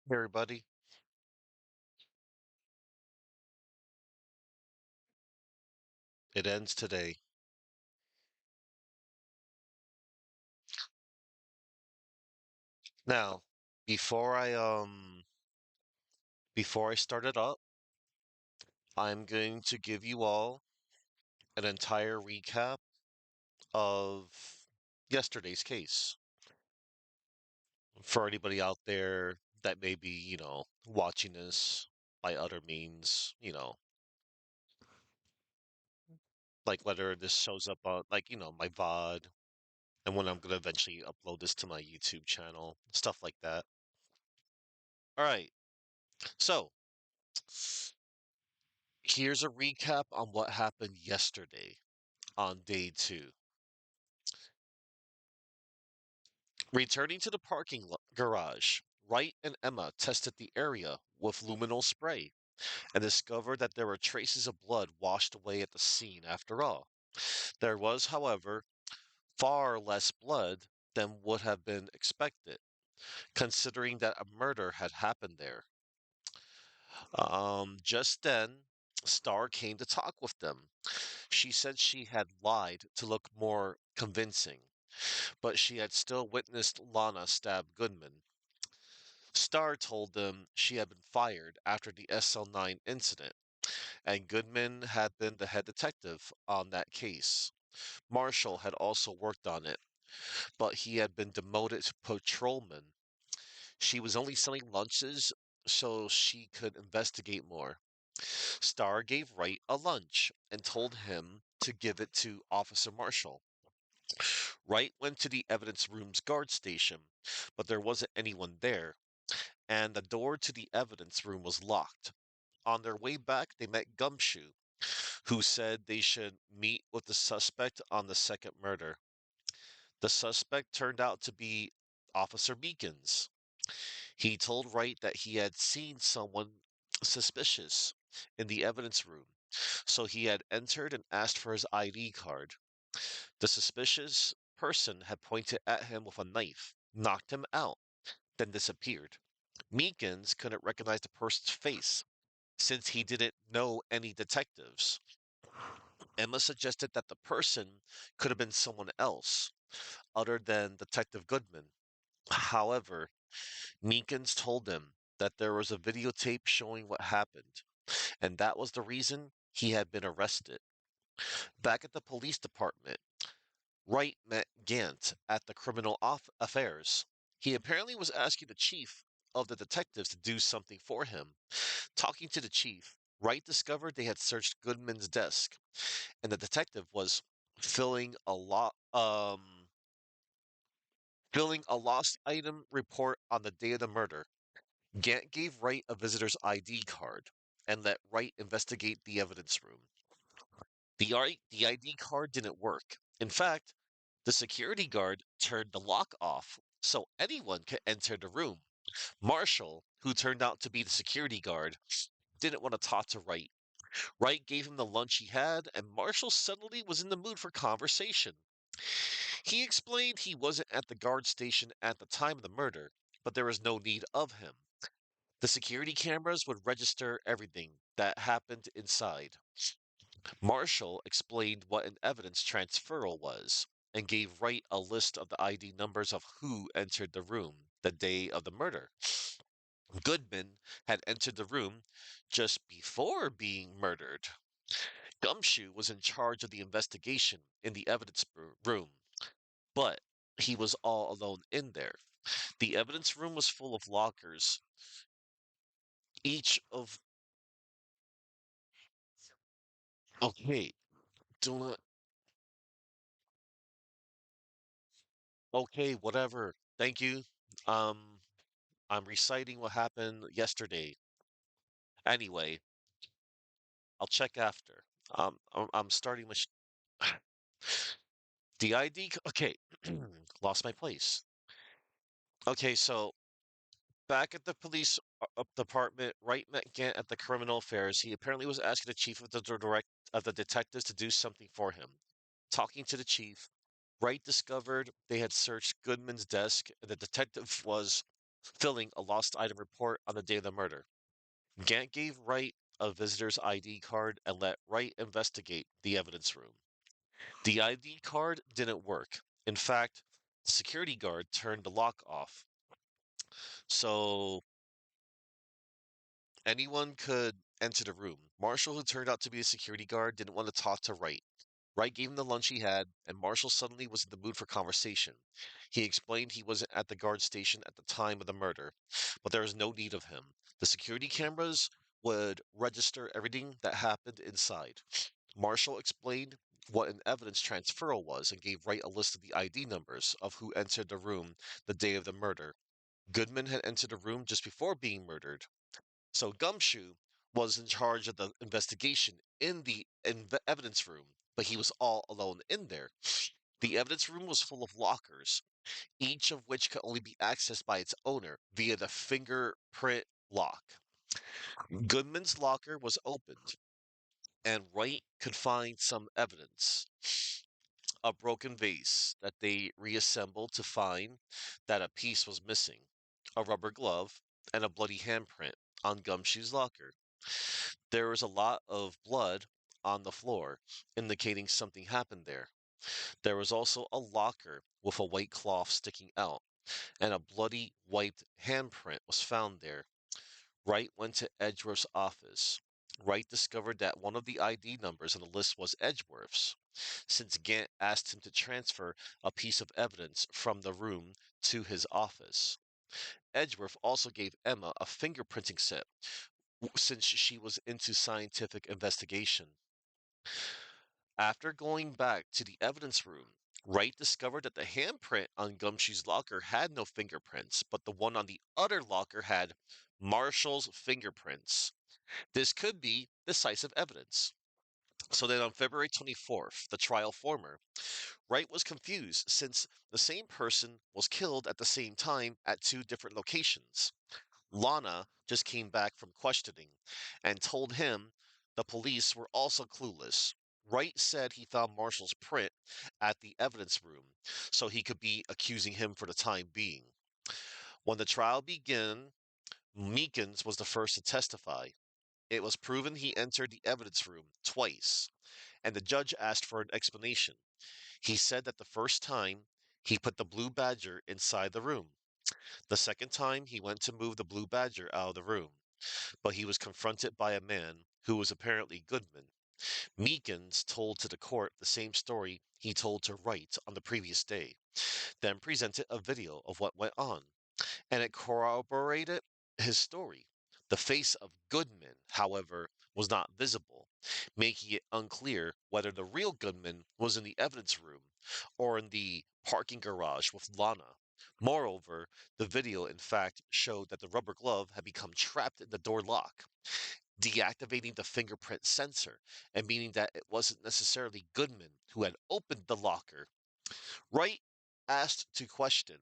Hey, everybody, it ends today. Now, before I start it up, I'm going to give you all an entire recap of yesterday's case for anybody out there that may be, watching this by other means, like whether this shows up on like, my VOD and when I'm gonna eventually upload this to my YouTube channel, stuff like that. All right. So, here's a recap on what happened yesterday on day two. Returning to the garage, Wright and Emma tested the area with luminol spray and discovered that there were traces of blood washed away at the scene after all. There was, however, far less blood than would have been expected, considering that a murder had happened there. Just then, Star came to talk with them. She said she had lied to look more convincing, but she had still witnessed Lana stab Goodman. Starr told them she had been fired after the SL9 incident, and Goodman had been the head detective on that case. Marshall had also worked on it, but he had been demoted to patrolman. She was only selling lunches so she could investigate more. Starr gave Wright a lunch and told him to give it to Officer Marshall. Wright went to the evidence room's guard station, but there wasn't anyone there, and the door to the evidence room was locked. On their way back, they met Gumshoe, who said they should meet with the suspect on the second murder. The suspect turned out to be Officer Meekins. He told Wright that he had seen someone suspicious in the evidence room, so he had entered and asked for his ID card. The suspicious person had pointed at him with a knife, knocked him out, then disappeared. Meekins couldn't recognize the person's face since he didn't know any detectives. Emma suggested that the person could have been someone else other than Detective Goodman. However, Meekins told him that there was a videotape showing what happened, and that was the reason he had been arrested. Back at the police department, Wright met Gant at the criminal affairs. He apparently was asking the chief of the detectives to do something for him. Talking to the chief, Wright discovered they had searched Goodman's desk, and the detective was filling a lot filling a lost item report on the day of the murder. Gant gave Wright a visitor's ID card and let Wright investigate the evidence room. The ID card didn't work. In fact, the security guard turned the lock off so anyone could enter the room. Marshall, who turned out to be the security guard, didn't want to talk to Wright. Wright gave him the lunch he had, and Marshall suddenly was in the mood for conversation. He explained he wasn't at the guard station at the time of the murder, but there was no need of him. The security cameras would register everything that happened inside. Marshall explained what an evidence transferal was and gave Wright a list of the ID numbers of who entered the room the day of the murder. Goodman had entered the room just before being murdered. Gumshoe was in charge of the investigation in the evidence room, but he was all alone in there. The evidence room was full of lockers, each of. Okay, do not. Okay, whatever. Thank you. Um, I'm reciting what happened yesterday. Anyway, I'll check after. I'm starting with the ID. Okay, lost my place. Okay, so back at the police department, Wright met Gant at the criminal affairs. He apparently was asking the chief of the detectives to do something for him. Talking to the chief, Wright discovered they had searched Goodman's desk, and the detective was filling a lost item report on the day of the murder. Gant gave Wright a visitor's ID card and let Wright investigate the evidence room. The ID card didn't work. In fact, the security guard turned the lock off. So anyone could enter the room. Marshall, who turned out to be a security guard, didn't want to talk to Wright. Wright gave him the lunch he had, and Marshall suddenly was in the mood for conversation. He explained he wasn't at the guard station at the time of the murder, but there was no need of him. The security cameras would register everything that happened inside. Marshall explained what an evidence transferal was and gave Wright a list of the ID numbers of who entered the room the day of the murder. Goodman had entered the room just before being murdered. So Gumshoe was in charge of the investigation in the evidence room, but he was all alone in there. The evidence room was full of lockers, each of which could only be accessed by its owner via the fingerprint lock. Goodman's locker was opened, and Wright could find some evidence, a broken vase that they reassembled to find that a piece was missing, a rubber glove, and a bloody handprint on Gumshoe's locker. There was a lot of blood on the floor, indicating something happened there. There was also a locker with a white cloth sticking out, and a bloody wiped handprint was found there. Wright went to Edgeworth's office. Wright discovered that one of the ID numbers on the list was Edgeworth's, since Gant asked him to transfer a piece of evidence from the room to his office. Edgeworth also gave Emma a fingerprinting set since she was into scientific investigation. After going back to the evidence room, Wright discovered that the handprint on Gumshoe's locker had no fingerprints, but the one on the other locker had Marshall's fingerprints. This could be decisive evidence. So then on February 24th, the trial former, Wright was confused since the same person was killed at the same time at two different locations. Lana just came back from questioning and told him the police were also clueless. Wright said he found Marshall's print at the evidence room, so he could be accusing him for the time being. When the trial began, Meekins was the first to testify. It was proven he entered the evidence room twice, and the judge asked for an explanation. He said that the first time he put the blue badger inside the room. The second time he went to move the blue badger out of the room, but he was confronted by a man who was apparently Goodman. Meekins told to the court the same story he told to Wright on the previous day, then presented a video of what went on, and it corroborated his story. The face of Goodman, however, was not visible, making it unclear whether the real Goodman was in the evidence room or in the parking garage with Lana. Moreover, the video in fact showed that the rubber glove had become trapped in the door lock, deactivating the fingerprint sensor and meaning that it wasn't necessarily Goodman who had opened the locker. Wright asked to question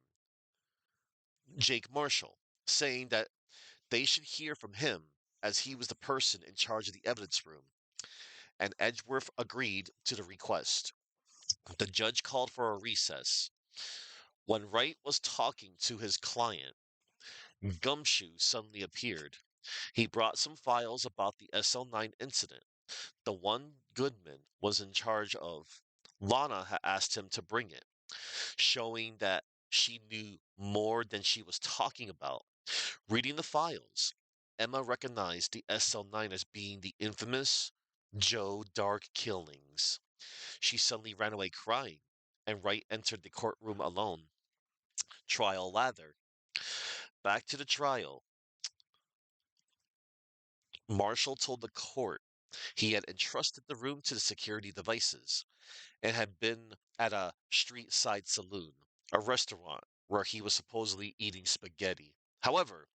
Jake Marshall, saying that they should hear from him as he was the person in charge of the evidence room, and Edgeworth agreed to the request. The judge called for a recess. When Wright was talking to his client, Gumshoe suddenly appeared. He brought some files about the SL9 incident, the one Goodman was in charge of. Lana had asked him to bring it, showing that she knew more than she was talking about. Reading the files, Emma recognized the SL9 as being the infamous Joe Dark killings. She suddenly ran away crying, and Wright entered the courtroom alone. Trial lather. Back to the trial. Marshall told the court he had entrusted the room to the security devices and had been at a street side saloon, a restaurant where he was supposedly eating spaghetti. However,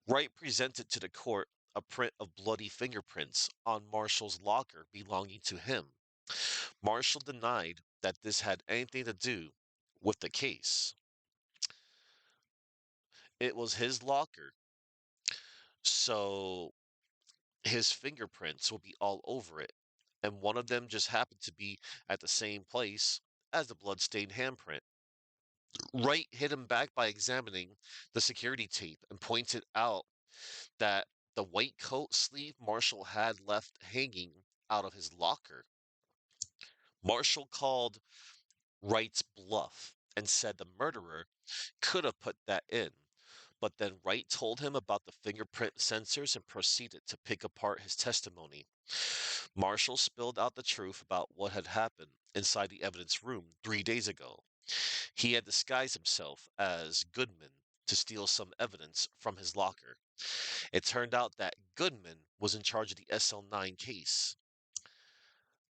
Wright presented to the court a print of bloody fingerprints on Marshall's locker belonging to him. Marshall denied that this had anything to do with the case. It was his locker, so his fingerprints will be all over it, and one of them just happened to be at the same place as the bloodstained handprint. Wright hit him back by examining the security tape and pointed out that the white coat sleeve Marshall had left hanging out of his locker. Marshall called Wright's bluff and said the murderer could have put that in. But then Wright told him about the fingerprint sensors and proceeded to pick apart his testimony. Marshall spilled out the truth about what had happened inside the evidence room 3 days ago. He had disguised himself as Goodman to steal some evidence from his locker. It turned out that Goodman was in charge of the SL9 case,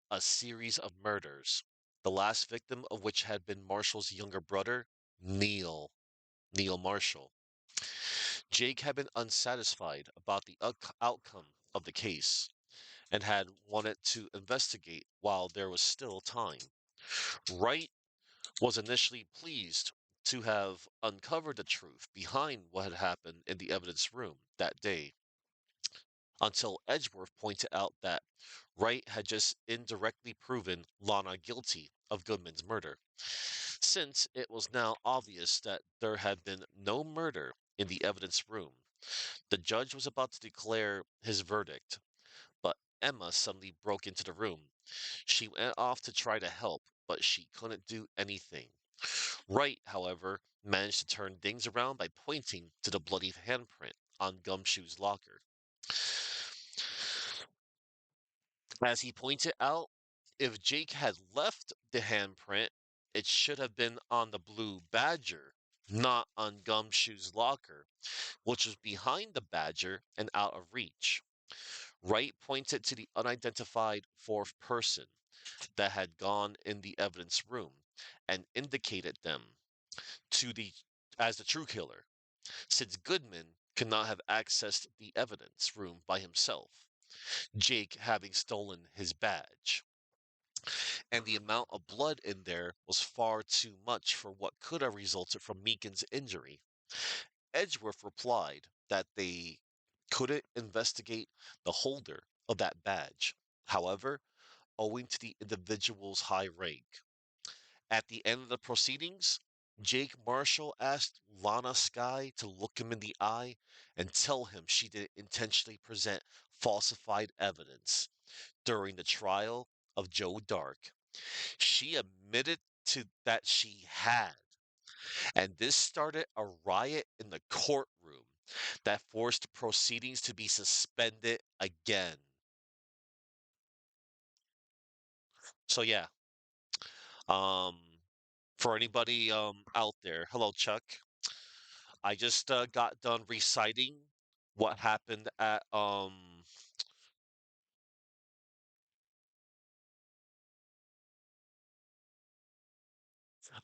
a series of murders, the last victim of which had been Marshall's younger brother, Neil Marshall. Jake had been unsatisfied about the outcome of the case and had wanted to investigate while there was still time. Wright was initially pleased to have uncovered the truth behind what had happened in the evidence room that day, until Edgeworth pointed out that Wright had just indirectly proven Lana guilty of Goodman's murder, since it was now obvious that there had been no murder in the evidence room. The judge was about to declare his verdict, but Emma suddenly broke into the room. She went off to try to help, but she couldn't do anything. Wright, however, managed to turn things around by pointing to the bloody handprint on Gumshoe's locker. As he pointed out, if Jake had left the handprint, it should have been on the blue Badger, not on Gumshoe's locker, which was behind the Badger and out of reach. Wright pointed to the unidentified fourth person that had gone in the evidence room and indicated them to the as the true killer, since Goodman could not have accessed the evidence room by himself, Jake having stolen his badge. And the amount of blood in there was far too much for what could have resulted from Meekin's injury. Edgeworth replied that they couldn't investigate the holder of that badge. However, owing to the individual's high rank. At the end of the proceedings, Jake Marshall asked Lana Skye to look him in the eye and tell him she didn't intentionally present falsified evidence during the trial of Joe Dark. She admitted to that she had, and this started a riot in the courtroom that forced proceedings to be suspended again. So yeah, um, for anybody out there, hello Chuck. I just got done reciting what happened at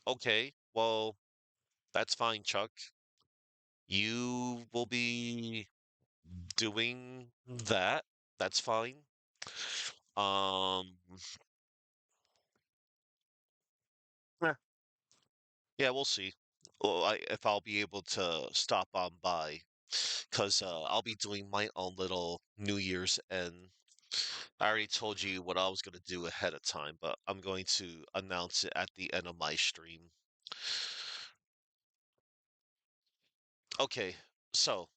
okay, well, that's fine, Chuck. You will be doing that. That's fine. Um eh, yeah, we'll see. Well, if I'll be able to stop on by, because I'll be doing my own little New Year's end. I already told you what I was going to do ahead of time, but I'm going to announce it at the end of my stream. Okay, so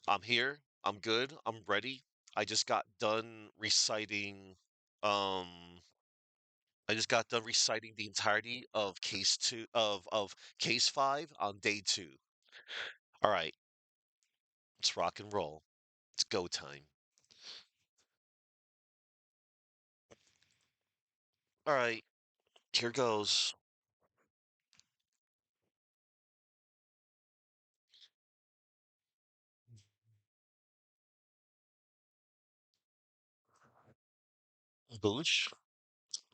I'm here. I'm good. I'm ready. I just got done reciting um I just got done reciting the entirety of case 5 on day 2. All right, let's rock and roll. It's go time. All right, here goes. Boosh.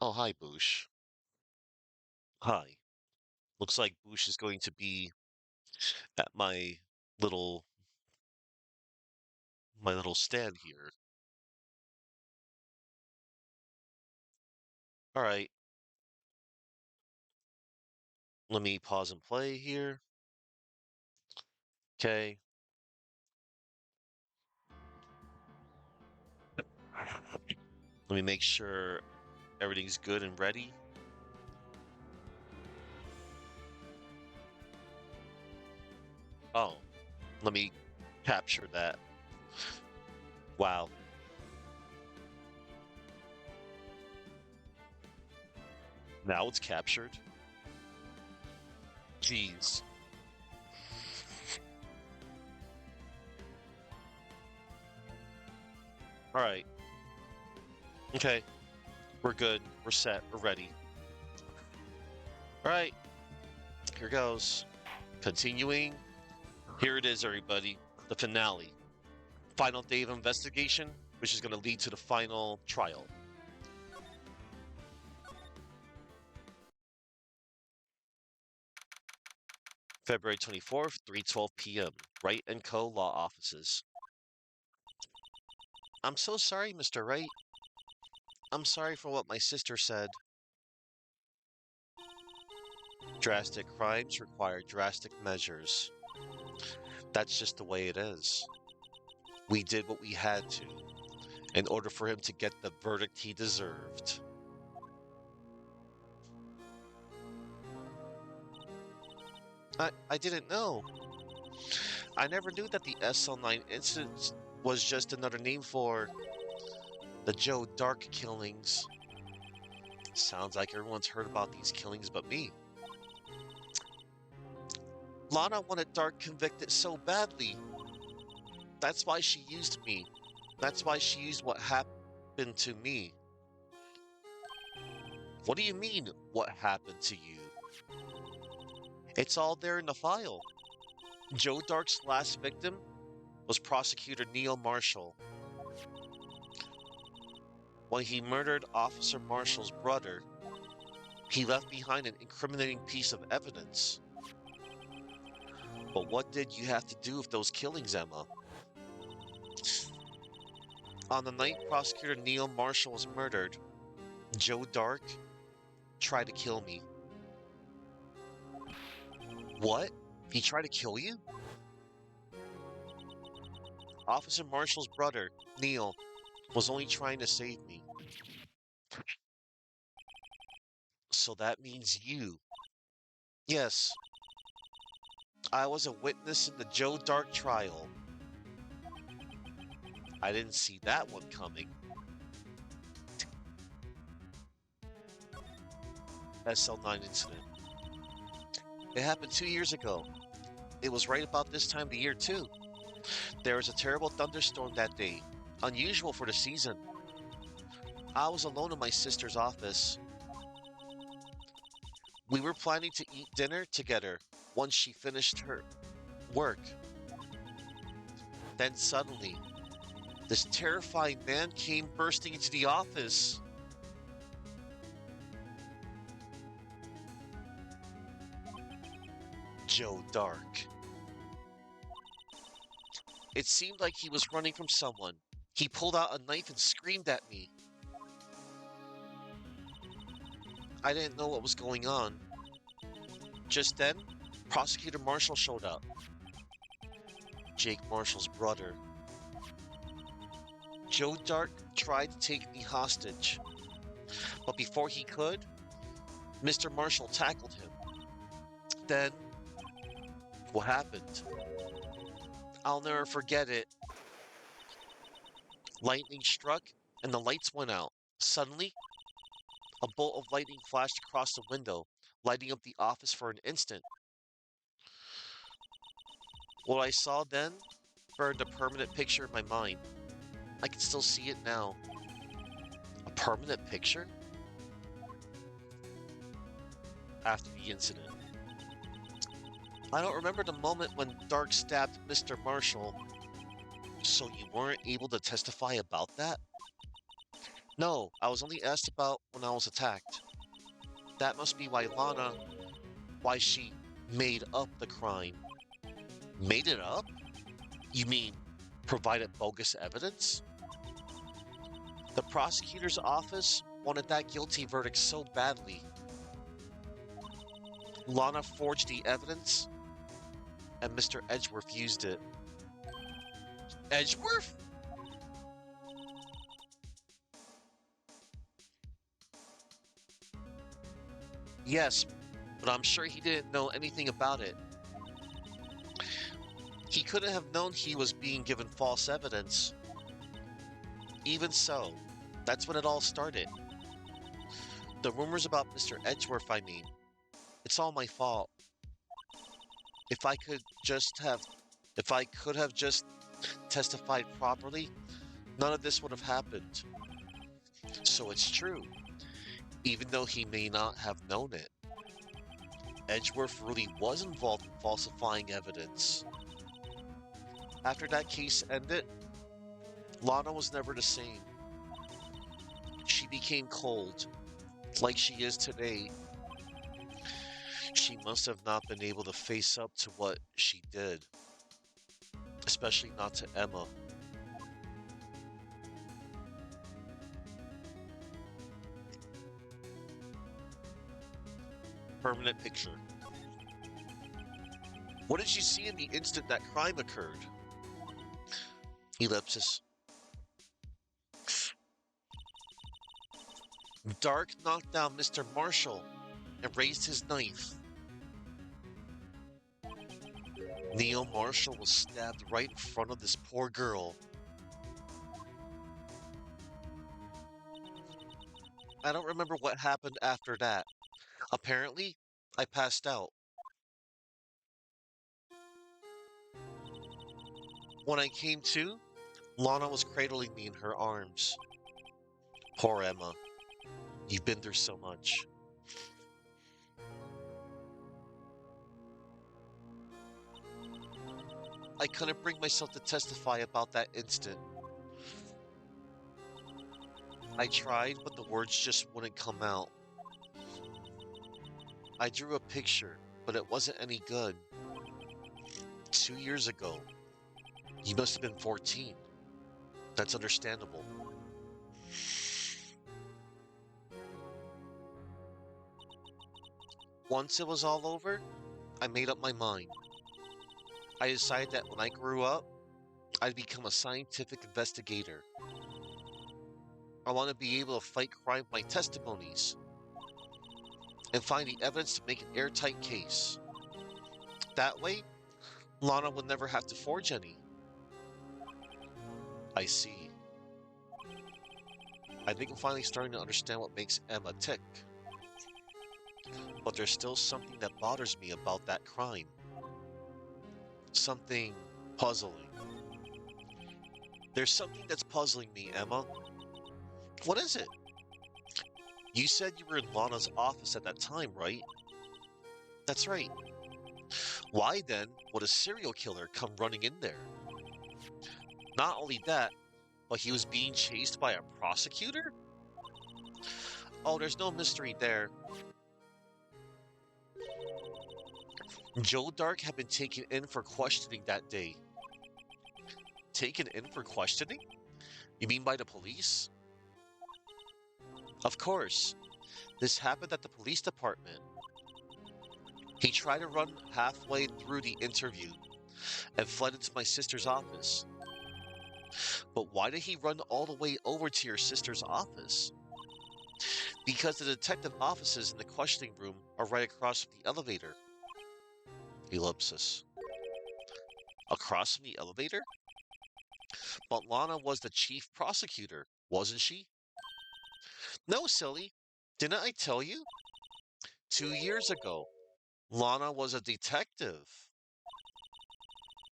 Oh, hi Boosh. Hi. Looks like Boosh is going to be at little my little stand here. All right, let me pause and play here. Okay. Let me make sure everything's good and ready. Oh, let me capture that. Wow. Now it's captured. Jeez. All right. Okay. We're good. We're set. We're ready. All right. Here goes. Continuing. Here it is, everybody. The finale. Final day of investigation, which is going to lead to the final trial. February 24th, 3:12 p.m. Wright and Co. Law Offices. I'm so sorry, Mr. Wright. I'm sorry for what my sister said. Drastic crimes require drastic measures. That's just the way it is. We did what we had to in order for him to get the verdict he deserved. I didn't know. I never knew that the SL9 incident was just another name for the Joe Dark killings. Sounds like everyone's heard about these killings but me. Lana wanted Dark convicted so badly. That's why she used me. That's why she used what happened to me. What do you mean, what happened to you? It's all there in the file. Joe Dark's last victim was prosecutor Neil Marshall. When he murdered Officer Marshall's brother, he left behind an incriminating piece of evidence. But what did you have to do with those killings, Emma? On the night prosecutor Neil Marshall was murdered, Joe Dark tried to kill me. What? He tried to kill you? Officer Marshall's brother, Neil, was only trying to save me. So that means you. Yes, I was a witness in the Joe Dark trial. I didn't see that one coming. SL9 incident. It happened 2 years ago. It was right about this time of the year, too. There was a terrible thunderstorm that day, unusual for the season. I was alone in my sister's office. We were planning to eat dinner together once she finished her work. Then suddenly, this terrifying man came bursting into the office. Joe Dark. It seemed like he was running from someone. He pulled out a knife and screamed at me. I didn't know what was going on. Just then, Prosecutor Marshall showed up. Jake Marshall's brother. Joe Dark tried to take me hostage. But before he could, Mr. Marshall tackled him. Then, what happened? I'll never forget it. Lightning struck and the lights went out. Suddenly, a bolt of lightning flashed across the window, lighting up the office for an instant. What I saw then burned a permanent picture in my mind. I can still see it now. A permanent picture? After the incident. I don't remember the moment when Dark stabbed Mr. Marshall. So you weren't able to testify about that? No, I was only asked about when I was attacked. That must be why she made up the crime. Made it up? You mean provided bogus evidence? The prosecutor's office wanted that guilty verdict so badly. Lana forged the evidence, and Mr. Edgeworth used it. Edgeworth? Yes, but I'm sure he didn't know anything about it. He couldn't have known he was being given false evidence. Even so, that's when it all started. The rumors about Mr. Edgeworth, I mean. It's all my fault. If I could just have if I could have just testified properly, none of this would have happened. So it's true, even though he may not have known it. Edgeworth really was involved in falsifying evidence. After that case ended, Lana was never the same. She became cold, like she is today. She must have not been able to face up to what she did, especially not to Emma. Permanent picture. What did you see in the instant that crime occurred? Ellipsis. Dark knocked down Mr. Marshall and raised his knife. Neil Marshall was stabbed right in front of this poor girl. I don't remember what happened after that. Apparently, I passed out. When I came to, Lana was cradling me in her arms. Poor Emma. You've been through so much. I couldn't bring myself to testify about that instant. I tried, but the words just wouldn't come out. I drew a picture, but it wasn't any good. 2 years ago. You must have been 14. That's understandable. Once it was all over, I made up my mind. I decided that when I grew up, I'd become a scientific investigator. I want to be able to fight crime with my testimonies and find the evidence to make an airtight case. That way, Lana would never have to forge any. I see. I think I'm finally starting to understand what makes Emma tick. But there's still something that bothers me about that crime. Something puzzling. There's something that's puzzling me, Emma. What is it? You said you were in Lana's office at that time, right? That's right. Why then would a serial killer come running in there? Not only that, but he was being chased by a prosecutor? Oh, there's no mystery there. Joe Dark had been taken in for questioning that day. Taken in for questioning? You mean by the police? Of course. This happened at the police department. He tried to run halfway through the interview and fled into my sister's office. But why did he run all the way over to your sister's office? Because the detective offices in the questioning room are right across from the elevator. Ellipsis. Across from the elevator? But Lana was the chief prosecutor, wasn't she? No, silly. Didn't I tell you? 2 years ago, Lana was a detective.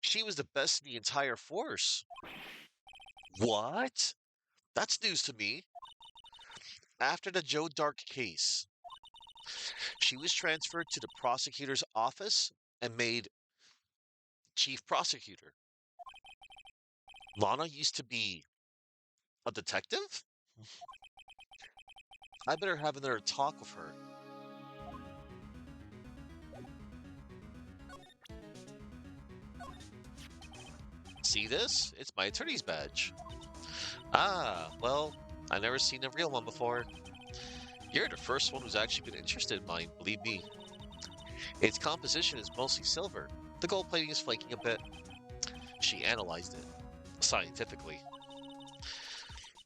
She was the best in the entire force. What? That's news to me. After the Joe Dark case, she was transferred to the prosecutor's office and made chief prosecutor. Lana used to be a detective? I better have another talk with her. See this? It's my attorney's badge. Ah, well, I've never seen a real one before. You're the first one who's actually been interested in mine, believe me. Its composition is mostly silver. The gold plating is flaking a bit. She analyzed it, scientifically.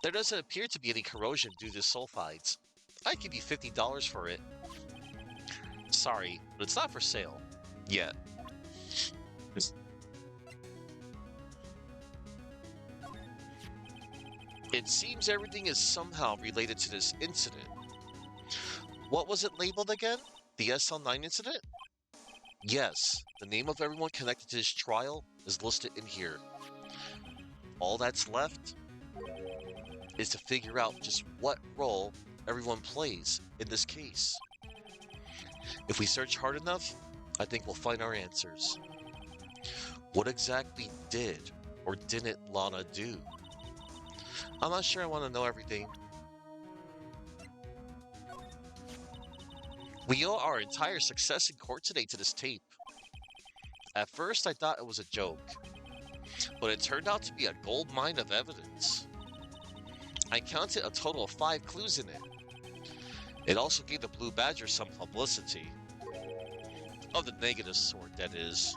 There doesn't appear to be any corrosion due to sulfides. I'd give you $50 for it. Sorry, but it's not for sale. Yet. It seems everything is somehow related to this incident. What was it labeled again? The SL9 incident? Yes, the name of everyone connected to this trial is listed in here. All that's left is to figure out just what role everyone plays in this case. If we search hard enough, I think we'll find our answers. What exactly did or didn't Lana do? I'm not sure I want to know everything. We owe our entire success in court today to this tape. At first, I thought it was a joke, but it turned out to be a gold mine of evidence. I counted a total of 5 clues in it. It also gave the Blue Badger some publicity. Of the negative sort, that is.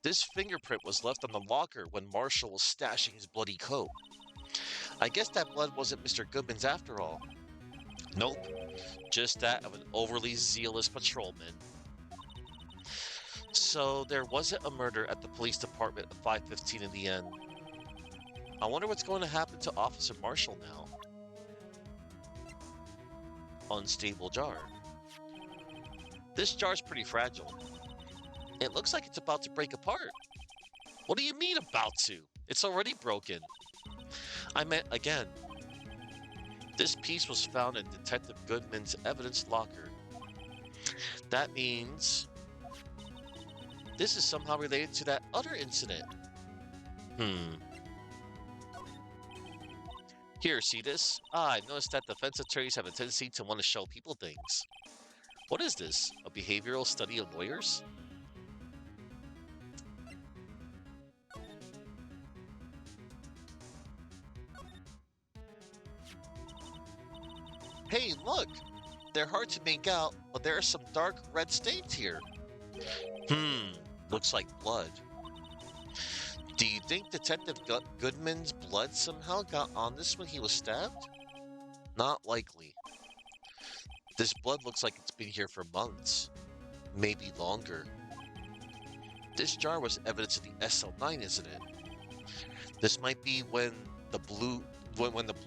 This fingerprint was left on the locker when Marshall was stashing his bloody coat. I guess that blood wasn't Mr. Goodman's after all. Nope, just that of an overly zealous patrolman. So there wasn't a murder at the police department at 5:15 in the end. I wonder what's going to happen to Officer Marshall now. Unstable jar. This jar's pretty fragile. It looks like it's about to break apart. What do you mean about to? It's already broken. I meant again. This piece was found in Detective Goodman's evidence locker. That means this is somehow related to that other incident. Here, see this? I noticed that defense attorneys have a tendency to want to show people things. What is this? A behavioral study of lawyers? Hey, look! They're hard to make out, but there are some dark red stains here. Looks like blood. Do you think Detective Goodman's blood somehow got on this when he was stabbed? Not likely. This blood looks like it's been here for months. Maybe longer. This jar was evidence of the SL9 incident. This might be when the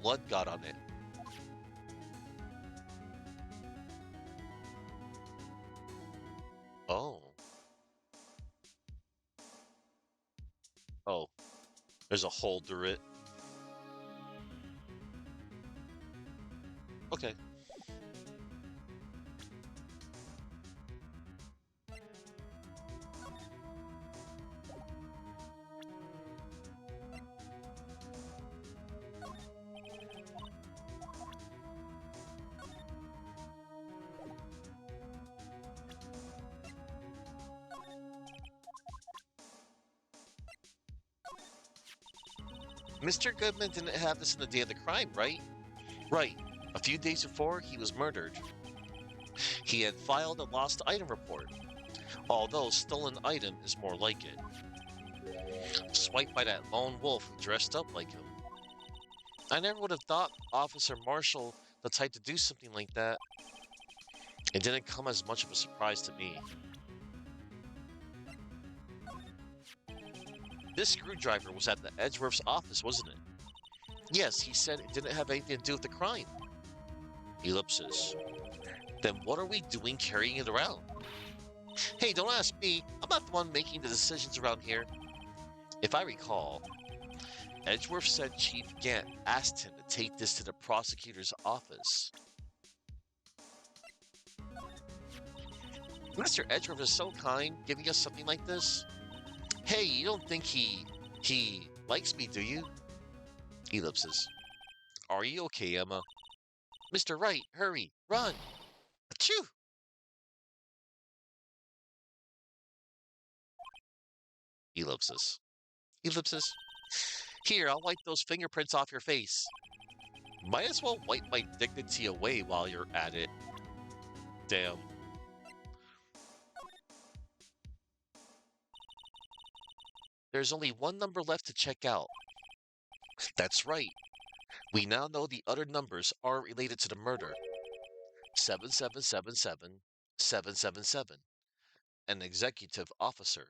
blood got on it. Oh. Oh. There's a hole through it. Okay. Mr. Goodman didn't have this on the day of the crime, right? Right. A few days before, he was murdered. He had filed a lost item report, although stolen item is more like it. Swiped by that lone wolf who dressed up like him. I never would have thought Officer Marshall the type to do something like that. It didn't come as much of a surprise to me. This screwdriver was at the Edgeworth's office, wasn't it? Yes, he said it didn't have anything to do with the crime. Ellipsis. Then what are we doing carrying it around? Hey, don't ask me. I'm not the one making the decisions around here. If I recall, Edgeworth said Chief Gant asked him to take this to the prosecutor's office. Mr. Edgeworth is so kind, giving us something like this. Hey, you don't think he likes me, do you? Ellipsis. Are you okay, Emma? Mr. Wright, hurry, run! Achoo! Ellipsis. Ellipsis. Here, I'll wipe those fingerprints off your face. Might as well wipe my dignity away while you're at it. Damn. There's only one number left to check out. That's right. We now know the other numbers aren't related to the murder. 7777, 777. An executive officer.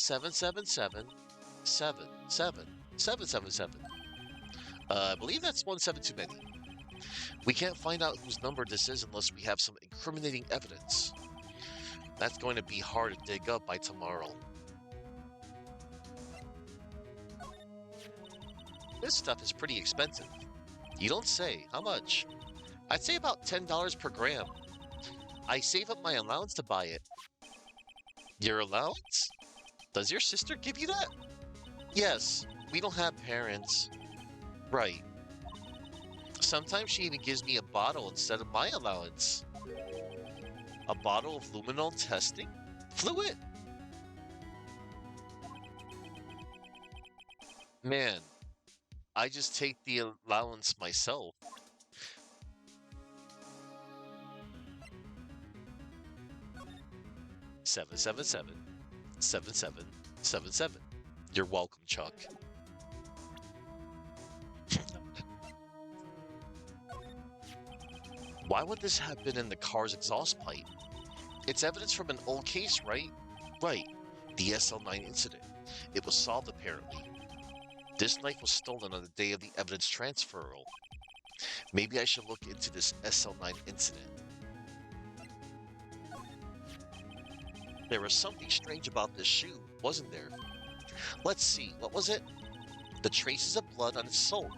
777 I believe that's 17 too many. We can't find out whose number this is unless we have some incriminating evidence. That's going to be hard to dig up by tomorrow. This stuff is pretty expensive. You don't say. How much? I'd say about $10 per gram. I save up my allowance to buy it. Your allowance? Does your sister give you that? Yes, we don't have parents. Right. Sometimes she even gives me a bottle instead of my allowance. A bottle of luminol testing? Fluid? Man, I just take the allowance myself. 777 7777. You're welcome, Chuck. Why would this have been in the car's exhaust pipe? It's evidence from an old case, right? Right. The SL9 incident. It was solved apparently. This knife was stolen on the day of the evidence transferal. Maybe I should look into this SL9 incident. There was something strange about this shoe, wasn't there? Let's see, what was it? The traces of blood on its sole.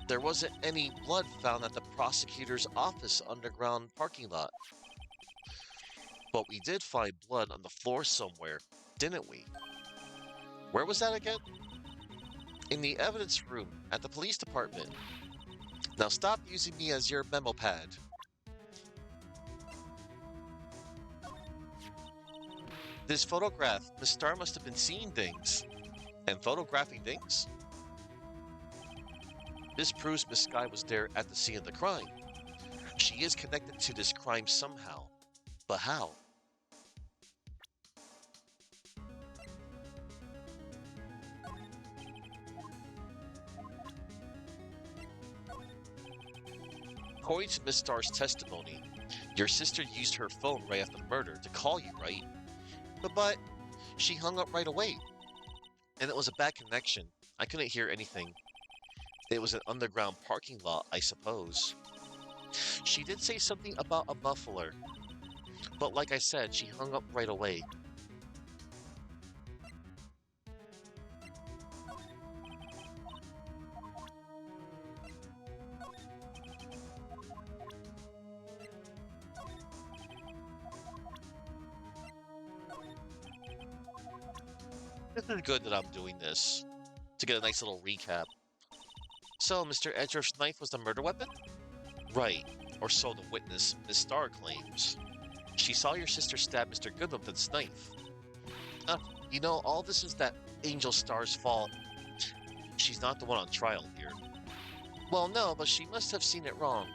There wasn't any blood found at the prosecutor's office underground parking lot. But we did find blood on the floor somewhere, didn't we? Where was that again? In the evidence room at the police department. Now stop using me as your memo pad. This photograph, Miss Starr must have been seeing things. And photographing things? This proves Miss Sky was there at the scene of the crime. She is connected to this crime somehow. But how? According to Miss Starr's testimony, your sister used her phone right after the murder to call you, right? But she hung up right away. And it was a bad connection. I couldn't hear anything. It was an underground parking lot, I suppose. She did say something about a muffler. But like I said, she hung up right away. This is good that I'm doing this, to get a nice little recap. So, Mr. Edgeworth's knife was the murder weapon? Right, or so the witness, Miss Starr, claims. She saw your sister stab Mr. Goodman with this knife. You know, all this is that Angel Starr's fault. She's not the one on trial here. Well, no, but she must have seen it wrong.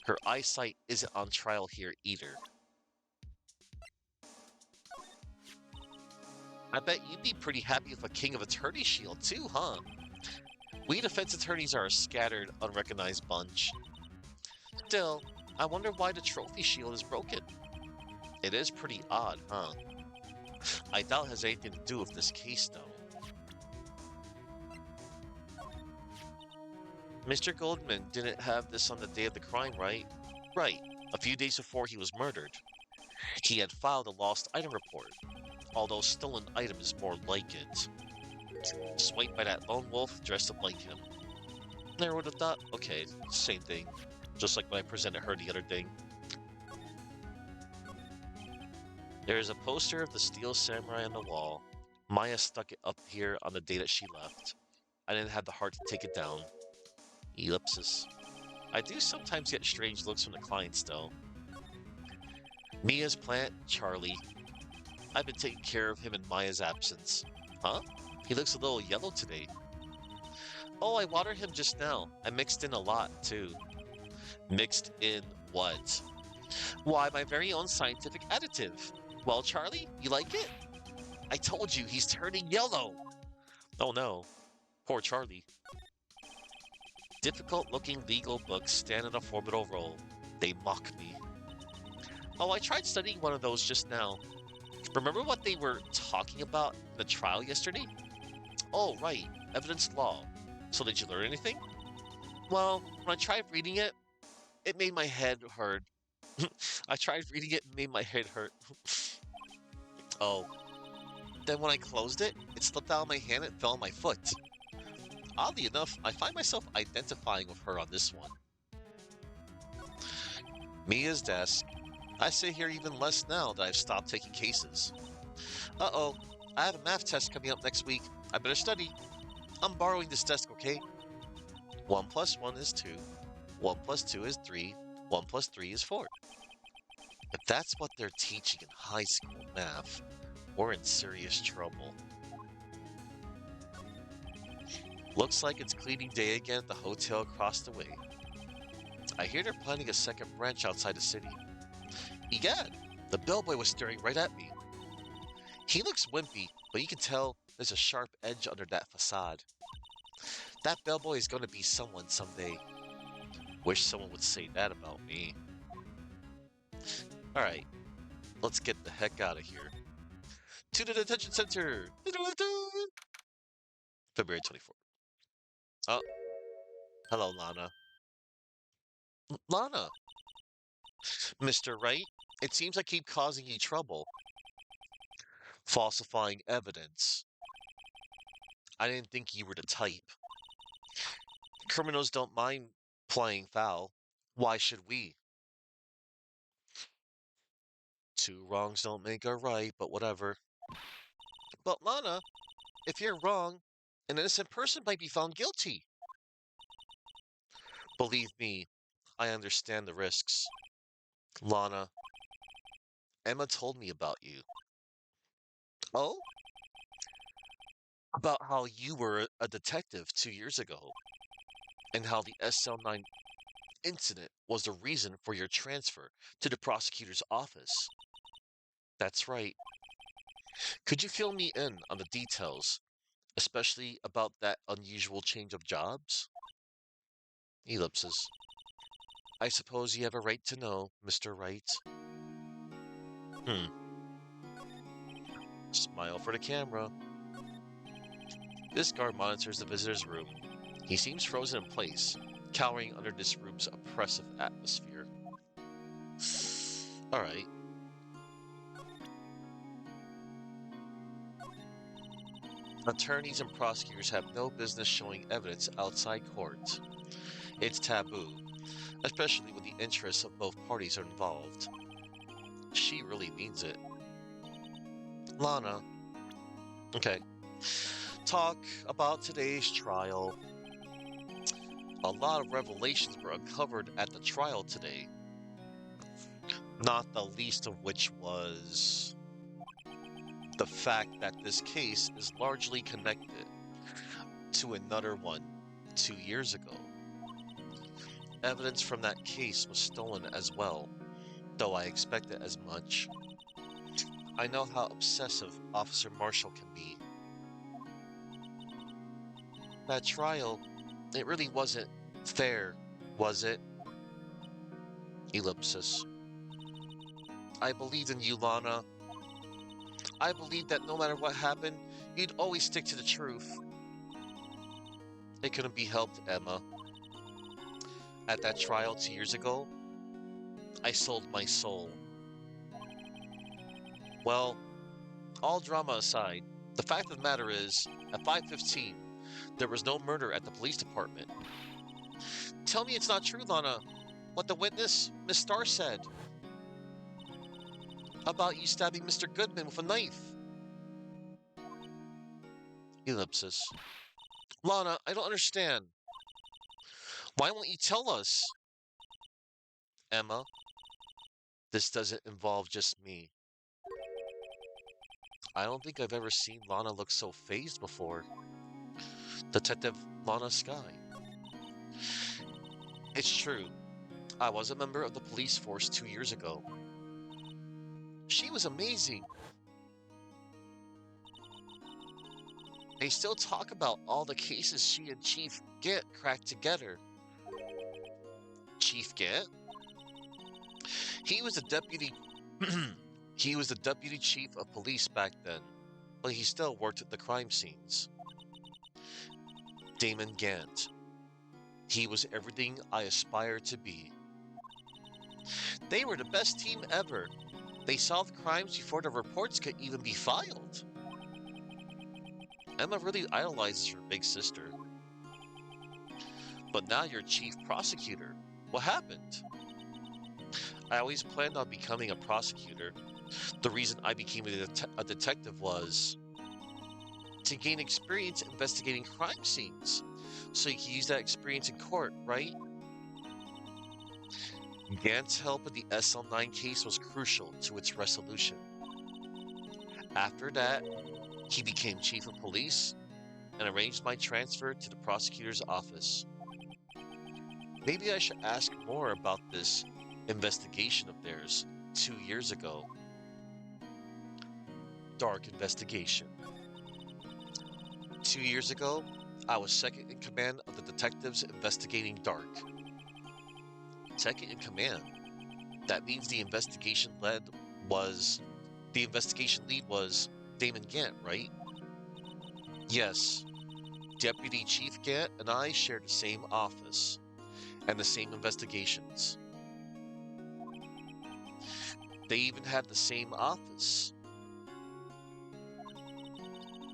Her eyesight isn't on trial here either. I bet you'd be pretty happy with a King of Attorney shield too, huh? We defense attorneys are a scattered, unrecognized bunch. Still, I wonder why the trophy shield is broken. It is pretty odd, huh? I doubt it has anything to do with this case, though. Mr. Goldman didn't have this on the day of the crime, right? Right, a few days before he was murdered. He had filed a lost item report, although stolen item is more like it. Swiped by that lone wolf dressed up like him. Never would have thought. Okay, same thing. Just like when I presented her the other day. There is a poster of the Steel Samurai on the wall. Maya stuck it up here on the day that she left. I didn't have the heart to take it down. Ellipsis. I do sometimes get strange looks from the clients, though. Mia's plant, Charlie. I've been taking care of him in Maya's absence. Huh? He looks a little yellow today. Oh, I watered him just now. I mixed in a lot, too. Mixed in what? Why, my very own scientific additive. Well, Charlie, you like it? I told you, he's turning yellow. Oh no. Poor Charlie. Difficult-looking legal books stand in a formidable role. They mock me. Oh, I tried studying one of those just now. Remember what they were talking about in the trial yesterday? Oh, right, evidence law. So did you learn anything? Well, when I tried reading it, it made my head hurt. I tried reading it and made my head hurt. Oh, then when I closed it, it slipped out of my hand and fell on my foot. Oddly enough, I find myself identifying with her on this one. Mia's desk. I sit here even less now that I've stopped taking cases. Uh-oh, I have a math test coming up next week. I better study. I'm borrowing this desk, okay? 1 plus 1 is 2. 1 plus 2 is 3. 1 plus 3 is 4. If that's what they're teaching in high school math, we're in serious trouble. Looks like it's cleaning day again at the hotel across the way. I hear they're planning a second branch outside the city. Egad, the bellboy was staring right at me. He looks wimpy, but you can tell there's a sharp edge under that facade. That bellboy is going to be someone someday. Wish someone would say that about me. Alright, let's get the heck out of here. To the detention center! February 24th. Oh, hello, Lana. Lana! Mr. Wright, it seems I keep causing you trouble. Falsifying evidence. I didn't think you were the type. Criminals don't mind playing foul. Why should we? Two wrongs don't make a right, but whatever. But Lana, if you're wrong, an innocent person might be found guilty. Believe me, I understand the risks. Lana, Emma told me about you. Oh? About how you were a detective 2 years ago, and how the SL9 incident was the reason for your transfer to the prosecutor's office. That's right. Could you fill me in on the details, especially about that unusual change of jobs? Ellipses. I suppose you have a right to know, Mr. Wright. Hmm. Smile for the camera. This guard monitors the visitor's room. He seems frozen in place, cowering under this room's oppressive atmosphere. Alright. Attorneys and prosecutors have no business showing evidence outside court. It's taboo, especially when the interests of both parties are involved. She really means it. Lana. Okay. Talk about today's trial. A lot of revelations were uncovered at the trial today. Not the least of which was the fact that this case is largely connected to another one 2 years ago. Evidence from that case was stolen as well, though I expected as much. I know how obsessive Officer Marshall can be. That trial, it really wasn't fair, was it? Ellipsis. I believed in you, Lana. I believed that no matter what happened, you'd always stick to the truth. It couldn't be helped, Emma. At that trial 2 years ago, I sold my soul. Well, all drama aside, the fact of the matter is, at 5:15, there was no murder at the police department. Tell me it's not true, Lana. What the witness, Miss Starr, said about you stabbing Mr. Goodman with a knife. Ellipsis. Lana, I don't understand. Why won't you tell us? Emma, this doesn't involve just me. I don't think I've ever seen Lana look so fazed before. Detective Lana Sky. It's true. I was a member of the police force 2 years ago. She was amazing. They still talk about all the cases she and Chief Git cracked together. Chief Git? He was a deputy He was the deputy chief of police back then, but he still worked at the crime scenes. Damon Gant. He was everything I aspired to be. They were the best team ever. They solved crimes before the reports could even be filed. Emma really idolizes her big sister. But now you're chief prosecutor. What happened? I always planned on becoming a prosecutor. The reason I became a detective was to gain experience investigating crime scenes. So you can use that experience in court, right? Gant's help in the SL9 case was crucial to its resolution. After that, he became chief of police and arranged my transfer to the prosecutor's office. Maybe I should ask more about this investigation of theirs 2 years ago. Dark investigation. 2 years ago, I was second in command of the detectives investigating Dark. Second in command. That means the investigation lead was Damon Gant, right? Yes. Deputy Chief Gant and I shared the same office and the same investigations. They even had the same office.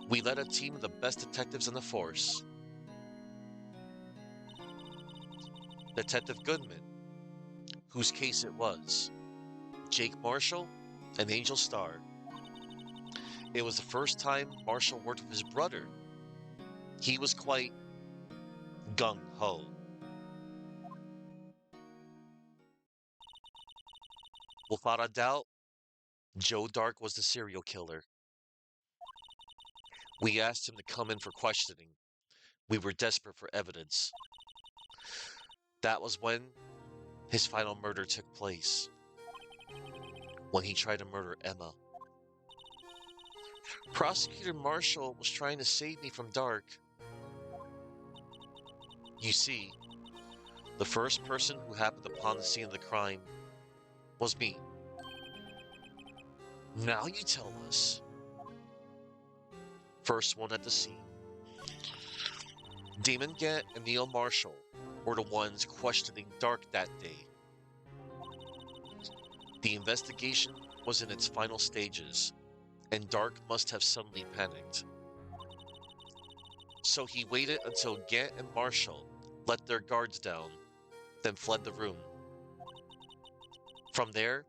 We led a team of the best detectives in the force. Detective Goodman, whose case it was, Jake Marshall, and Angel Starr. It was the first time Marshall worked with his brother. He was quite gung-ho. Without a doubt, Joe Dark was the serial killer. We asked him to come in for questioning. We were desperate for evidence. That was when his final murder took place. When he tried to murder Emma. Prosecutor Marshall was trying to save me from Dark. You see, the first person who happened upon the scene of the crime was me. Now you tell us. First one at the scene. Damon Gant and Neil Marshall were the ones questioning Dark that day. The investigation was in its final stages, and Dark must have suddenly panicked. So he waited until Gant and Marshall let their guards down, then fled the room. From there,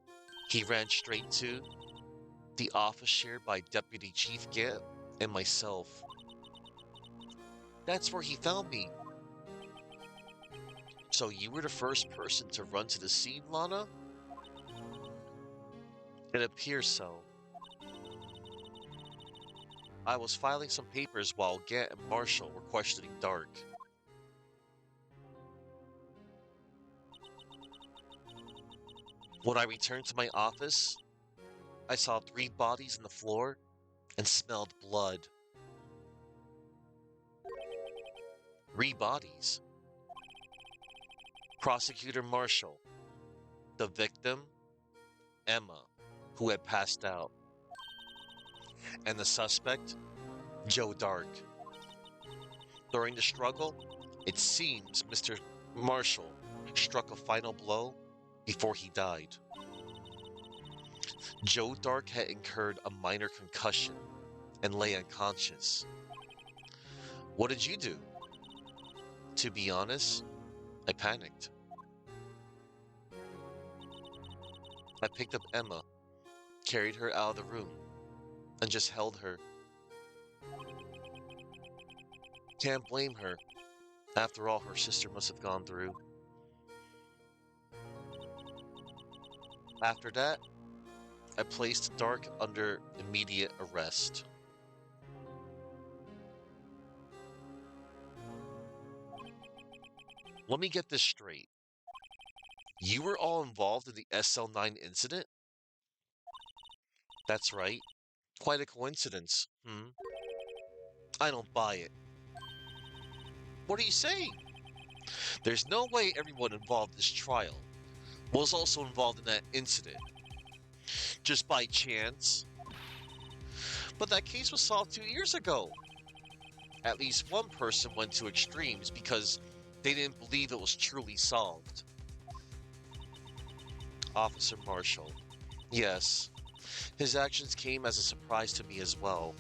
he ran straight to the office shared by Deputy Chief Gant and myself. That's where he found me. So you were the first person to run to the scene, Lana? It appears so. I was filing some papers while Gant and Marshall were questioning Dark. When I returned to my office, I saw 3 bodies on the floor and smelled blood. 3 bodies. Prosecutor Marshall, the victim, Emma, who had passed out, and the suspect, Joe Dark. During the struggle, it seems Mr. Marshall struck a final blow before he died. Joe Dark had incurred a minor concussion and lay unconscious. What did you do? To be honest, I panicked. I picked up Emma, carried her out of the room, and just held her. Can't blame her. After all her sister must have gone through. After that, I placed Dark under immediate arrest. Let me get this straight. You were all involved in the SL9 incident? That's right. Quite a coincidence, I don't buy it. What are you saying? There's no way everyone involved in this trial was also involved in that incident. Just by chance. But that case was solved 2 years ago. At least one person went to extremes because they didn't believe it was truly solved. Officer Marshall. Yes, his actions came as a surprise to me as well.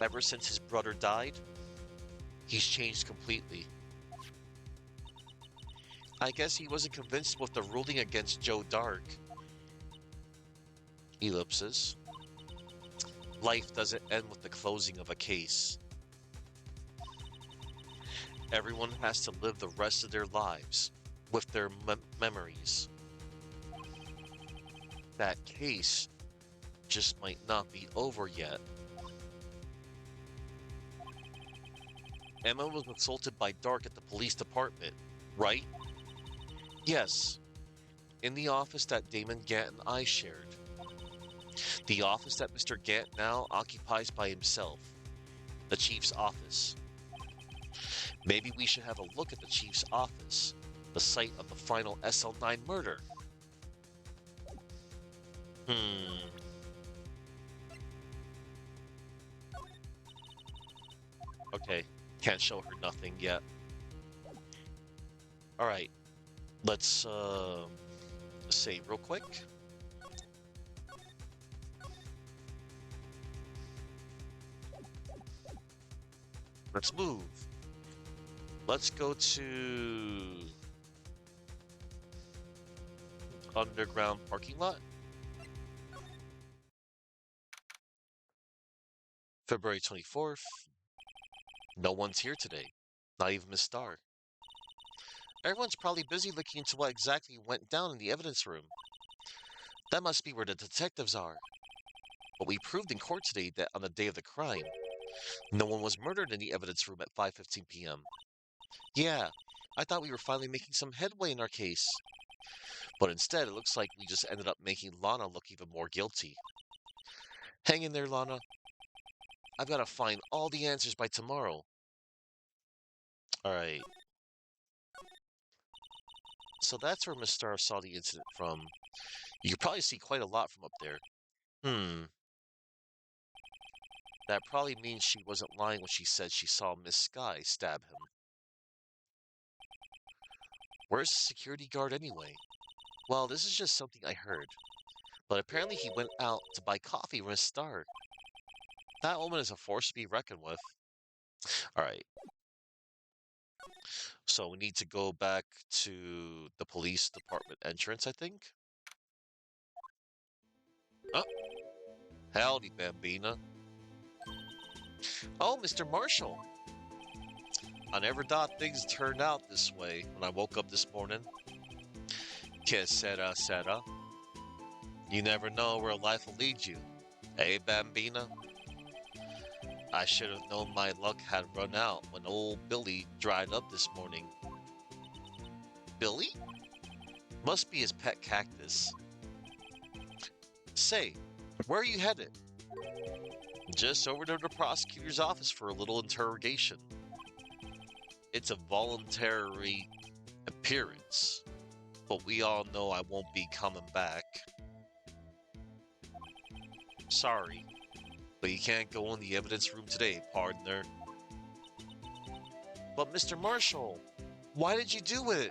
Ever since his brother died, he's changed completely. I guess he wasn't convinced with the ruling against Joe Dark. Ellipses. Life doesn't end with the closing of a case. Everyone has to live the rest of their lives with their memories. That case just might not be over yet. Emma was assaulted by Dark at the police department, right? Yes, in the office that Damon Gant and I shared. The office that Mr. Gant now occupies by himself. The chief's office. Maybe we should have a look at the chief's office, the site of the final SL9 murder. Hmm. Okay, can't show her nothing yet. Alright, let's save real quick. Let's move. Let's go to underground parking lot. February 24th. No one's here today. Not even Miss Starr. Everyone's probably busy looking into what exactly went down in the evidence room. That must be where the detectives are. But we proved in court today that on the day of the crime, no one was murdered in the evidence room at 5:15 p.m. Yeah, I thought we were finally making some headway in our case. But instead, it looks like we just ended up making Lana look even more guilty. Hang in there, Lana. I've got to find all the answers by tomorrow. Alright. So that's where Miss Starr saw the incident from. You could probably see quite a lot from up there. That probably means she wasn't lying when she said she saw Miss Sky stab him. Where's the security guard anyway? Well, this is just something I heard. But apparently he went out to buy coffee with Miss Starr. That woman is a force to be reckoned with. Alright. So we need to go back to the police department entrance, I think. Oh, howdy, Bambina. Oh, Mr. Marshall. I never thought things turned out this way when I woke up this morning. Que sera. You never know where life will lead you. Hey, Bambina. I should have known my luck had run out when old Billy dried up this morning. Billy? Must be his pet cactus. Say, where are you headed? Just over to the prosecutor's office for a little interrogation. It's a voluntary appearance, but we all know I won't be coming back. Sorry, but you can't go in the evidence room today, partner. But Mr. Marshall, why did you do it?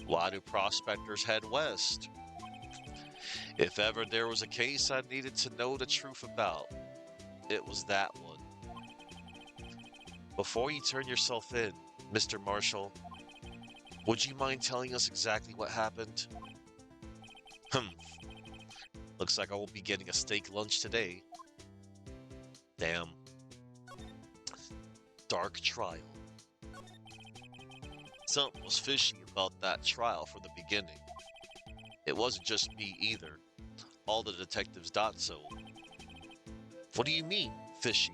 Why do prospectors head west? If ever there was a case I needed to know the truth about, it was that one. Before you turn yourself in, Mr. Marshall, would you mind telling us exactly what happened? Looks like I won't be getting a steak lunch today. Damn. Dark trial. Something was fishy about that trial from the beginning. It wasn't just me either. All the detectives thought so. What do you mean, fishy?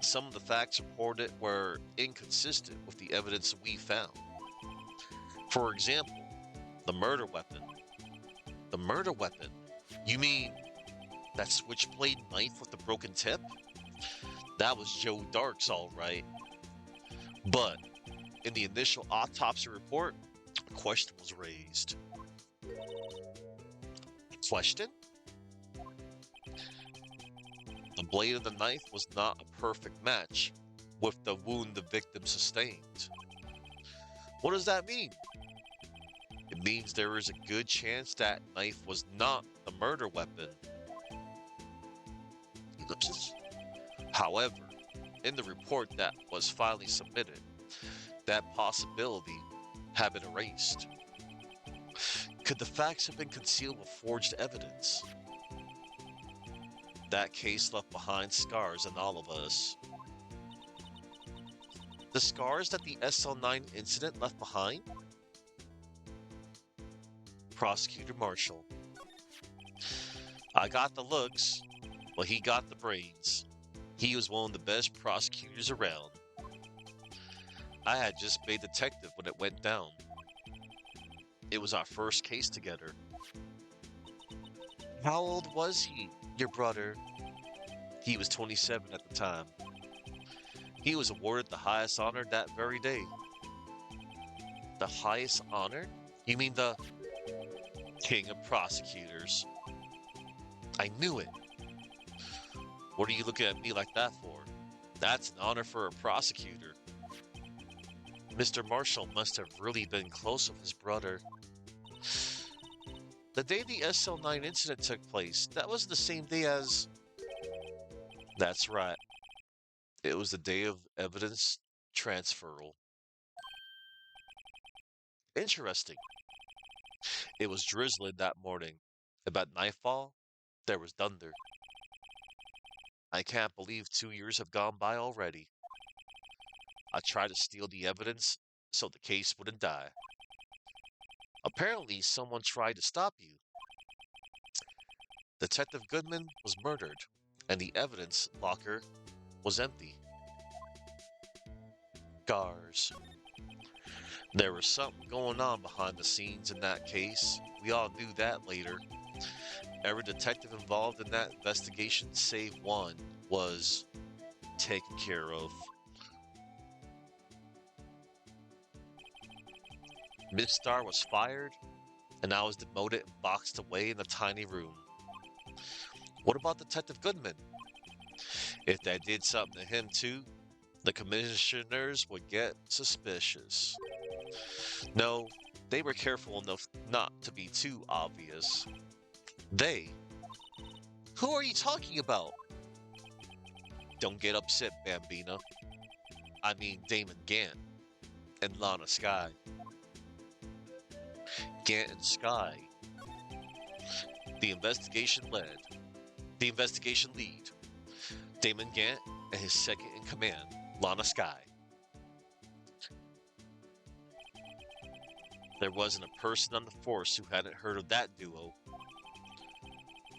Some of the facts reported were inconsistent with the evidence we found. For example, the murder weapon. The murder weapon? You mean that switchblade knife with the broken tip? That was Joe Dark's, all right. But in the initial autopsy report, A question was raised. Question? The blade of the knife was not a perfect match with the wound the victim sustained. What does that mean? It means there is a good chance that knife was not the murder weapon. Ellipsis. However, in the report that was finally submitted, that possibility had been erased. Could the facts have been concealed with forged evidence? That case left behind scars in all of us. The scars that the SL9 incident left behind? Prosecutor Marshall. I got the looks, but he got the brains. He was one of the best prosecutors around. I had just made detective when it went down. It was our first case together. How old was he, your brother? He was 27 at the time. He was awarded the highest honor that very day. The highest honor? You mean the King of Prosecutors? I knew it. What are you looking at me like that for? That's an honor for a prosecutor. Mr. Marshall must have really been close with his brother. The day the SL9 incident took place, that was the same day as... That's right. It was the day of evidence transferal. Interesting. It was drizzling that morning. About nightfall, there was thunder. I can't believe 2 years have gone by already. I tried to steal the evidence so the case wouldn't die. Apparently, someone tried to stop you. Detective Goodman was murdered, and the evidence locker was empty. Scars. There was something going on behind the scenes in that case. We all knew that later. Every detective involved in that investigation, save one, was taken care of. Miss Starr was fired, and I was demoted and boxed away in a tiny room. What about Detective Goodman? If they did something to him too, the commissioners would get suspicious. No, they were careful enough not to be too obvious. They? Who are you talking about? Don't get upset, Bambina. I mean Damon Gant and Lana Skye. Gant and Skye. The investigation lead, Damon Gant and his second in command, Lana Skye. There wasn't a person on the force who hadn't heard of that duo.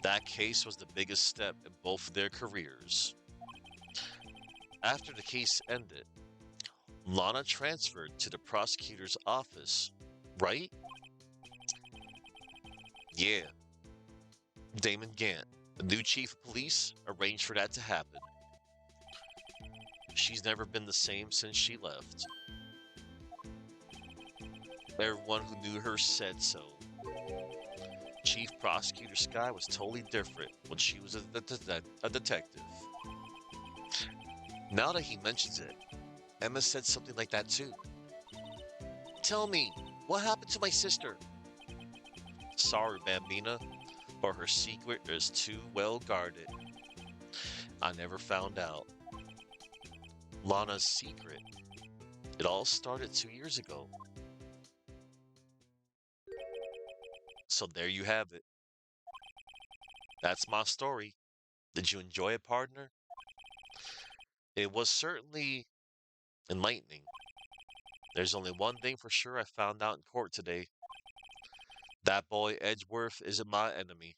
That case was the biggest step in both of their careers. After the case ended, Lana transferred to the prosecutor's office, right? Yeah. Damon Gant, the new chief of police, arranged for that to happen. She's never been the same since she left. Everyone who knew her said so. Chief Prosecutor Skye was totally different when she was a detective. Now that he mentions it, Emma said something like that too. Tell me, what happened to my sister? Sorry, Bambina, but her secret is too well guarded. I never found out. Lana's secret. It all started 2 years ago. So there you have it. That's my story. Did you enjoy it, partner? It was certainly enlightening. There's only one thing for sure I found out in court today. That boy Edgeworth isn't my enemy.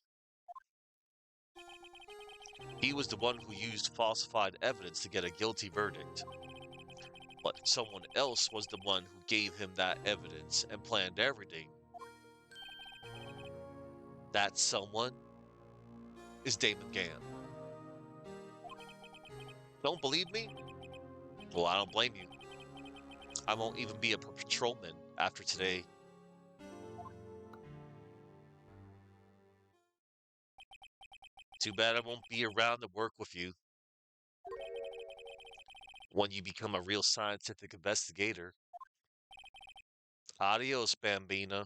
He was the one who used falsified evidence to get a guilty verdict. But someone else was the one who gave him that evidence and planned everything. That someone is Damon Gant. Don't believe me? Well, I don't blame you. I won't even be a patrolman after today. Too bad I won't be around to work with you when you become a real scientific investigator. Adios, Bambina.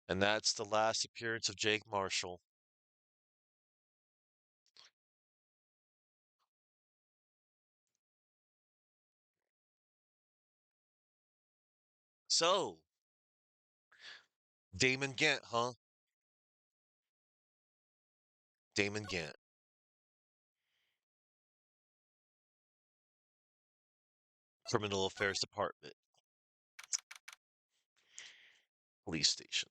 And that's the last appearance of Jake Marshall. So, Damon Gant, huh? Damon Gant, Criminal Affairs Department, Police Station.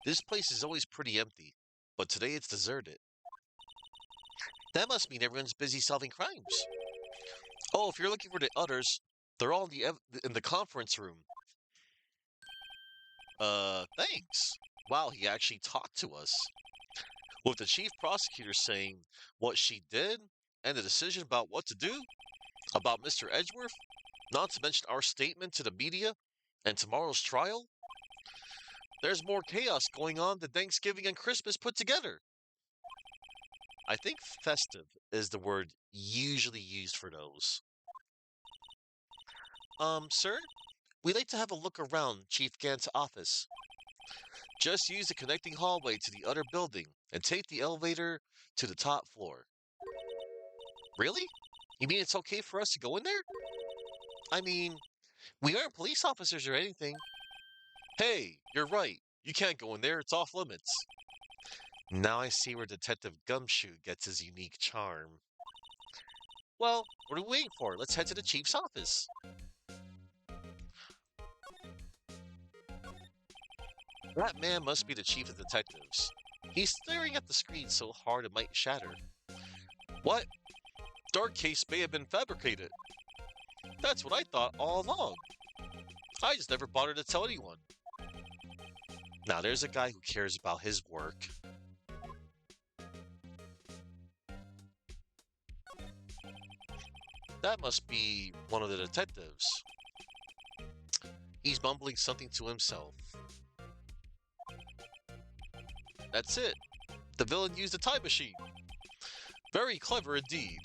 This place is always pretty empty, but today it's deserted. That must mean everyone's busy solving crimes. Oh, if you're looking for the others, they're all in the conference room. Thanks. Wow, he actually talked to us. With the chief prosecutor saying what she did and the decision about what to do about Mr. Edgeworth, not to mention our statement to the media and tomorrow's trial, there's more chaos going on than Thanksgiving and Christmas put together. I think festive is the word usually used for those. Sir, we'd like to have a look around Chief Gant's office. Just use the connecting hallway to the other building and take the elevator to the top floor. Really? You mean it's okay for us to go in there? I mean, we aren't police officers or anything. Hey, you're right. You can't go in there, it's off limits. Now I see where Detective Gumshoe gets his unique charm. Well, what are we waiting for? Let's head to the chief's office. That man must be the chief of detectives. He's staring at the screen so hard it might shatter. What? Dark case may have been fabricated. That's what I thought all along. I just never bothered to tell anyone. Now there's a guy who cares about his work. That must be one of the detectives. He's mumbling something to himself. That's it. The villain used a time machine. Very clever indeed.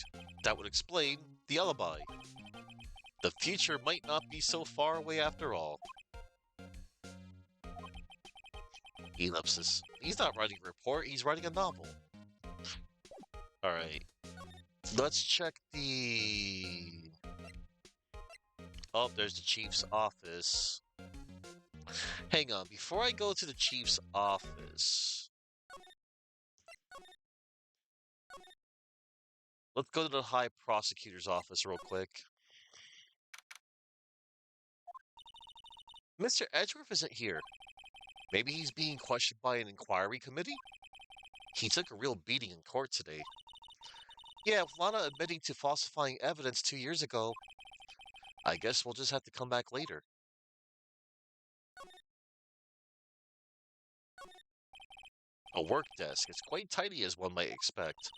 That would explain the alibi. The future might not be so far away after all. Ellipsis. He's not writing a report, he's writing a novel. Alright. Let's check the... Oh, there's the chief's office. Hang on, before I go to the chief's office... Let's go to the high prosecutor's office real quick. Mr. Edgeworth isn't here. Maybe he's being questioned by an inquiry committee? He took a real beating in court today. Yeah, with Lana admitting to falsifying evidence 2 years ago, I guess we'll just have to come back later. A work desk. It's quite tidy as one might expect.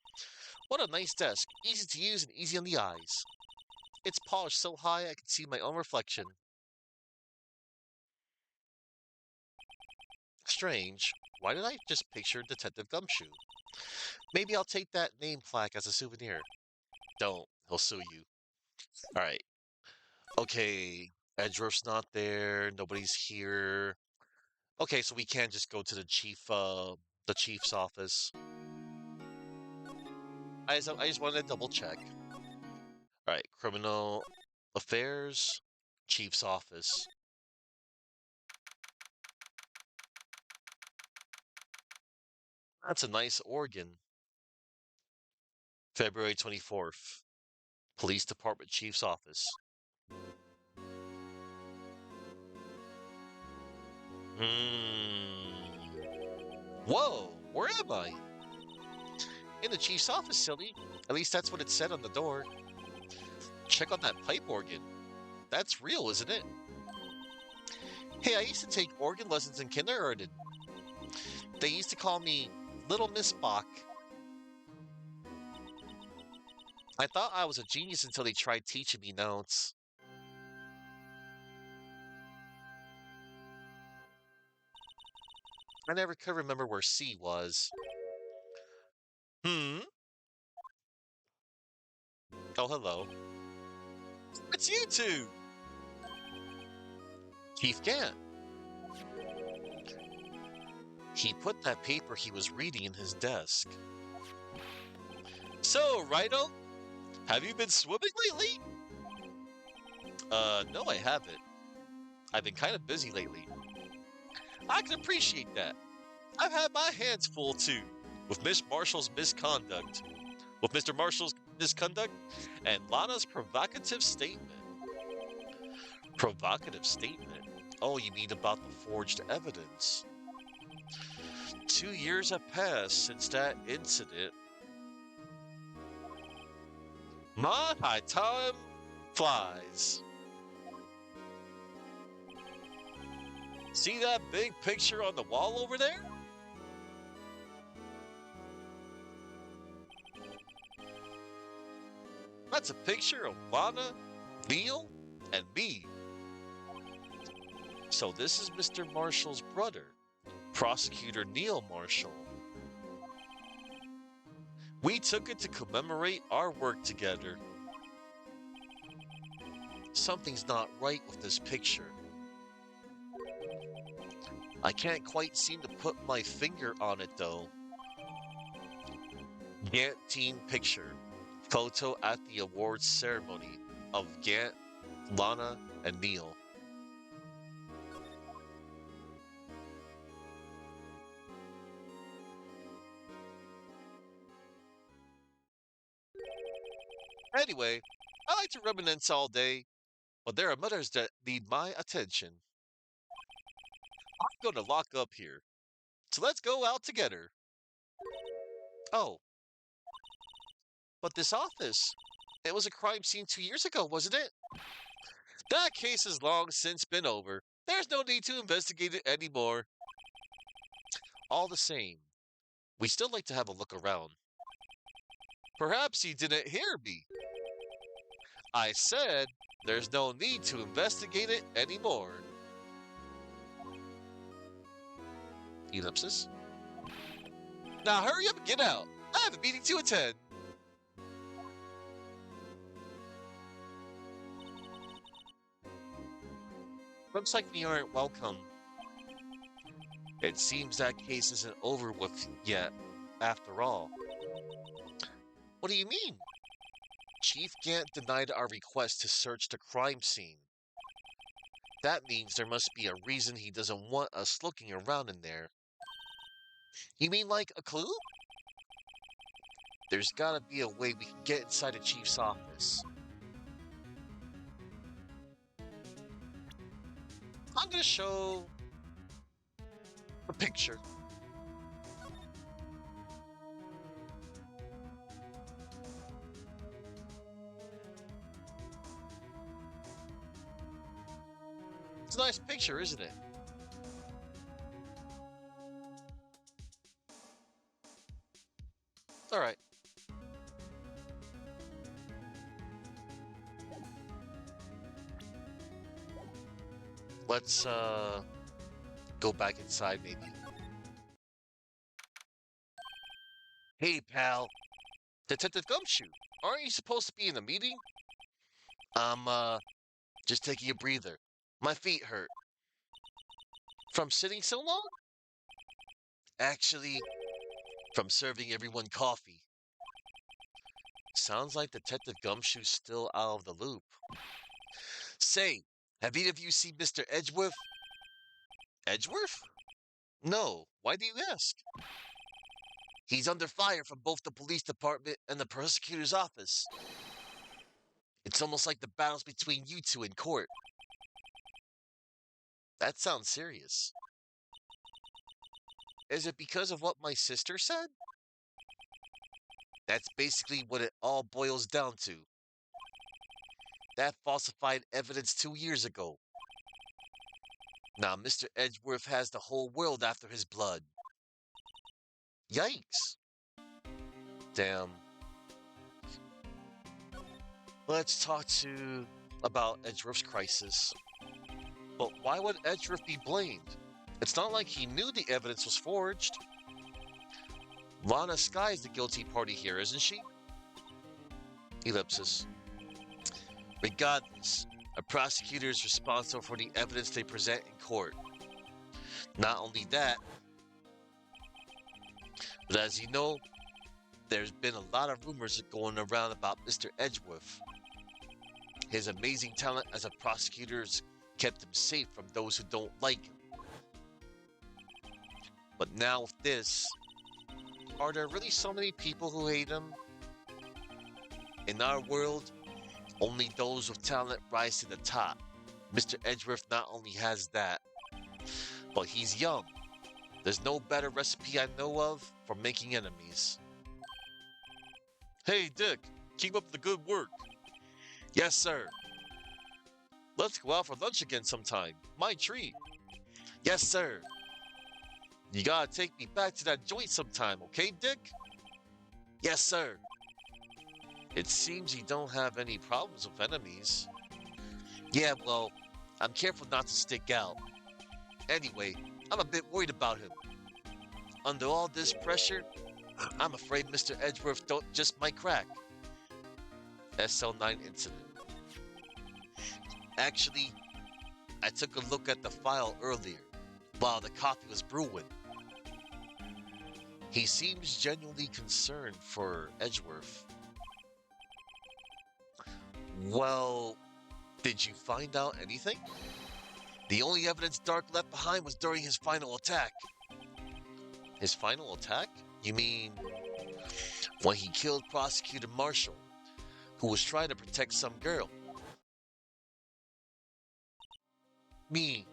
What a nice desk. Easy to use and easy on the eyes. It's polished so high I can see my own reflection. Strange. Why did I just picture Detective Gumshoe? Maybe I'll take that name plaque as a souvenir. Don't. He'll sue you. Alright. Okay. Edgeworth's not there. Nobody's here. Okay, so we can't just go to the chief's office. I just wanted to double check. Alright, criminal affairs, chief's office. That's a nice organ. February 24th. Police Department Chief's Office. Whoa, where am I? In the chief's office, silly. At least that's what it said on the door. Check out that pipe organ. That's real, isn't it? Hey, I used to take organ lessons in kindergarten. They used to call me Little Miss Bach. I thought I was a genius until they tried teaching me notes. I never could remember where C was. Hmm? Oh, hello. It's you two! Chief Gant. He put that paper he was reading in his desk. So, Rhino, have you been swimming lately? No, I haven't. I've been kind of busy lately. I can appreciate that. I've had my hands full too, with Miss Marshall's misconduct. With Mr. Marshall's misconduct and Lana's provocative statement. Provocative statement? Oh, you mean about the forged evidence? 2 years have passed since that incident. My high time flies. See that big picture on the wall over there? That's a picture of Lana, Neil, and me. So this is Mr. Marshall's brother, Prosecutor Neil Marshall. We took it to commemorate our work together. Something's not right with this picture. I can't quite seem to put my finger on it though. Gant team picture. Photo at the awards ceremony of Gant, Lana, and Neil. Anyway, I like to reminisce all day, but there are matters that need my attention. I'm going to lock up here, so let's go out together. Oh, but this office, it was a crime scene 2 years ago, wasn't it? That case has long since been over. There's no need to investigate it anymore. All the same, we still like to have a look around. Perhaps you didn't hear me. I said there's no need to investigate it anymore. Ellipsis. Now hurry up and get out. I have a meeting to attend. Looks like we aren't welcome. It seems that case isn't over with yet, after all. What do you mean? Chief Gant denied our request to search the crime scene. That means there must be a reason he doesn't want us looking around in there. You mean like a clue? There's gotta be a way we can get inside the chief's office. I'm gonna show a picture. It's a nice picture, isn't it? Alright. Let's go back inside maybe. Hey pal, Detective Gumshoe, aren't you supposed to be in a meeting? I'm just taking a breather. My feet hurt. From sitting so long? Actually, from serving everyone coffee. Sounds like Detective Gumshoe's still out of the loop. Say, have either of you seen Mr. Edgeworth? Edgeworth? No. Why do you ask? He's under fire from both the police department and the prosecutor's office. It's almost like the battles between you two in court. That sounds serious. Is it because of what my sister said? That's basically what it all boils down to. That falsified evidence 2 years ago. Now Mr. Edgeworth has the whole world after his blood. Yikes. Damn. Let's talk about Edgeworth's crisis. But why would Edgeworth be blamed? It's not like he knew the evidence was forged. Lana Sky is the guilty party here, isn't she? Ellipsis. Regardless, a prosecutor is responsible for the evidence they present in court. Not only that, but as you know, there's been a lot of rumors going around about Mr. Edgeworth. His amazing talent as a prosecutor has kept him safe from those who don't like him. But now with this, are there really so many people who hate him? In our world, only those with talent rise to the top. Mr. Edgeworth not only has that, but he's young. There's no better recipe I know of for making enemies. Hey, Dick, keep up the good work. Yes, sir. Let's go out for lunch again sometime. My treat. Yes, sir. You gotta take me back to that joint sometime, okay, Dick? Yes, sir. It seems you don't have any problems with enemies. Yeah, well, I'm careful not to stick out. Anyway, I'm a bit worried about him. Under all this pressure, I'm afraid Mr. Edgeworth just might crack. SL9 incident. Actually, I took a look at the file earlier, while the coffee was brewing. He seems genuinely concerned for Edgeworth. Well, did you find out anything? The only evidence Dark left behind was during his final attack. His final attack? You mean when he killed Prosecutor Marshall, who was trying to protect some girl? Me.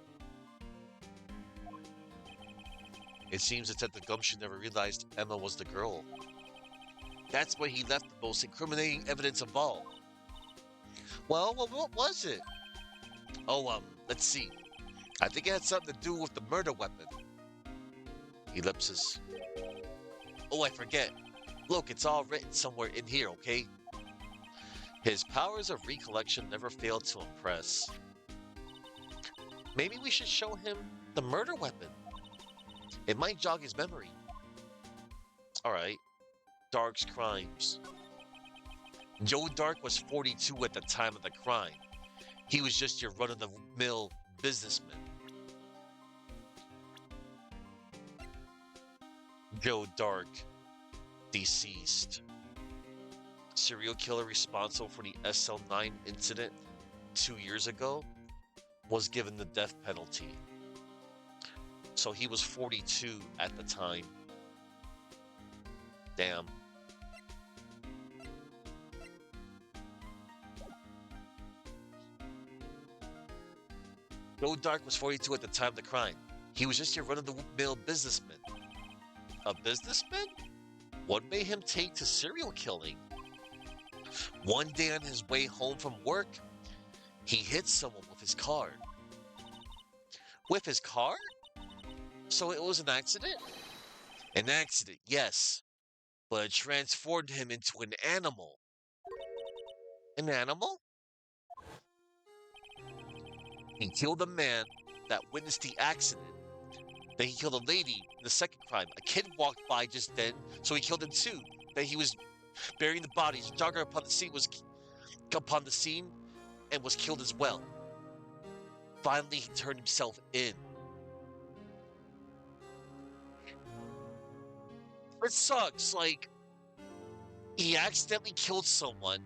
It seems Detective Gumption never realized Emma was the girl. That's where he left the most incriminating evidence of all. Well, what was it? Oh, let's see. I think it had something to do with the murder weapon. Ellipsis. Oh, I forget. Look, it's all written somewhere in here, okay? His powers of recollection never failed to impress. Maybe we should show him the murder weapon. It might jog his memory. Alright. Dark's crimes. Joe Dark was 42 at the time of the crime. He was just your run-of-the-mill businessman. Joe Dark, deceased. Serial killer responsible for the SL9 incident 2 years ago was given the death penalty. So he was 42 at the time. Damn. Joe Dark was 42 at the time of the crime. He was just your run-of-the-mill businessman. A businessman? What made him take to serial killing? One day on his way home from work, he hit someone with his car. With his car? So it was an accident? An accident, yes. But it transformed him into an animal. An animal? He killed a man that witnessed the accident. Then he killed a lady in the second crime. A kid walked by just then, so he killed him too. Then he was burying the bodies. A jogger upon the scene and was killed as well. Finally, he turned himself in. It sucks. Like, he accidentally killed someone,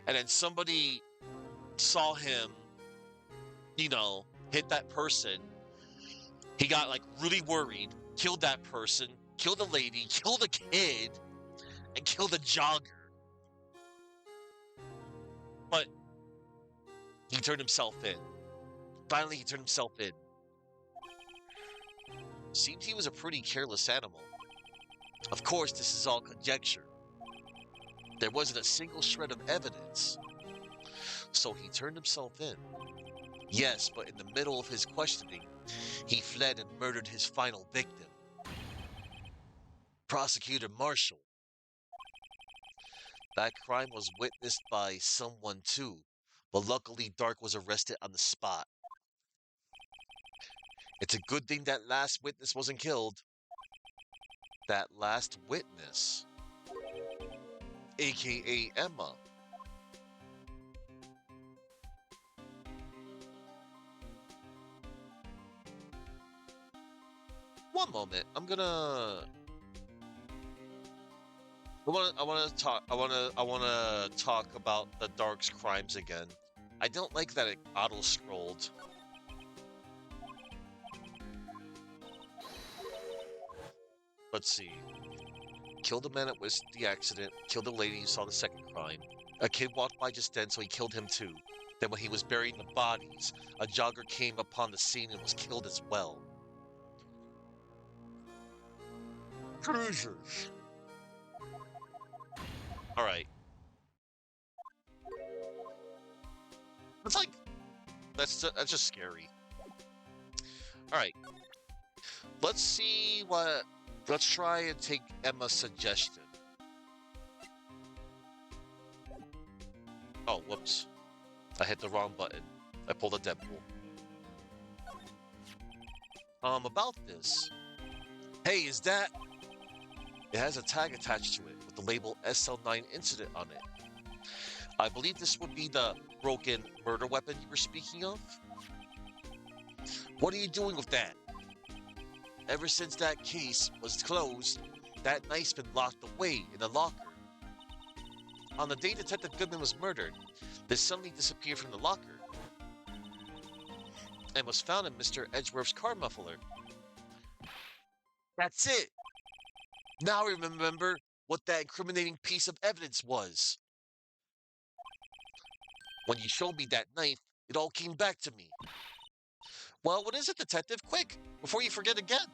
and then somebody saw him, hit that person. He got, like, really worried, killed that person, killed a lady, killed a kid, and killed a jogger. But he turned himself in. Finally, he turned himself in. Seems he was a pretty careless animal. Of course, this is all conjecture. There wasn't a single shred of evidence. So he turned himself in. Yes, but in the middle of his questioning, he fled and murdered his final victim. Prosecutor Marshall. That crime was witnessed by someone too, but luckily Dark was arrested on the spot. It's a good thing that last witness wasn't killed. That last witness, aka Emma. One moment. I wanna talk about the Dark's crimes again. I don't like that it auto scrolled. Let's see. Killed the man that was the accident, killed the lady who saw the second crime. A kid walked by just then, so he killed him too. Then when he was burying the bodies, a jogger came upon the scene and was killed as well. Jesus. Alright. It's like that's just scary. Alright. Let's see what let's try and take Emma's suggestion. Oh, whoops. I hit the wrong button. I pulled a Deadpool. About this. Hey, is that... It has a tag attached to it with the label SL9 incident on it. I believe this would be the broken murder weapon you were speaking of. What are you doing with that? Ever since that case was closed, that knife's been locked away in a locker. On the day Detective Goodman was murdered, this suddenly disappeared from the locker and was found in Mr. Edgeworth's car muffler. That's it! Now I remember what that incriminating piece of evidence was. When you showed me that knife, it all came back to me. Well, what is it, Detective? Quick, before you forget again.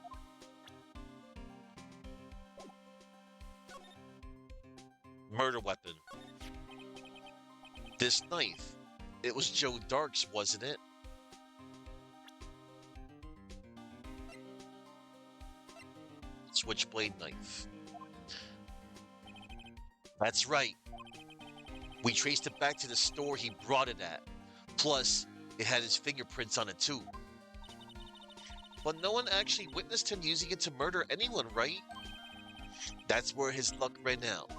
Murder weapon. This knife. It was Joe Dark's, wasn't it? Switchblade knife. That's right. We traced it back to the store he brought it at. Plus, it had his fingerprints on it too. But no one actually witnessed him using it to murder anyone, right? That's where his luck ran out.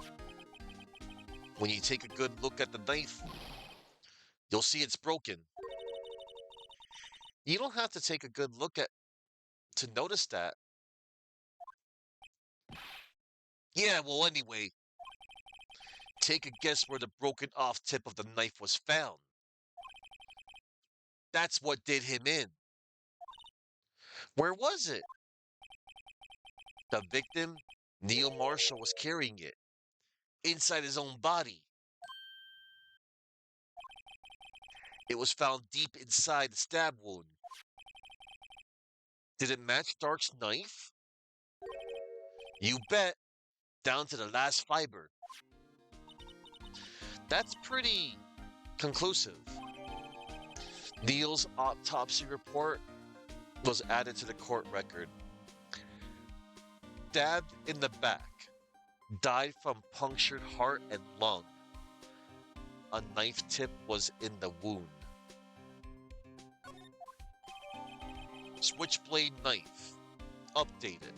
When you take a good look at the knife, you'll see it's broken. You don't have to take a good look at to notice that. Yeah, well, anyway, take a guess where the broken off tip of the knife was found. That's what did him in. Where was it? The victim, Neil Marshall, was carrying it inside his own body. It was found deep inside the stab wound. Did it match Dark's knife? You bet, down to the last fiber. That's pretty conclusive. Neil's autopsy report was added to the court record. Stabbed in the back. Died from punctured heart and lung. A knife tip was in the wound. Switchblade knife. Updated.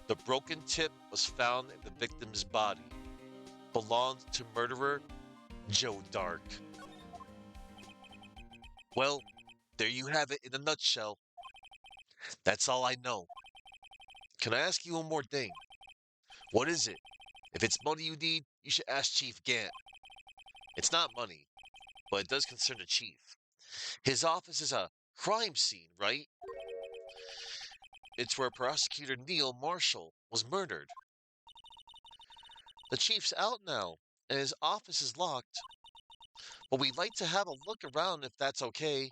The broken tip was found in the victim's body. Belonged to murderer Joe Dark. Well, there you have it in a nutshell. That's all I know. Can I ask you one more thing? What is it? If it's money you need, you should ask Chief Gant. It's not money, but it does concern the chief. His office is a crime scene, right? It's where Prosecutor Neil Marshall was murdered. The chief's out now, and his office is locked. But we'd like to have a look around if that's okay.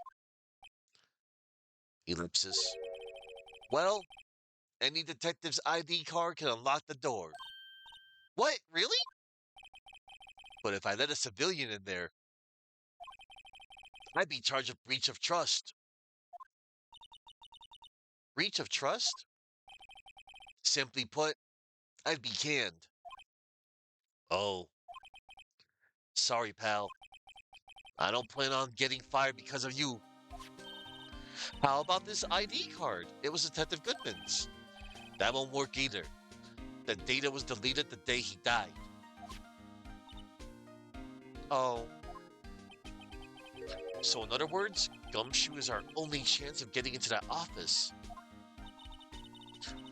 Ellipsis. Well, any detective's ID card can unlock the door. What? Really? But if I let a civilian in there, I'd be charged of breach of trust. Breach of trust? Simply put, I'd be canned. Oh, sorry, pal. I don't plan on getting fired because of you. How about this ID card? It was Detective Goodman's. That won't work either. The data was deleted the day he died. Oh, so in other words, Gumshoe is our only chance of getting into that office.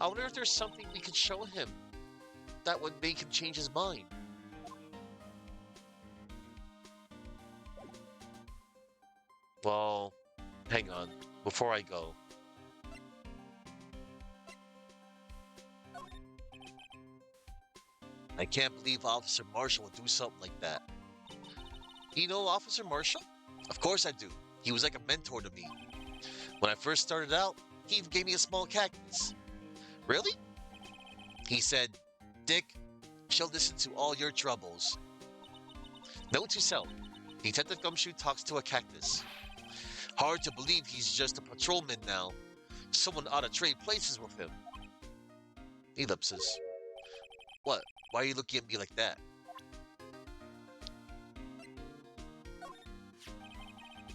I wonder if there's something we could show him that would make him change his mind. Well, hang on. Before I go, I can't believe Officer Marshall would do something like that. You know Officer Marshall? Of course I do. He was like a mentor to me. When I first started out, he even gave me a small cactus. Really? He said, Dick, she'll listen to all your troubles. Note to self, Detective Gumshoe talks to a cactus. Hard to believe he's just a patrolman now. Someone ought to trade places with him. Ellipsis. What? Why are you looking at me like that?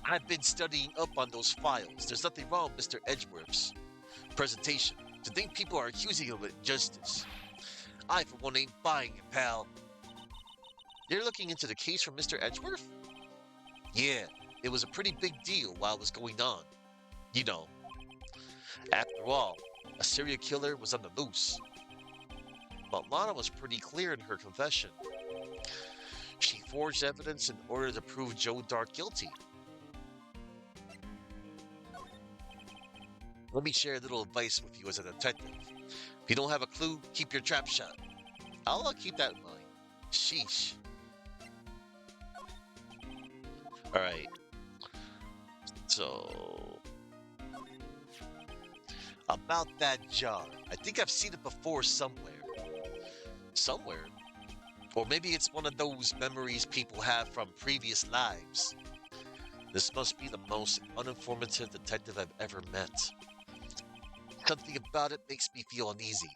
I've been studying up on those files. There's nothing wrong with Mr. Edgeworth's presentation. To think people are accusing him of injustice. I, for one, ain't buying it, pal. You're looking into the case from Mr. Edgeworth? Yeah, it was a pretty big deal while it was going on. You know, after all, a serial killer was on the loose. But Lana was pretty clear in her confession. She forged evidence in order to prove Joe Dark guilty. Let me share a little advice with you as a detective. If you don't have a clue, keep your trap shut. I'll keep that in mind. Sheesh. Alright. So... about that jar. I think I've seen it before somewhere. Somewhere? Or maybe it's one of those memories people have from previous lives. This must be the most uninformative detective I've ever met. Something about it makes me feel uneasy.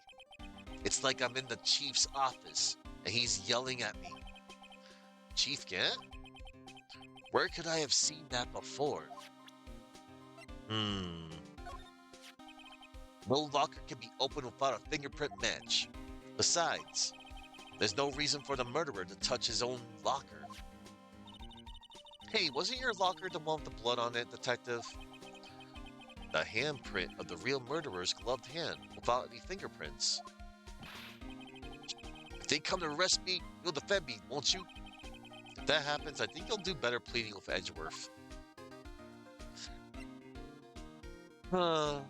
It's like I'm in the chief's office, and he's yelling at me. Chief Gant? Where could I have seen that before? No locker can be opened without a fingerprint match. Besides, there's no reason for the murderer to touch his own locker. Hey, wasn't your locker the one with the blood on it, detective? The handprint of the real murderer's gloved hand, without any fingerprints. If they come to arrest me, you'll defend me, won't you? If that happens, I think you'll do better pleading with Edgeworth. Alright.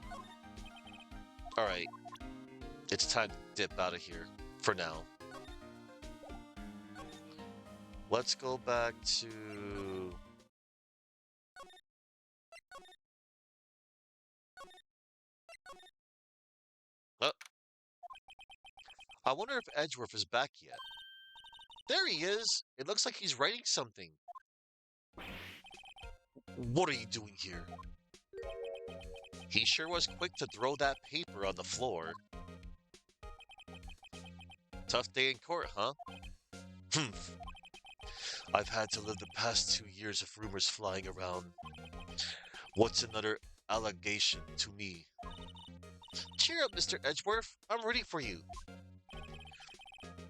It's time to dip out of here. For now. Let's go back to... I wonder if Edgeworth is back yet. There he is! It looks like he's writing something. What are you doing here? He sure was quick to throw that paper on the floor. Tough day in court, huh? I've had to live the past 2 years of rumors flying around. What's another allegation to me? Cheer up, Mr. Edgeworth. I'm rooting for you.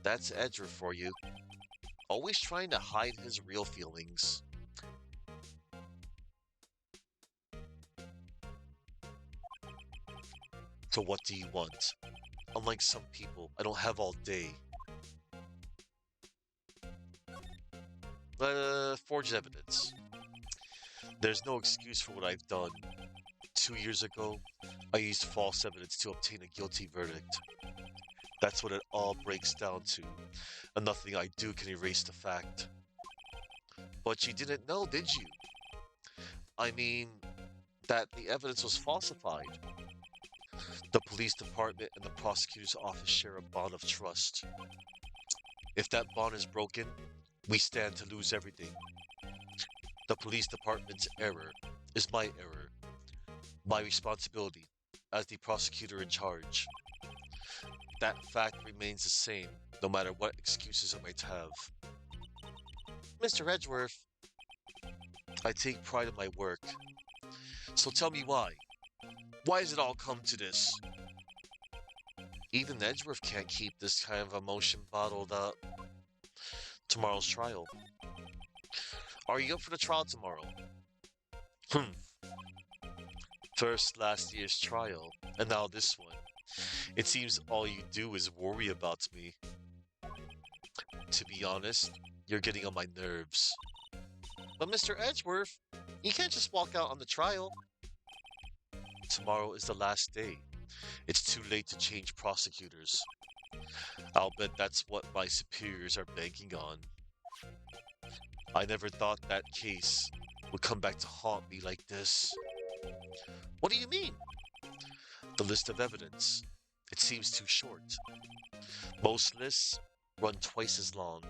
That's Edgeworth for you. Always trying to hide his real feelings. So what do you want? Unlike some people, I don't have all day. Forged evidence. There's no excuse for what I've done. 2 years ago, I used false evidence to obtain a guilty verdict. That's what it all breaks down to, and nothing I do can erase the fact. But you didn't know, did you? I mean, that the evidence was falsified. The police department and the prosecutor's office share a bond of trust. If that bond is broken, we stand to lose everything. The police department's error is my error, my responsibility as the prosecutor in charge. That fact remains the same, no matter what excuses I might have. Mr. Edgeworth, I take pride in my work. So tell me why. Why has it all come to this? Even Edgeworth can't keep this kind of emotion bottled up. Tomorrow's trial. Are you up for the trial tomorrow? Hmm. First last year's trial, and now this one. It seems all you do is worry about me. To be honest, you're getting on my nerves. But Mr. Edgeworth, you can't just walk out on the trial. Tomorrow is the last day. It's too late to change prosecutors. I'll bet that's what my superiors are banking on. I never thought that case would come back to haunt me like this. What do you mean? The list of evidence. It seems too short. Most lists run twice as long.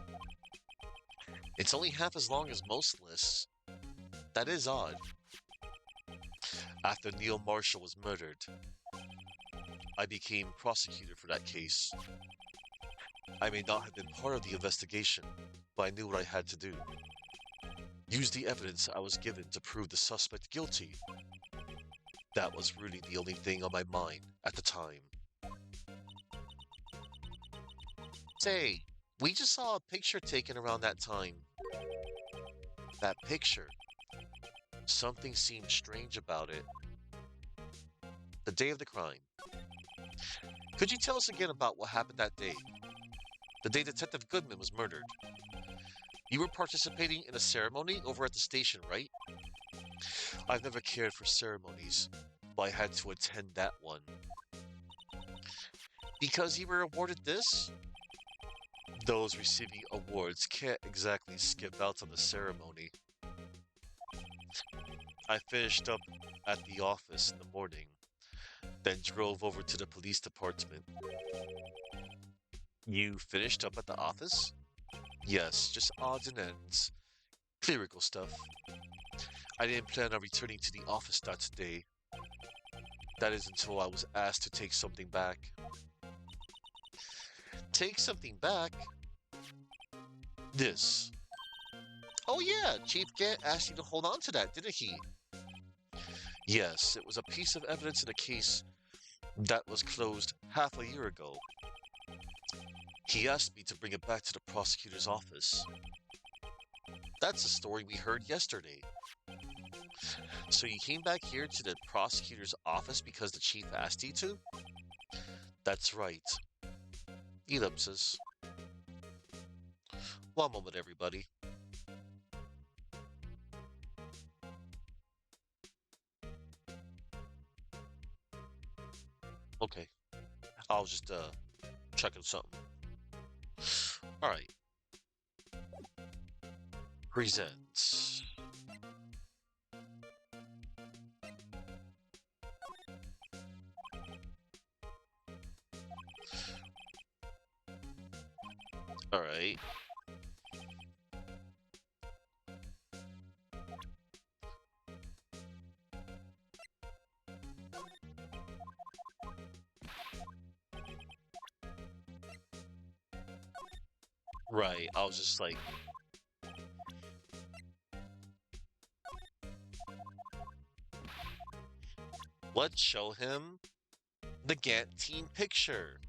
It's only half as long as most lists. That is odd. After Neil Marshall was murdered, I became prosecutor for that case. I may not have been part of the investigation, but I knew what I had to do. Use the evidence I was given to prove the suspect guilty. That was really the only thing on my mind at the time. Say, we just saw a picture taken around that time. That picture. Something seemed strange about it. The day of the crime. Could you tell us again about what happened that day? The day Detective Goodman was murdered. You were participating in a ceremony over at the station, right? I've never cared for ceremonies, but I had to attend that one. Because you were awarded this? Those receiving awards can't exactly skip out on the ceremony. I finished up at the office in the morning, then drove over to the police department. You finished up at the office? Yes, just odds and ends. Clerical stuff. I didn't plan on returning to the office that day. That is until I was asked to take something back. Take something back? This. Oh yeah, Chief Gant asked you to hold on to that, didn't he? Yes, it was a piece of evidence in a case that was closed half a year ago. He asked me to bring it back to the prosecutor's office. That's the story we heard yesterday. So you came back here to the prosecutor's office because the chief asked you to? That's right. Ellipsis. One moment, everybody. Okay. I was just, checking something. Alright. Presents. Alright. Right, I was just like, let's show him the Gant team picture.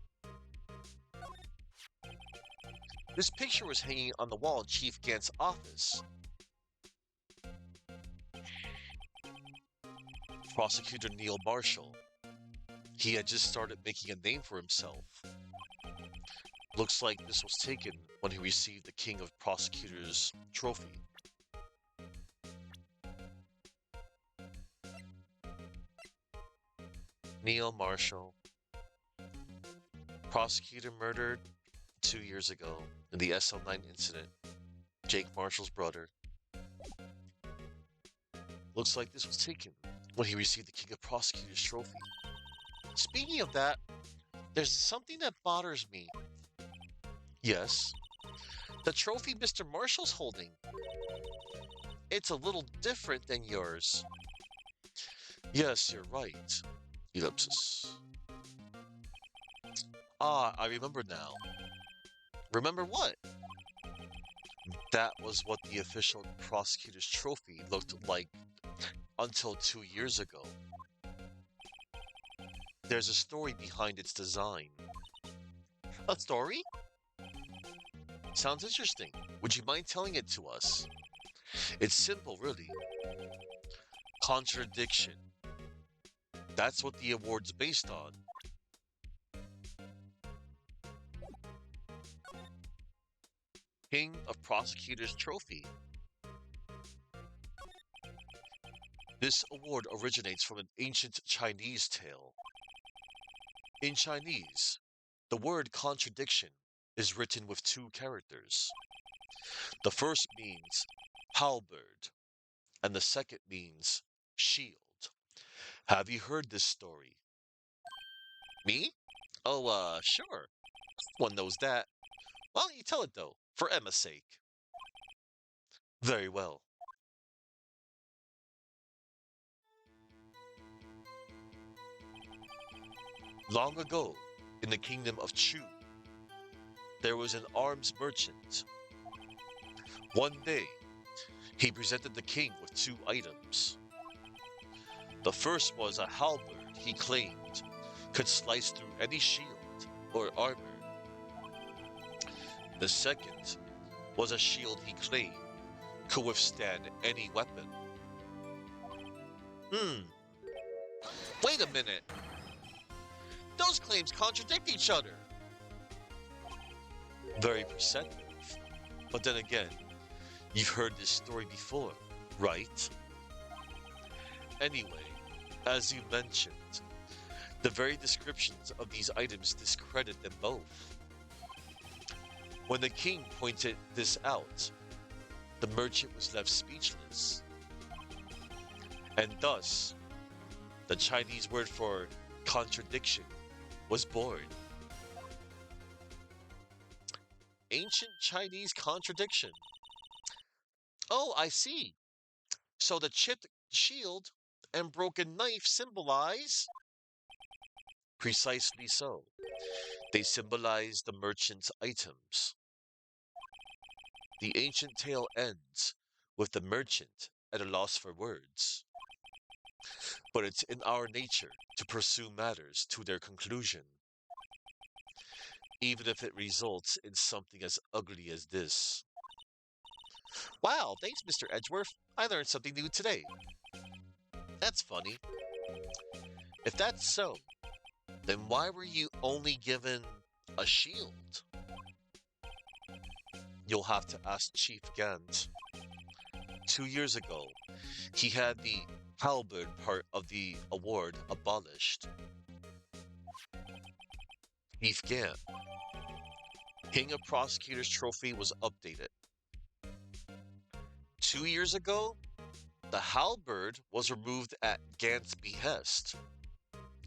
This picture was hanging on the wall in Chief Gant's office. Prosecutor Neil Marshall. He had just started making a name for himself. Looks like this was taken when he received the King of Prosecutors trophy. Neil Marshall. Prosecutor murdered 2 years ago in the SL9 incident. Jake Marshall's brother. Looks like this was taken when he received the King of Prosecutors trophy. Speaking of that, there's something that bothers me. Yes, the trophy Mr. Marshall's holding. It's a little different than yours. Yes, you're right. Ellipsis. Ah, I remember now. Remember what? That was what the official prosecutor's trophy looked like until 2 years ago. There's a story behind its design. A story? Sounds interesting. Would you mind telling it to us? It's simple, really. Contradiction. That's what the award's based on. King of Prosecutors Trophy. This award originates from an ancient Chinese tale. In Chinese, the word contradiction is written with two characters. The first means halberd, and the second means shield. Have you heard this story? Me? Oh, sure. One knows that. Why don't you tell it though, for Emma's sake? Very well. Long ago, in the kingdom of Chu, there was an arms merchant. One day, he presented the king with two items. The first was a halberd he claimed could slice through any shield or armor. The second was a shield he claimed could withstand any weapon. Hmm, wait a minute. Those claims contradict each other. Very perceptive. But then again, you've heard this story before, right? Anyway, as you mentioned, the very descriptions of these items discredit them both. When the king pointed this out, the merchant was left speechless. And thus, the Chinese word for contradiction was born. Ancient Chinese contradiction. Oh, I see. So the chipped shield and broken knife symbolize? Precisely so. They symbolize the merchant's items. The ancient tale ends with the merchant at a loss for words. But it's in our nature to pursue matters to their conclusion, even if it results in something as ugly as this. Wow, thanks, Mr. Edgeworth. I learned something new today. That's funny. If that's so, then why were you only given a shield? You'll have to ask Chief Gant. 2 years ago, he had the halberd part of the award abolished. Chief Gant. King of Prosecutors Trophy was updated. 2 years ago, the halberd was removed at Gant's behest,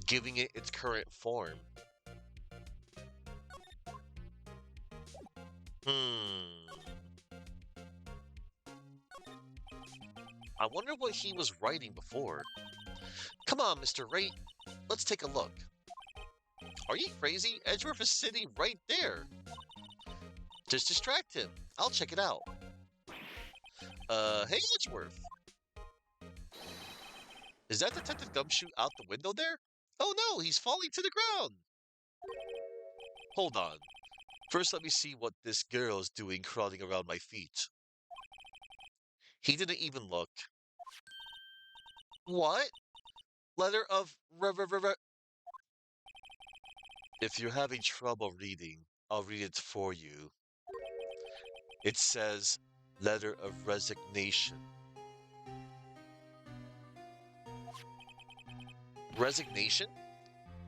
giving it its current form. Hmm. I wonder what he was writing before. Come on, Mr. Wright. Let's take a look. Are you crazy? Edgeworth is sitting right there. Just distract him. I'll check it out. Hey, Edgeworth. Is that Detective Gumshoe out the window there? Oh no, he's falling to the ground. Hold on. First, let me see what this girl's doing crawling around my feet. He didn't even look. What? Letter of If you're having trouble reading, I'll read it for you. It says, letter of resignation. Resignation?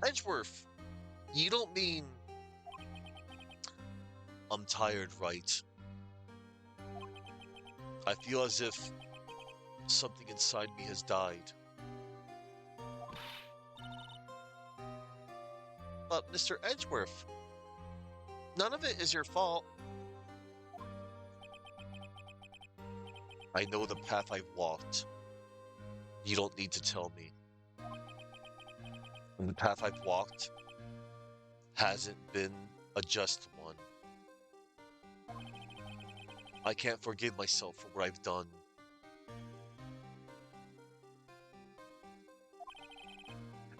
Edgeworth, you don't mean... I'm tired, Wright. I feel as if something inside me has died. But, Mr. Edgeworth, none of it is your fault. I know the path I've walked. You don't need to tell me. And the path I've walked hasn't been a just one. I can't forgive myself for what I've done.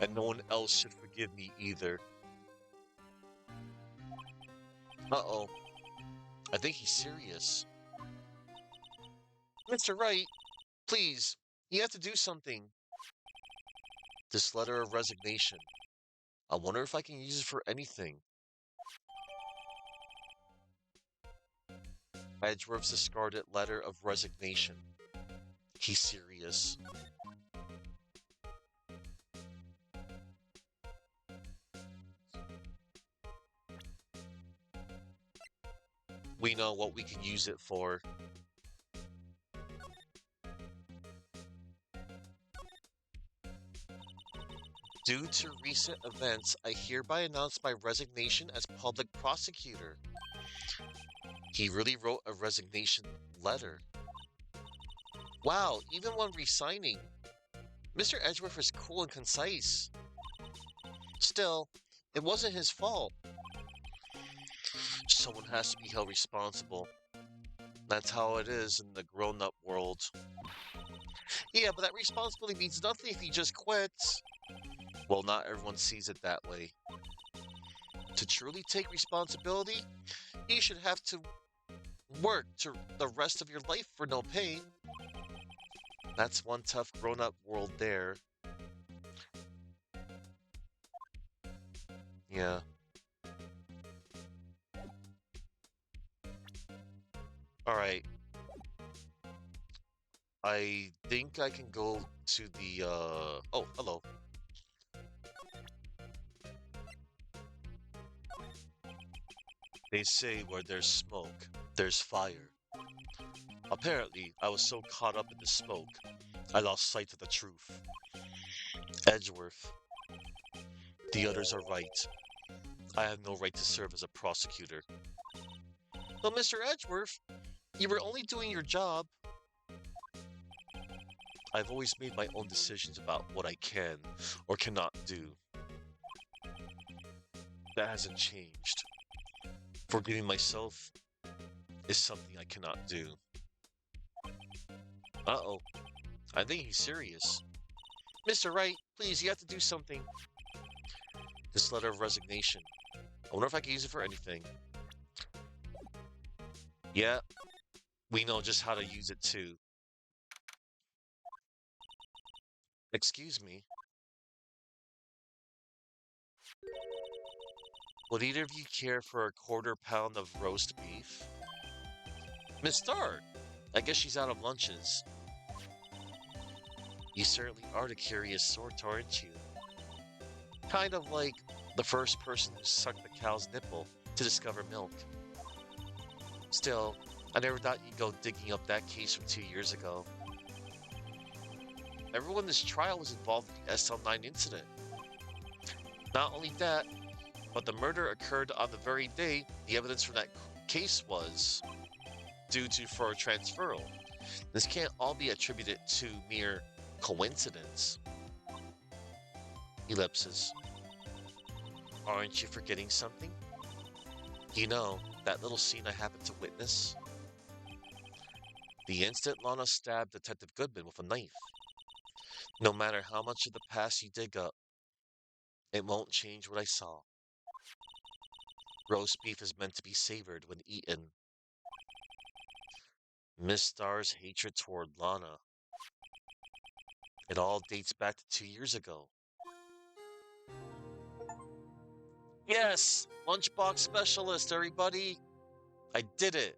And no one else should forgive me either. Uh-oh, I think he's serious. Mr. Wright, please, you have to do something. This letter of resignation. I wonder if I can use it for anything. Edgeworth's discarded letter of resignation. He's serious. We know what we can use it for. Due to recent events, I hereby announce my resignation as public prosecutor. He really wrote a resignation letter. Wow, even when resigning, Mr. Edgeworth is cool and concise. Still, it wasn't his fault. Someone has to be held responsible. That's how it is in the grown-up world. Yeah, but that responsibility means nothing if he just quits. Well, not everyone sees it that way. To truly take responsibility, you should have to work to the rest of your life for no pay. That's one tough grown-up world there. Yeah. Alright. I think I can go to the, oh, hello. They say where there's smoke, there's fire. Apparently, I was so caught up in the smoke, I lost sight of the truth. Edgeworth. The others are right. I have no right to serve as a prosecutor. But Mr. Edgeworth, you were only doing your job. I've always made my own decisions about what I can or cannot do. That hasn't changed. Forgiving myself is something I cannot do. Uh-oh. I think he's serious. Mr. Wright, please, you have to do something. This letter of resignation. I wonder if I can use it for anything. Yeah, we know just how to use it too. Excuse me. Would either of you care for a quarter-pound of roast beef? Miss Stark! I guess she's out of lunches. You certainly are the curious sort, aren't you? Kind of like the first person who sucked the cow's nipple to discover milk. Still, I never thought you'd go digging up that case from 2 years ago. Everyone in this trial was involved in the SL9 incident. Not only that, but the murder occurred on the very day the evidence from that case was due to for transferal. This can't all be attributed to mere coincidence. Ellipses. Aren't you forgetting something? You know, that little scene I happened to witness? The instant Lana stabbed Detective Goodman with a knife. No matter how much of the past you dig up, it won't change what I saw. Roast beef is meant to be savored when eaten. Miss Starr's hatred toward Lana. It all dates back to 2 years ago. Yes! Lunchbox specialist, everybody! I did it!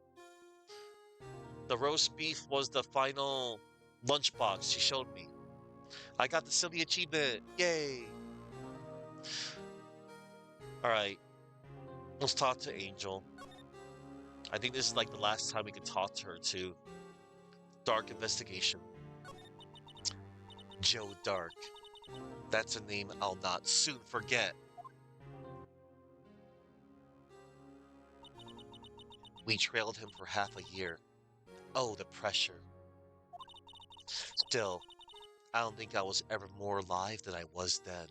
The roast beef was the final lunchbox she showed me. I got the silly achievement! Yay! Alright, let's talk to Angel. I think this is like the last time we could talk to her too. Dark Investigation. Joe Dark. That's a name I'll not soon forget. We trailed him for half a year. Oh, the pressure. Still, I don't think I was ever more alive than I was then.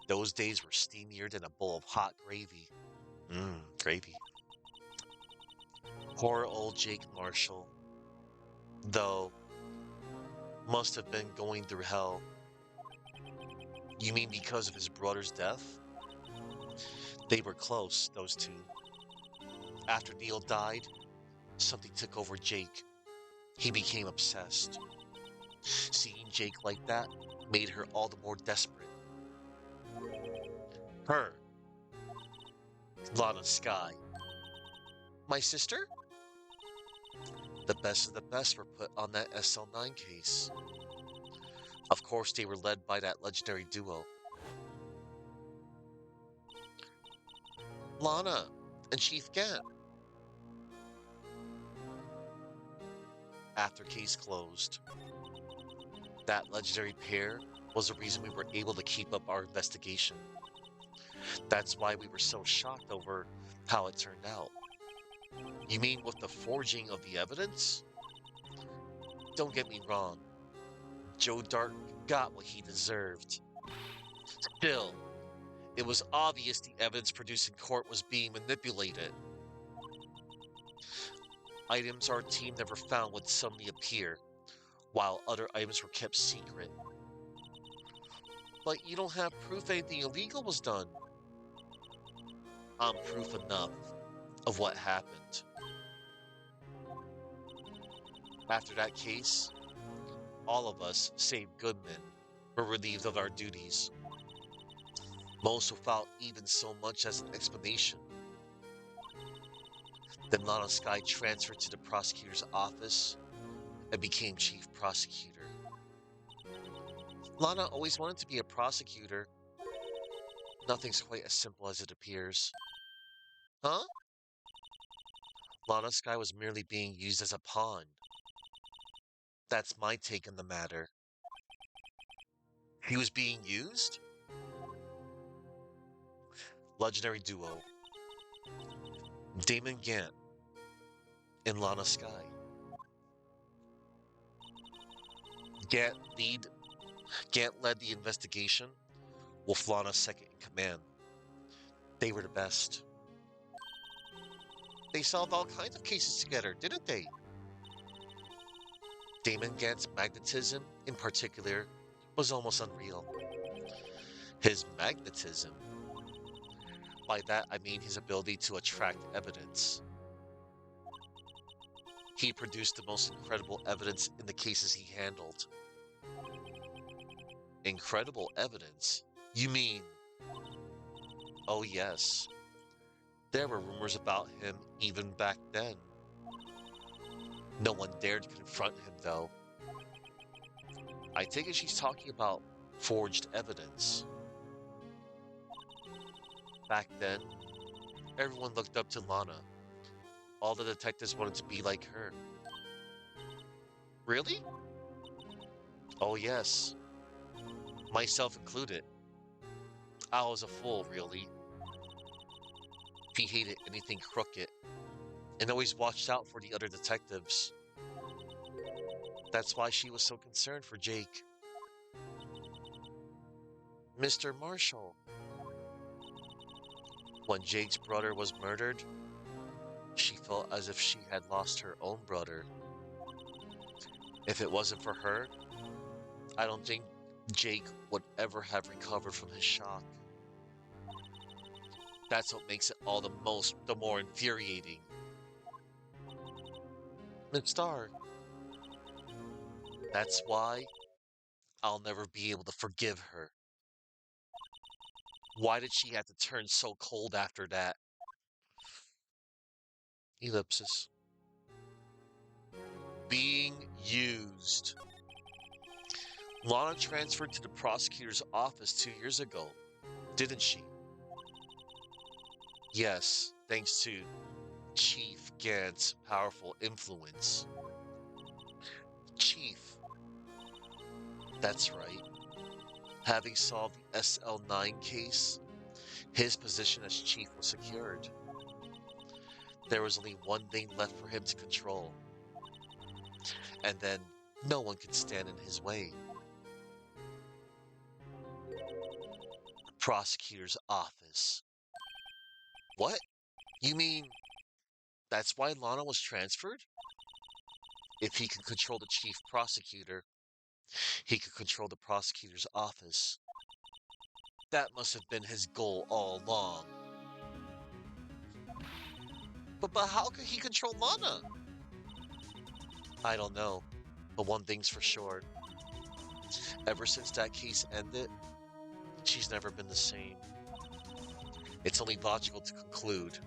Those days were steamier than a bowl of hot gravy. Gravy. Poor old Jake Marshall. Though, must have been going through hell. You mean because of his brother's death? They were close, those two. After Neil died, something took over Jake. He became obsessed. Seeing Jake like that made her all the more desperate. Her, Lana Sky. My sister? The best of the best were put on that SL9 case. Of course, they were led by that legendary duo. Lana and Chief Gant. After case closed, that legendary pair was the reason we were able to keep up our investigation. That's why we were so shocked over how it turned out. You mean with the forging of the evidence? Don't get me wrong, Joe Dart got what he deserved. Still, it was obvious the evidence produced in court was being manipulated. Items our team never found would suddenly appear, while other items were kept secret. But you don't have proof anything illegal was done. I'm proof enough of what happened. After that case, all of us, save Goodman, were relieved of our duties, most without even so much as an explanation. Then Lana Sky transferred to the prosecutor's office and became chief prosecutor. Lana always wanted to be a prosecutor. Nothing's quite as simple as it appears. Huh? Lana Sky was merely being used as a pawn. That's my take on the matter. He was being used? Legendary duo. Damon Gant and Lana Sky. Gant lead Gant led the investigation, with Lana second in command. They were the best. They solved all kinds of cases together, didn't they? Damon Gant's magnetism, in particular, was almost unreal. His magnetism? By that I mean his ability to attract evidence. He produced the most incredible evidence in the cases he handled. Incredible evidence? You mean... Oh yes. There were rumors about him even back then. No one dared confront him, though. I take it she's talking about forged evidence. Back then, everyone looked up to Lana. All the detectives wanted to be like her. Really? Oh yes. Myself included. I was a fool, really. She hated anything crooked, and always watched out for the other detectives. That's why she was so concerned for Jake. Mr. Marshall. When Jake's brother was murdered, she felt as if she had lost her own brother. If it wasn't for her, I don't think Jake would ever have recovered from his shock. That's what makes it all the more infuriating. Miss Starr, that's why I'll never be able to forgive her. Why did she have to turn so cold after that? Ellipsis. Being used. Lana transferred to the prosecutor's office 2 years ago, didn't she? Yes, thanks to Chief Gant's powerful influence. Chief. That's right. Having solved the SL9 case, his position as chief was secured. There was only one thing left for him to control. And then no one could stand in his way. The prosecutor's office. What? You mean that's why Lana was transferred? If he could control the chief prosecutor, he could control the prosecutor's office. That must have been his goal all along. But how could he control Mana? I don't know. But one thing's for sure. Ever since that case ended, she's never been the same. It's only logical to conclude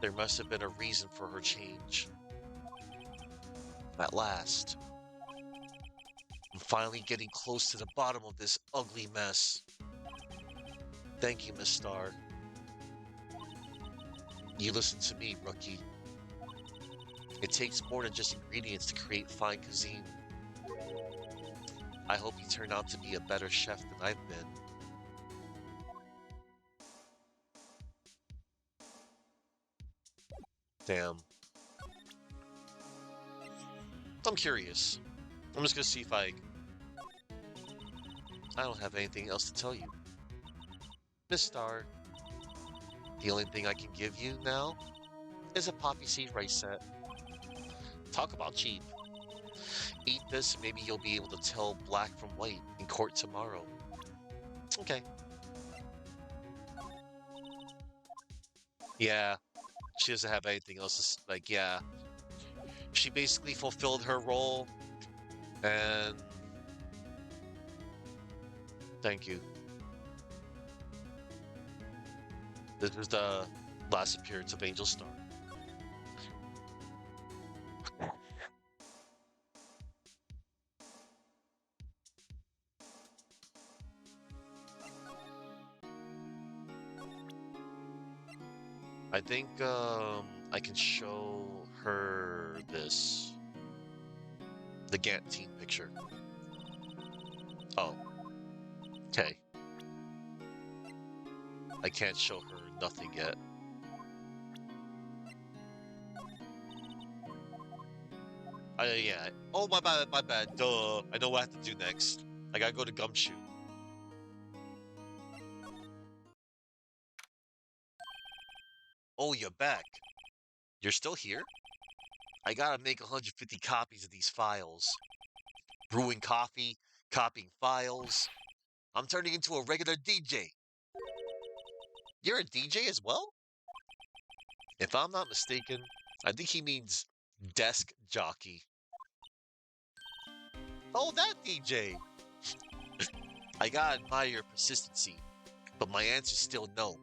there must have been a reason for her change. At last, I'm finally getting close to the bottom of this ugly mess. Thank you, Miss Star. You listen to me, rookie. It takes more than just ingredients to create fine cuisine. I hope you turn out to be a better chef than I've been. Damn. I'm curious. I'm just gonna see if I don't have anything else to tell you. Miss Star, the only thing I can give you now is a poppy seed rice set. Talk about cheap. Eat this, maybe you'll be able to tell black from white in court tomorrow. Okay. Yeah, she doesn't have anything else to, like, yeah. She basically fulfilled her role, and thank you. This was the last appearance of Angel Star. I think I can show her this. The Gantt team picture. Oh. Okay. I can't show her nothing yet. Yeah. Oh, my bad, my bad. Duh. I know what I have to do next. I gotta go to Gumshoe. Oh, you're back. You're still here? I gotta make 150 copies of these files. Brewing coffee, copying files. I'm turning into a regular DJ. You're a DJ as well? If I'm not mistaken, I think he means desk jockey. Oh, that DJ! I gotta admire your persistency, but my answer's still no.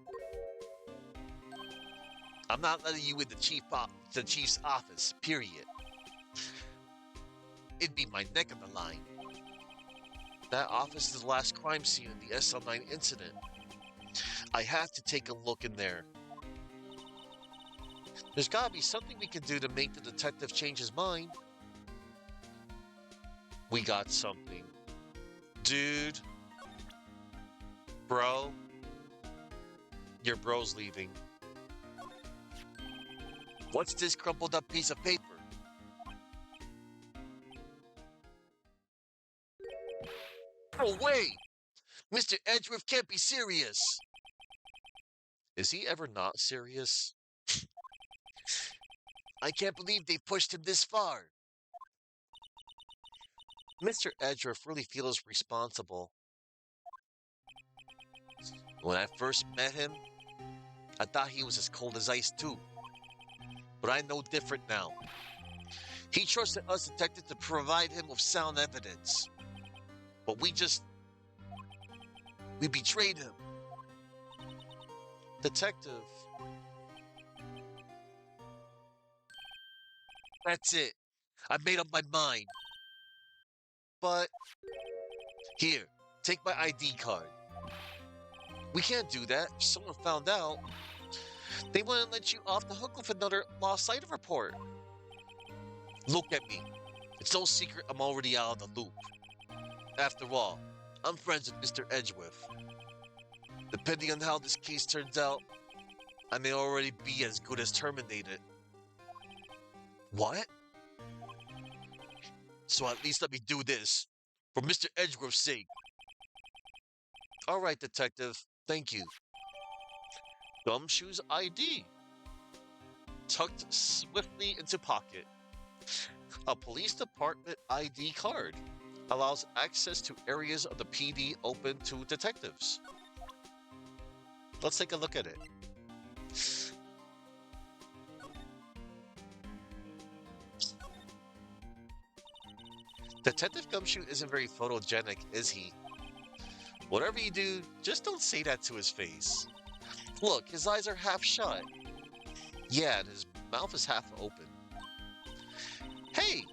I'm not letting you in the chief's office, period. It'd be my neck on the line. That office is the last crime scene in the SL9 incident. I have to take a look in there. There's gotta be something we can do to make the detective change his mind. We got something. Dude. Bro. Your bro's leaving. What's this crumpled up piece of paper? No way! Mr. Edgeworth can't be serious! Is he ever not serious? I can't believe they pushed him this far. Mr. Edgeworth really feels responsible. When I first met him, I thought he was as cold as ice too. But I know different now. He trusted us detectives to provide him with sound evidence. But we betrayed him. Detective. That's it. I made up my mind. But here, take my ID card. We can't do that. If someone found out, they wouldn't let you off the hook with another lost item report. Look at me. It's no secret I'm already out of the loop. After all, I'm friends with Mr. Edgeworth. Depending on how this case turns out, I may already be as good as terminated. What? So at least let me do this, for Mr. Edgeworth's sake. All right, detective. Thank you. Gumshoe's ID. Tucked swiftly into pocket. A police department ID card. allows access to areas of the PD open to detectives. Let's take a look at it. Detective Gumshoe isn't very photogenic, is he? Whatever you do, just don't say that to his face. Look, his eyes are half shut. Yeah, and his mouth is half open. Hey,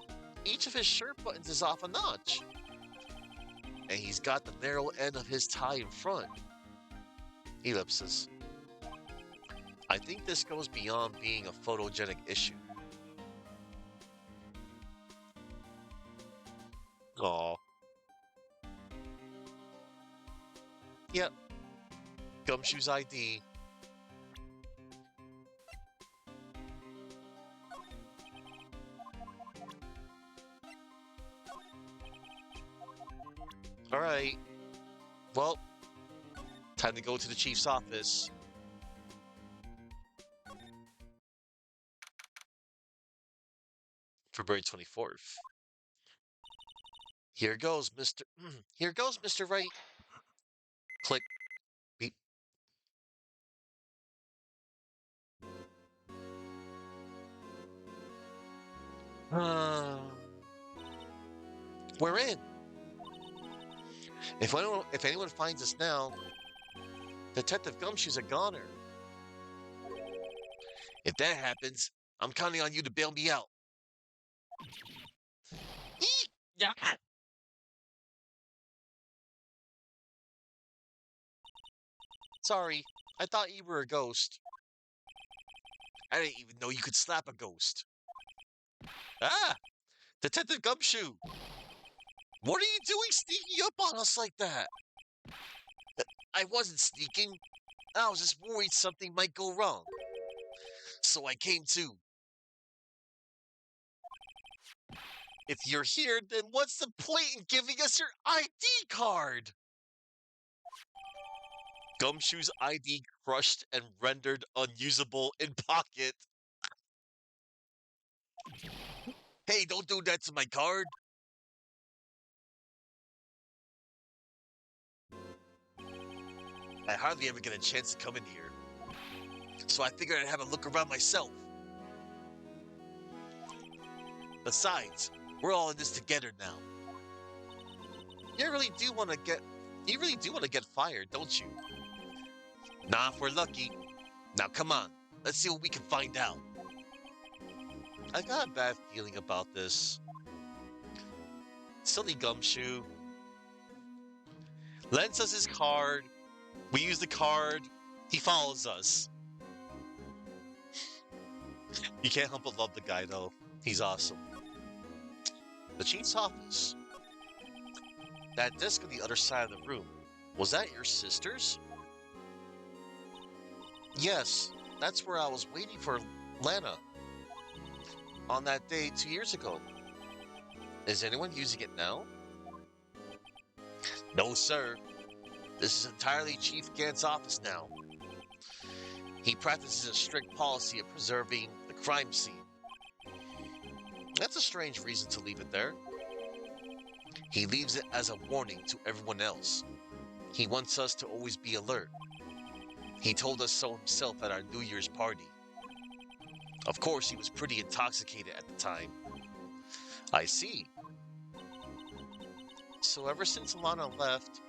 each of his shirt buttons is off a notch. And he's got the narrow end of his tie in front. Ellipsis. I think this goes beyond being a photogenic issue. Aw. Yep. Gumshoe's ID. Alright. Well, time to go to the chief's office. February 24th. Here goes, Mr. Here goes, Mr. Wright. Click. Beep. We're in. If anyone finds us now, Detective Gumshoe's a goner. If that happens, I'm counting on you to bail me out. Eek! Yeah. Sorry, I thought you were a ghost. I didn't even know you could slap a ghost. Ah! Detective Gumshoe! What are you doing sneaking up on us like that? I wasn't sneaking. I was just worried something might go wrong. So I came too. If you're here, then what's the point in giving us your ID card? Gumshoe's ID crushed and rendered unusable in pocket. Hey, don't do that to my card. I hardly ever get a chance to come in here. So I figured I'd have a look around myself. Besides, we're all in this together now. You really do want to get fired, don't you? Nah, if we're lucky. Now come on, let's see what we can find out. I got a bad feeling about this. Silly Gumshoe. Lends us his card. We use the card. He follows us. You can't help but love the guy, though. He's awesome. The chief's office. That desk on the other side of the room. Was that your sister's? Yes, that's where I was waiting for Lana. On that day 2 years ago. Is anyone using it now? No, sir. This is entirely Chief Gant's office now. He practices a strict policy of preserving the crime scene. That's a strange reason to leave it there. He leaves it as a warning to everyone else. He wants us to always be alert. He told us so himself at our New Year's party. Of course, he was pretty intoxicated at the time. I see. So ever since Lana left,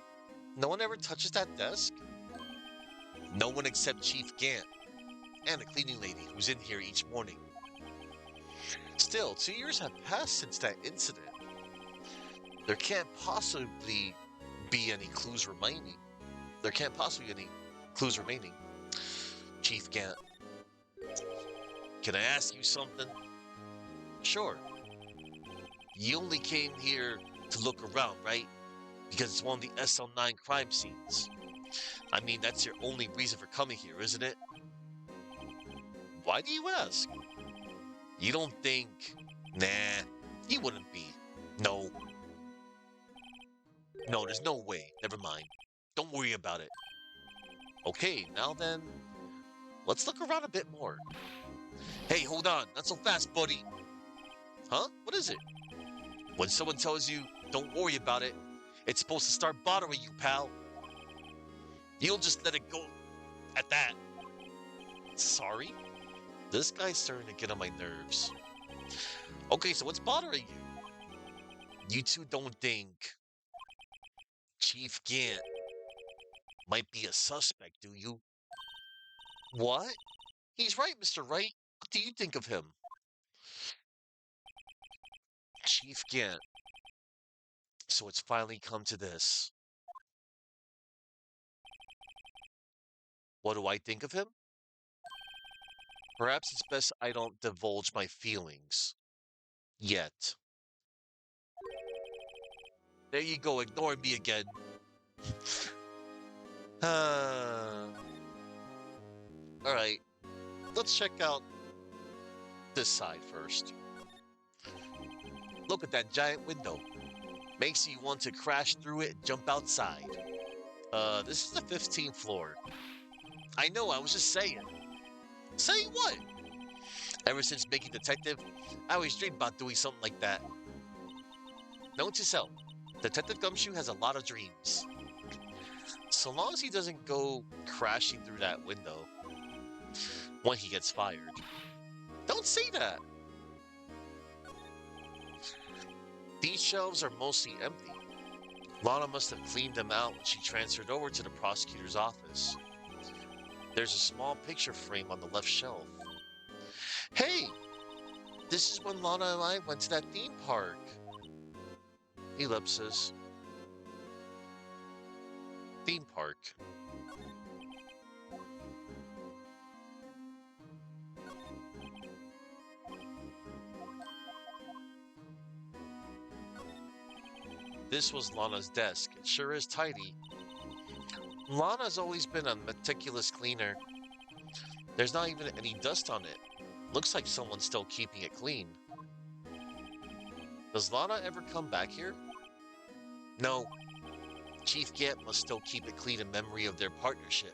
no one ever touches that desk? No one except Chief Gant and the cleaning lady who's in here each morning. Still, 2 years have passed since that incident. There can't possibly be any clues remaining. There can't possibly be any clues remaining. Chief Gant, can I ask you something? Sure. You only came here to look around, right? Because it's one of the SL9 crime scenes. I mean, that's your only reason for coming here, isn't it? Why do you ask? You don't think... Nah, he wouldn't be. No. No, there's no way. Never mind. Don't worry about it. Okay, now then, let's look around a bit more. Hey, hold on. Not so fast, buddy. Huh? What is it? When someone tells you, don't worry about it, it's supposed to start bothering you, pal. You'll just let it go at that. Sorry? This guy's starting to get on my nerves. Okay, so what's bothering you? You two don't think Chief Gant might be a suspect, do you? What? He's right, Mr. Wright. What do you think of him? Chief Gant. So it's finally come to this. What do I think of him? Perhaps it's best I don't divulge my feelings. Yet. There you go, ignoring me again. Alright, let's check out this side first. Look at that giant window. Makes you want to crash through it and jump outside. This is the 15th floor. I know, I was just saying. Saying what? Ever since making detective, I always dreamed about doing something like that. Note to self, Detective Gumshoe has a lot of dreams. So long as he doesn't go crashing through that window when he gets fired. Don't say that! These shelves are mostly empty. Lana must have cleaned them out when she transferred over to the prosecutor's office. There's a small picture frame on the left shelf. Hey! This is when Lana and I went to that theme park. Ellipsis. Theme park. This was Lana's desk. It sure is tidy. Lana's always been a meticulous cleaner. There's not even any dust on it. Looks like someone's still keeping it clean. Does Lana ever come back here? No. Chief Gant must still keep it clean in memory of their partnership.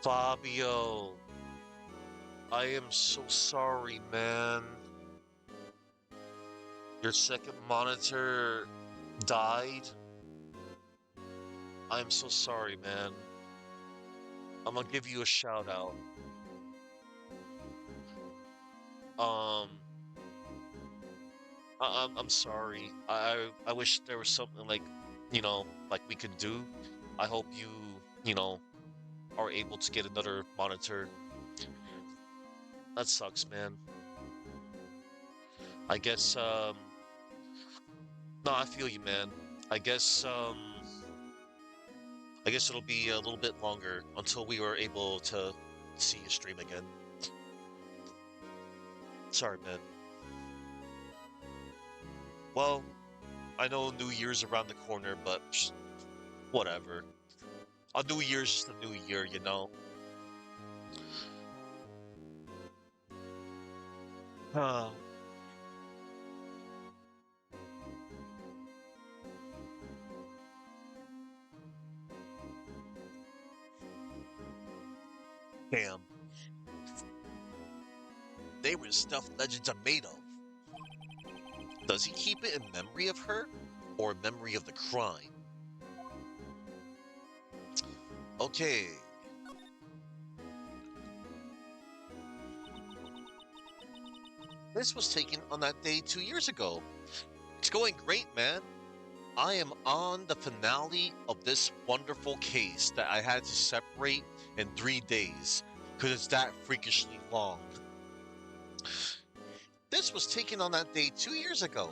Fabio. I am so sorry, man. Your second monitor died? I'm so sorry, man. I'm gonna give you a shout out. Um, I'm sorry. I wish there was something like, like we could do. I hope you are able to get another monitor. That sucks, man. I guess, no, I feel you, man. I guess, I guess it'll be a little bit longer until we were able to see you stream again. Sorry, man. Well, I know New Year's around the corner, but whatever. A New Year's just a new year, you know? Ah, damn. They were stuff legends are made of. Does he keep it in memory of her? Or memory of the crime? Okay. This was taken on that day 2 years ago. It's going great, man. I am on the finale of this wonderful case that I had to separate in 3 days because it's that freakishly long. This was taken on that day 2 years ago.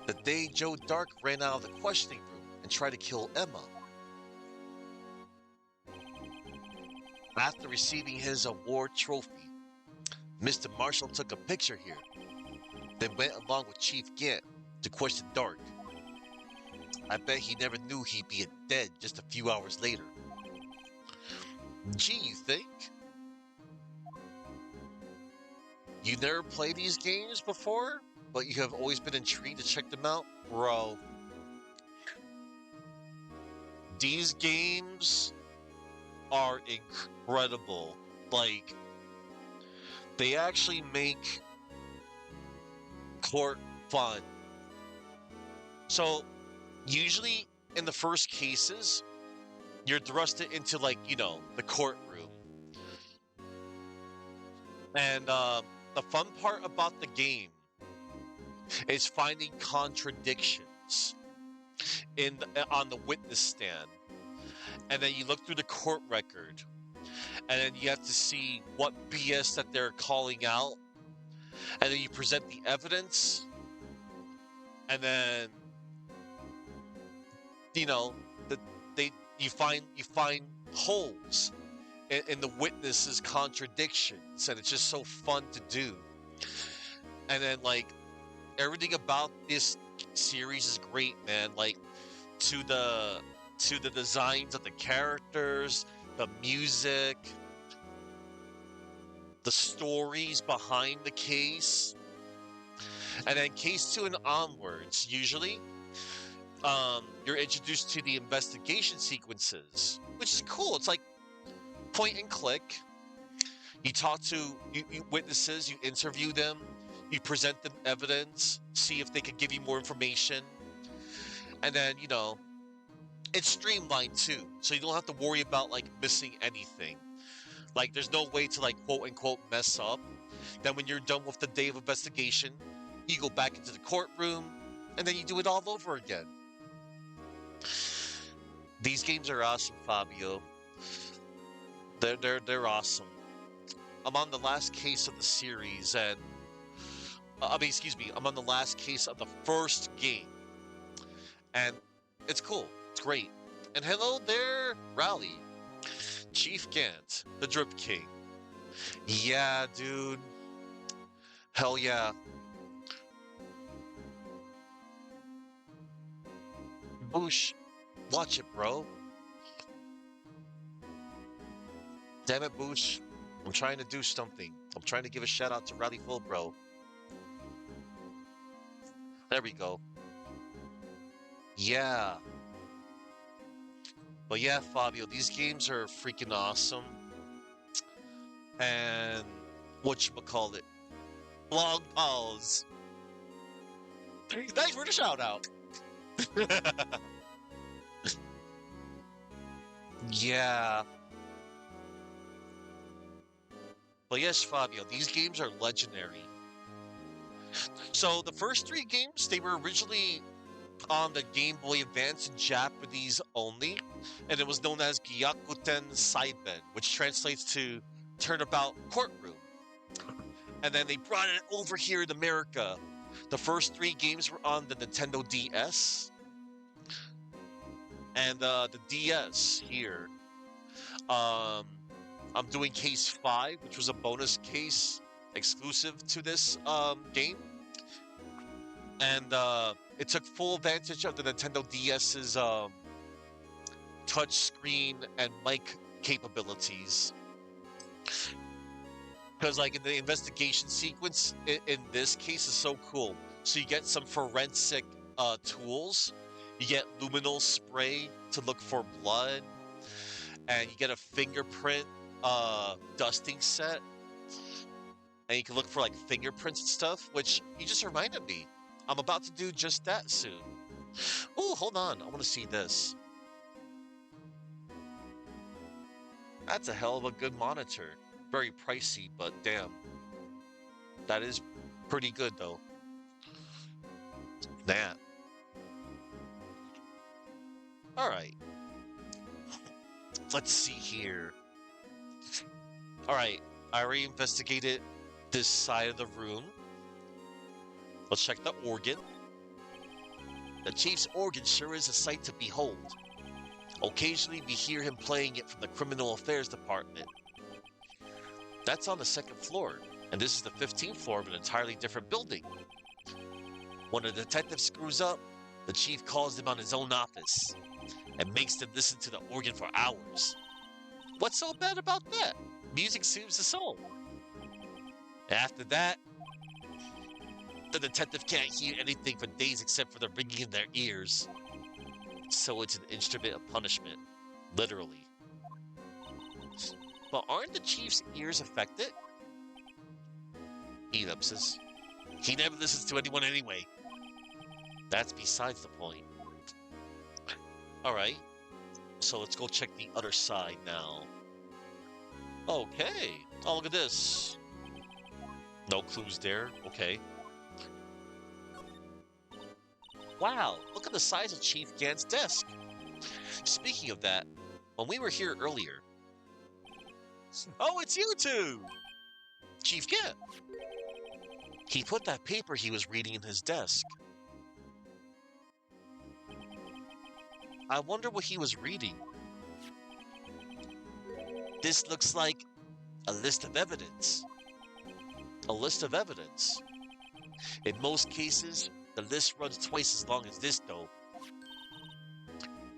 The day Joe Dark ran out of the questioning room and tried to kill Emma. After receiving his award trophy, Mr. Marshall took a picture here, then went along with Chief Gant to question Dark. I bet he never knew he'd be dead just a few hours later. Gee, you think? You never played these games before, but you have always been intrigued to check them out? Bro. These games are incredible. Like, They actually make court fun. So usually in the first cases, you're thrusted into like, the courtroom. And the fun part about the game is finding contradictions on the witness stand. And then you look through the court record, and then you have to see what BS that they're calling out, and then you present the evidence, and then you know that you find holes in the witnesses' contradictions, and it's just so fun to do. And then like everything about this series is great, man. Like to the designs of the characters, the music, the stories behind the case, and then case 2 and onwards. Usually, you're introduced to the investigation sequences, which is cool. It's like point and click. You talk to witnesses, you interview them, you present them evidence, see if they can give you more information, and then it's streamlined too, so you don't have to worry about like missing anything. Like there's no way to like quote unquote mess up. Then when you're done with the day of investigation, you go back into the courtroom, and then you do it all over again. These games are awesome, Fabio. They're awesome. I'm on the last case of the series, and excuse me, I'm on the last case of the first game, and it's cool. It's great. And hello there, Rally, Chief Gant, the Drip King. Yeah, dude. Hell yeah. Boosh, watch it, bro. Damn it, Boosh. I'm trying to do something. I'm trying to give a shout out to Rally Full, bro. There we go. Yeah. But yeah, Fabio, these games are freaking awesome. And whatchamacallit? Long pause. Thanks for the shout out. Yeah. But yes, Fabio, these games are legendary. So the first 3 games, they were originally on the Game Boy Advance in Japanese only, and it was known as Gyakuten Saiben, which translates to Turnabout Courtroom. And then they brought it over here in America. The first 3 games were on the Nintendo DS, and the DS here. Um, I'm doing case 5, which was a bonus case exclusive to this game, and it took full advantage of the Nintendo DS's touch screen and mic capabilities. Because like in the investigation sequence in this case is so cool. So you get some forensic tools. You get luminol spray to look for blood, and you get a fingerprint dusting set, and you can look for like fingerprints and stuff. Which you just reminded me, I'm about to do just that soon. Oh, hold on, I want to see this. That's a hell of a good monitor. Very pricey, but damn, that is pretty good though. That. All right. Let's see here. All right, I already investigated this side of the room. Let's check the organ. The chief's organ sure is a sight to behold. Occasionally we hear him playing it from the criminal affairs department. That's on the 2nd floor, and this is the 15th floor of an entirely different building. When a detective screws up, the chief calls him on his own office and makes them listen to the organ for hours. What's so bad about that? Music soothes the soul. After that, the detective can't hear anything for days except for the ringing in their ears. So it's an instrument of punishment, literally. But aren't the chief's ears affected? Ellipsis. He never listens to anyone anyway. That's besides the point. Alright, so let's go check the other side now. Okay. Oh, look at this. No clues there. Okay. Wow, look at the size of Chief Gant's desk. Speaking of that, when we were here earlier. Oh, it's you two! Chief Gant. He put that paper he was reading in his desk. I wonder what he was reading. This looks like a list of evidence. A list of evidence. In most cases, the list runs twice as long as this, though.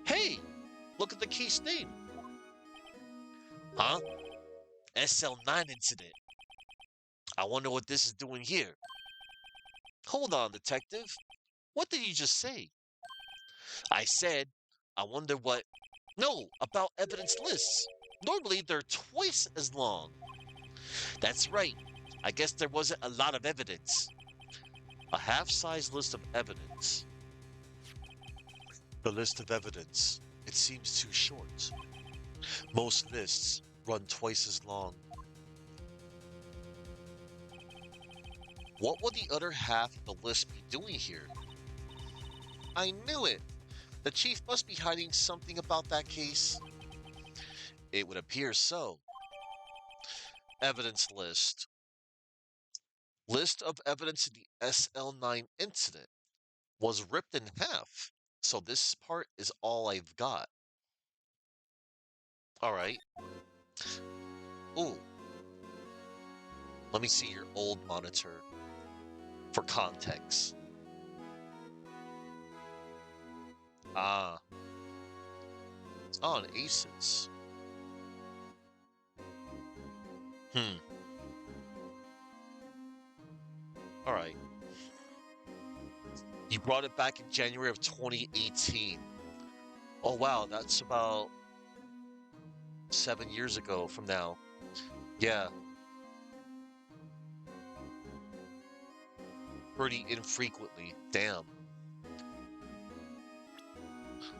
Hey, look at the case name. Huh? SL9 incident. I wonder what this is doing here. Hold on, detective. What did you just say? I said, I wonder what... No, about evidence lists. Normally, they're twice as long. That's right. I guess there wasn't a lot of evidence. A half-size list of evidence. The list of evidence. It seems too short. Most lists run twice as long. What would the other half of the list be doing here? I knew it! The chief must be hiding something about that case. It would appear so. Evidence list. List of evidence in the SL9 incident was ripped in half. So this part is all I've got. Alright. Ooh. Let me see your old monitor for context. Ah. On aces. Alright. You brought it back in January of 2018. Oh wow, that's about 7 years ago from now. Yeah. Pretty infrequently. Damn.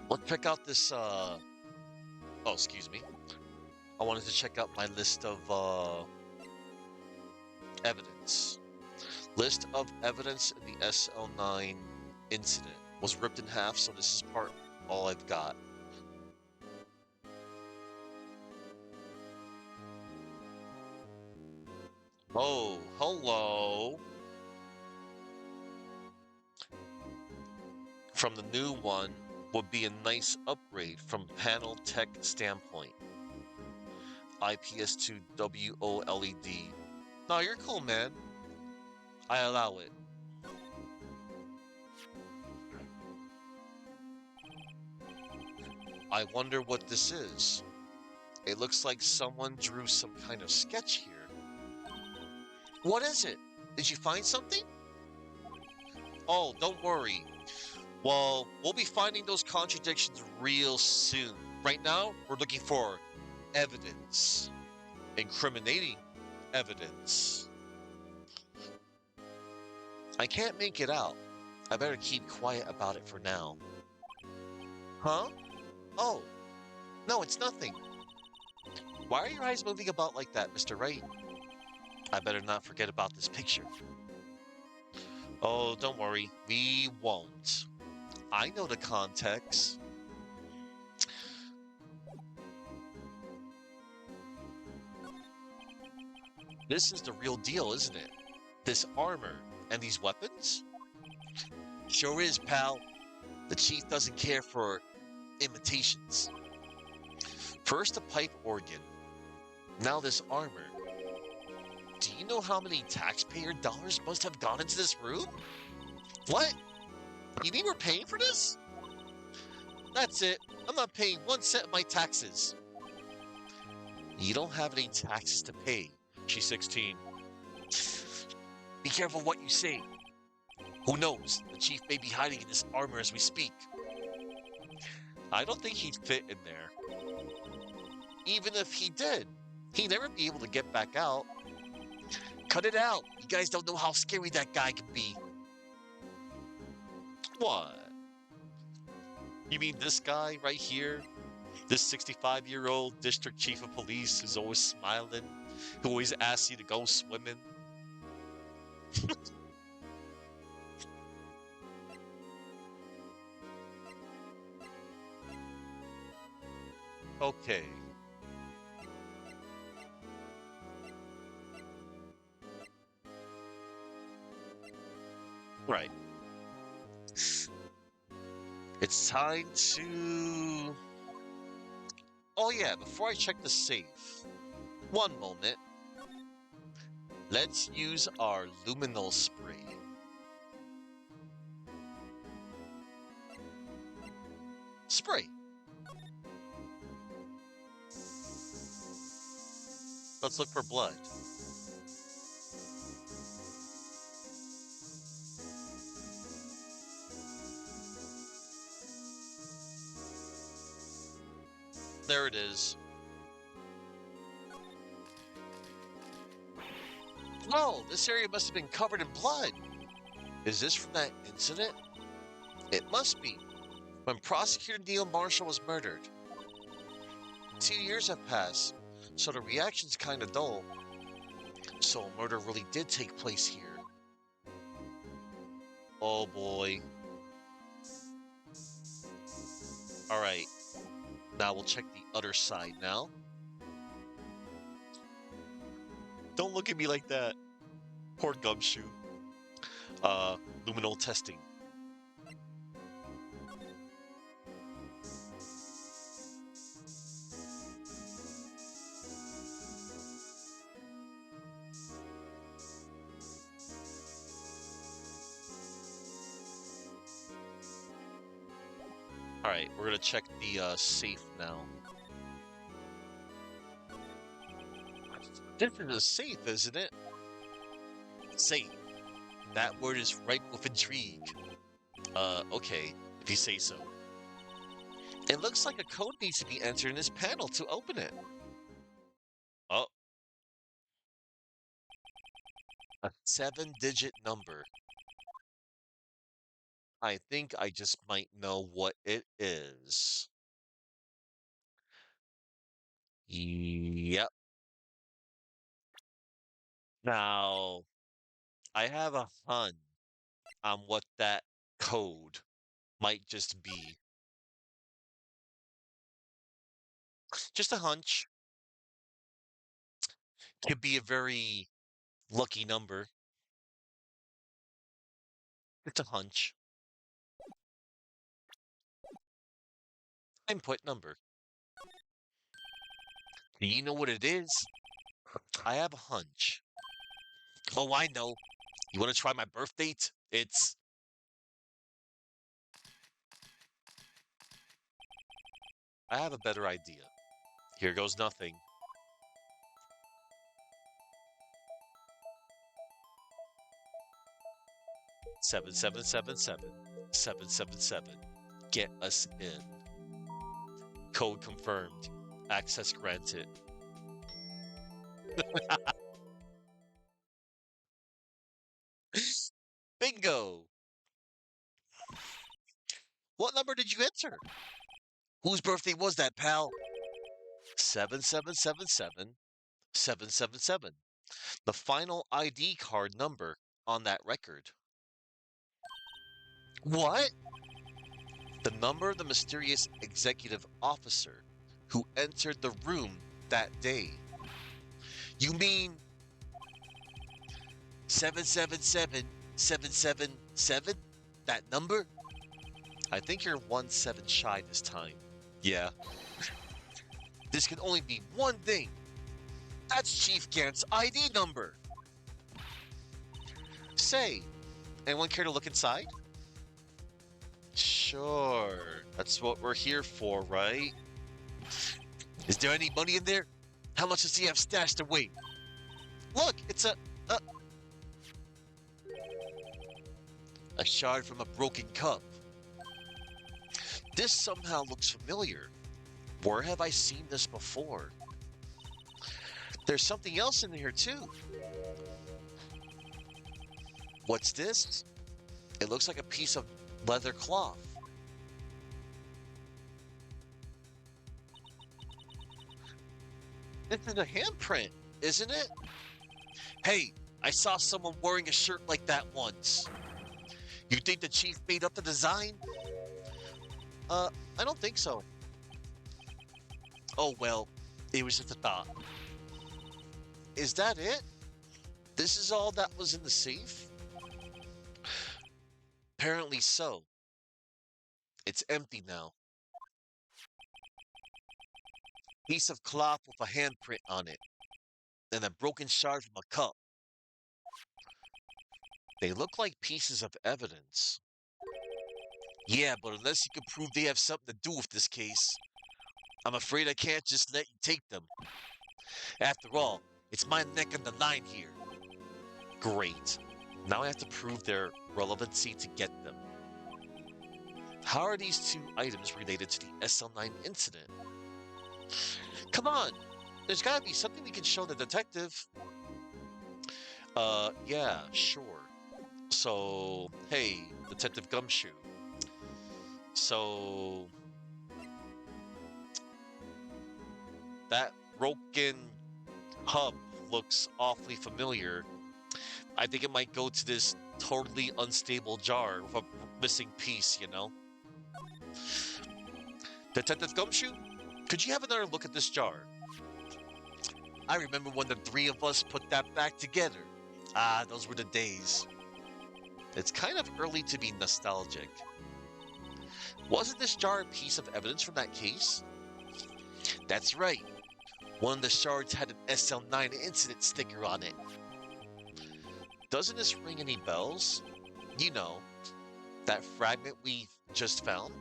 Let's check out this, Oh, excuse me. I wanted to check out my list of, evidence. List of evidence in the SL9 incident was ripped in half, so this is part all I've got. Oh, hello. From the new one would be a nice upgrade from panel tech standpoint. IPS to WOLED. No, you're cool, man. I allow it. I wonder what this is. It looks like someone drew some kind of sketch here. What is it? Did you find something? Oh, don't worry. Well, we'll be finding those contradictions real soon. Right now, we're looking for evidence. Incriminating evidence. I can't make it out. I better keep quiet about it for now. Huh? Oh, no, it's nothing. Why are your eyes moving about like that, Mr. Wright? I better not forget about this picture. Oh, don't worry. We won't. I know the context. This is the real deal, isn't it? This armor and these weapons? Sure is, pal. The chief doesn't care for imitations. First a pipe organ, now this armor. Do you know how many taxpayer dollars must have gone into this room? What? You mean we're paying for this? That's it. I'm not paying 1 cent of my taxes. You don't have any taxes to pay. She's 16. Be careful what you say. Who knows? The chief may be hiding in this armor as we speak. I don't think he'd fit in there. Even if he did, he'd never be able to get back out. Cut it out. You guys don't know how scary that guy can be. What? You mean this guy right here? This 65-year-old district chief of police who's always smiling, who always asks you to go swimming? Okay. Right. It's time to... Oh yeah, before I check the safe, one moment. Let's use our luminol spray. Spray. Let's look for blood. There it is. Oh, this area must have been covered in blood. Is this from that incident? It must be. When Prosecutor Neil Marshall was murdered. 2 years have passed, so the reaction's kinda dull. So a murder really did take place here. Oh boy. Alright. Now we'll check the other side now. Don't look at me like that. Poor gumshoe. Luminol testing. Alright, we're gonna check the safe now. This is a safe, isn't it? Safe. That word is ripe with intrigue. Okay, if you say so. It looks like a code needs to be entered in this panel to open it. Oh. A 7-digit number. I think I just might know what it is. Yep. Now, I have a hunch on what that code might just be. Just a hunch. Could be a very lucky number. It's a hunch. Input number. Do you know what it is? I have a hunch. Oh, I know. You want to try my birth date? It's... I have a better idea. Here goes nothing. 7777 777. Get us in. Code confirmed. Access granted. Bingo! What number did you enter? Whose birthday was that, pal? 7777 777. The final ID card number on that record. What? The number of the mysterious executive officer who entered the room that day. You mean 777 777? That number? I think you're 1-7 shy this time. Yeah. This can only be one thing. That's Chief Gant's ID number. Say, anyone care to look inside? Sure. That's what we're here for, right? Is there any money in there? How much does he have stashed away? Look, it's a shard from a broken cup. This somehow looks familiar. Where have I seen this before? There's something else in here too. What's this? It looks like a piece of leather cloth. This is a handprint, isn't it? Hey, I saw someone wearing a shirt like that once. You think the chief made up the design? Uh, I don't think so. Oh well, it was just a thought. Is that it? This is all that was in the safe? Apparently so. It's empty now. Piece of cloth with a handprint on it, and a broken shard from a cup. They look like pieces of evidence. Yeah, but unless you can prove they have something to do with this case, I'm afraid I can't just let you take them. After all, it's my neck on the line here. Great. Now I have to prove their relevancy to get them. How are these two items related to the SL9 incident? Come on! There's gotta be something we can show the detective. Yeah, sure. So, hey, Detective Gumshoe. So, that broken hub looks awfully familiar. I think it might go to this totally unstable jar with a missing piece, you know? Detective Gumshoe, could you have another look at this jar? I remember when the three of us put that back together. Ah, those were the days. It's kind of early to be nostalgic. Wasn't this jar a piece of evidence from that case? That's right. One of the shards had an SL9 incident sticker on it. Doesn't this ring any bells? You know, that fragment we just found?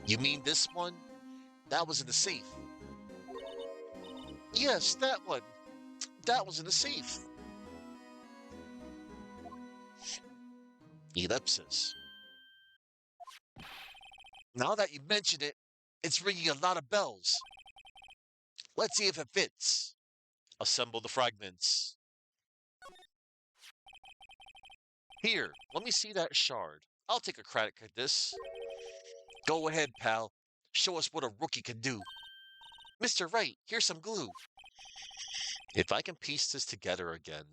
You mean this one? That was in the safe. Yes, that one. That was in the safe. Ellipsis. Now that you mention it, it's ringing a lot of bells. Let's see if it fits. Assemble the fragments. Here, let me see that shard. I'll take a crack at this. Go ahead, pal. Show us what a rookie can do. Mr. Wright, here's some glue. If I can piece this together again,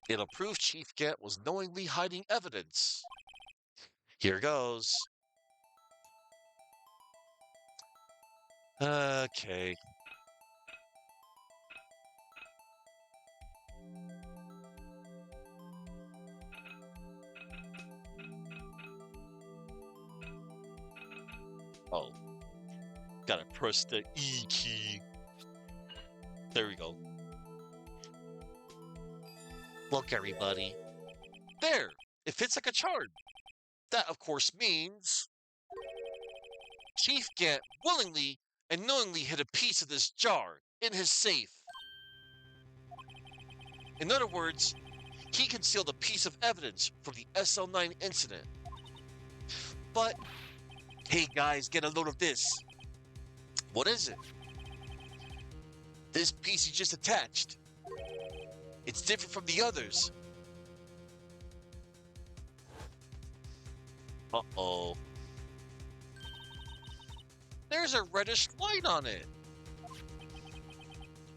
it'll prove Chief Gant was knowingly hiding evidence. Here goes. Okay. Oh, gotta press the E key. There we go. Look, everybody. There! It fits like a charm. That, of course, means Chief Gant willingly and knowingly hid a piece of this jar in his safe. In other words, he concealed a piece of evidence from the SL9 incident. But, hey guys, get a load of this. What is it? This piece he just attached. It's different from the others. Uh-oh. There's a reddish line on it.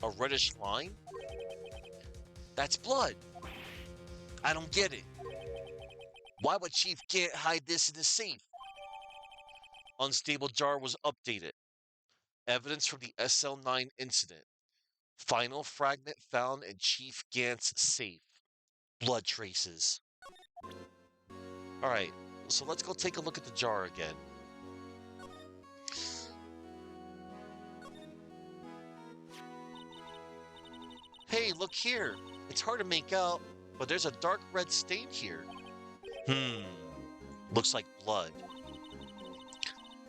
A reddish line? That's blood. I don't get it. Why would Chief Gant hide this in the safe? Unstable jar was updated. Evidence from the SL9 incident. Final fragment found in Chief Gant's safe. Blood traces. Alright, so let's go take a look at the jar again. Hey, look here. It's hard to make out, but there's a dark red stain here. Looks like blood.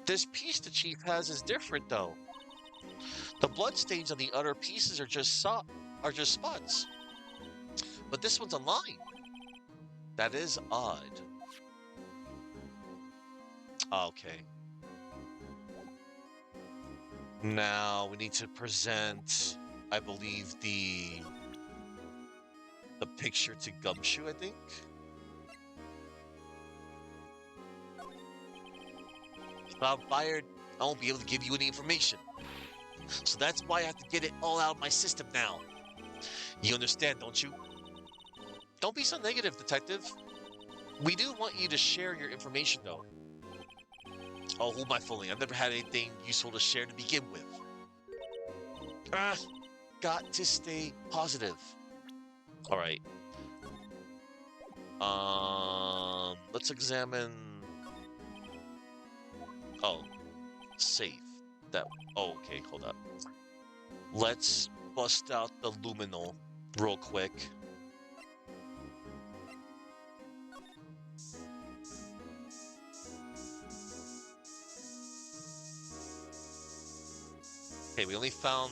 This piece the chief has is different, though. The blood stains on the other pieces are just spots. But this one's a line. That is odd. Okay. Now we need to present, I believe, the picture to Gumshoe, I think. If I'm fired, I won't be able to give you any information. So that's why I have to get it all out of my system now. You understand, don't you? Don't be so negative, detective. We do want you to share your information, though. Oh, who am I fooling? I've never had anything useful to share to begin with. Ah, got to stay positive. All right. Let's examine. Oh, safe. That. Oh, okay. Hold up. Let's bust out the luminol real quick. Okay, we only found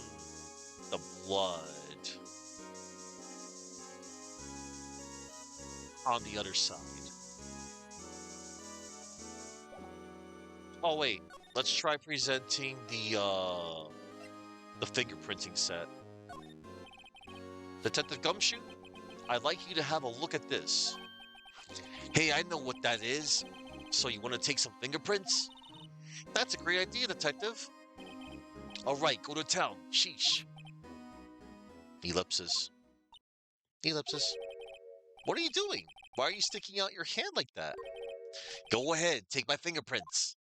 the blood on the other side. Oh wait, let's try presenting the fingerprinting set. Detective Gumshoe, I'd like you to have a look at this. Hey, I know what that is. So you want to take some fingerprints? That's a great idea, detective. All right, go to town. Sheesh. Ellipsis. Ellipsis. What are you doing? Why are you sticking out your hand like that? Go ahead, take my fingerprints.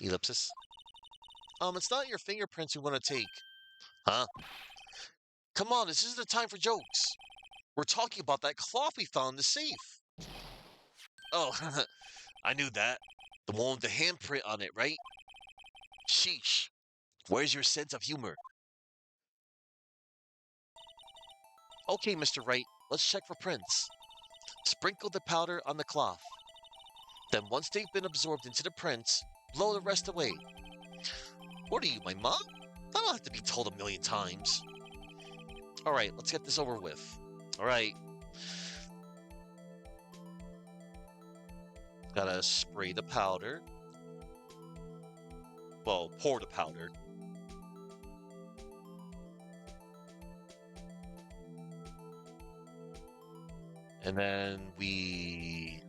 Ellipsis. It's not your fingerprints we want to take. Huh? Come on, this isn't the time for jokes. We're talking about that cloth we found in the safe. Oh, I knew that. The one with the handprint on it, right? Sheesh. Where's your sense of humor? Okay, Mr. Wright, let's check for prints. Sprinkle the powder on the cloth. Then once they've been absorbed into the prints, blow the rest away. What are you, my mom? I don't have to be told a million times. All right, let's get this over with. All right. Gotta spray the powder. Well, pour the powder. And then we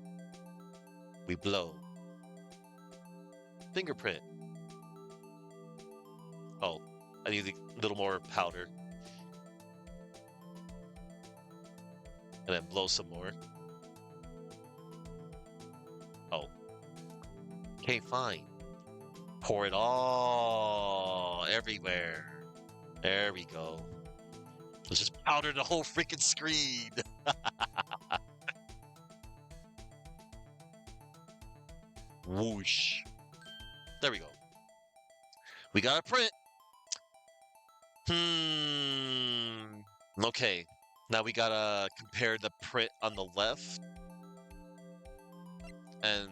blow. Fingerprint. Oh, I need a little more powder. And then blow some more. Oh. Okay, fine. Pour it all everywhere. There we go. Let's just powder the whole freaking screen. Whoosh. There we go. We got a print. Okay. Now we gotta compare the print on the left and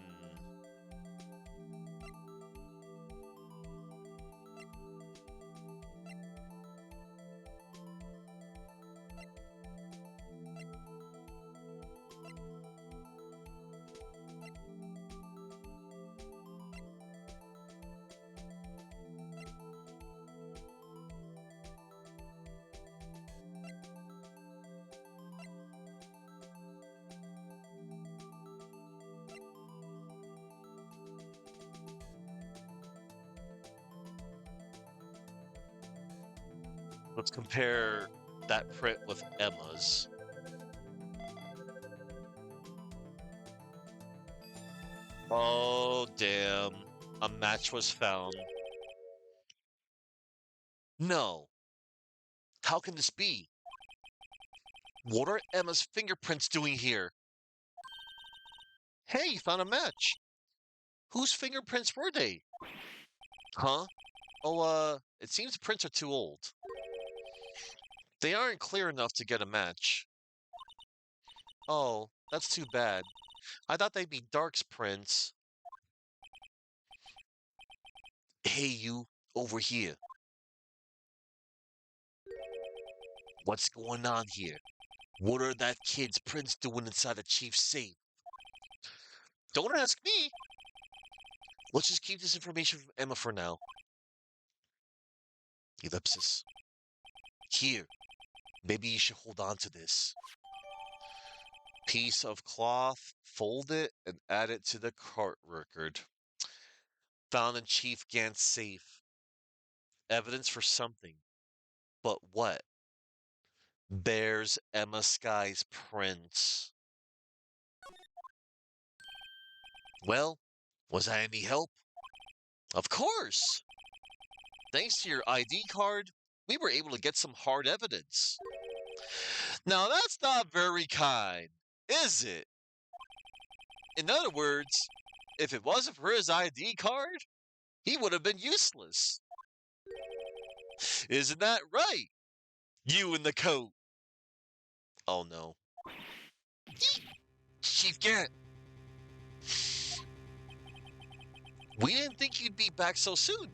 let's compare that print with Emma's. Oh, damn. A match was found. No. How can this be? What are Emma's fingerprints doing here? Hey, you found a match. Whose fingerprints were they? Huh? Oh, it seems the prints are too old. They aren't clear enough to get a match. Oh, that's too bad. I thought they'd be Dark's prints. Hey, you, over here. What's going on here? What are that kid's prints doing inside the chief's safe? Don't ask me. Let's just keep this information from Emma for now. Ellipsis. Here, maybe you should hold on to this. Piece of cloth, fold it, and add it to the court record. Found in Chief Gant's safe. Evidence for something. But what? Bears Emma Sky's prints. Well, was I any help? Of course! Thanks to your ID card, we were able to get some hard evidence. Now that's not very kind, is it? In other words, if it wasn't for his ID card, he would have been useless. Isn't that right? You in the coat. Oh no. Chief Gant, we didn't think you'd be back so soon.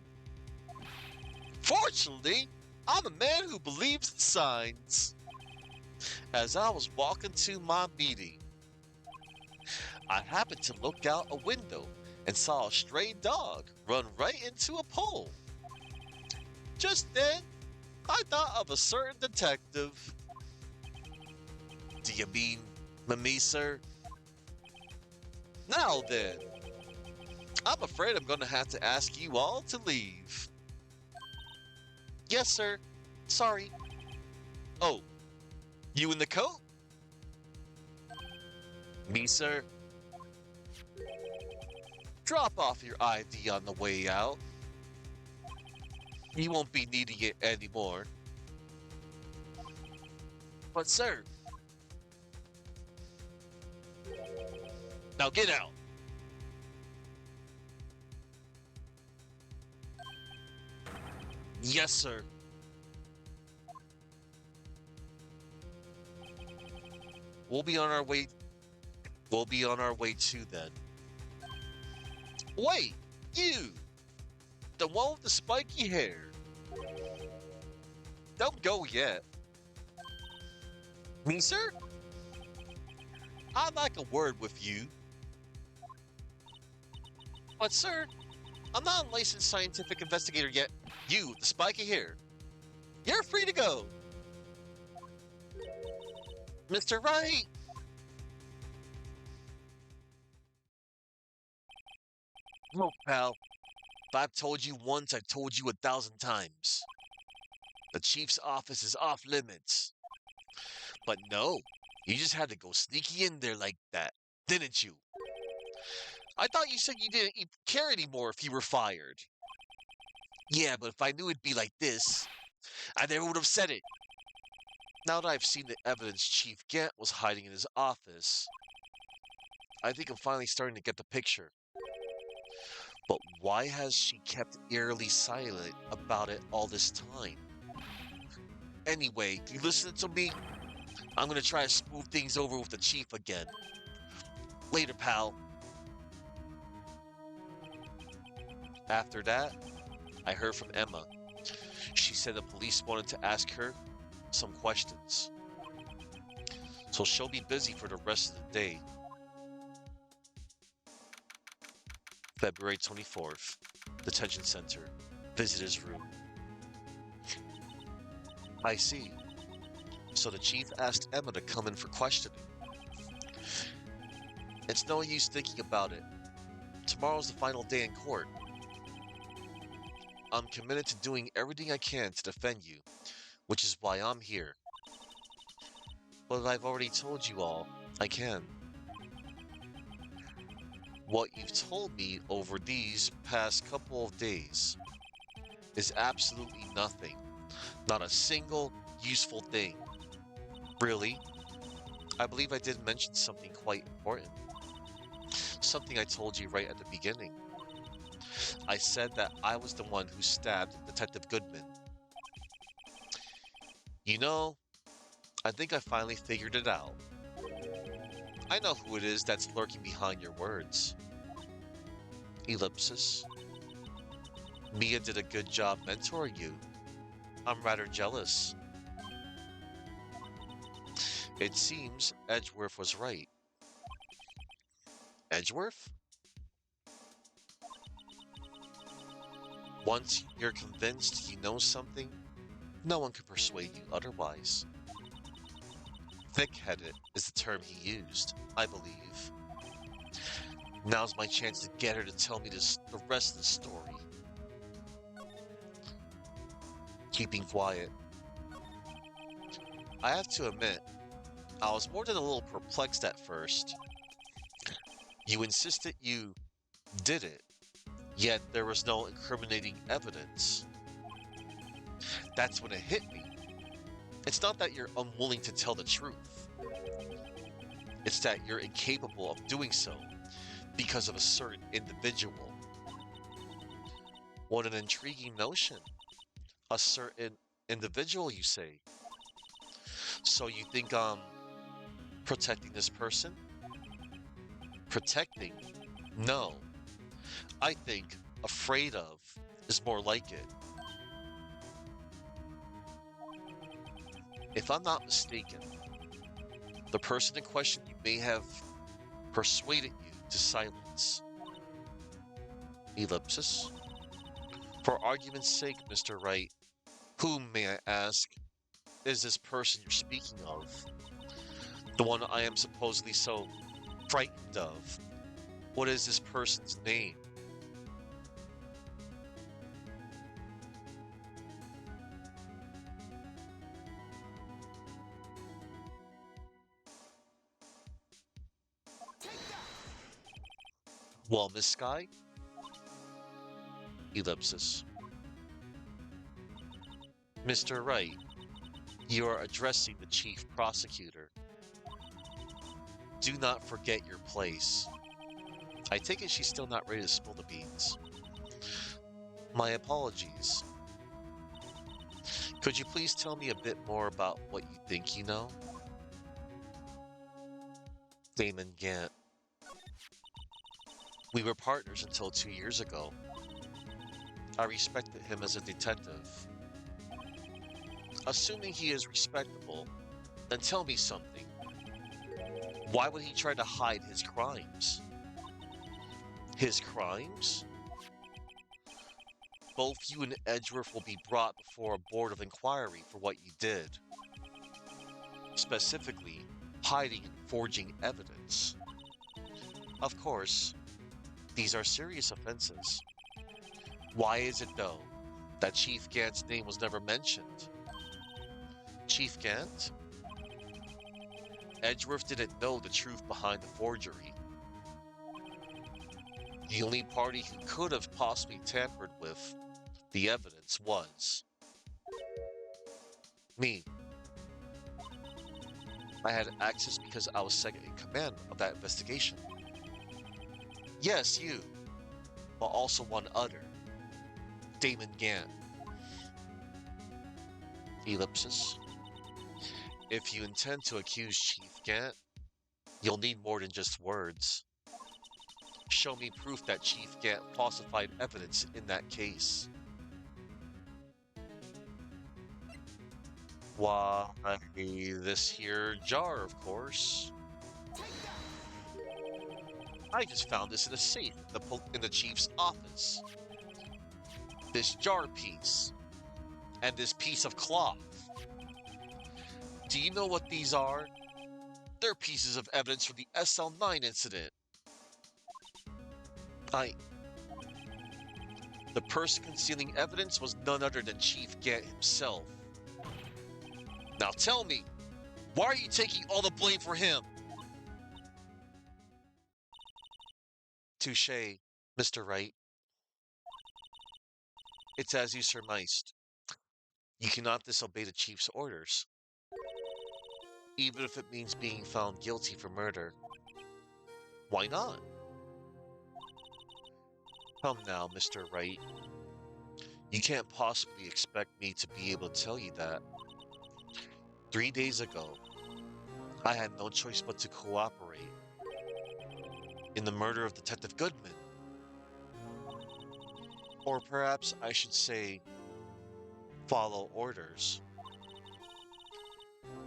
Fortunately, I'm a man who believes in signs. As I was walking to my meeting, I happened to look out a window and saw a stray dog run right into a pole. Just then, I thought of a certain detective. Do you mean me, sir? Now then, I'm afraid I'm going to have to ask you all to leave. Yes, sir. Sorry. Oh, you in the coat? Me, sir. Drop off your ID on the way out. You won't be needing it anymore. But, sir. Now get out. Yes, sir. We'll be on our way. We'll be on our way too then. Wait, you! The one with the spiky hair. Don't go yet. Me, sir? I'd like a word with you. But, sir, I'm not a licensed scientific investigator yet. You, with the spiky hair. You're free to go. Mr. Wright! Look, pal. If I've told you once, I've told you 1,000 times. The chief's office is off limits. But no, you just had to go sneaky in there like that, didn't you? I thought you said you didn't care anymore if you were fired. Yeah, but if I knew it'd be like this, I never would have said it. Now that I've seen the evidence Chief Gant was hiding in his office, I think I'm finally starting to get the picture. But why has she kept eerily silent about it all this time? Anyway, you listening to me? I'm gonna try to smooth things over with the chief again. Later, pal. After that, I heard from Emma. She said the police wanted to ask her some questions. So she'll be busy for the rest of the day. February 24th, Detention Center, Visitor's Room. I see. So the chief asked Emma to come in for questioning. It's no use thinking about it. Tomorrow's the final day in court. I'm committed to doing everything I can to defend you, which is why I'm here. But I've already told you all I can. What you've told me over these past couple of days is absolutely nothing. Not a single useful thing. Really? I believe I did mention something quite important. Something I told you right at the beginning. I said that I was the one who stabbed Detective Goodman. You know, I think I finally figured it out. I know who it is that's lurking behind your words. Ellipsis. Mia did a good job mentoring you. I'm rather jealous. It seems Edgeworth was right. Edgeworth? Once you're convinced you know something, no one can persuade you otherwise. Thick-headed is the term he used, I believe. Now's my chance to get her to tell me the rest of the story. Keeping quiet. I have to admit, I was more than a little perplexed at first. You insisted you did it, yet there was no incriminating evidence. That's when it hit me. It's not that you're unwilling to tell the truth. It's that you're incapable of doing so because of a certain individual. What an intriguing notion. A certain individual, you say. So you think I'm protecting this person? Protecting? No. I think afraid of is more like it. If I'm not mistaken, the person in question you may have persuaded you to silence. Ellipsis. For argument's sake, Mr. Wright, whom, may I ask, is this person you're speaking of? The one I am supposedly so frightened of. What is this person's name? Well, Miss Sky? Ellipsis. Mr. Wright, you are addressing the chief prosecutor. Do not forget your place. I take it she's still not ready to spill the beans. My apologies. Could you please tell me a bit more about what you think you know? Damon Gant. We were partners until 2 years ago. I respected him as a detective. Assuming he is respectable, then tell me something. Why would he try to hide his crimes? His crimes? Both you and Edgeworth will be brought before a board of inquiry for what you did. Specifically, hiding and forging evidence. Of course, these are serious offenses. Why is it, though, that Chief Gant's name was never mentioned? Chief Gant? Edgeworth didn't know the truth behind the forgery. The only party who could have possibly tampered with the evidence was me. I had access because I was second in command of that investigation. Yes, you, but also one other, Damon Gant. Ellipsis. If you intend to accuse Chief Gant, you'll need more than just words. Show me proof that Chief Gant falsified evidence in that case. Why, this here jar, of course. I just found this in a safe in the chief's office. This jar piece. And this piece of cloth. Do you know what these are? They're pieces of evidence from the SL9 incident. The person concealing evidence was none other than Chief Gant himself. Now tell me, why are you taking all the blame for him? Touché, Mr. Wright. It's as you surmised. You cannot disobey the chief's orders, even if it means being found guilty for murder. Why not? Come now, Mr. Wright. You can't possibly expect me to be able to tell you that. 3 days ago, I had no choice but to cooperate in the murder of Detective Goodman. Or perhaps I should say, follow orders.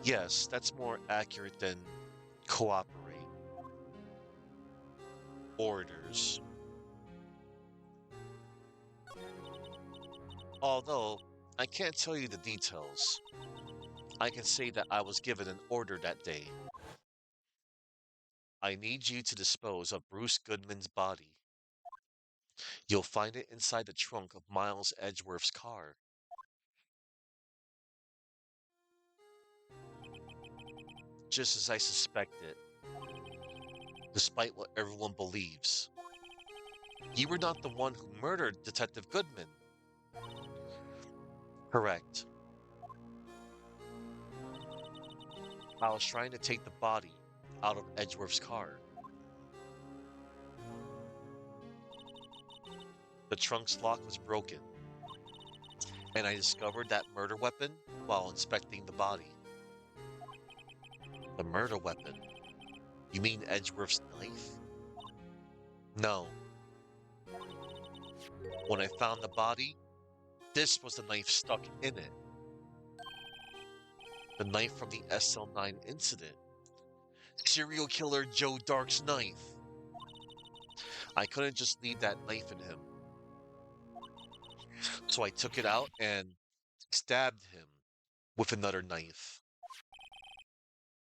Yes, that's more accurate than cooperate. Orders. Although, I can't tell you the details. I can say that I was given an order that day. I need you to dispose of Bruce Goodman's body. You'll find it inside the trunk of Miles Edgeworth's car. Just as I suspected, despite what everyone believes. You were not the one who murdered Detective Goodman. Correct. I was trying to take the body out of Edgeworth's car. The trunk's lock was broken, and I discovered that murder weapon while inspecting the body. The murder weapon? You mean Edgeworth's knife? No. When I found the body, this was the knife stuck in it. The knife from the SL9 incident. Serial killer Joe Dark's knife. I couldn't just leave that knife in him. So I took it out and stabbed him with another knife.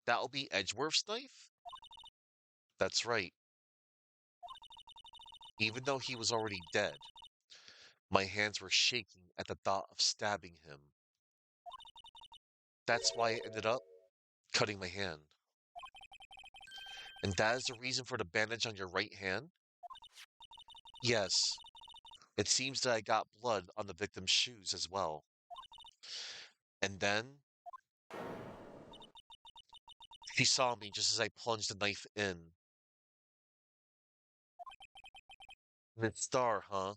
That'll be Edgeworth's knife? That's right. Even though he was already dead, my hands were shaking at the thought of stabbing him. That's why I ended up cutting my hand. And that is the reason for the bandage on your right hand? Yes. It seems that I got blood on the victim's shoes as well. And then he saw me just as I plunged the knife in. Miss Star, huh?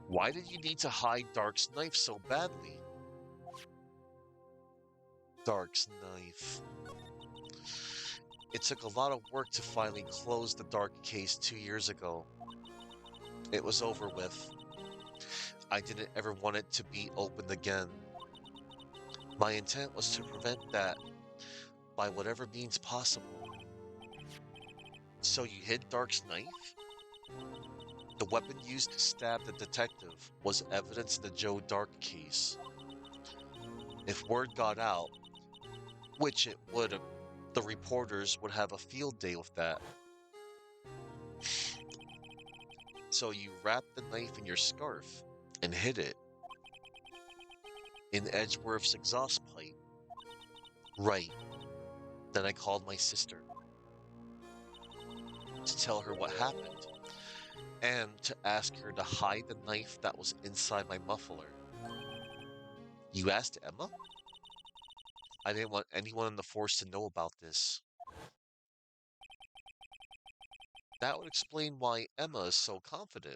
Why did you need to hide Dark's knife so badly? Dark's knife. It took a lot of work to finally close the Dark case 2 years ago. It was over with. I didn't ever want it to be opened again. My intent was to prevent that by whatever means possible. So you hid Dark's knife? The weapon used to stab the detective was evidence in the Joe Dark case. If word got out, which it would, the reporters would have a field day with that. So you wrapped the knife in your scarf and hid it in Edgeworth's exhaust pipe. Right. Then I called my sister to tell her what happened and to ask her to hide the knife that was inside my muffler. You asked Emma? I didn't want anyone in the force to know about this. That would explain why Emma is so confident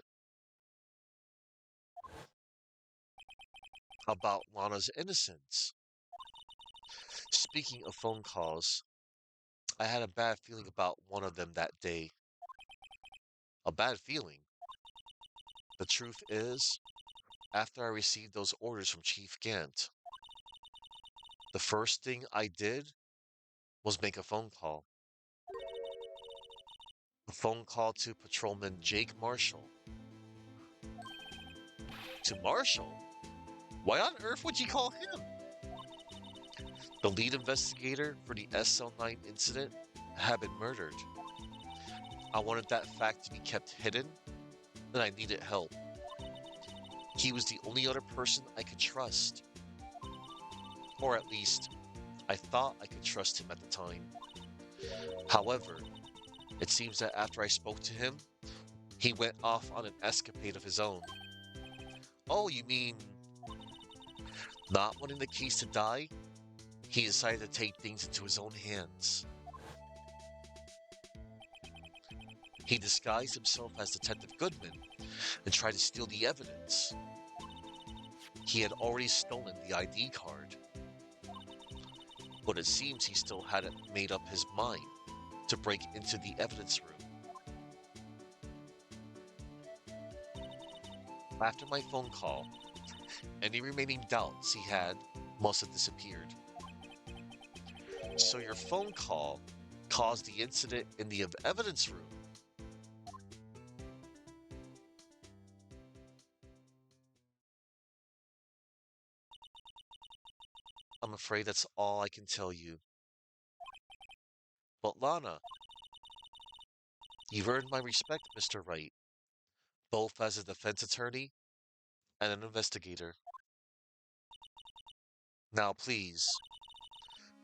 about Lana's innocence. Speaking of phone calls, I had a bad feeling about one of them that day. A bad feeling. The truth is, after I received those orders from Chief Gant, the first thing I did was make a phone call. A phone call to Patrolman Jake Marshall. To Marshall? Why on earth would you call him? The lead investigator for the SL9 incident had been murdered. I wanted that fact to be kept hidden, and I needed help. He was the only other person I could trust. Or at least, I thought I could trust him at the time. However, it seems that after I spoke to him, he went off on an escapade of his own. Oh, you mean not wanting the case to die? He decided to take things into his own hands. He disguised himself as Detective Goodman and tried to steal the evidence. He had already stolen the ID card. But it seems he still hadn't made up his mind to break into the evidence room. After my phone call, any remaining doubts he had must have disappeared. So your phone call caused the incident in the evidence room. afraid that's all I can tell you. But Lana, you've earned my respect, Mr. Wright, both as a defense attorney and an investigator. Now, please,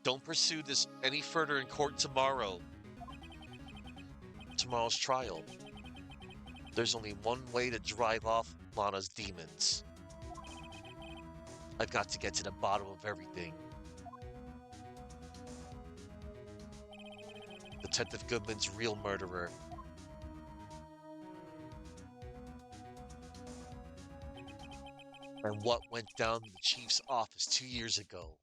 don't pursue this any further in court tomorrow. Tomorrow's trial. There's only one way to drive off Lana's demons. I've got to get to the bottom of everything. Detective Goodman's real murderer. And what went down in the chief's office 2 years ago.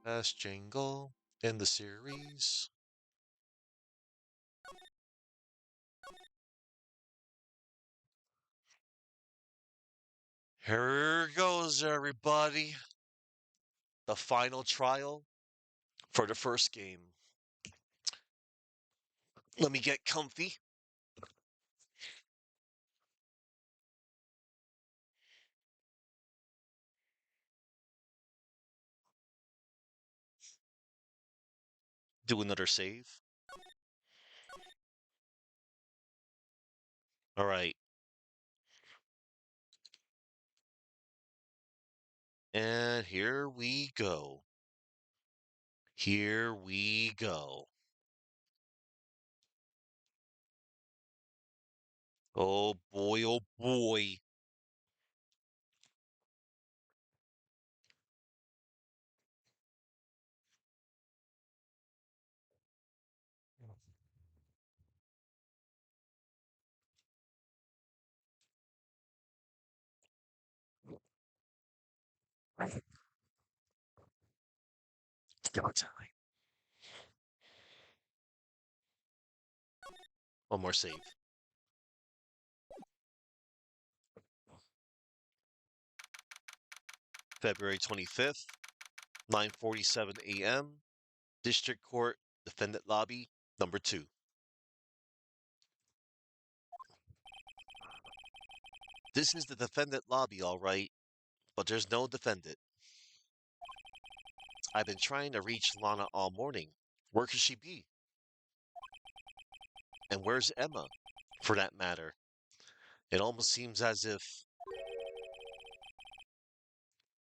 Last jingle in the series. Here goes, everybody. The final trial for the first game. Let me get comfy. Do another save. All right. And here we go. Here we go. Oh boy, oh boy. Go time. One more save. February 25th, 9:47 a.m. District Court, Defendant Lobby, number 2. This is the defendant lobby, all right, but there's no defendant. I've been trying to reach Lana all morning. Where could she be? And where's Emma, for that matter? It almost seems as if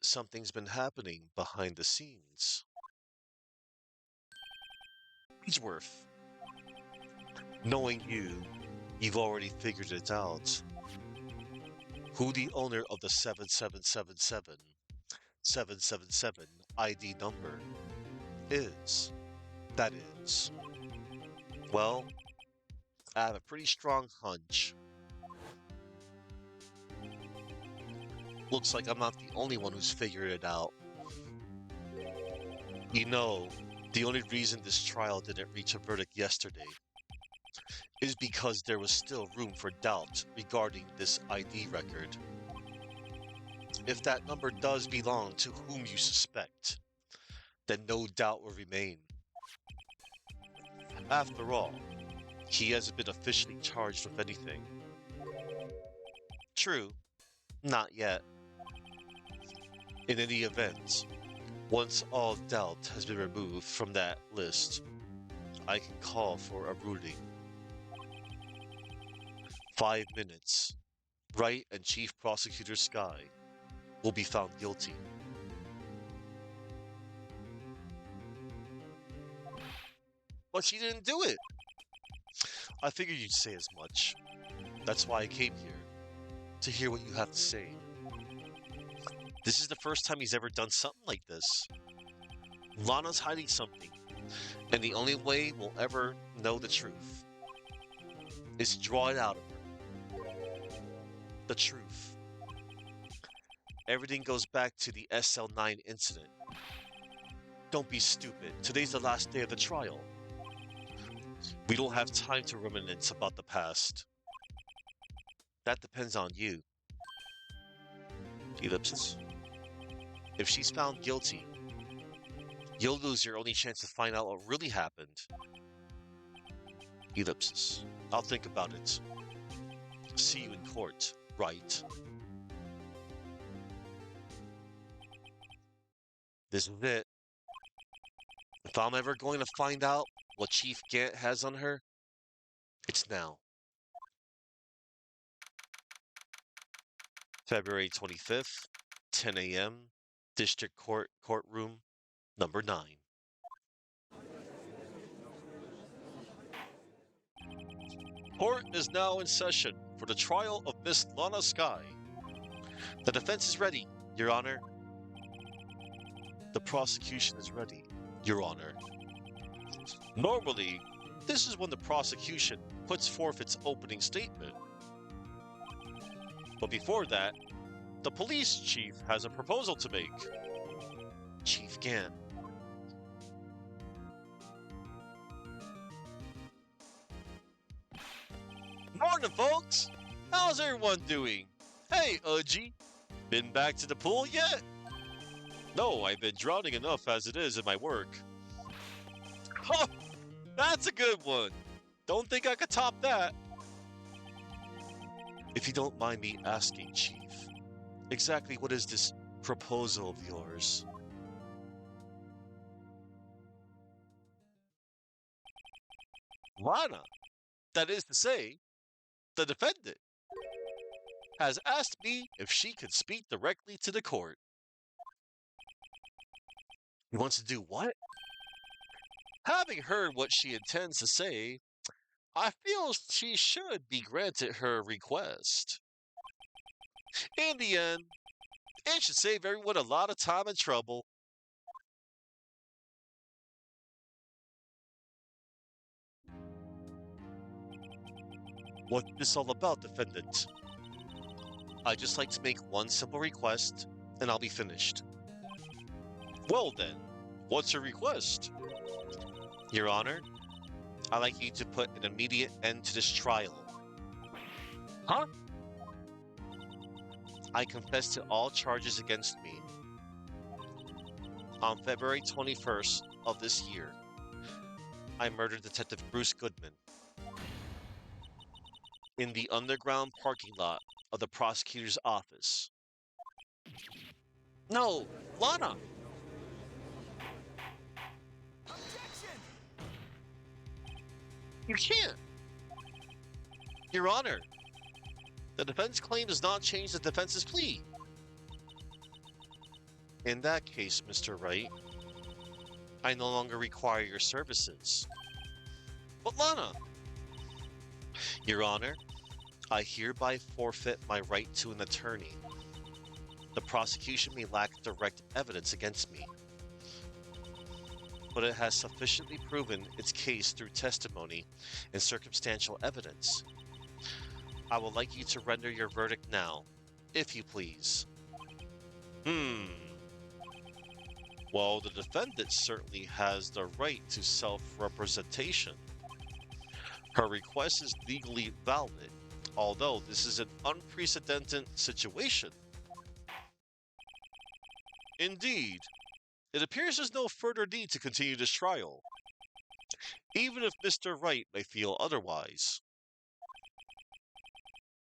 something's been happening behind the scenes. Ainsworth, knowing you, you've already figured it out. Who the owner of the 7777 ID number is. That is. Well, I have a pretty strong hunch. Looks like I'm not the only one who's figured it out. You know, the only reason this trial didn't reach a verdict yesterday is because there was still room for doubt regarding this ID record. If that number does belong to whom you suspect, then no doubt will remain. After all, he hasn't been officially charged with anything. True, not yet. In any event, once all doubt has been removed from that list, I can call for a ruling. 5 minutes. Wright and Chief Prosecutor Sky will be found guilty. But she didn't do it. I figured you'd say as much. That's why I came here, to hear what you have to say. This is the first time he's ever done something like this. Lana's hiding something, and the only way we'll ever know the truth is to draw it out of her. The truth. Everything goes back to the SL9 incident. Don't be stupid. Today's the last day of the trial. We don't have time to reminisce about the past. That depends on you. Ellipsis. If she's found guilty, you'll lose your only chance to find out what really happened. Ellipsis. I'll think about it. See you in court, Wright. This is it. If I'm ever going to find out what Chief Gant has on her, it's now. February 25th, 10 a.m., District Court, Courtroom number 9. Court is now in session for the trial of Miss Lana Sky. The defense is ready, Your Honor. The prosecution is ready, Your Honor. Normally, this is when the prosecution puts forth its opening statement. But before that, the police chief has a proposal to make. Chief Gant. Morning, folks! How's everyone doing? Hey, Udgy! Been back to the pool yet? No, I've been drowning enough as it is in my work. Oh, that's a good one! Don't think I could top that. If you don't mind me asking, Chief, exactly what is this proposal of yours? Lana, that is to say, the defendant, has asked me if she could speak directly to the court. He wants to do what? Having heard what she intends to say, I feel she should be granted her request. In the end, it should save everyone a lot of time and trouble. What's this all about, defendant? I'd just like to make one simple request, and I'll be finished. Well then, what's your request? Your Honor, I'd like you to put an immediate end to this trial. Huh? I confess to all charges against me. On February 21st of this year, I murdered Detective Bruce Goodman in the underground parking lot of the prosecutor's office. No, Lana! Objection! You can't! Your Honor, the defense claim does not change the defense's plea. In that case, Mr. Wright, I no longer require your services. But Lana! Your Honor, I hereby forfeit my right to an attorney. The prosecution may lack direct evidence against me, but it has sufficiently proven its case through testimony and circumstantial evidence. I would like you to render your verdict now, if you please. Well, the defendant certainly has the right to self-representation. Her request is legally valid, although this is an unprecedented situation. Indeed, it appears there's no further need to continue this trial, even if Mr. Wright may feel otherwise.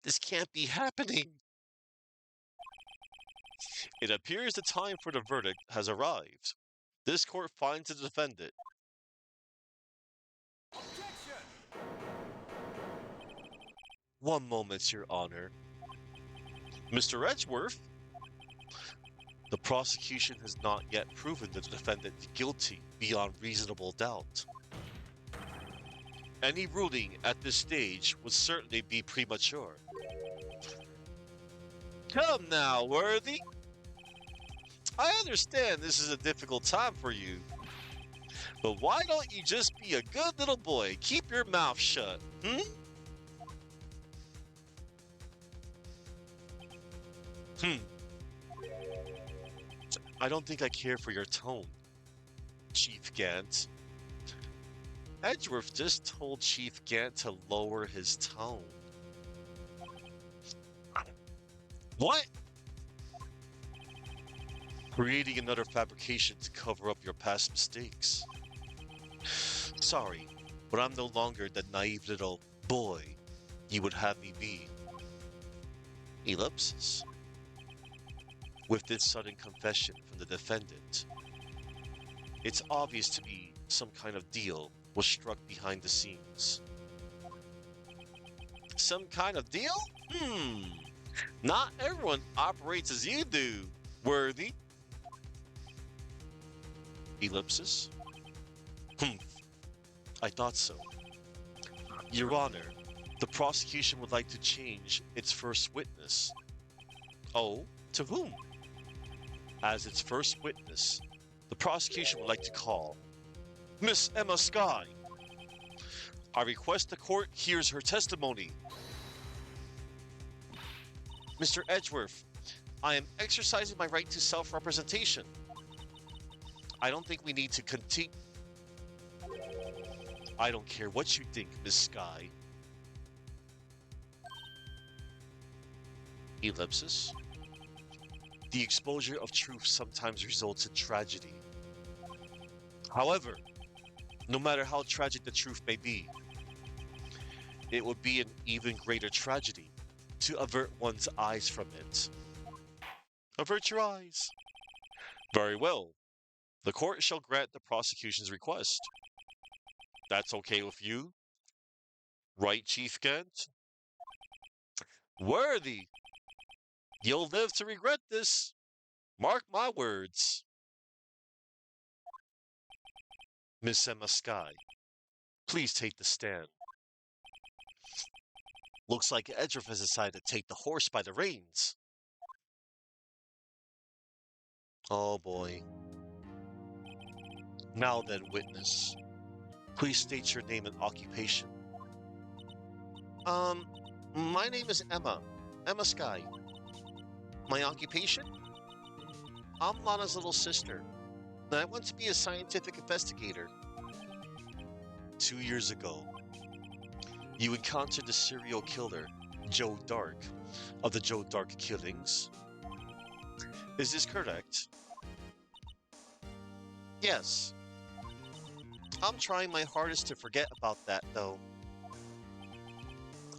This can't be happening. It appears the time for the verdict has arrived. This court finds the defendant. Objection! One moment, Your Honor. Mr. Edgeworth? The prosecution has not yet proven the defendant guilty beyond reasonable doubt. Any ruling at this stage would certainly be premature. Come now, Worthy. I understand this is a difficult time for you, but why don't you just be a good little boy? Keep your mouth shut, I don't think I care for your tone, Chief Gant. Edgeworth just told Chief Gant to lower his tone. What? Creating another fabrication to cover up your past mistakes. Sorry, but I'm no longer the naive little boy you would have me be. Ellipsis. With this sudden confession from the defendant, it's obvious to me some kind of deal was struck behind the scenes. Some kind of deal? Not everyone operates as you do, Worthy. Ellipsis. Humph, I thought so. Your Honor, the prosecution would like to change its first witness. Oh, to whom? As its first witness, the prosecution would like to call Miss Emma Skye. I request the court hears her testimony. Mr. Edgeworth, I am exercising my right to self-representation. I don't think we need to continue. I don't care what you think, Miss Skye. Ellipsis. The exposure of truth sometimes results in tragedy. However, no matter how tragic the truth may be, it would be an even greater tragedy to avert one's eyes from it. Avert your eyes. Very well. The court shall grant the prosecution's request. That's okay with you? Right, Chief Kent? Worthy! You'll live to regret this. Mark my words. Miss Emma Skye, please take the stand. Looks like Edgeworth has decided to take the horse by the reins. Oh boy. Now then, witness. Please state your name and occupation. My name is Emma. Emma Skye. My occupation? I'm Lana's little sister. And I want to be a scientific investigator. 2 years ago, you encountered the serial killer, Joe Dark, of the Joe Dark killings. Is this correct? Yes. I'm trying my hardest to forget about that, though.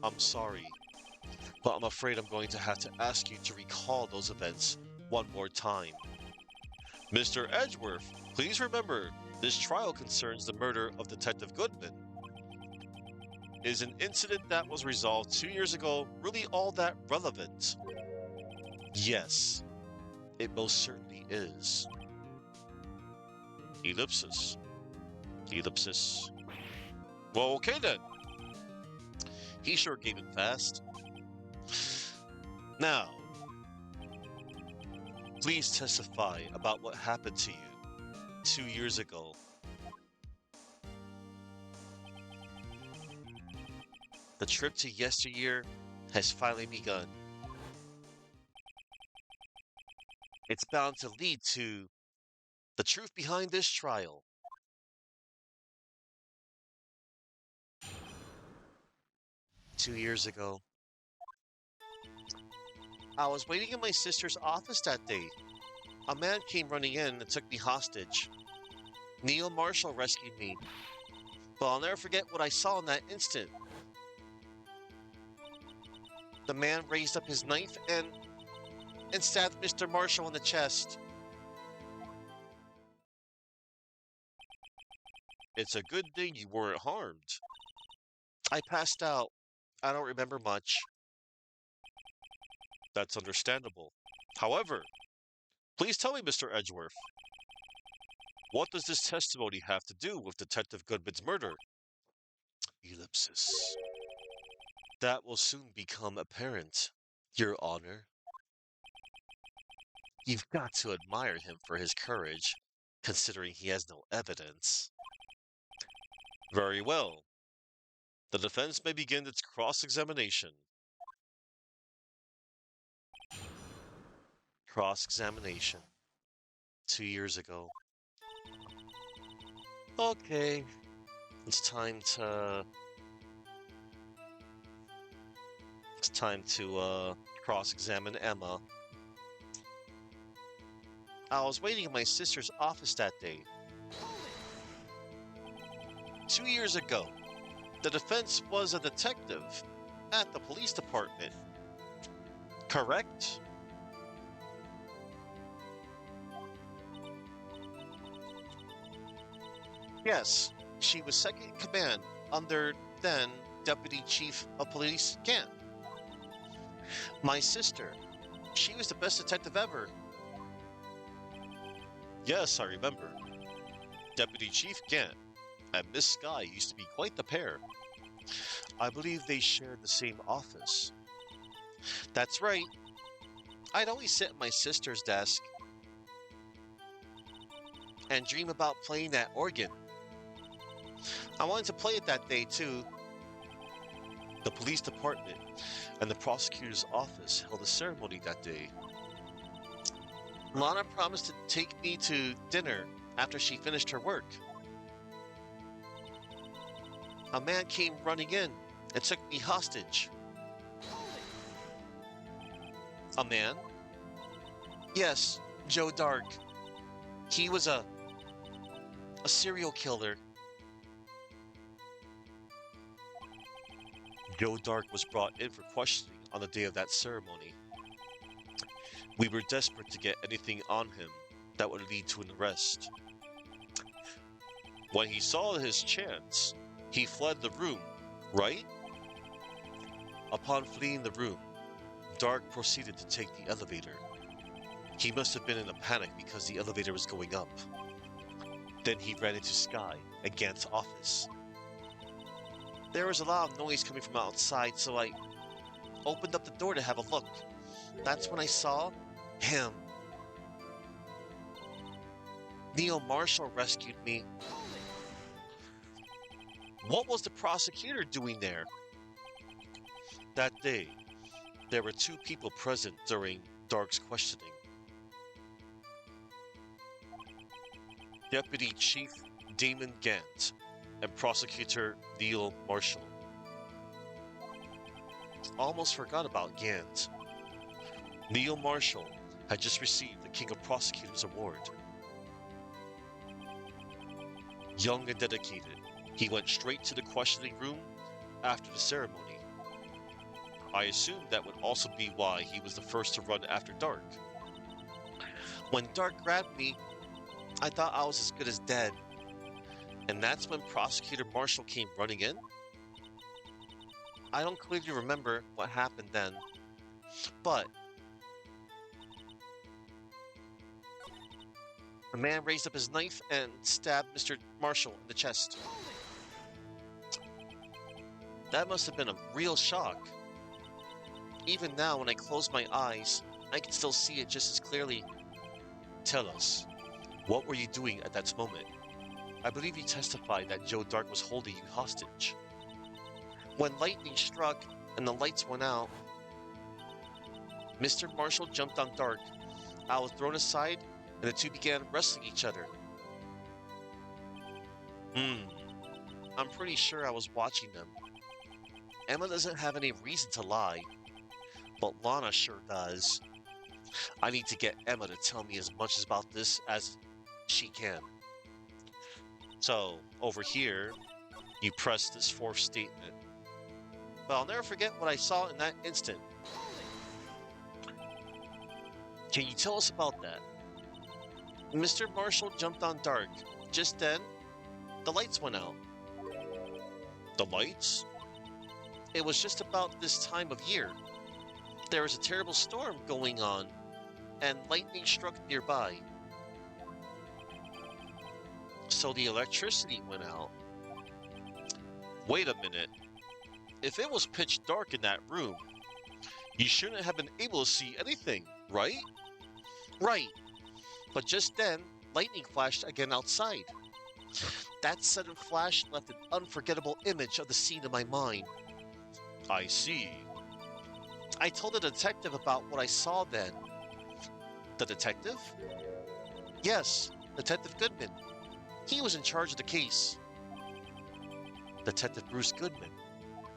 I'm sorry, but I'm afraid I'm going to have to ask you to recall those events one more time. Mr. Edgeworth, please remember, this trial concerns the murder of Detective Goodman. Is an incident that was resolved 2 years ago really all that relevant? Yes, it most certainly is. Ellipsis. Ellipsis. Well, okay then. He sure gave it fast. Now, please testify about what happened to you 2 years ago. The trip to yesteryear has finally begun. It's bound to lead to the truth behind this trial. Two years ago, I was waiting in my sister's office that day. A man came running in and took me hostage. Neil Marshall rescued me, but I'll never forget what I saw in that instant. The man raised up his knife and stabbed Mr. Marshall in the chest. It's a good thing you weren't harmed. I passed out. I don't remember much. That's understandable. However, please tell me, Mr. Edgeworth, what does this testimony have to do with Detective Goodman's murder? Ellipsis. That will soon become apparent, Your Honor. You've got to admire him for his courage, considering he has no evidence. Very well. The defense may begin its cross-examination. Cross-examination. 2 years ago. Okay. It's time to cross-examine Emma. I was waiting in my sister's office that day. 2 years ago, The defense was a detective at the police department. Correct? Yes, she was second in command under then Deputy Chief of Police Gant. My sister, she was the best detective ever. Yes, I remember. Deputy Chief Gant and Miss Sky used to be quite the pair. I believe they shared the same office. That's right. I'd always sit at my sister's desk and dream about playing that organ. I wanted to play it that day too. The police department and the prosecutor's office held a ceremony that day. Lana promised to take me to dinner after she finished her work. A man came running in and took me hostage. A man? Yes, Joe Dark. He was a serial killer. Joe Dark was brought in for questioning on the day of that ceremony. We were desperate to get anything on him that would lead to an arrest. When he saw his chance, he fled the room, right? Upon fleeing the room, Dark proceeded to take the elevator. He must have been in a panic because the elevator was going up. Then he ran into Sky at Gant's office. There was a lot of noise coming from outside, so I opened up the door to have a look. That's when I saw him. Neil Marshall rescued me. What was the prosecutor doing there? That day, there were two people present during Dark's questioning. Deputy Chief Damon Gant and Prosecutor Neil Marshall. Almost forgot about Gant. Neil Marshall had just received the King of Prosecutors Award. Young and dedicated, he went straight to the questioning room after the ceremony. I assumed that would also be why he was the first to run after Dark. When Dark grabbed me, I thought I was as good as dead. And that's when Prosecutor Marshall came running in? I don't clearly remember what happened then, but the man raised up his knife and stabbed Mr. Marshall in the chest. That must have been a real shock. Even now, when I close my eyes, I can still see it just as clearly. Tell us, what were you doing at that moment? I believe you testified that Joe Dark was holding you hostage. When lightning struck and the lights went out, Mr. Marshall jumped on Dark. I was thrown aside and the two began wrestling each other. I'm pretty sure I was watching them. Emma doesn't have any reason to lie, but Lana sure does. I need to get Emma to tell me as much about this as she can. So, over here, you press this fourth statement. But I'll never forget what I saw in that instant. Can you tell us about that? Mr. Marshall jumped on Dark. Just then, the lights went out. The lights? It was just about this time of year. There was a terrible storm going on, and lightning struck nearby. So the electricity went out. Wait a minute. If it was pitch dark in that room, you shouldn't have been able to see anything, right? Right. But just then, lightning flashed again outside. That sudden flash left an unforgettable image of the scene in my mind. I see. I told the detective about what I saw then. The detective? Yes, Detective Goodman. He was in charge of the case. Detective Bruce Goodman,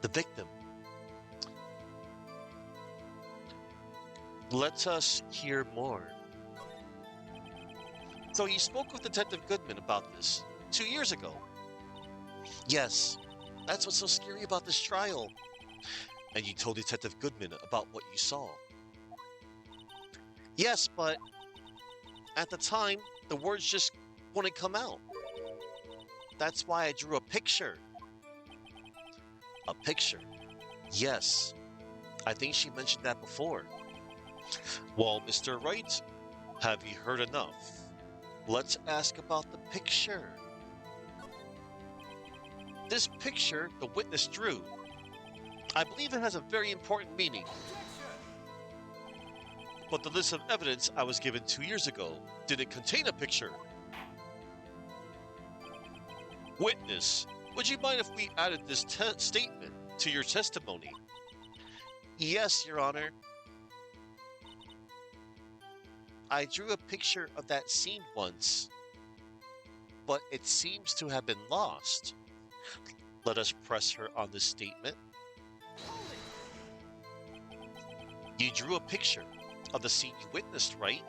the victim. Let us hear more. So you spoke with Detective Goodman about this 2 years ago? Yes. That's what's so scary about this trial. And you told Detective Goodman about what you saw. Yes, but at the time, the words just wouldn't come out. That's why I drew a picture. A picture? Yes. I think she mentioned that before. Well, Mr. Wright, have you heard enough? Let's ask about the picture. This picture the witness drew, I believe it has a very important meaning. But the list of evidence I was given 2 years ago didn't contain a picture. Witness, would you mind if we added this statement to your testimony? Yes, Your Honor. I drew a picture of that scene once, but it seems to have been lost. Let us press her on this statement. You drew a picture of the scene you witnessed, right?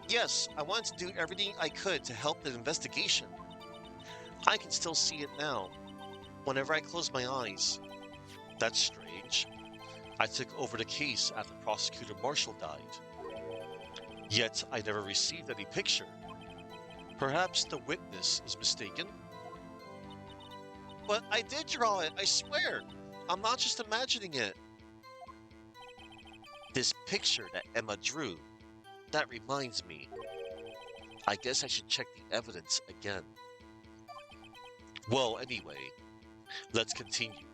Yes, I wanted to do everything I could to help the investigation. I can still see it now, whenever I close my eyes. That's strange. I took over the case after Prosecutor Marshall died. Yet I never received any picture. Perhaps the witness is mistaken? But I did draw it, I swear. I'm not just imagining it. This picture that Emma drew, that reminds me. I guess I should check the evidence again. Well, anyway, let's continue.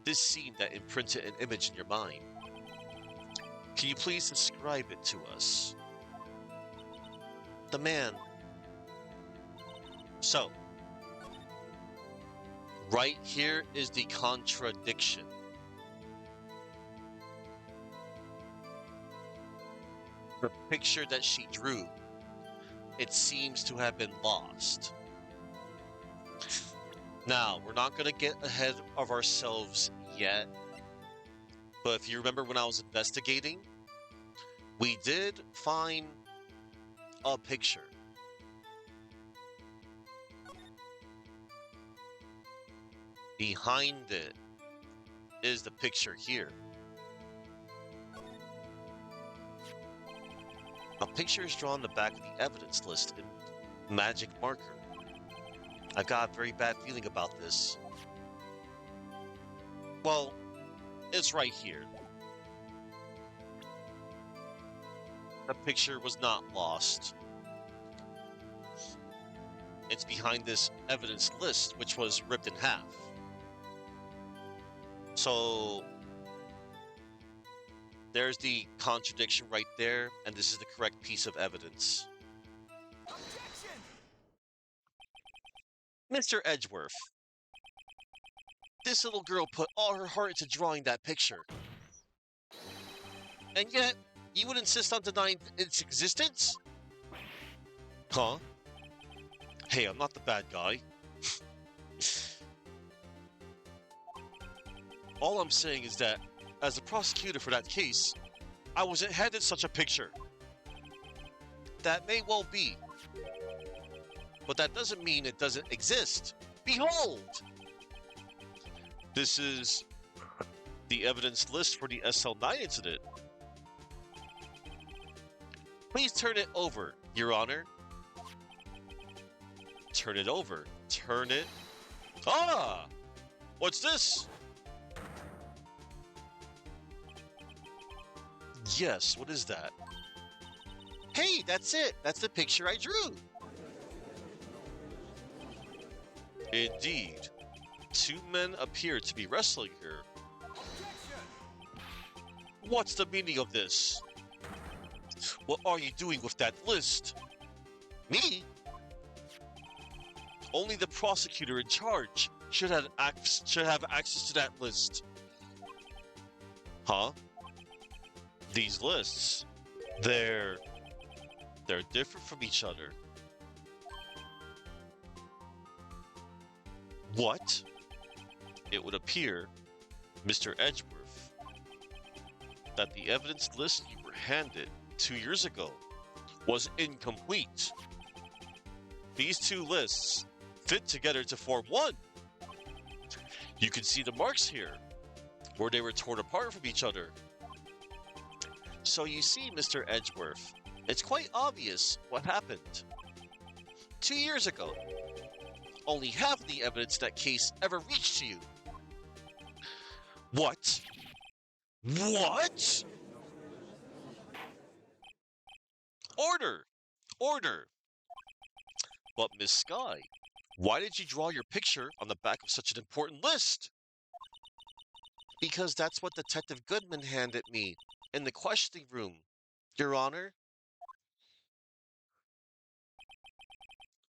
This scene that imprinted an image in your mind. Can you please describe it to us? The man. So, right here is the contradiction. The picture that she drew, it seems to have been lost. Now, we're not going to get ahead of ourselves yet, but if you remember when I was investigating, we did find a picture. Behind it is the picture here. A picture is drawn on the back of the evidence list in magic marker. I've got a very bad feeling about this. Well, it's right here. The picture was not lost. It's behind this evidence list, which was ripped in half. So there's the contradiction right there, and this is the correct piece of evidence. Objection! Mr. Edgeworth, this little girl put all her heart into drawing that picture. And yet, you would insist on denying its existence? Huh? Hey, I'm not the bad guy. All I'm saying is that, as a prosecutor for that case, I wasn't handed such a picture. That may well be. But that doesn't mean it doesn't exist. Behold! This is the evidence list for the SL9 incident. Please turn it over, Your Honor. Turn it over. Turn it... Ah! What's this? Yes, what is that? Hey, that's it. That's the picture I drew. Indeed. Two men appear to be wrestling here. What's the meaning of this? What are you doing with that list? Me? Only the prosecutor in charge should have access to that list. Huh? These lists, they're different from each other. What? It would appear, Mr. Edgeworth, that the evidence list you were handed 2 years ago was incomplete. These two lists fit together to form one. You can see the marks here, where they were torn apart from each other. So you see, Mr. Edgeworth, it's quite obvious what happened. 2 years ago, only half of the evidence in that case ever reached you. What? What? Order! Order! But Miss Sky, why did you draw your picture on the back of such an important list? Because that's what Detective Goodman handed me in the questioning room, Your Honor.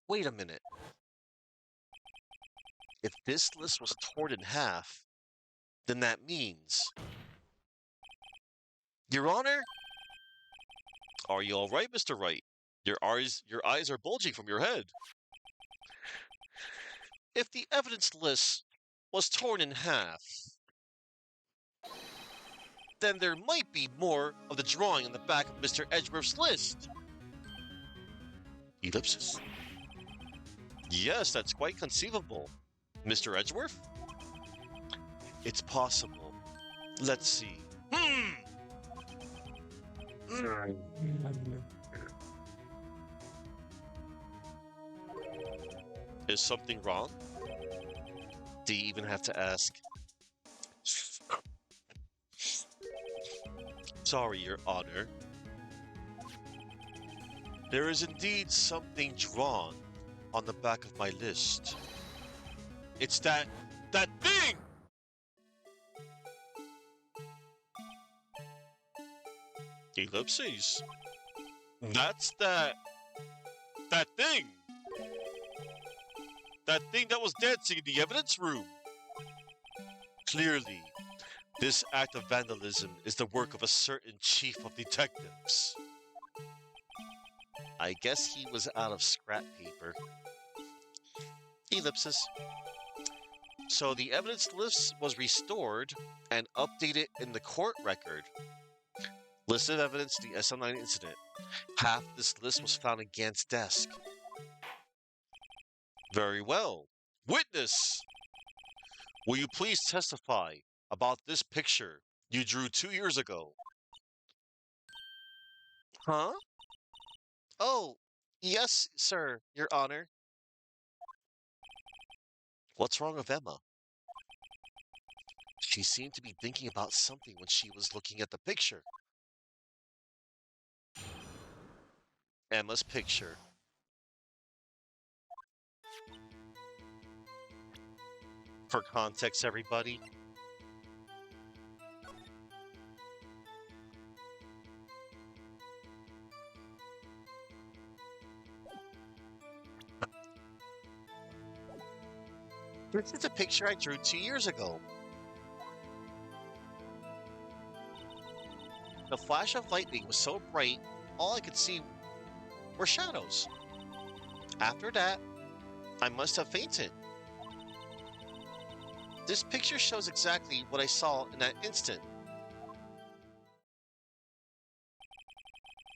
Wait a minute. If this list was torn in half, then that means... Your Honor? Are you all right, Mr. Wright? Your eyes are bulging from your head. If the evidence list was torn in half, then there might be more of the drawing on the back of Mr. Edgeworth's list. Ellipsis. Yes, that's quite conceivable. Mr. Edgeworth? It's possible. Let's see. Is something wrong? Do you even have to ask? Sorry, Your Honor. There is indeed something drawn on the back of my list. It's that thing! Ellipses. That's that thing! That thing that was dancing in the evidence room! Clearly, this act of vandalism is the work of a certain chief of detectives. I guess he was out of scrap paper. Ellipsis. So the evidence list was restored and updated in the court record. List of evidence, the SM9 incident. Half this list was found in Gant's desk. Very well. Witness! Will you please testify about this picture you drew 2 years ago? Huh? Oh, yes, sir, Your Honor. What's wrong with Emma? She seemed to be thinking about something when she was looking at the picture. Emma's picture. For context, everybody, this is a picture I drew 2 years ago. The flash of lightning was so bright, all I could see were shadows. After that, I must have fainted. This picture shows exactly what I saw in that instant.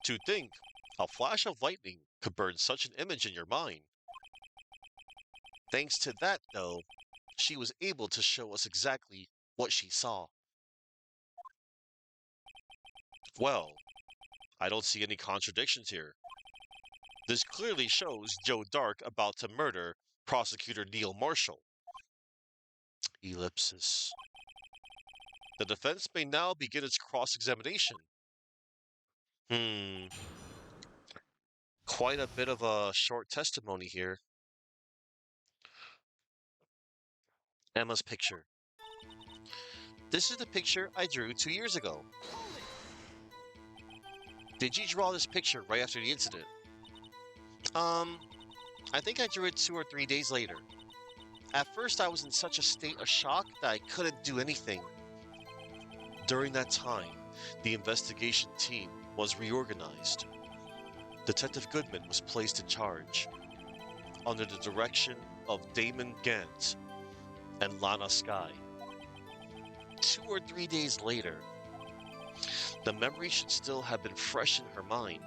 To think, a flash of lightning could burn such an image in your mind. Thanks to that, though, she was able to show us exactly what she saw. Well, I don't see any contradictions here. This clearly shows Joe Dark about to murder Prosecutor Neil Marshall. Ellipsis. The defense may now begin its cross-examination. Quite a bit of a short testimony here. Emma's picture. This is the picture I drew 2 years ago. Did you draw this picture right after the incident? I think I drew it 2 or 3 days later. At first, I was in such a state of shock that I couldn't do anything. During that time, the investigation team was reorganized. Detective Goodman was placed in charge, under the direction of Damon Gant and Lana Sky. 2 or 3 days later, the memory should still have been fresh in her mind.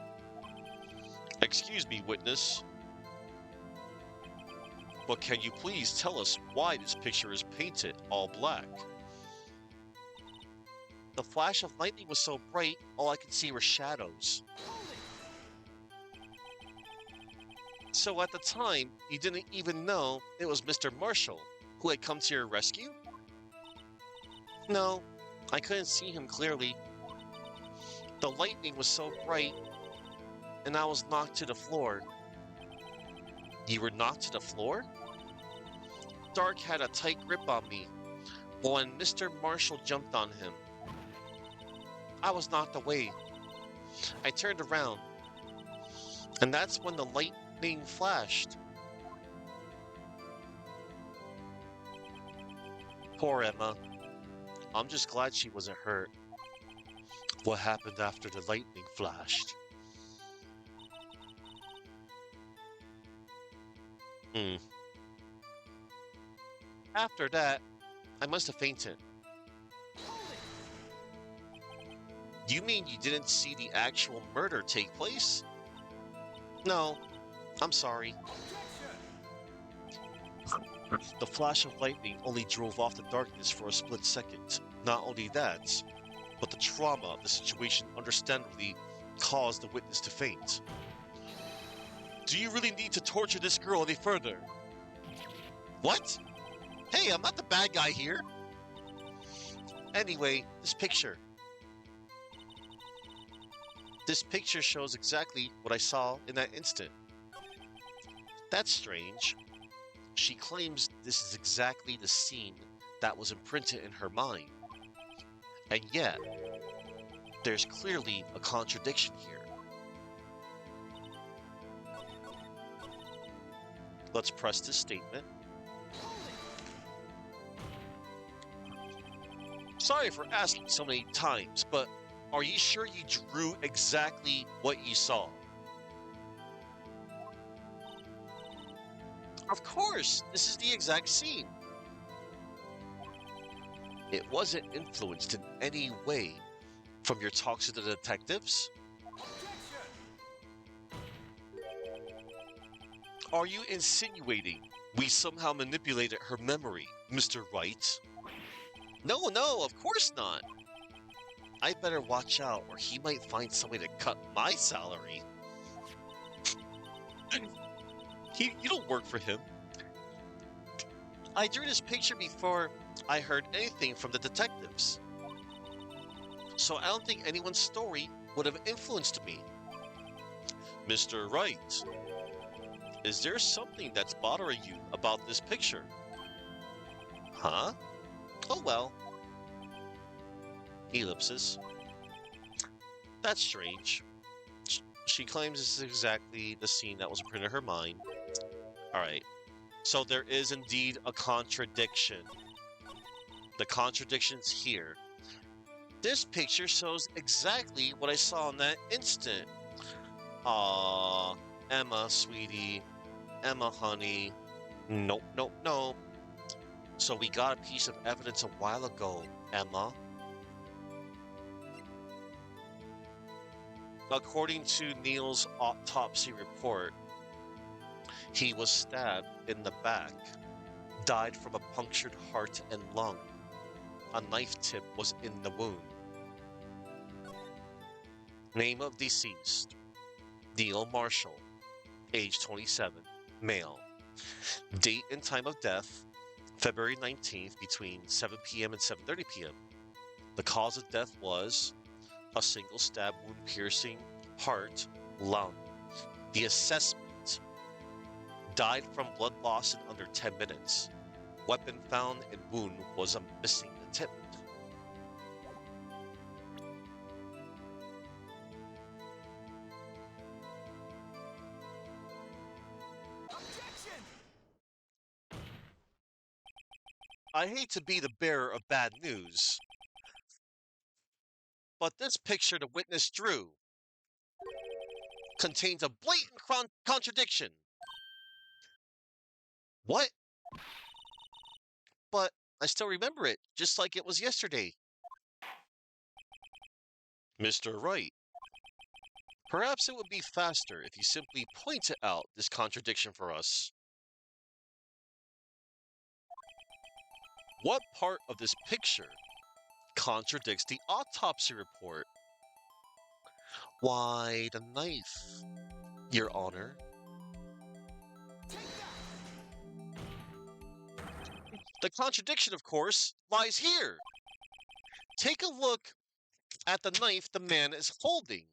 Excuse me, witness. But can you please tell us why this picture is painted all black? The flash of lightning was so bright, all I could see were shadows. So at the time, you didn't even know it was Mr. Marshall who had come to your rescue? No, I couldn't see him clearly. The lightning was so bright, and I was knocked to the floor. You were knocked to the floor? Dark had a tight grip on me when Mr. Marshall jumped on him. I was knocked away. I turned around, and that's when the lightning flashed. Poor Emma. I'm just glad she wasn't hurt. What happened after the lightning flashed? Hmm. After that, I must have fainted. You mean you didn't see the actual murder take place? No, I'm sorry. The flash of lightning only drove off the darkness for a split second. Not only that, but the trauma of the situation understandably caused the witness to faint. Do you really need to torture this girl any further? What? Hey, I'm not the bad guy here. Anyway, this picture. This picture shows exactly what I saw in that instant. That's strange. She claims this is exactly the scene that was imprinted in her mind. And yet, there's clearly a contradiction here. Let's press this statement. Sorry for asking so many times, but are you sure you drew exactly what you saw? Of course, this is the exact scene. It wasn't influenced in any way from your talks with the detectives? Are you insinuating we somehow manipulated her memory, Mr. Wright? No, no, of course not. I better watch out or he might find some way to cut my salary. You don't work for him. I drew this picture before I heard anything from the detectives. So I don't think anyone's story would have influenced me. Mr. Wright, is there something that's bothering you about this picture? Huh? Oh well. Ellipsis. That's strange. She claims this is exactly the scene that was imprinted in her mind. Alright. So there is indeed a contradiction. The contradiction's here. This picture shows exactly what I saw in that instant. Aww, Emma, sweetie. Emma, honey. Nope, nope, nope. So we got a piece of evidence a while ago, Emma. According to Neil's autopsy report, he was stabbed in the back, died from a punctured heart and lung. A knife tip was in the wound. Name of deceased, Neil Marshall, age 27, male. Date and time of death, February 19th between 7 p.m. and 7:30 p.m. The cause of death was a single stab wound piercing heart, lung. The assessment: died from blood loss in under 10 minutes. Weapon found in wound was a missing tip. Objection! I hate to be the bearer of bad news, but this picture the witness drew contains a blatant contradiction. What? But I still remember it, just like it was yesterday. Mr. Wright, perhaps it would be faster if you simply pointed out this contradiction for us. What part of this picture contradicts the autopsy report? Why, the knife, Your Honor. Take that! The contradiction, of course, lies here. Take a look at the knife the man is holding.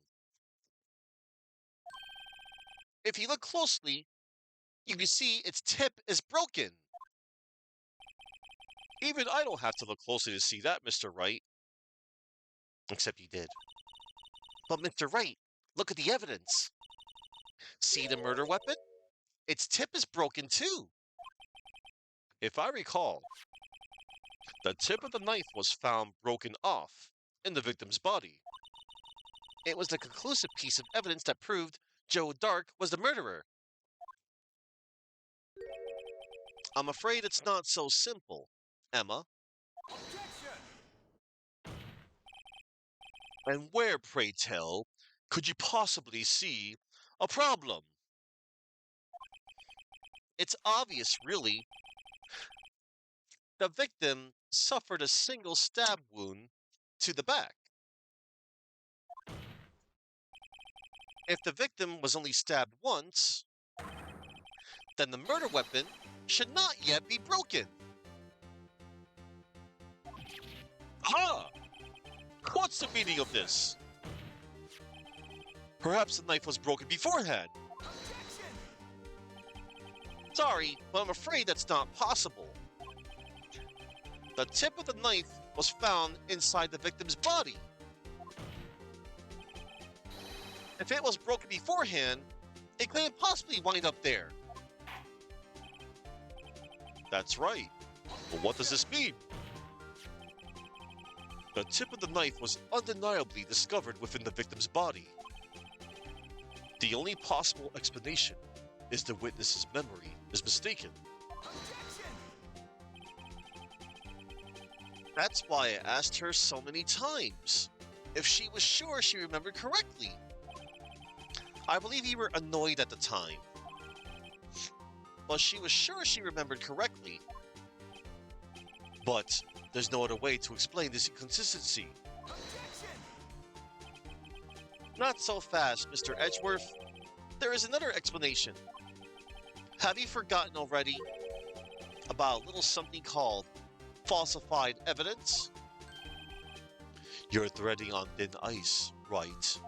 If you look closely, you can see its tip is broken. Even I don't have to look closely to see that, Mr. Wright. Except you did. But, Mr. Wright, look at the evidence. See the murder weapon? Its tip is broken too. If I recall, the tip of the knife was found broken off in the victim's body. It was the conclusive piece of evidence that proved Joe Dark was the murderer. I'm afraid it's not so simple, Emma. Objection! And where, pray tell, could you possibly see a problem? It's obvious, really. The victim suffered a single stab wound to the back. If the victim was only stabbed once, then the murder weapon should not yet be broken. Ha! What's the meaning of this? Perhaps the knife was broken beforehand. Objection! Sorry, but I'm afraid that's not possible. The tip of the knife was found inside the victim's body. If it was broken beforehand, it couldn't possibly wind up there. That's right. But what does this mean? The tip of the knife was undeniably discovered within the victim's body. The only possible explanation is the witness's memory is mistaken. Objection! That's why I asked her so many times if she was sure she remembered correctly. I believe you were annoyed at the time, but she was sure she remembered correctly. But there's no other way to explain this inconsistency. Objection! Not so fast, Mr. Edgeworth. There is another explanation. Have you forgotten already about a little something called falsified evidence? You're threading on thin ice, Wright.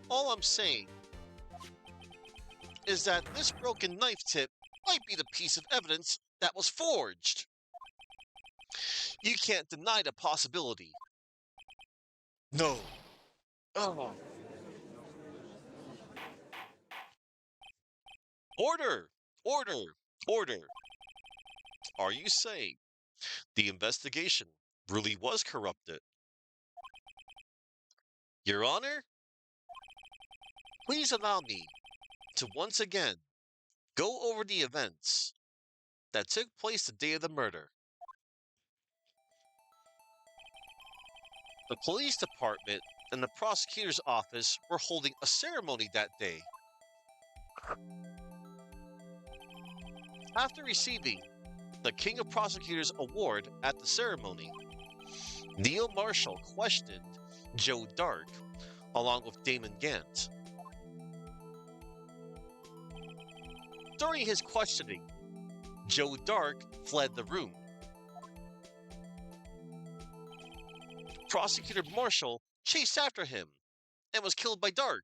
All I'm saying is that this broken knife tip might be the piece of evidence that was forged. You can't deny the possibility. No. Oh. Order! Order! Order! Are you saying the investigation really was corrupted? Your Honor, please allow me to once again go over the events that took place the day of the murder. The police department and the prosecutor's office were holding a ceremony that day. After receiving the King of Prosecutors Award at the ceremony, Neil Marshall questioned Joe Dark along with Damon Gant. During his questioning, Joe Dark fled the room. Prosecutor Marshall chased after him and was killed by Dark.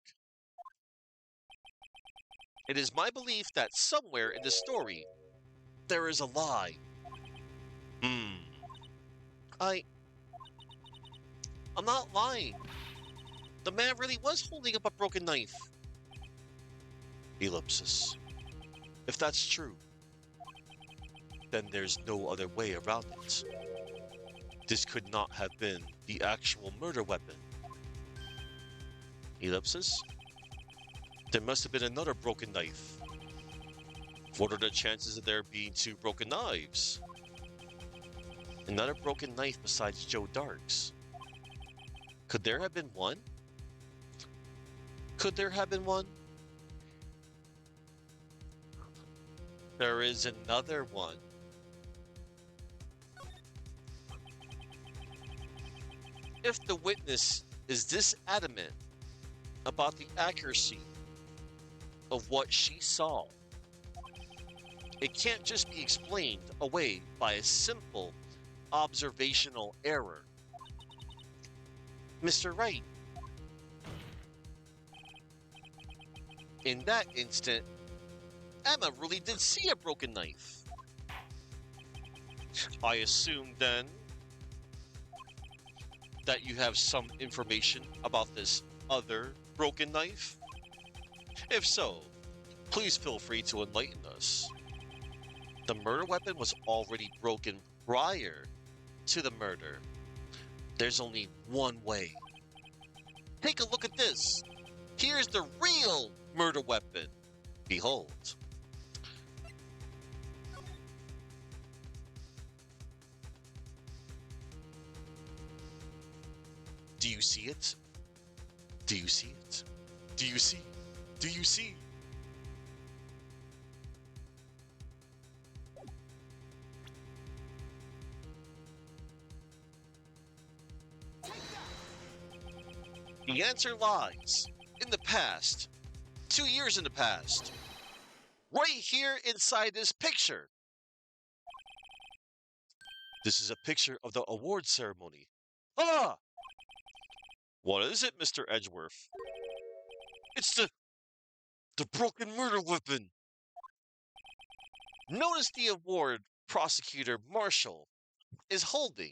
It is my belief that somewhere in this story, there is a lie. I... I'm not lying. The man really was holding up a broken knife. Ellipsis. If that's true, then there's no other way around it. This could not have been the actual murder weapon. Ellipsis. There must have been another broken knife. What are the chances of there being two broken knives? Another broken knife besides Joe Dark's. Could there have been one? Could there have been one? There is another one. If the witness is this adamant about the accuracy of what she saw, it can't just be explained away by a simple observational error. Mr. Wright, in that instant, Emma really did see a broken knife. I assume then that you have some information about this other broken knife? If so, please feel free to enlighten us. The murder weapon was already broken prior to the murder. There's only one way. Take a look at this. Here's the real murder weapon. Behold. Do you see it? Do you see it? Do you see? Do you see? The answer lies in the past, 2 years in the past, right here inside this picture. This is a picture of the award ceremony. Ah! What is it, Mr. Edgeworth? It's the broken murder weapon. Notice the award prosecutor Marshall is holding.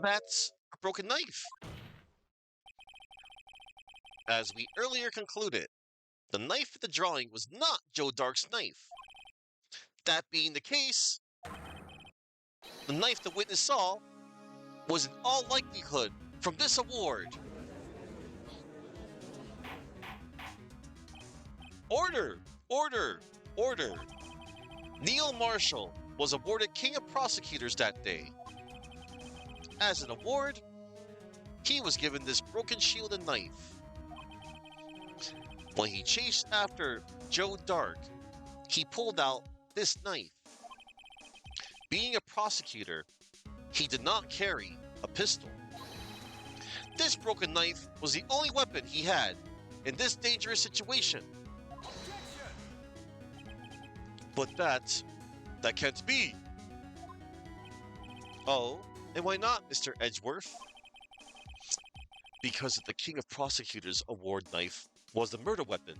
That's a broken knife. As we earlier concluded, the knife in the drawing was not Joe Dark's knife. That being the case, the knife the witness saw was in all likelihood from this award. Order! Order! Order! Neil Marshall was awarded King of Prosecutors that day. As an award, he was given this broken shield and knife. When he chased after Joe Dark, he pulled out this knife. Being a prosecutor, he did not carry a pistol. This broken knife was the only weapon he had in this dangerous situation. But that can't be. Oh, and why not, Mr. Edgeworth? Because the King of Prosecutors award knife was the murder weapon.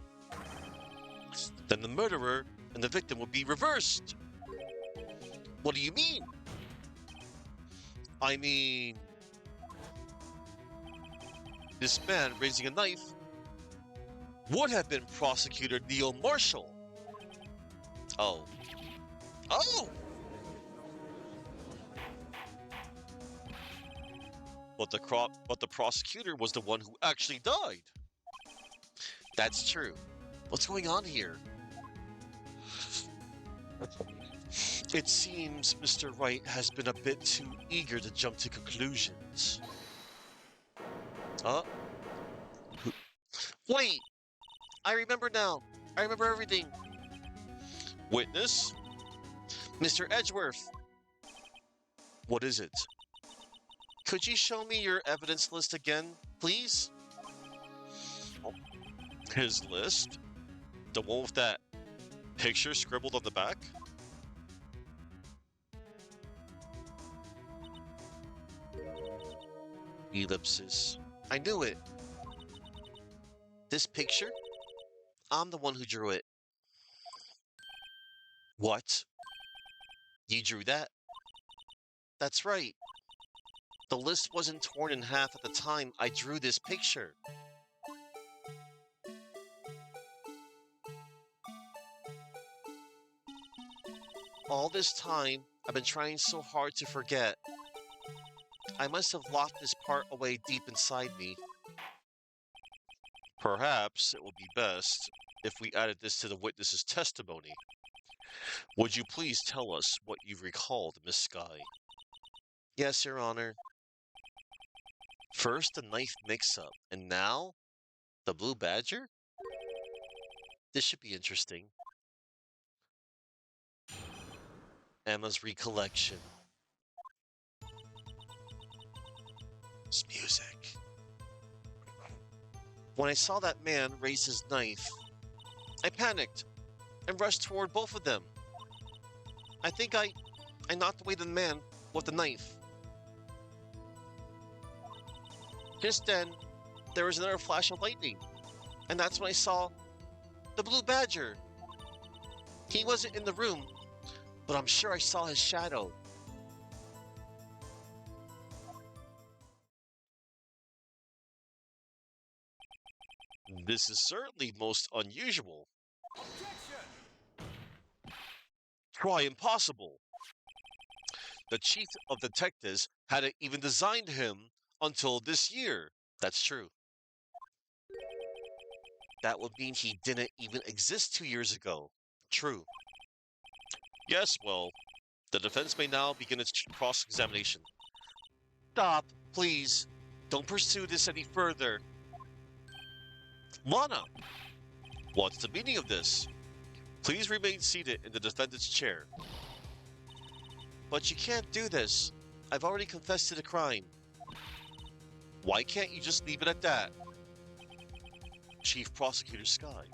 Then the murderer and the victim would be reversed. What do you mean? I mean, this man raising a knife would have been Prosecutor Neil Marshall. Oh. Oh! But the prosecutor was the one who actually died. That's true. What's going on here? It seems Mr. Wright has been a bit too eager to jump to conclusions. Huh? Wait! I remember now. I remember everything. Witness? Mr. Edgeworth. What is it? Could you show me your evidence list again, please? His list? The one with that picture scribbled on the back? Ellipsis. I knew it. This picture? I'm the one who drew it. What? You drew that? That's right. The list wasn't torn in half at the time I drew this picture. All this time, I've been trying so hard to forget. I must have locked this part away deep inside me. Perhaps it would be best if we added this to the witness's testimony. Would you please tell us what you recalled, Miss Skye? Yes, Your Honor. First the knife mix-up, and now the blue badger? This should be interesting. Emma's recollection. It's music. When I saw that man raise his knife, I panicked and rushed toward both of them. I think I knocked away the man with the knife. Just then, there was another flash of lightning, and that's when I saw the blue badger. He wasn't in the room, but I'm sure I saw his shadow. This is certainly most unusual. Objection! Try impossible. The chief of detectives hadn't even designed him until this year. That's true. That would mean he didn't even exist 2 years ago. True. Yes, well, the defense may now begin its cross examination. Stop, please. Don't pursue this any further. Lana, what's the meaning of this? Please remain seated in the defendant's chair. But you can't do this. I've already confessed to the crime. Why can't you just leave it at that? Chief Prosecutor Sky.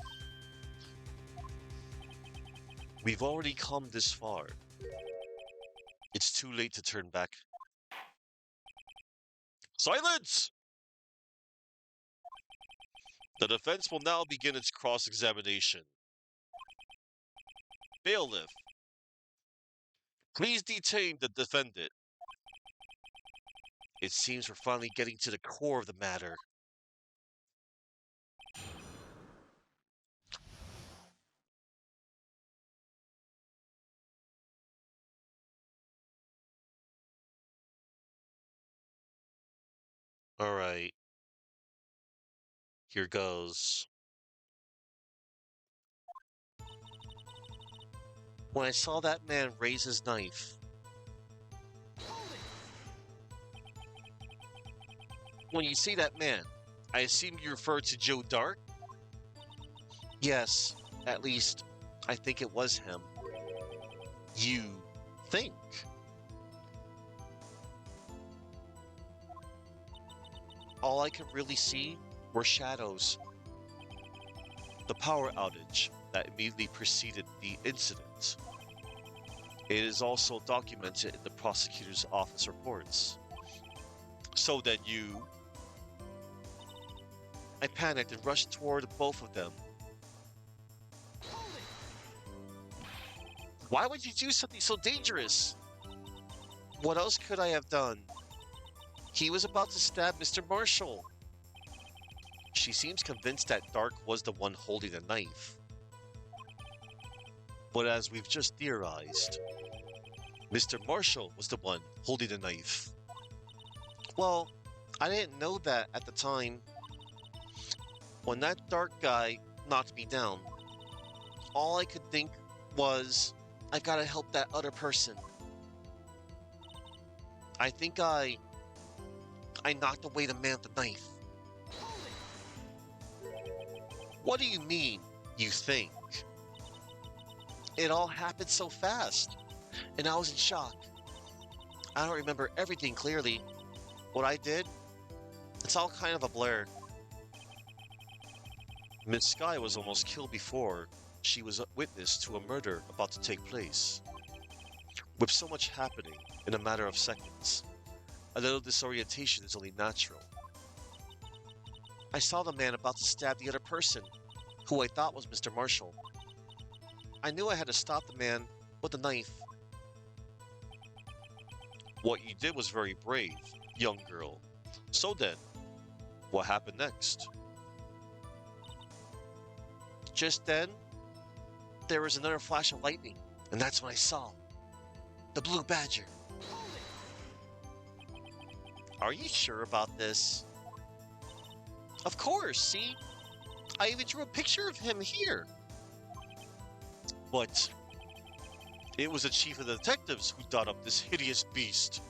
We've already come this far. It's too late to turn back. Silence! The defense will now begin its cross-examination. Bailiff, please detain the defendant. It seems we're finally getting to the core of the matter. All right, here goes. When I saw that man raise his knife, when you see that man, I assume you refer to Joe Dark? Yes, at least I think it was him. You think? All I could really see were shadows. The power outage that immediately preceded the incident. It is also documented in the prosecutor's office reports. So then you... I panicked and rushed toward both of them. Why would you do something so dangerous? What else could I have done? He was about to stab Mr. Marshall. She seems convinced that Dark was the one holding the knife. But as we've just theorized, Mr. Marshall was the one holding the knife. Well, I didn't know that at the time. When that Dark guy knocked me down, all I could think was, I gotta help that other person. I think I knocked away the man with the knife. What do you mean, you think? It all happened so fast, and I was in shock. I don't remember everything clearly. What I did, it's all kind of a blur. Miss Sky was almost killed before she was a witness to a murder about to take place. With so much happening in a matter of seconds, a little disorientation is only natural. I saw the man about to stab the other person, who I thought was Mr. Marshall. I knew I had to stop the man with the knife. What you did was very brave, young girl. So then, what happened next? Just then, there was another flash of lightning, and that's when I saw the blue badger. Are you sure about this? Of course, see? I even drew a picture of him here. But it was the chief of the detectives who thought up this hideous beast.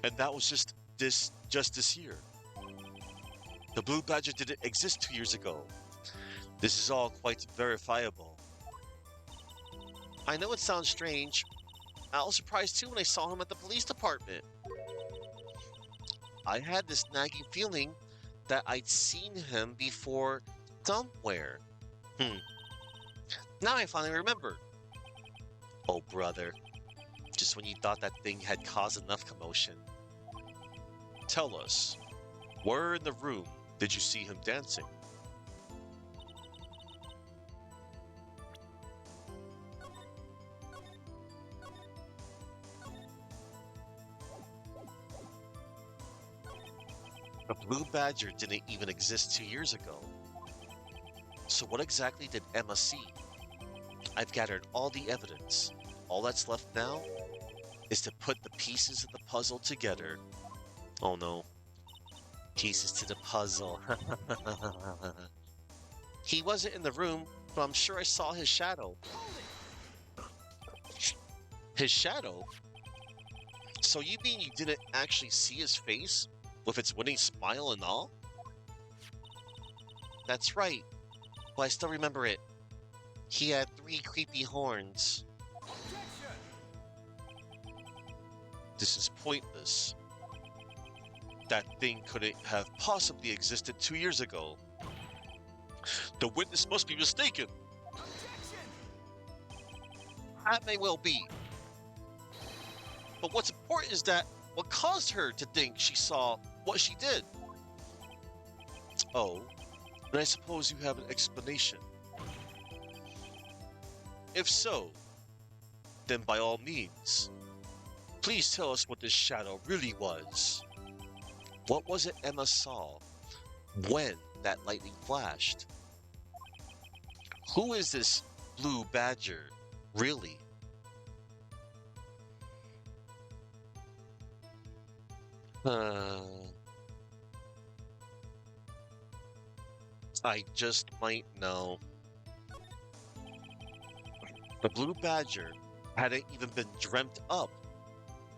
And that was just this year. The blue badger didn't exist 2 years ago. This is all quite verifiable. I know it sounds strange. I was surprised too when I saw him at the police department. I had this nagging feeling that I'd seen him before somewhere. Hmm. Now I finally remember. Oh, brother. Just when you thought that thing had caused enough commotion. Tell us, where in the room did you see him dancing? The blue badger didn't even exist 2 years ago. So what exactly did Emma see? I've gathered all the evidence. All that's left now is to put the pieces of the puzzle together. Oh no, pieces to the puzzle. He wasn't in the room, but I'm sure I saw his shadow. Hold His shadow? So you mean you didn't actually see his face with its winning smile and all? That's right, but I still remember it. He had 3 creepy horns. Objection! This is pointless. That thing couldn't have possibly existed 2 years ago. The witness must be mistaken. Objection! That may well be. But what's important is that what caused her to think she saw what she did. Oh, and I suppose you have an explanation. If so, then by all means, please tell us what this shadow really was. What was it Emma saw when that lightning flashed? Who is this blue badger, really? Uh, I just might know. The blue badger hadn't even been dreamt up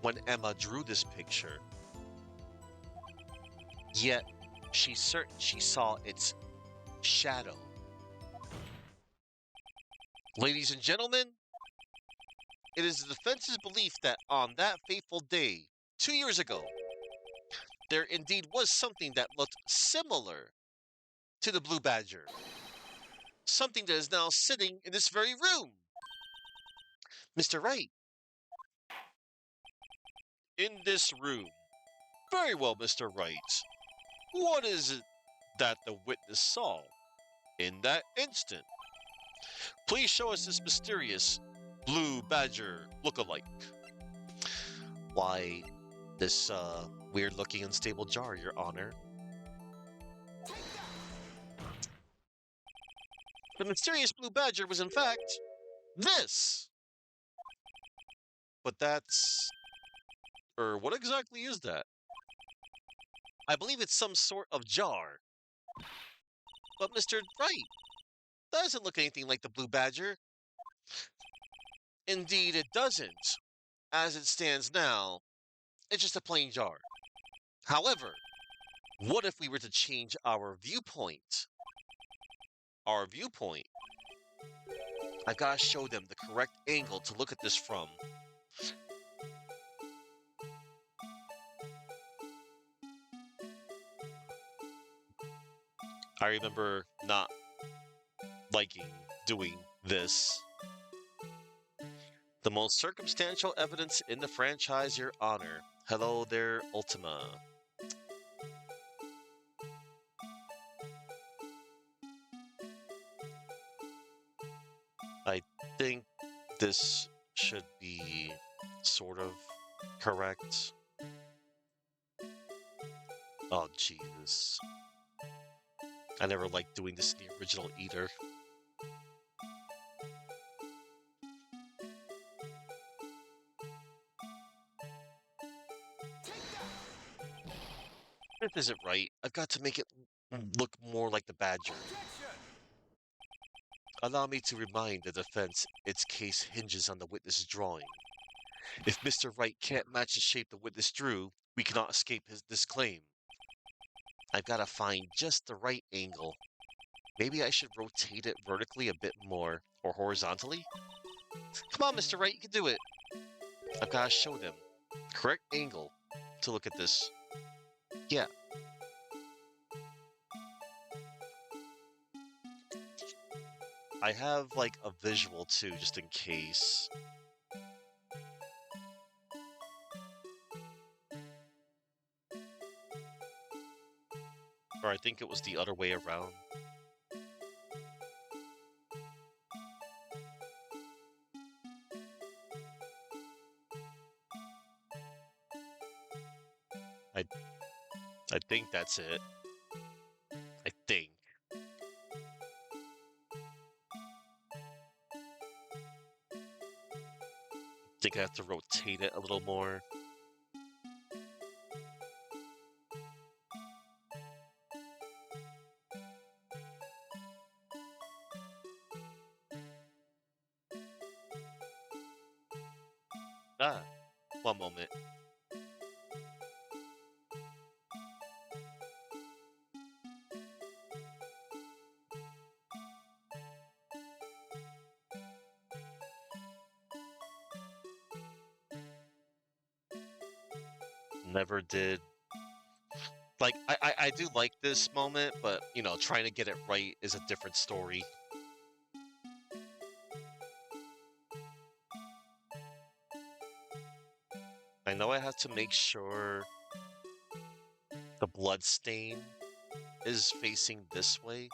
when Emma drew this picture. Yet, she's certain she saw its shadow. Ladies and gentlemen, it is the defense's belief that on that fateful day, 2 years ago, there indeed was something that looked similar to the blue badger. Something that is now sitting in this very room. Mr. Wright, in this room. Very well, Mr. Wright. What is it that the witness saw in that instant? Please show us this mysterious blue badger look-alike. Why, this weird looking unstable jar, Your Honor. Take that! The mysterious blue badger was in fact this. But that's what exactly is that? I believe it's some sort of jar. But Mr. Wright, that doesn't look anything like the blue badger. Indeed, it doesn't. As it stands now, it's just a plain jar. However, what if we were to change our viewpoint? Our viewpoint? I gotta show them the correct angle to look at this from. I remember not liking doing this. The most circumstantial evidence in the franchise, Your Honor. Hello there, Ultima. I think this should be sort of correct. Oh, Jesus. I never liked doing this in the original either. Take that! This isn't right. I've got to make it look more like the badger. Objection! Allow me to remind the defense its case hinges on the witness drawing. If Mr. Wright can't match the shape the witness drew, we cannot escape this claim. I've got to find just the right angle. Maybe I should rotate it vertically a bit more, or horizontally? Come on, Mr. Wright, you can do it. I've got to show them. Correct angle to look at this. Yeah. I have like a visual too, just in case. Or I think it was the other way around. I I think that's it. I think. Think I have to rotate it a little more. Ah, one moment. Never did. Like, I do like this moment, but, you know, trying to get it right is a different story. I know I have to make sure the blood stain is facing this way.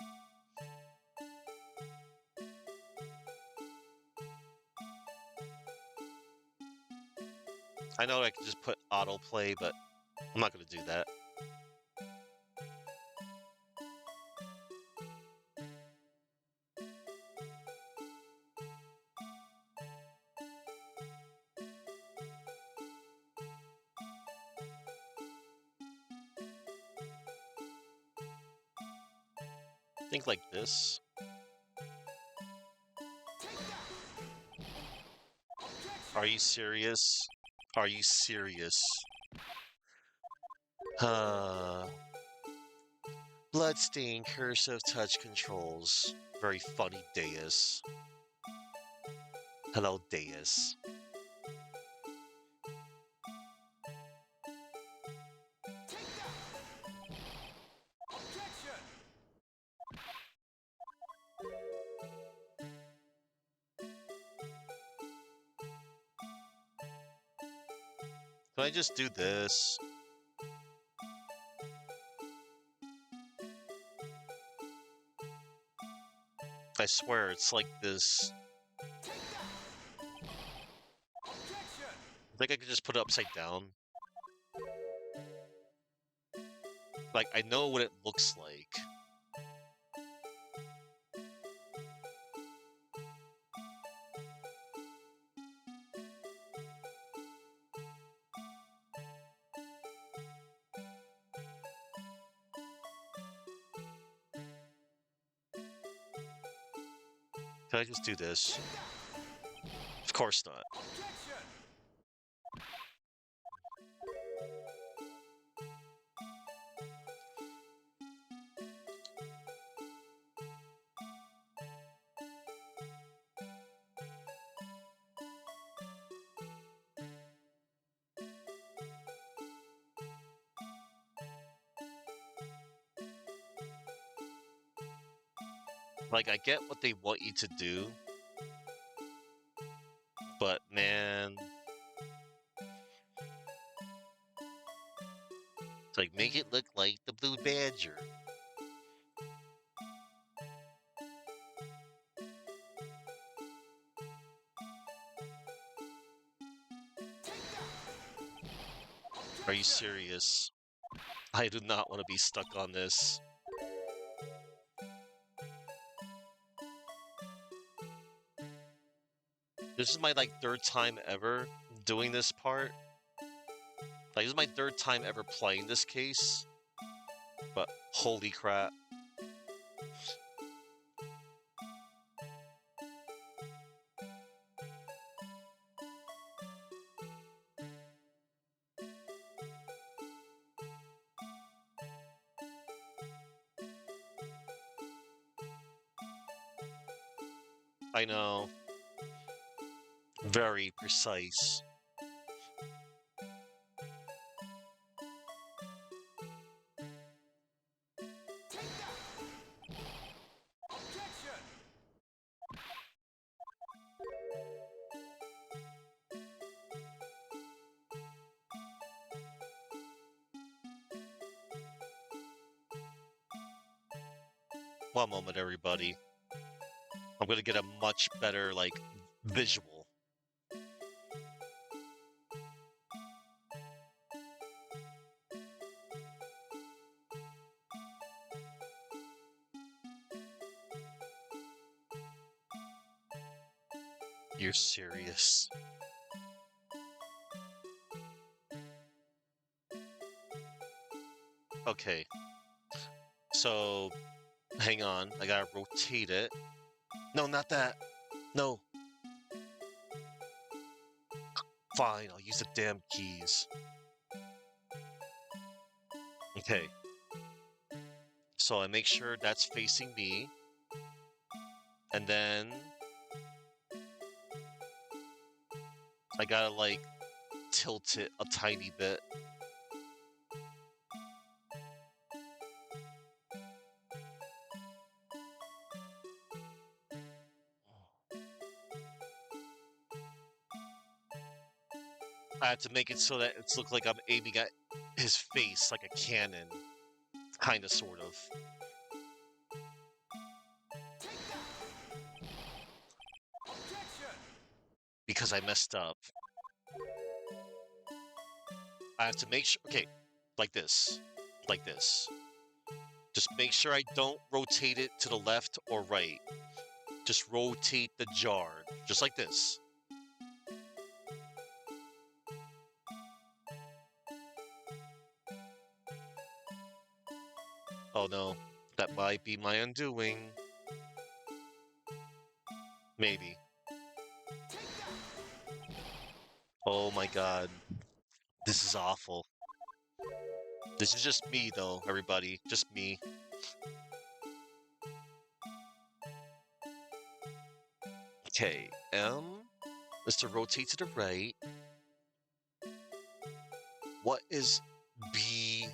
I know I can just put autoplay, but I'm not going to do that. Think like this. Are you serious? Are you serious? Bloodstain cursive touch controls. Very funny, Deus. Hello, Deus. Objection! Can I just do this? I swear, it's like this. Objection! I think I could just put it upside down. Like, I know what it looks like. Can I just do this? Of course not. Objection! Like, I get what they want you to do, but man, it's like, make it look like the Blue Badger. Are you serious? I do not want to be stuck on this. This is my, like, third time ever doing this part. Like, this is my third time ever playing this case. But, holy crap. I know. Very precise. Objection! One moment, everybody. I'm gonna get a much better, like, visual. You're serious. Okay, so hang on. I gotta rotate it. No, not that. No. Fine, I'll use the damn keys. Okay. So I make sure that's facing me. And then I gotta, like, tilt it a tiny bit. I have to make it so that it's look like I'm aiming at his face like a cannon. Kinda, sort of. Objection! Because I messed up. I have to make sure. Okay, like this. Like this. Just make sure I don't rotate it to the left or right. Just rotate the jar. Just like this. Oh no. That might be my undoing. Maybe. Oh my god. This is awful. This is just me, though, everybody. Just me. Okay, M is to rotate to the right. What is B?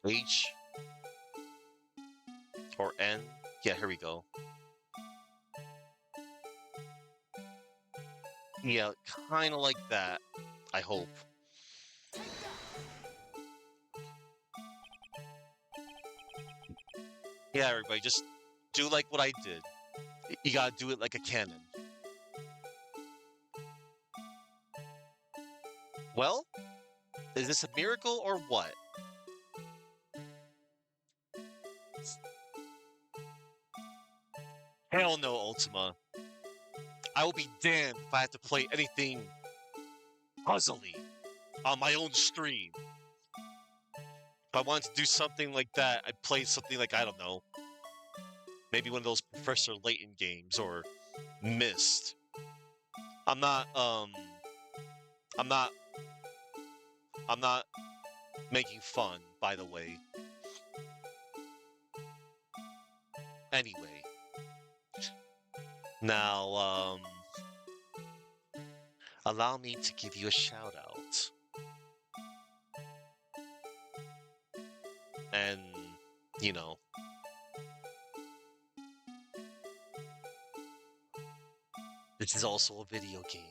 H? Or N? Yeah, here we go. Yeah, kind of like that, I hope. Yeah, everybody, just do like what I did. You gotta do it like a cannon. Well, is this a miracle or what? Hell no, Ultima. I will be damned if I have to play anything puzzly on my own stream. If I wanted to do something like that, I'd play something like, I don't know, maybe one of those Professor Layton games or Myst. I'm not, I'm not, I'm not making fun, by the way. Anyway, now, allow me to give you a shout out. And, you know, this is also a video game.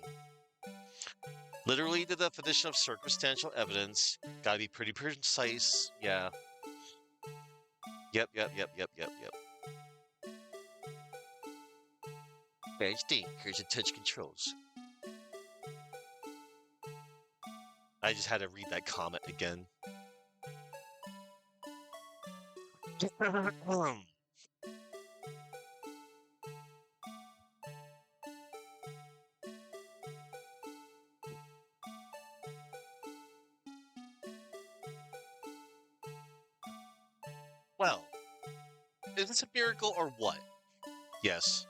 Literally the definition of circumstantial evidence. Gotta be pretty precise. Yeah. Yep. HD, here's your touch controls. I just had to read that comment again. Well, is this a miracle or what? Yes.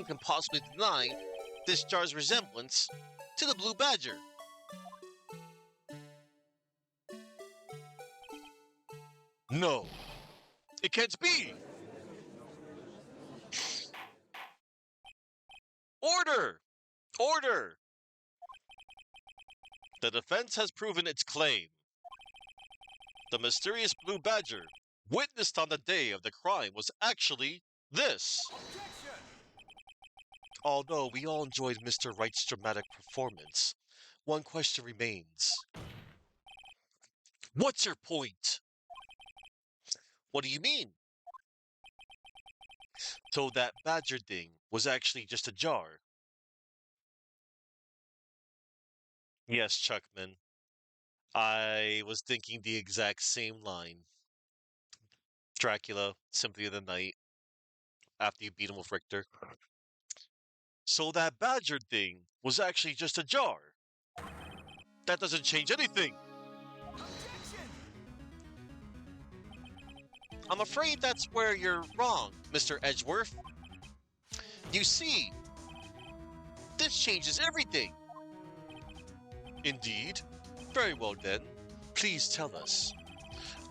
one can possibly deny this jar's resemblance to the blue badger. No, it can't be! Order! Order! The defense has proven its claim. The mysterious blue badger, witnessed on the day of the crime, was actually this. Objection! Although we all enjoyed Mr. Wright's dramatic performance, one question remains. What's your point? What do you mean? So that badger thing was actually just a jar. Yes, Chuckman. I was thinking the exact same line. Dracula, Symphony of the Night, after you beat him with Richter. So that badger thing was actually just a jar. That doesn't change anything. Objection! I'm afraid that's where you're wrong, Mr. Edgeworth. You see, this changes everything. Indeed. Very well then. Please tell us,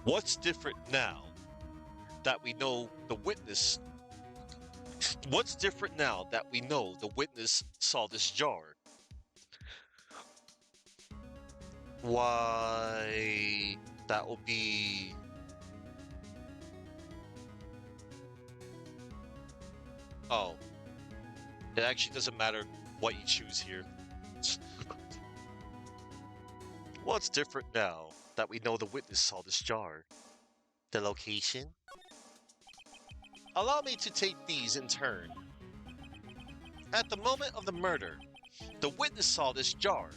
what's different now that we know the witness... What's different now that we know the witness saw this jar? Why, that will be... Oh. It actually doesn't matter what you choose here. What's different now that we know the witness saw this jar? The location? Allow me to take these in turn. At the moment of the murder, the witness saw this jar.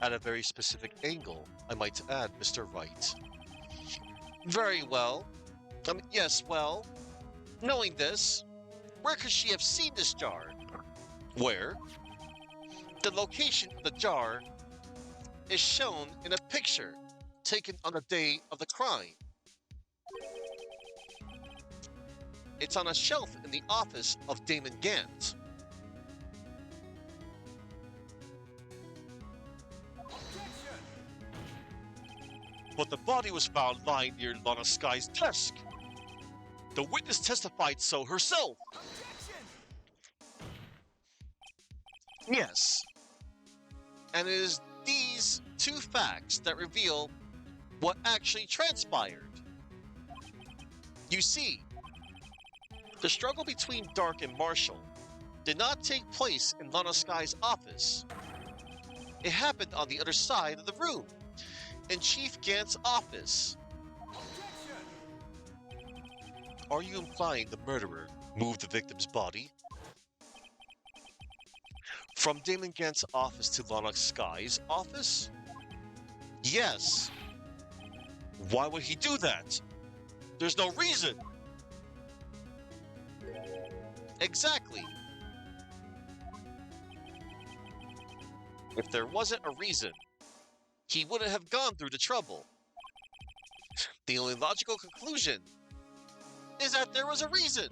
At a very specific angle, I might add, Mr. Wright. Very well. Yes, well, knowing this, where could she have seen this jar? Where? The location of the jar is shown in a picture taken on the day of the crime. It's on a shelf in the office of Damon Gant. Objection! But the body was found lying near Lana Sky's desk. The witness testified so herself. Objection! Yes. And it is these two facts that reveal what actually transpired. You see, the struggle between Dark and Marshall did not take place in Lana Sky's office. It happened on the other side of the room, in Chief Gant's office. Objection! Are you implying the murderer moved the victim's body from Damon Gant's office to Lana Sky's office? Yes. Why would he do that? There's no reason. Exactly. If there wasn't a reason, he wouldn't have gone through the trouble. The only logical conclusion is that there was a reason.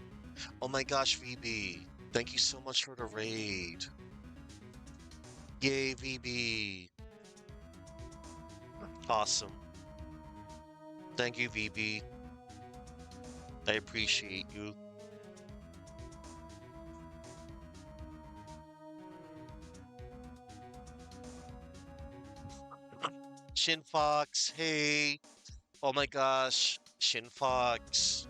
Oh my gosh, VB. Thank you so much for the raid. Yay, VB. Awesome. Thank you, VB. I appreciate you. Shin Fox, hey. Oh my gosh, Shin Fox.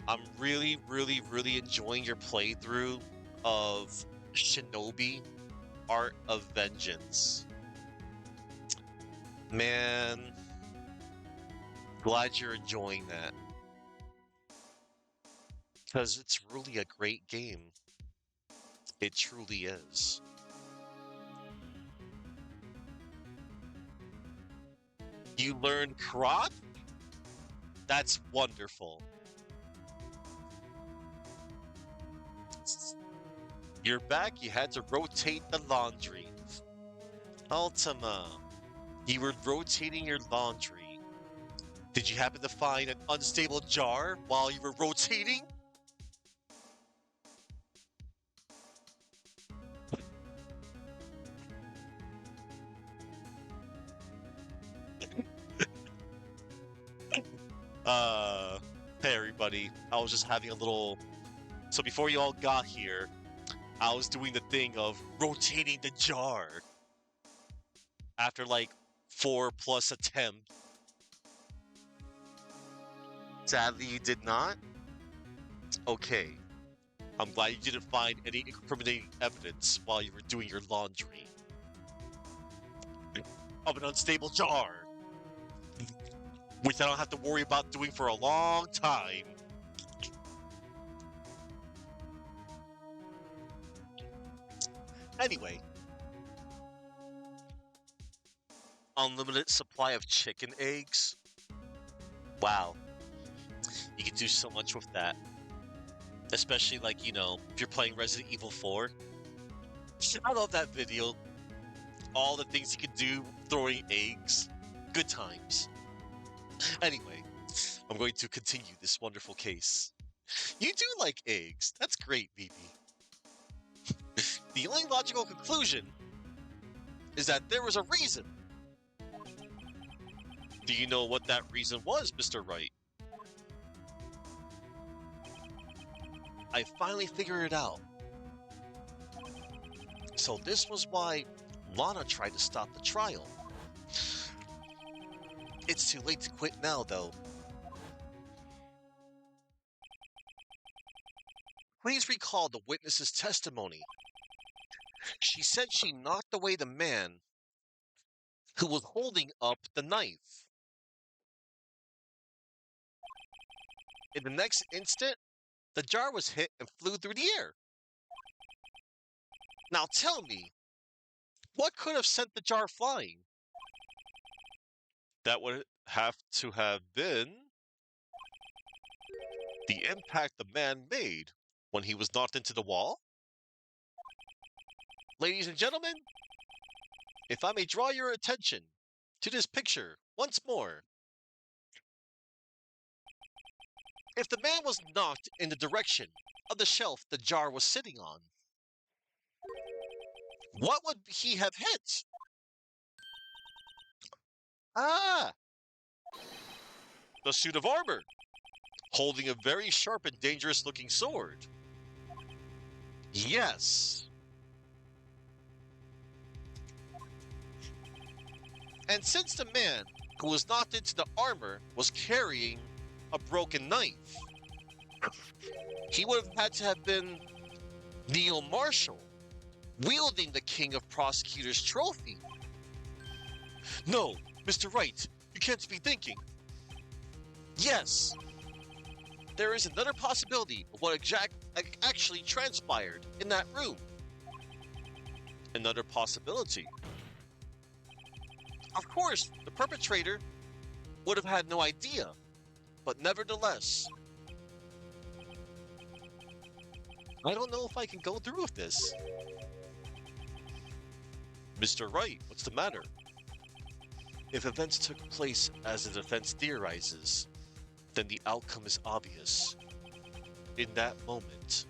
I'm really, really, really enjoying your playthrough of Shinobi Art of Vengeance. Man, glad you're enjoying that. Because it's really a great game. It truly is. You learned karate? That's wonderful. You're back, you had to rotate the laundry. Ultima, you were rotating your laundry. Did you happen to find an unstable jar while you were rotating? Uh, hey everybody. I was just having a little. So before you all got here, I was doing the thing of rotating the jar after like 4+ attempts. Sadly, you did not. Okay. I'm glad you didn't find any incriminating evidence while you were doing your laundry of an unstable jar, which I don't have to worry about doing for a long time. Anyway, unlimited supply of chicken eggs. Wow, you can do so much with that. Especially like, if you're playing Resident Evil 4. I love that video. All the things you can do throwing eggs. Good times. Anyway, I'm going to continue this wonderful case. You do like eggs. That's great, BB. The only logical conclusion is that there was a reason. Do you know what that reason was, Mr. Wright? I finally figured it out. So this was why Lana tried to stop the trial. It's too late to quit now, though. Please recall the witness's testimony. She said she knocked away the man who was holding up the knife. In the next instant, the jar was hit and flew through the air. Now tell me, what could have sent the jar flying? That would have to have been the impact the man made when he was knocked into the wall. Ladies and gentlemen, if I may draw your attention to this picture once more. If the man was knocked in the direction of the shelf the jar was sitting on, what would he have hit? Ah, the suit of armor, holding a very sharp and dangerous looking sword. Yes. And since the man who was knocked into the armor was carrying a broken knife, he would have had to have been Neil Marshall, wielding the King of Prosecutors trophy. No, Mr. Wright, you can't be thinking. Yes, there is another possibility of what actually transpired in that room. Another possibility. Of course, the perpetrator would have had no idea, but nevertheless, I don't know if I can go through with this. Mr. Wright, what's the matter? If events took place as the defense theorizes, then the outcome is obvious. In that moment,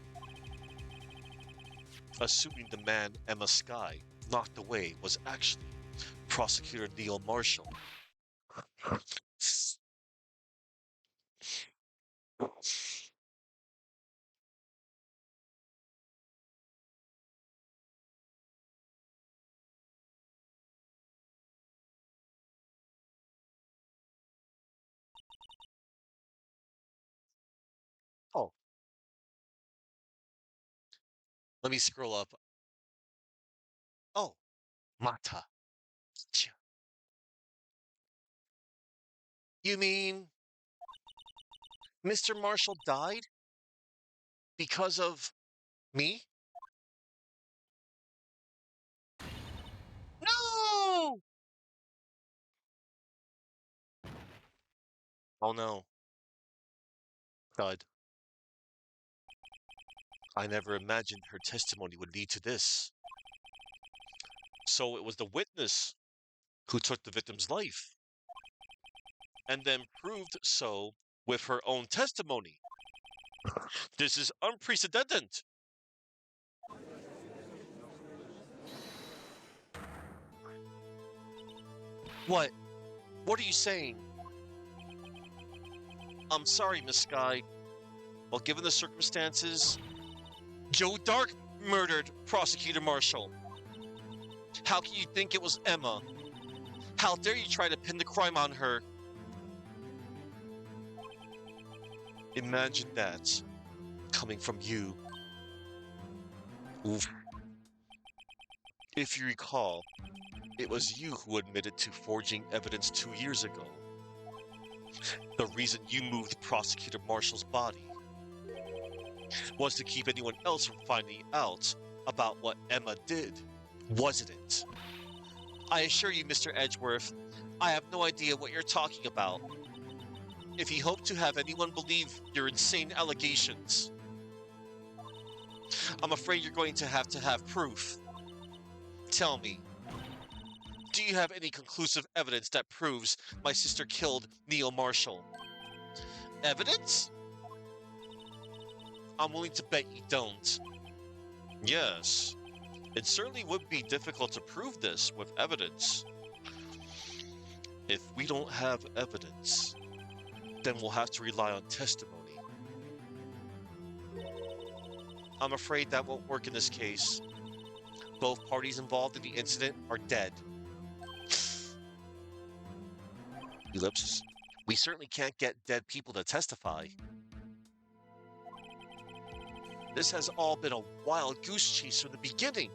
assuming the man Emma Sky knocked away was actually Prosecutor Neil Marshall. Oh, let me scroll up. Oh, Mata. You mean Mr. Marshall died because of me? No! Oh no. God, I never imagined her testimony would lead to this. So it was the witness who took the victim's life and then proved so with her own testimony. This is unprecedented. What? What are you saying? I'm sorry, Miss Sky. Well, given the circumstances, Joe Dark murdered Prosecutor Marshall. How can you think it was Emma? How dare you try to pin the crime on her? Imagine that coming from you. Oof. If you recall, it was you who admitted to forging evidence 2 years ago. The reason you moved Prosecutor Marshall's body was to keep anyone else from finding out about what Emma did, wasn't it? I assure you, Mr. Edgeworth, I have no idea what you're talking about. If you hope to have anyone believe your insane allegations, I'm afraid you're going to have proof. Tell me, do you have any conclusive evidence that proves my sister killed Neil Marshall? Evidence? I'm willing to bet you don't. Yes, it certainly would be difficult to prove this with evidence. If we don't have evidence, then we'll have to rely on testimony. I'm afraid that won't work in this case. Both parties involved in the incident are dead. Ellipsis. We certainly can't get dead people to testify. This has all been a wild goose chase from the beginning.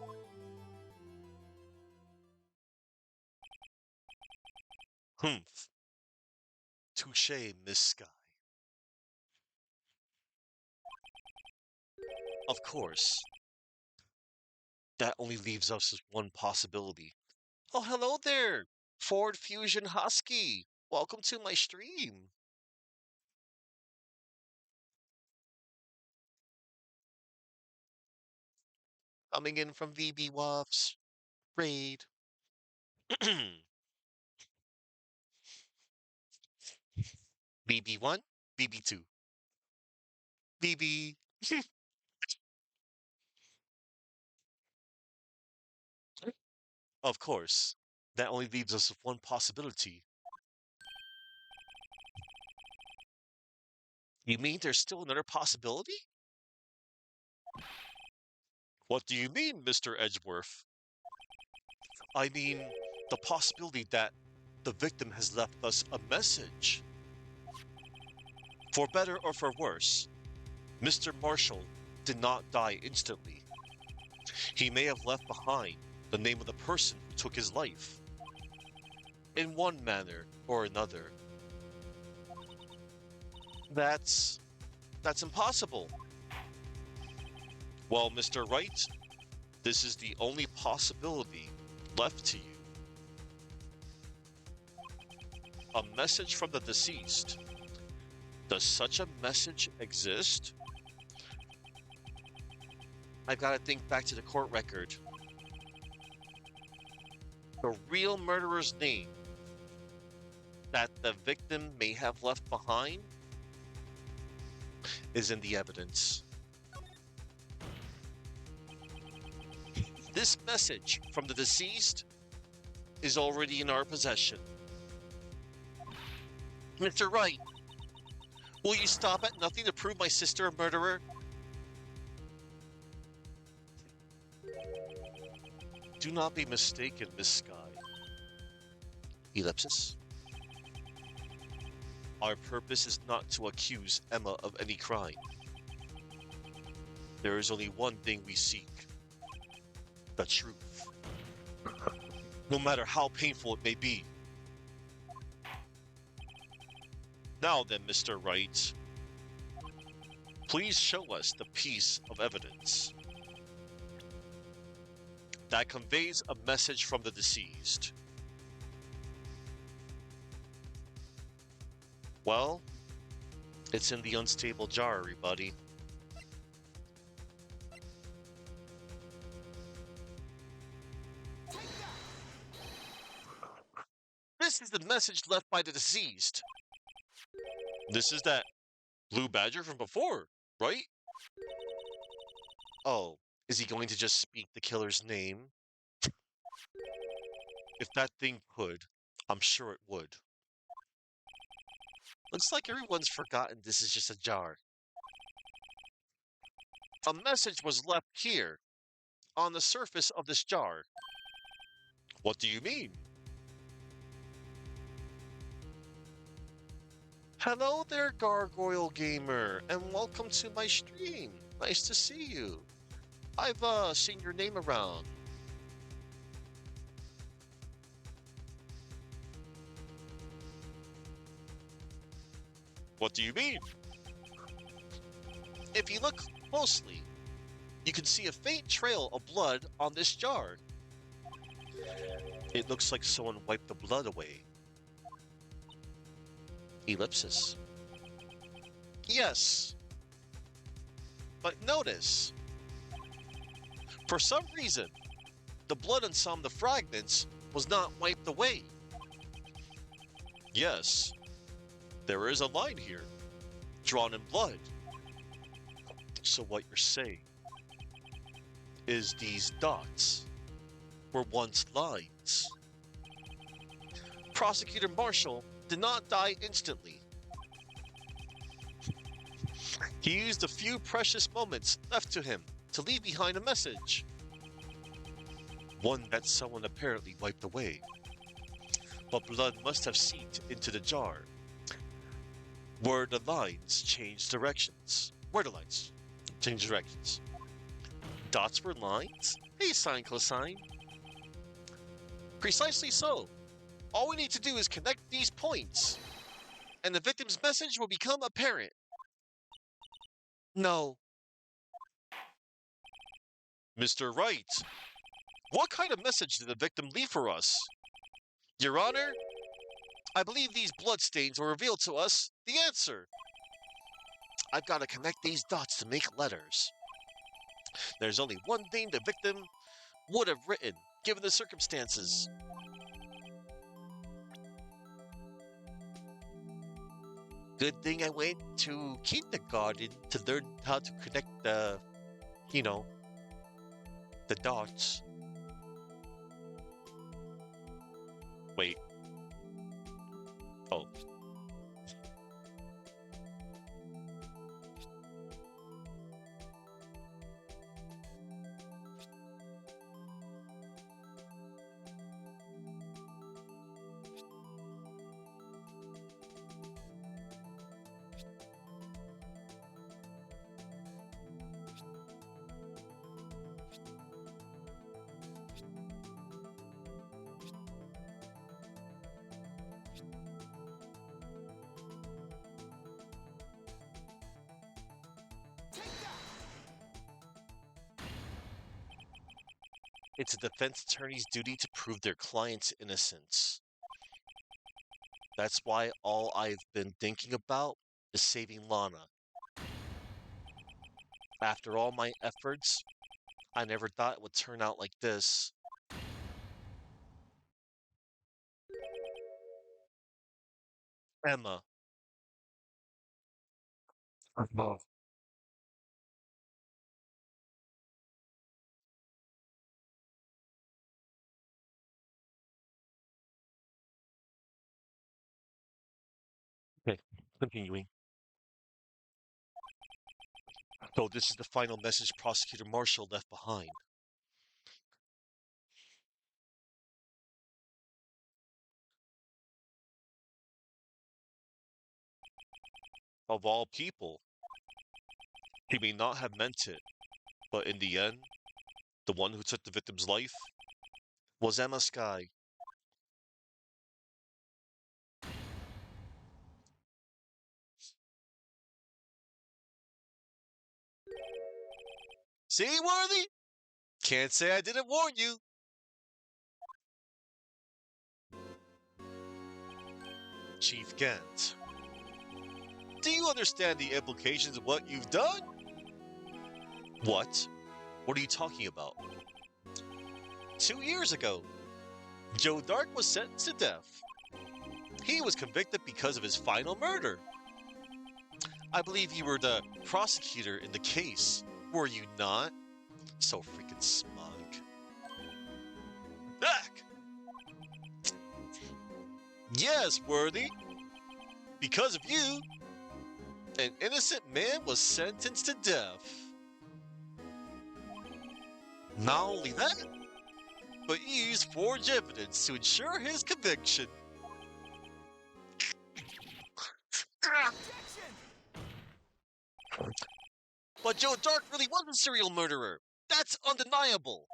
Humph. Touche, Miss Sky. Of course, that only leaves us with one possibility. Oh, hello there, Ford Fusion Husky. Welcome to my stream. Coming in from VB Waffs. Raid. BB1, BB2, BB. Of course, that only leaves us with one possibility. You mean there's still another possibility? What do you mean, Mr. Edgeworth? I mean, the possibility that the victim has left us a message. For better or for worse, Mr. Marshall did not die instantly. He may have left behind the name of the person who took his life. In one manner or another. That's impossible. Well, Mr. Wright, this is the only possibility left to you. A message from the deceased. Does such a message exist? I've got to think back to the court record. The real murderer's name that the victim may have left behind is in the evidence. This message from the deceased is already in our possession. Mr. Wright, will you stop at nothing to prove my sister a murderer? Do not be mistaken, Miss Sky. Ellipsis. Our purpose is not to accuse Emma of any crime. There is only one thing we seek. The truth. No matter how painful it may be. Now then, Mr. Wright, please show us the piece of evidence that conveys a message from the deceased. Well, it's in the unstable jar, everybody. This is the message left by the deceased. This is that blue badger from before, right? Oh, is he going to just speak the killer's name? If that thing could, I'm sure it would. Looks like everyone's forgotten this is just a jar. A message was left here, on the surface of this jar. What do you mean? Hello there, Gargoyle Gamer, and welcome to my stream. Nice to see you. I've seen your name around. What do you mean? If you look closely, you can see a faint trail of blood on this jar. It looks like someone wiped the blood away. Ellipsis. Yes, but notice, for some reason, the blood on some of the fragments was not wiped away. Yes, there is a line here, drawn in blood. So what you're saying is these dots were once lines. Prosecutor Marshall did not die instantly. He used the few precious moments left to him to leave behind a message. One that someone apparently wiped away. But blood must have seeped into the jar. Where the lines changed directions. Where the lines changed directions. Dots were lines? Hey, sine cosine. Precisely so. All we need to do is connect these points, and the victim's message will become apparent. No. Mr. Wright, what kind of message did the victim leave for us? Your Honor, I believe these bloodstains will reveal to us the answer. I've got to connect these dots to make letters. There's only one thing the victim would have written, given the circumstances. Good thing I went to kindergarten to learn how to connect you know, the dots. Wait. Oh. It's a defense attorney's duty to prove their client's innocence. That's why all I've been thinking about is saving Lana. After all my efforts, I never thought it would turn out like this. Emma. Oh. Okay, continuing. So this is the final message Prosecutor Marshall left behind. Of all people, he may not have meant it, but in the end, the one who took the victim's life was Emma Sky. See, Worthy? Can't say I didn't warn you. Chief Gant. Do you understand the implications of what you've done? What? What are you talking about? 2 years ago, Joe Dark was sentenced to death. He was convicted because of his final murder. I believe you were the prosecutor in the case, were you not? So freaking smug. Back! Yes, Worthy. Because of you, an innocent man was sentenced to death. Not only that, but he used forged evidence to ensure his conviction. Objection! But Joe Dark really was a serial murderer. That's undeniable.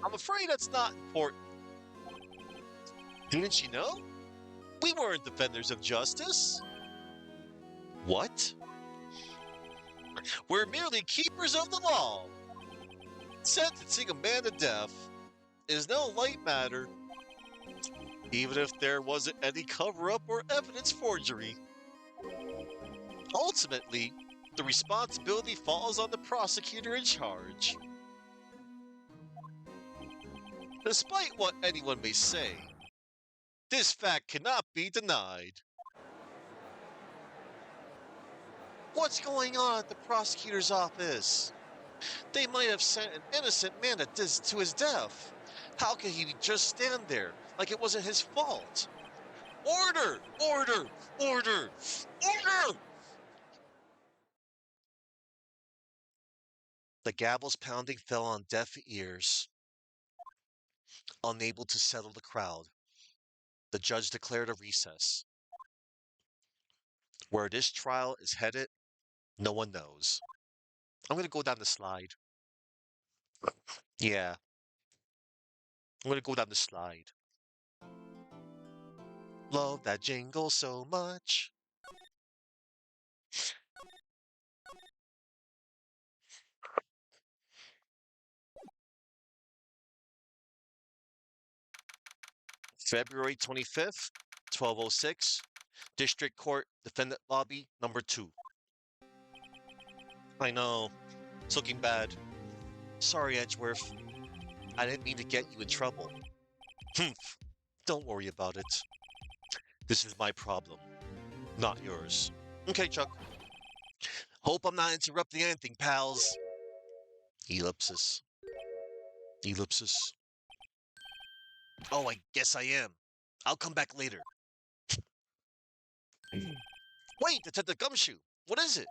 I'm afraid that's not important. Didn't you know? We weren't defenders of justice. What? We're merely keepers of the law. Sentencing a man to death is no light matter, even if there wasn't any cover up or evidence forgery. Ultimately, the responsibility falls on the prosecutor in charge. Despite what anyone may say, this fact cannot be denied. What's going on at the prosecutor's office? They might have sent an innocent man to his death. How can he just stand there like it wasn't his fault? Order! Order! Order! Order! The gavel's pounding fell on deaf ears. Unable to settle the crowd, the judge declared a recess. Where this trial is headed, no one knows. I'm going to go down the slide. Yeah, I'm going to go down the slide. Love that jingle so much. February 25th, 12:06, District Court Defendant Lobby number 2. I know, it's looking bad. Sorry, Edgeworth. I didn't mean to get you in trouble. Humph, don't worry about it. This is my problem, not yours. Okay, Chuck. Hope I'm not interrupting anything, pals. Ellipsis. Ellipsis. Oh, I guess I am. I'll come back later. Wait, Detective Gumshoe. What is it?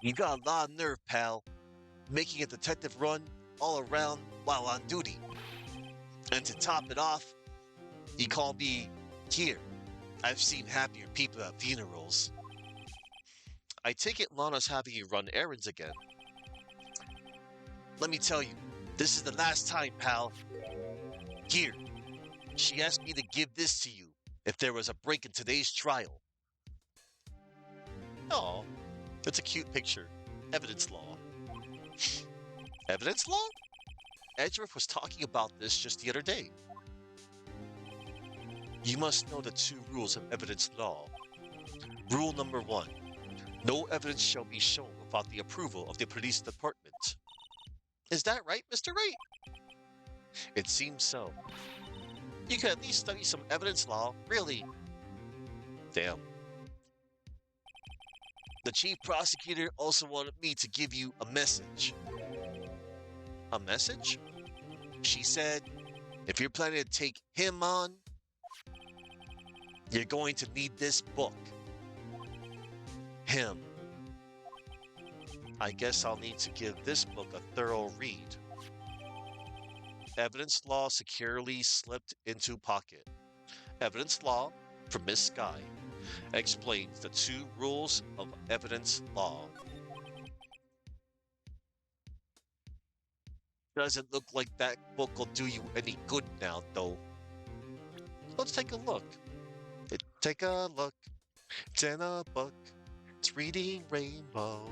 You got a lot of nerve, pal. Making a detective run all around while on duty. And to top it off, you call me here. I've seen happier people at funerals. I take it Lana's having you run errands again. Let me tell you, this is the last time, pal. Here. She asked me to give this to you if there was a break in today's trial. Oh, it's a cute picture. Evidence law. Evidence law? Edgeworth was talking about this just the other day. You must know the 2 rules of evidence law. Rule number 1. No evidence shall be shown without the approval of the police department. Is that right, Mr. Wright? It seems so. You could at least study some evidence law, really. Damn. The chief prosecutor also wanted me to give you a message. A message? She said, if you're planning to take him on, you're going to need this book. Him. I guess I'll need to give this book a thorough read. Evidence law securely slipped into pocket. Evidence law from Miss Sky explains the 2 rules of evidence law. Doesn't look like that book will do you any good now, though. Let's take a look. Take a look. It's in a book. It's reading Rainbow.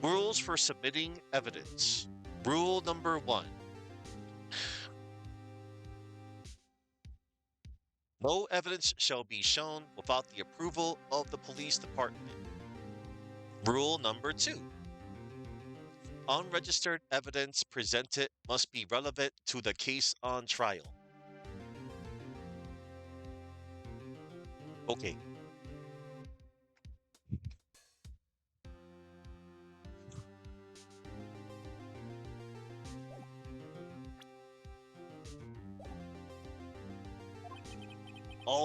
Rules for submitting evidence. Rule number 1. No evidence shall be shown without the approval of the police department. Rule number 2. Unregistered evidence presented must be relevant to the case on trial. Okay.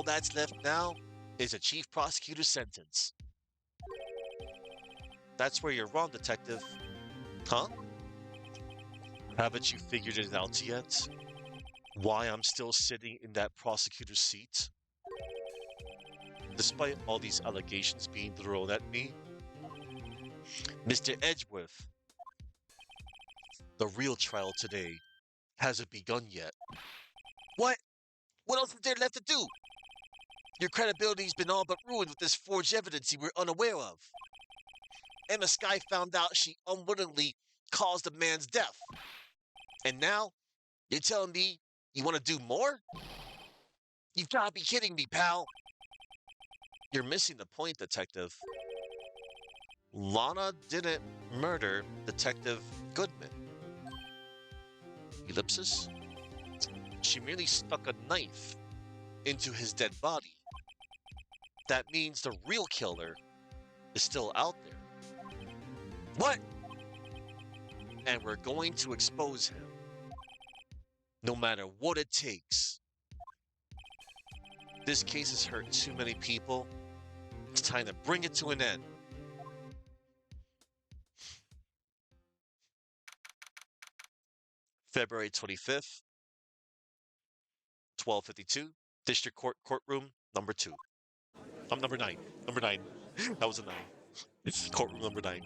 that's left now is a chief prosecutor's sentence. That's where you're wrong, detective. Huh? Haven't you figured it out yet? Why I'm still sitting in that prosecutor's seat? Despite all these allegations being thrown at me, Mr. Edgeworth, the real trial today hasn't begun yet. What? What else is there left to do? Your credibility's been all but ruined with this forged evidence you were unaware of. Emma Sky found out she unwittingly caused a man's death. And now, you're telling me you want to do more? You've got to be kidding me, pal. You're missing the point, Detective. Lana didn't murder Detective Goodman. Ellipsis? She merely stuck a knife into his dead body. That means the real killer is still out there. What? And we're going to expose him. No matter what it takes. This case has hurt too many people. It's time to bring it to an end. February 25th, 12:52, District Court Courtroom number 2. I'm number 9. Number 9. That was a 9. It's courtroom number 9.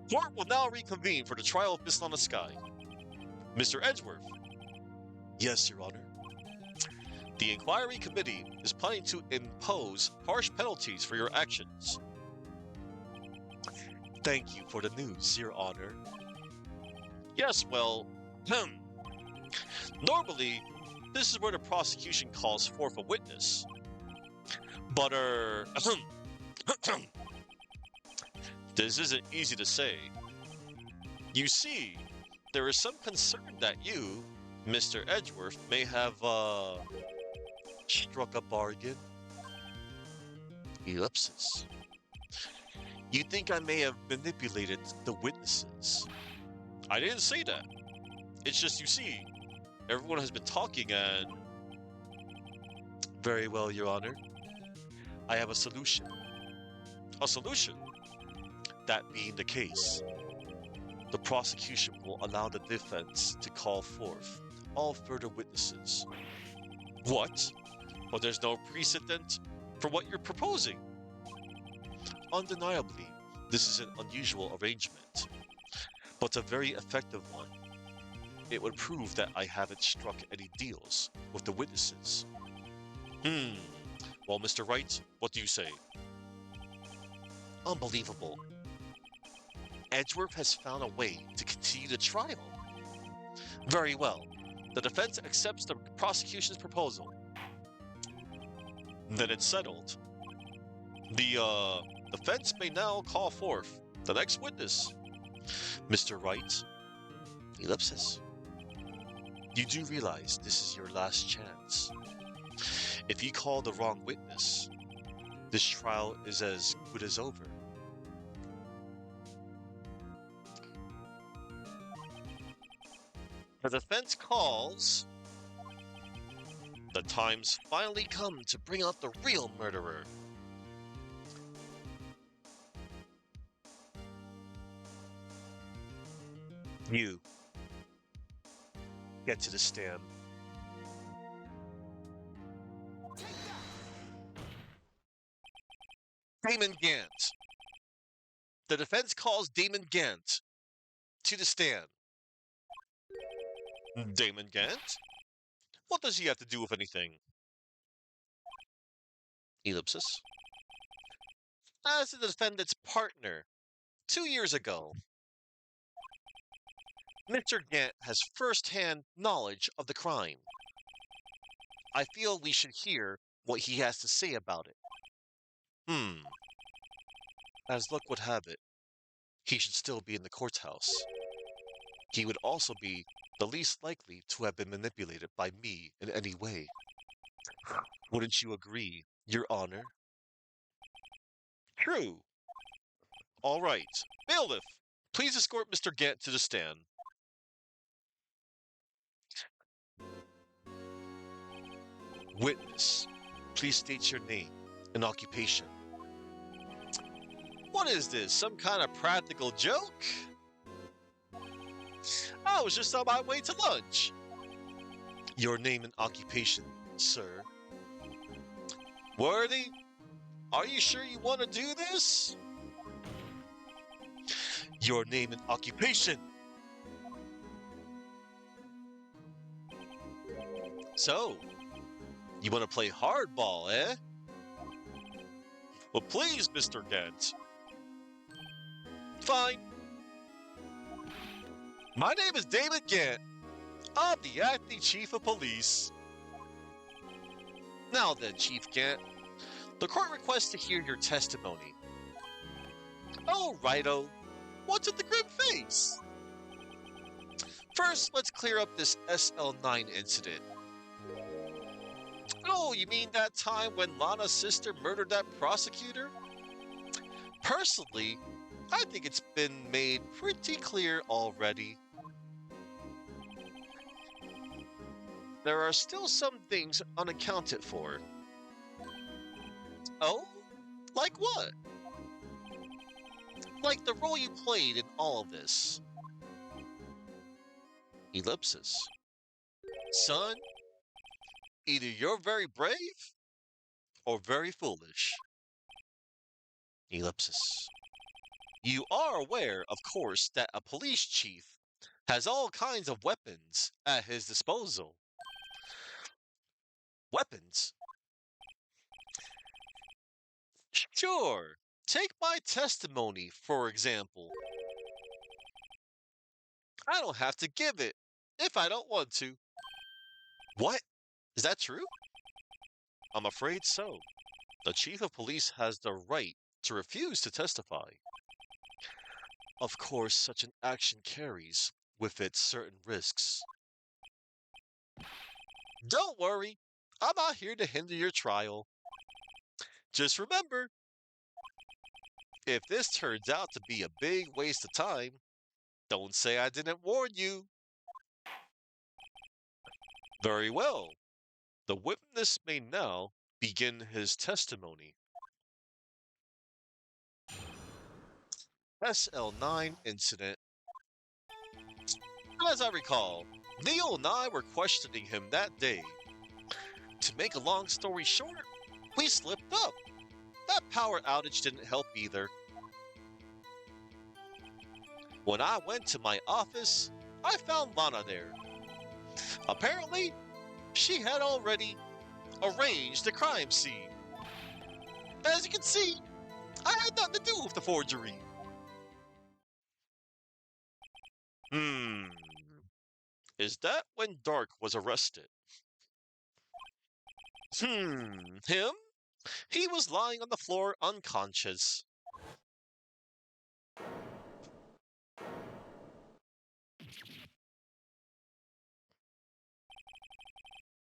Court will now reconvene for the trial of Miss Lana Sky. Mr. Edgeworth. Yes, Your Honor. The inquiry committee is planning to impose harsh penalties for your actions. Thank you for the news, Your Honor. Yes, well, normally, this is where the prosecution calls forth a witness. But, this isn't easy to say. You see, there is some concern that you, Mr. Edgeworth, may have, struck a bargain? Ellipsis. You think I may have manipulated the witnesses? I didn't say that. It's just, you see, everyone has been talking and... Very well, Your Honor. I have a solution. A solution? That being the case, the prosecution will allow the defense to call forth all further witnesses. What? But there's no precedent for what you're proposing. Undeniably, this is an unusual arrangement, but a very effective one. It would prove that I haven't struck any deals with the witnesses. Well, Mr. Wright, what do you say? Unbelievable. Edgeworth has found a way to continue the trial. Very well. The defense accepts the prosecution's proposal. Then it's settled. The defense may now call forth the next witness. Mr. Wright. Ellipsis. You do realize this is your last chance. If you call the wrong witness, this trial is as good as over. The defense calls. The time's finally come to bring out the real murderer. You. Get to the stand. Damon Gant. The defense calls Damon Gant to the stand. Damon Gant? What does he have to do with anything? Ellipsis. As the defendant's partner 2 years ago. Mr. Gant has first-hand knowledge of the crime. I feel we should hear what he has to say about it. As luck would have it, he should still be in the courthouse. He would also be the least likely to have been manipulated by me in any way. Wouldn't you agree, Your Honor? True. All right. Bailiff, please escort Mr. Gant to the stand. Witness, please state your name and occupation. What is this, some kind of practical joke? I was just on my way to lunch. Your name and occupation, sir. Worthy, are you sure you want to do this? Your name and occupation. So, you want to play hardball, eh? Well, please, Mr. Gant. Fine. My name is David Gant. I'm the acting chief of police. Now then, Chief Gant, the court requests to hear your testimony. Oh, righto. What's with the grim face? First, let's clear up this SL9 incident. Oh, you mean that time when Lana's sister murdered that prosecutor? Personally, I think it's been made pretty clear already. There are still some things unaccounted for. Oh? Like what? Like the role you played in all of this. Ellipsis. Son, either you're very brave or very foolish. Ellipsis. You are aware, of course, that a police chief has all kinds of weapons at his disposal. Weapons? Sure. Take my testimony, for example. I don't have to give it if I don't want to. What? Is that true? I'm afraid so. The chief of police has the right to refuse to testify. Of course, such an action carries with it certain risks. Don't worry, I'm not here to hinder your trial. Just remember, if this turns out to be a big waste of time, don't say I didn't warn you. Very well. The witness may now begin his testimony. SL9 incident. As I recall, Neil and I were questioning him that day. To make a long story short, we slipped up. That power outage didn't help either. When I went to my office, I found Lana there. Apparently, she had already arranged the crime scene. As you can see, I had nothing to do with the forgery. Is that when Dark was arrested? Him? He was lying on the floor unconscious.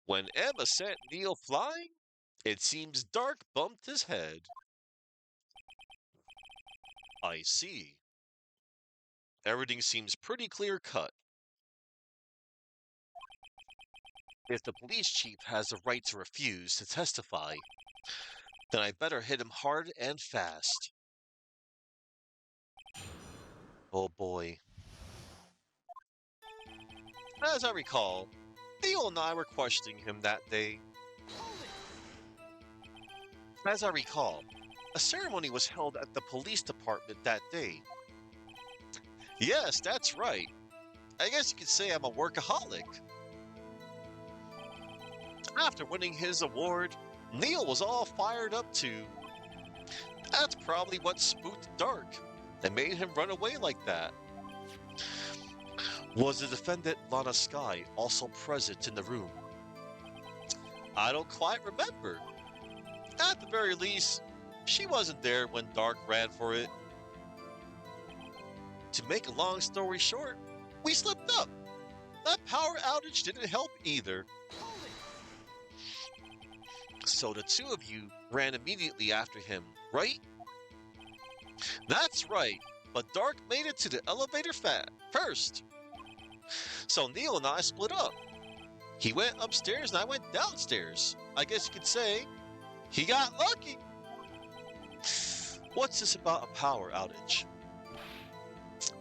When Emma sent Neil flying, it seems Dark bumped his head. I see. Everything seems pretty clear cut. If the police chief has the right to refuse to testify, then I better hit him hard and fast. Oh boy. As I recall, Neil and I were questioning him that day. As I recall, a ceremony was held at the police department that day. Yes, that's right. I guess you could say I'm a workaholic. After winning his award, Neil was all fired up too. That's probably what spooked Dark and made him run away like that. Was the defendant Lana Skye also present in the room? I don't quite remember. At the very least, she wasn't there when Dark ran for it. To make a long story short, we slipped up. That power outage didn't help either. So the two of you ran immediately after him, right? That's right, but Dark made it to the elevator first. So Neil and I split up. He went upstairs and I went downstairs. I guess you could say he got lucky. What's this about a power outage?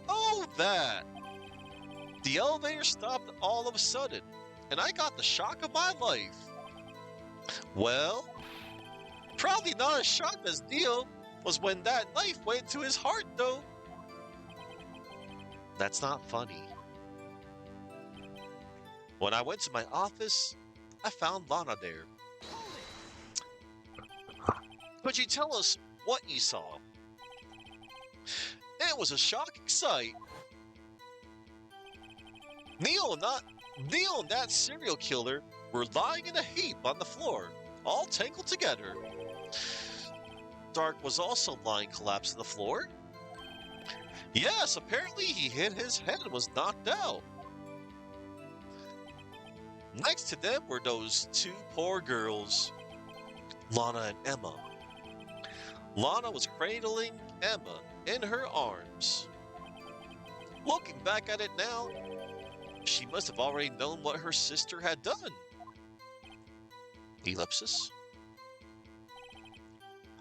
Oh, that. The elevator stopped all of a sudden, and I got the shock of my life. Well, probably not as shocked as Neil was when that knife went to his heart, though. That's not funny. When I went to my office, I found Lana there. Could you tell us what you saw? It was a shocking sight. Neil and that serial killer were lying in a heap on the floor, all tangled together. Dark was also lying collapsed on the floor. Yes, apparently he hit his head and was knocked out. Next to them were those two poor girls, Lana and Emma. Lana was cradling Emma in her arms. Looking back at it now, she must have already known what her sister had done. Ellipsis.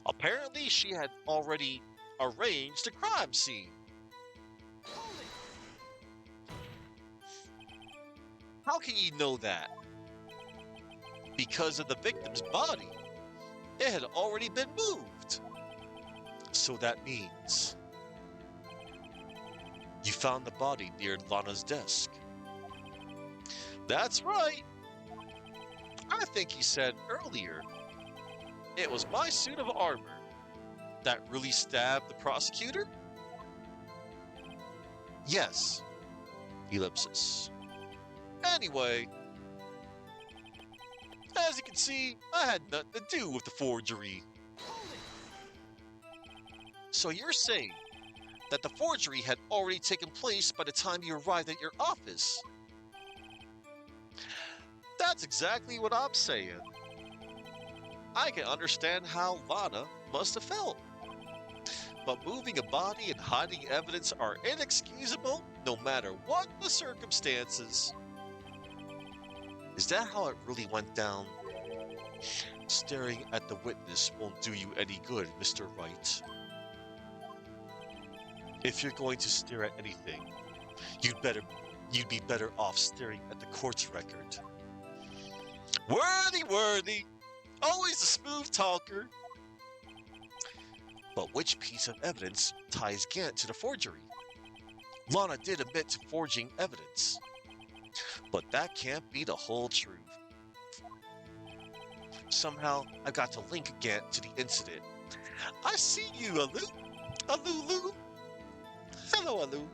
Apparently, she had already arranged a crime scene. How can you know that? Because of the victim's body. It had already been moved. So that means you found the body near Lana's desk. That's right. I think you said earlier it was my suit of armor that really stabbed the prosecutor? Yes. Ellipsis. Anyway, as you can see, I had nothing to do with the forgery. So you're saying that the forgery had already taken place by the time you arrived at your office? That's exactly what I'm saying. I can understand how Lana must have felt. But moving a body and hiding evidence are inexcusable no matter what the circumstances. Is that how it really went down? Staring at the witness won't do you any good, Mr. Wright. If you're going to stare at anything, you'd be better off staring at the court's record. Worthy! Always a smooth talker. But which piece of evidence ties Gant to the forgery? Lana did admit to forging evidence. But that can't be the whole truth. Somehow, I've got to link Gant to the incident. I see you, Alu. Alulu. Hello, Alu.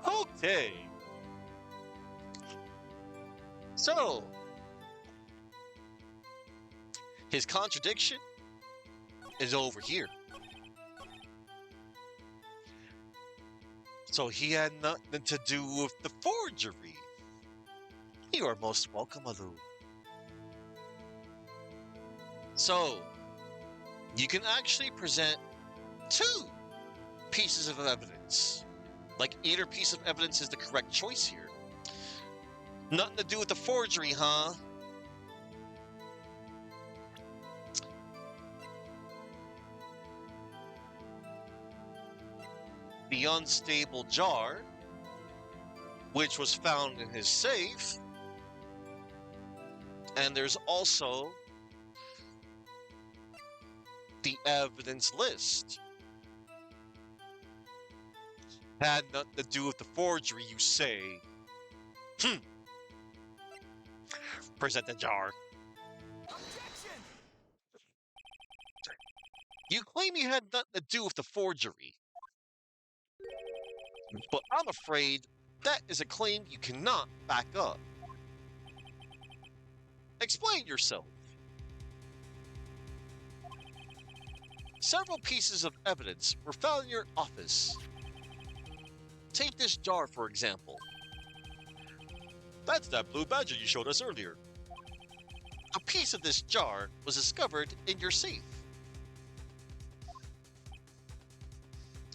Okay. So, his contradiction is over here. So he had nothing to do with the forgery. You are most welcome, Alu. So, you can actually present two pieces of evidence. Like either piece of evidence is the correct choice here. Nothing to do with the forgery, huh? The unstable jar, which was found in his safe. And there's also the evidence list. Had nothing to do with the forgery, you say. Present the jar. Objection! You claim you had nothing to do with the forgery. But I'm afraid that is a claim you cannot back up. Explain yourself. Several pieces of evidence were found in your office. Take this jar, for example. That's that blue badger you showed us earlier. A piece of this jar was discovered in your safe.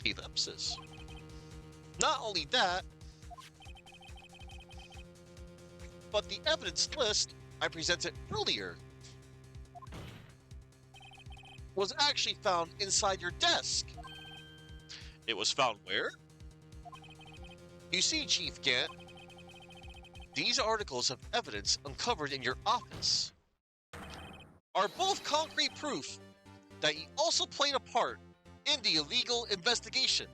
Ellipsis. Not only that, but the evidence list I presented earlier was actually found inside your desk. It was found where? You see, Chief Gant, these articles of evidence uncovered in your office are both concrete proof that you also played a part in the illegal investigation.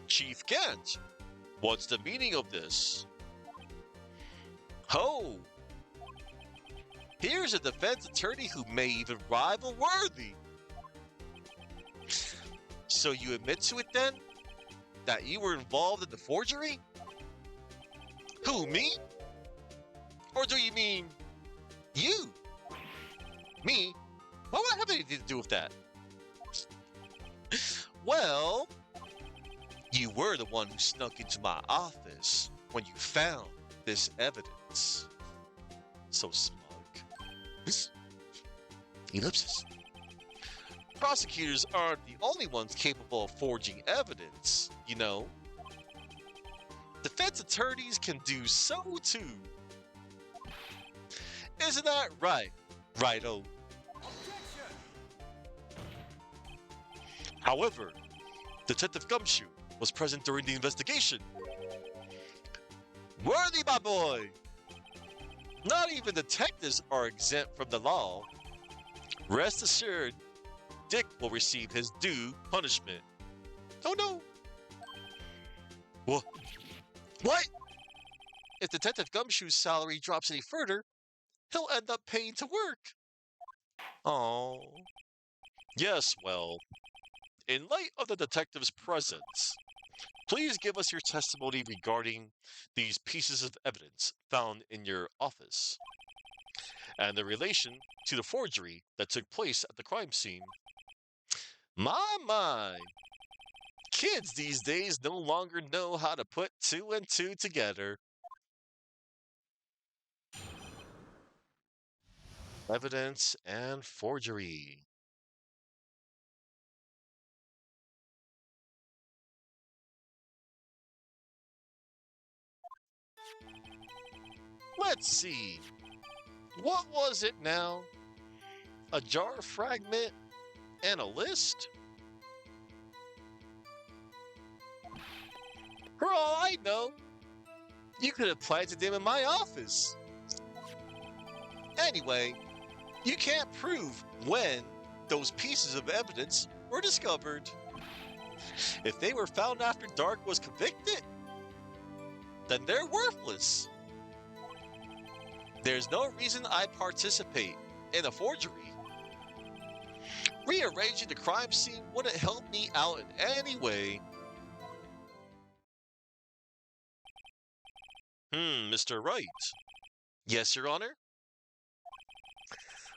Chief Gant, what's the meaning of this? Oh, here's a defense attorney who may even rival Worthy. So you admit to it then? That you were involved in the forgery? Who, me? Or do you mean you? Me? What would I have anything to do with that? Well, you were the one who snuck into my office when you found this evidence. So smug. Ellipsis. Prosecutors aren't the only ones capable of forging evidence, you know. Defense attorneys can do so too. Isn't that right, Righto? Objection! However, Detective Gumshoe was present during the investigation. Worthy, my boy! Not even detectives are exempt from the law. Rest assured, Dick will receive his due punishment. Oh no! What? If Detective Gumshoe's salary drops any further, he'll end up paying to work. Oh. Yes, well, in light of the detective's presence, please give us your testimony regarding these pieces of evidence found in your office and the relation to the forgery that took place at the crime scene. My. Kids these days no longer know how to put two and two together. Evidence and forgery. Let's see. What was it now? A jar fragment and a list? For all I know, you could have planted them in my office. Anyway, you can't prove when those pieces of evidence were discovered. If they were found after Dark was convicted, then they're worthless. There's no reason I participate in a forgery. Rearranging the crime scene wouldn't help me out in any way. Mr. Wright. Yes, Your Honor?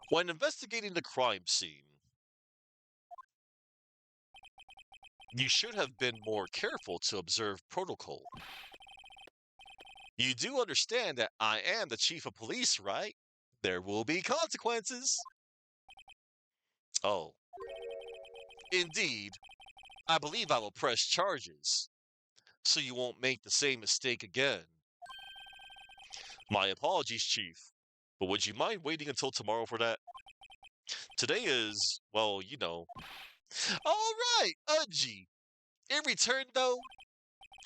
When investigating the crime scene, you should have been more careful to observe protocol. You do understand that I am the chief of police, right? There will be consequences. Oh, indeed. I believe I will press charges, so you won't make the same mistake again. My apologies, Chief, but would you mind waiting until tomorrow for that? Today is, well, you know. All right, Udgy. In return, though,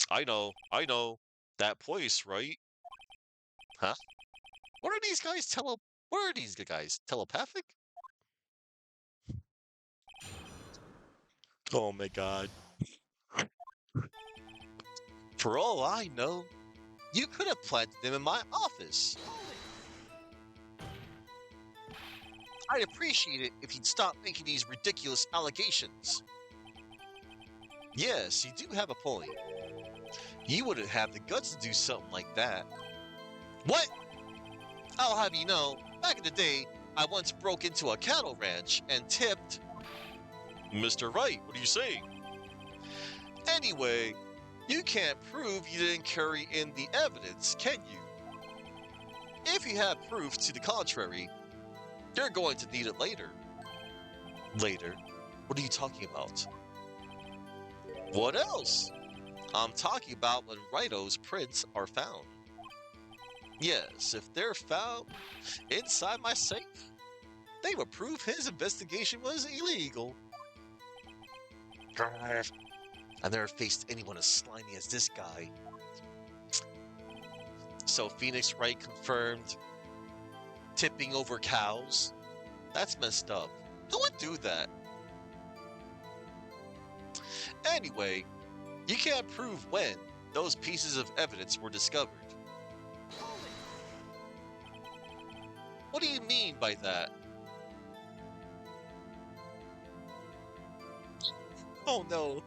I know. That place, right? Huh? What are these guys What are these guys? Telepathic? Oh my god. For all I know, you could have planted them in my office. Hold it! I'd appreciate it if you'd stop making these ridiculous allegations. Yes, you do have a point. You wouldn't have the guts to do something like that. What? I'll have you know, back in the day, I once broke into a cattle ranch and tipped. Mr. Wright, what are you saying? Anyway, you can't prove you didn't carry in the evidence, can you? If you have proof to the contrary, you're going to need it later. Later? What are you talking about? What else? I'm talking about when Rhino's prints are found. Yes, if they're found inside my safe, they would prove his investigation was illegal. Drive. I've never faced anyone as slimy as this guy. So Phoenix Wright confirmed tipping over cows. That's messed up. Who would do that? Anyway, you can't prove when those pieces of evidence were discovered. What do you mean by that? Oh no.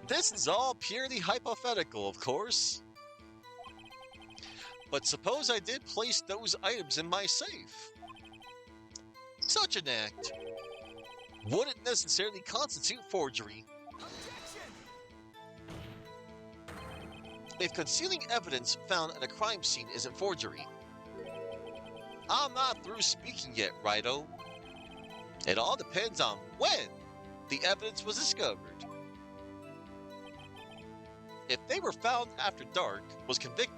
This is all purely hypothetical, of course. But suppose I did place those items in my safe. Such an act wouldn't necessarily constitute forgery. If concealing evidence found at a crime scene isn't forgery, I'm not through speaking yet, Righto. It all depends on when the evidence was discovered. If they were found after Dark was convicted,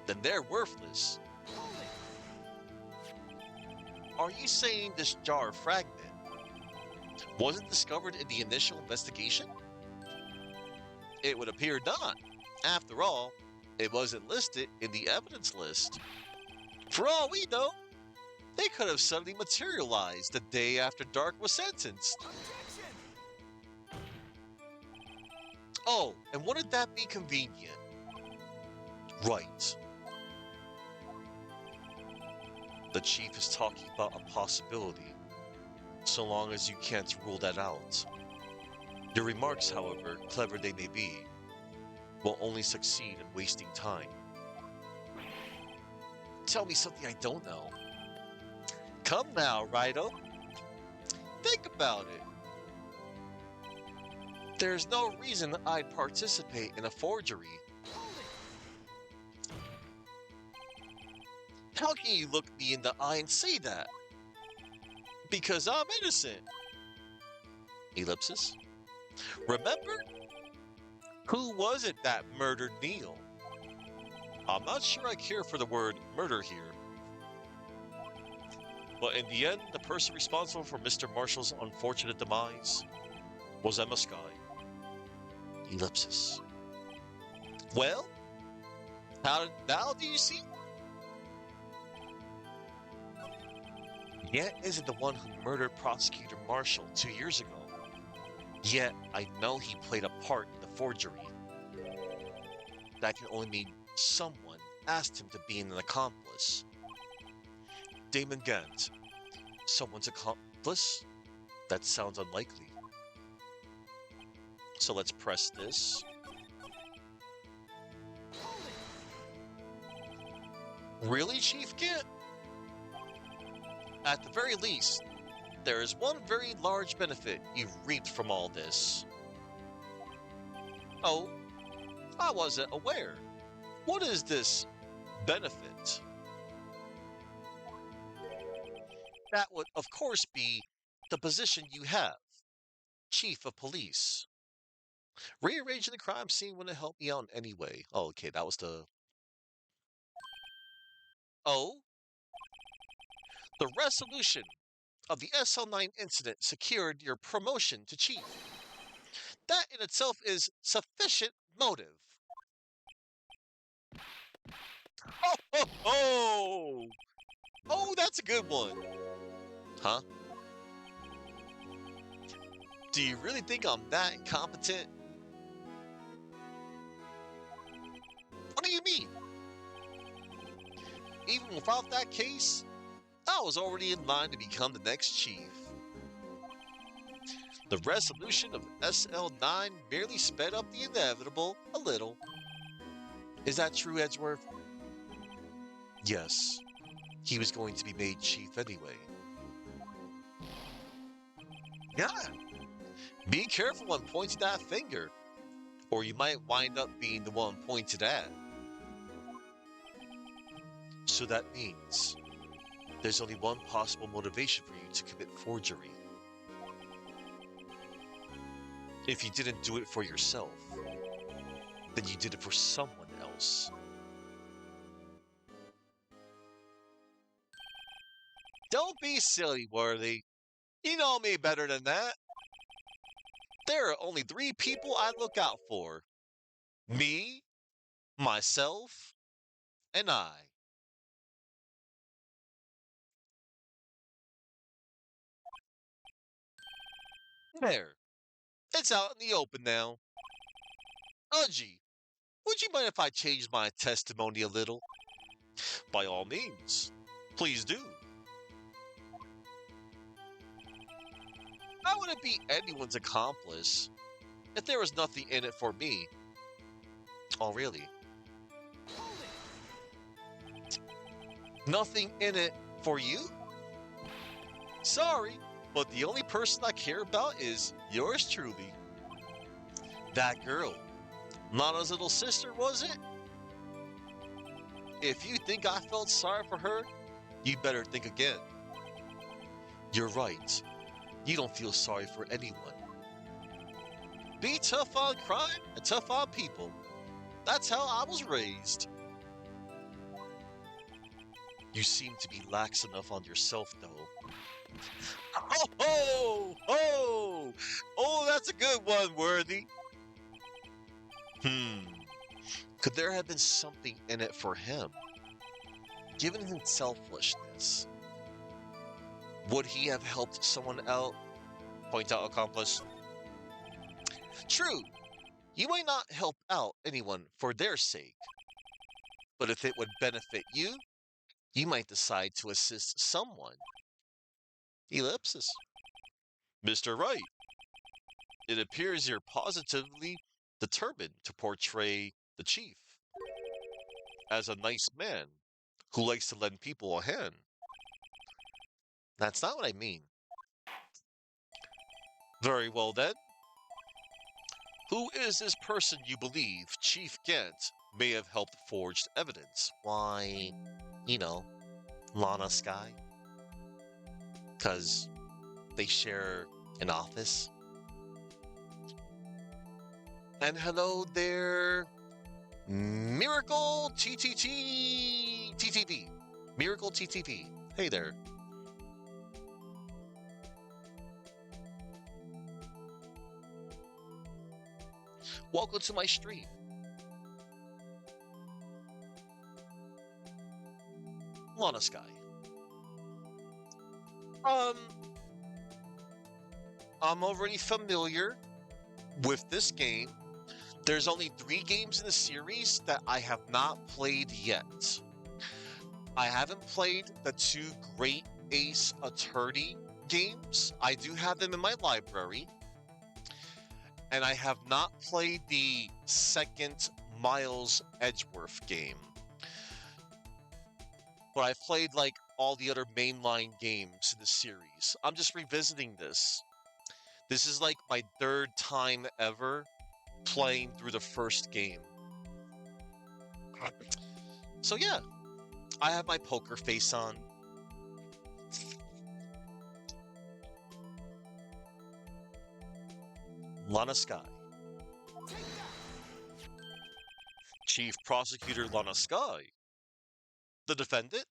then they're worthless. Are you saying this jar fragment wasn't discovered in the initial investigation? It would appear not. After all, it wasn't listed in the evidence list. For all we know, they could have suddenly materialized the day after Dark was sentenced. Oh, and wouldn't that be convenient? Right. The chief is talking about a possibility, so long as you can't rule that out. Your remarks, however clever they may be, will only succeed in wasting time. Tell me something I don't know. Come now, Righto. Think about it. There's no reason I'd participate in a forgery. How can you look me in the eye and say that? Because I'm innocent. Ellipsis. Remember? Who was it that murdered Neil? I'm not sure I care for the word murder here. But in the end, the person responsible for Mr. Marshall's unfortunate demise was Emma Skye. Ellipsis. Well, now do you see? Yet isn't the one who murdered Prosecutor Marshall 2 years ago. Yet I know he played a part in the forgery. That can only mean someone asked him to be an accomplice. Damon Gant. Someone's accomplice? That sounds unlikely. So let's press this. Really, Chief Gant? At the very least, there is one very large benefit you've reaped from all this. Oh, I wasn't aware. What is this benefit? That would, of course, be the position you have, Chief of Police. Rearranging the crime scene wouldn't help me out anyway. Oh, okay, that was the... Oh? The resolution of the SL9 incident secured your promotion to Chief. That in itself is sufficient motive. Oh, oh, oh! Oh, that's a good one. Huh? Do you really think I'm that incompetent? What do you mean? Even without that case, I was already in line to become the next chief. The resolution of SL9 merely sped up the inevitable a little. Is that true, Edgeworth? Yes. He was going to be made chief anyway. Yeah. Be careful when pointing that finger, or you might wind up being the one pointed at. So that means there's only one possible motivation for you to commit forgery. If you didn't do it for yourself, then you did it for someone else. Don't be silly, Worthy. You know me better than that. There are only three people I look out for: me, myself, and I. There. It's out in the open now. Unji, would you mind if I change my testimony a little? By all means. Please do. I wouldn't be anyone's accomplice if there was nothing in it for me. Oh, really? Hold it. Nothing in it for you? Sorry, but the only person I care about is yours truly. That girl. Nana's little sister, was it? If you think I felt sorry for her, you better think again. You're right. You don't feel sorry for anyone. Be tough on crime and tough on people. That's how I was raised. You seem to be lax enough on yourself, though. Oh, ho, ho! Oh, that's a good one, Worthy. Hmm. Could there have been something in it for him? Given his selfishness, would he have helped someone out? Point out accomplice. True, you might not help out anyone for their sake, but if it would benefit you, you might decide to assist someone. Ellipsis. Mr. Wright, it appears you're positively determined to portray the chief as a nice man who likes to lend people a hand. That's not what I mean. Very well then. Who is this person you believe Chief Gant may have helped forged evidence? Why, you know, Lana Sky? Because they share an office. And hello there, Miracle TTV. Miracle TTV. Hey there. Welcome to my stream. Lana Sky. Um, I'm already familiar with this game. There's only 3 games in the series that I have not played yet. I haven't played the 2 Great Ace Attorney games. I do have them in my library. And I have not played the second Miles Edgeworth game. But I've played like all the other mainline games in the series. I'm just revisiting this. This is like my 3rd time ever playing through the first game. So yeah, I have my poker face on. Lana Sky. Take that. Chief Prosecutor Lana Sky. The defendant?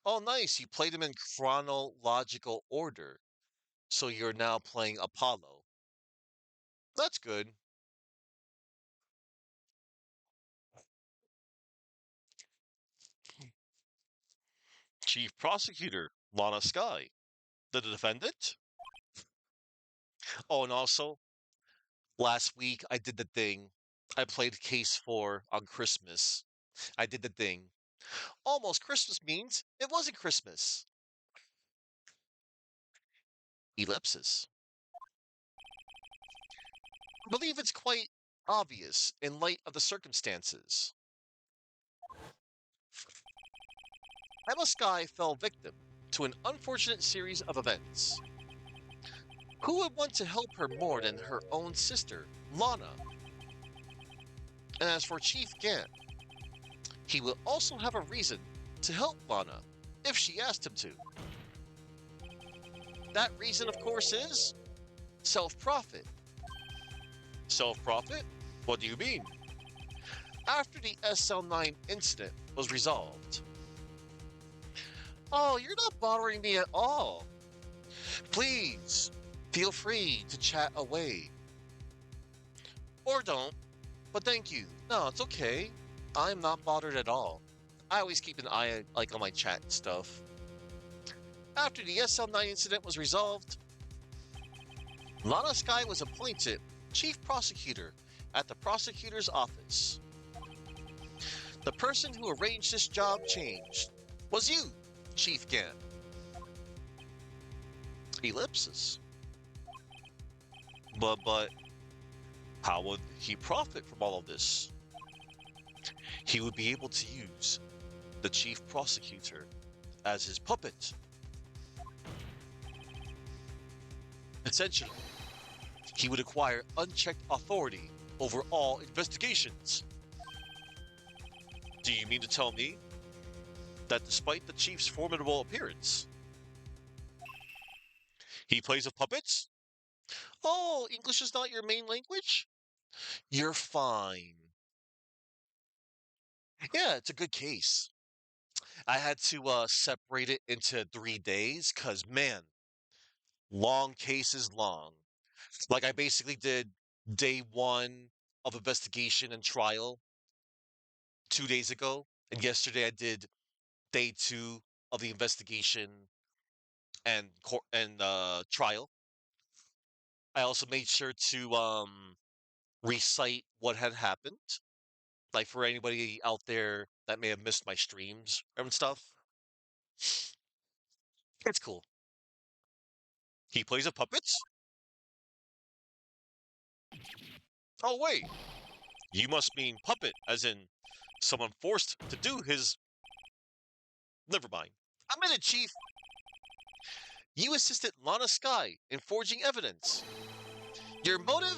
Oh, nice. You played him in chronological order. So you're now playing Apollo. That's good. Chief Prosecutor Lana Sky. The defendant? Oh, and also, last week I did the thing. I played Case 4 on Christmas. I did the thing. Almost Christmas means it wasn't Christmas. Ellipsis. I believe it's quite obvious in light of the circumstances. Emma Sky fell victim to an unfortunate series of events. Who would want to help her more than her own sister, Lana? And as for Chief Gant, he will also have a reason to help Lana if she asked him to. That reason, of course, is self-profit. Self-profit? What do you mean? After the SL9 incident was resolved. Oh, you're not bothering me at all. Please, feel free to chat away. Or don't, but thank you. No, it's okay. I'm not bothered at all. I always keep an eye on my chat and stuff. After the SL9 incident was resolved, Lana Sky was appointed chief prosecutor at the prosecutor's office. The person who arranged this job change was you, Chief Gant. Ellipsis. But how would he profit from all of this? He would be able to use the chief prosecutor as his puppet. Essentially, he would acquire unchecked authority over all investigations. Do you mean to tell me that despite the chief's formidable appearance, he plays with puppets? Oh, English is not your main language? You're fine. Yeah, it's a good case. I had to separate it into 3 days because, man, long case is long. Like, I basically did day one of investigation and trial 2 days ago, and yesterday I did day two of the investigation and court and trial. I also made sure to recite what had happened, like for anybody out there that may have missed my streams and stuff. It's cool. He plays with puppets? Oh, wait. You must mean puppet, as in someone forced to do his. Never mind. I'm in it, Chief. You assisted Lana Sky in forging evidence. Your motive?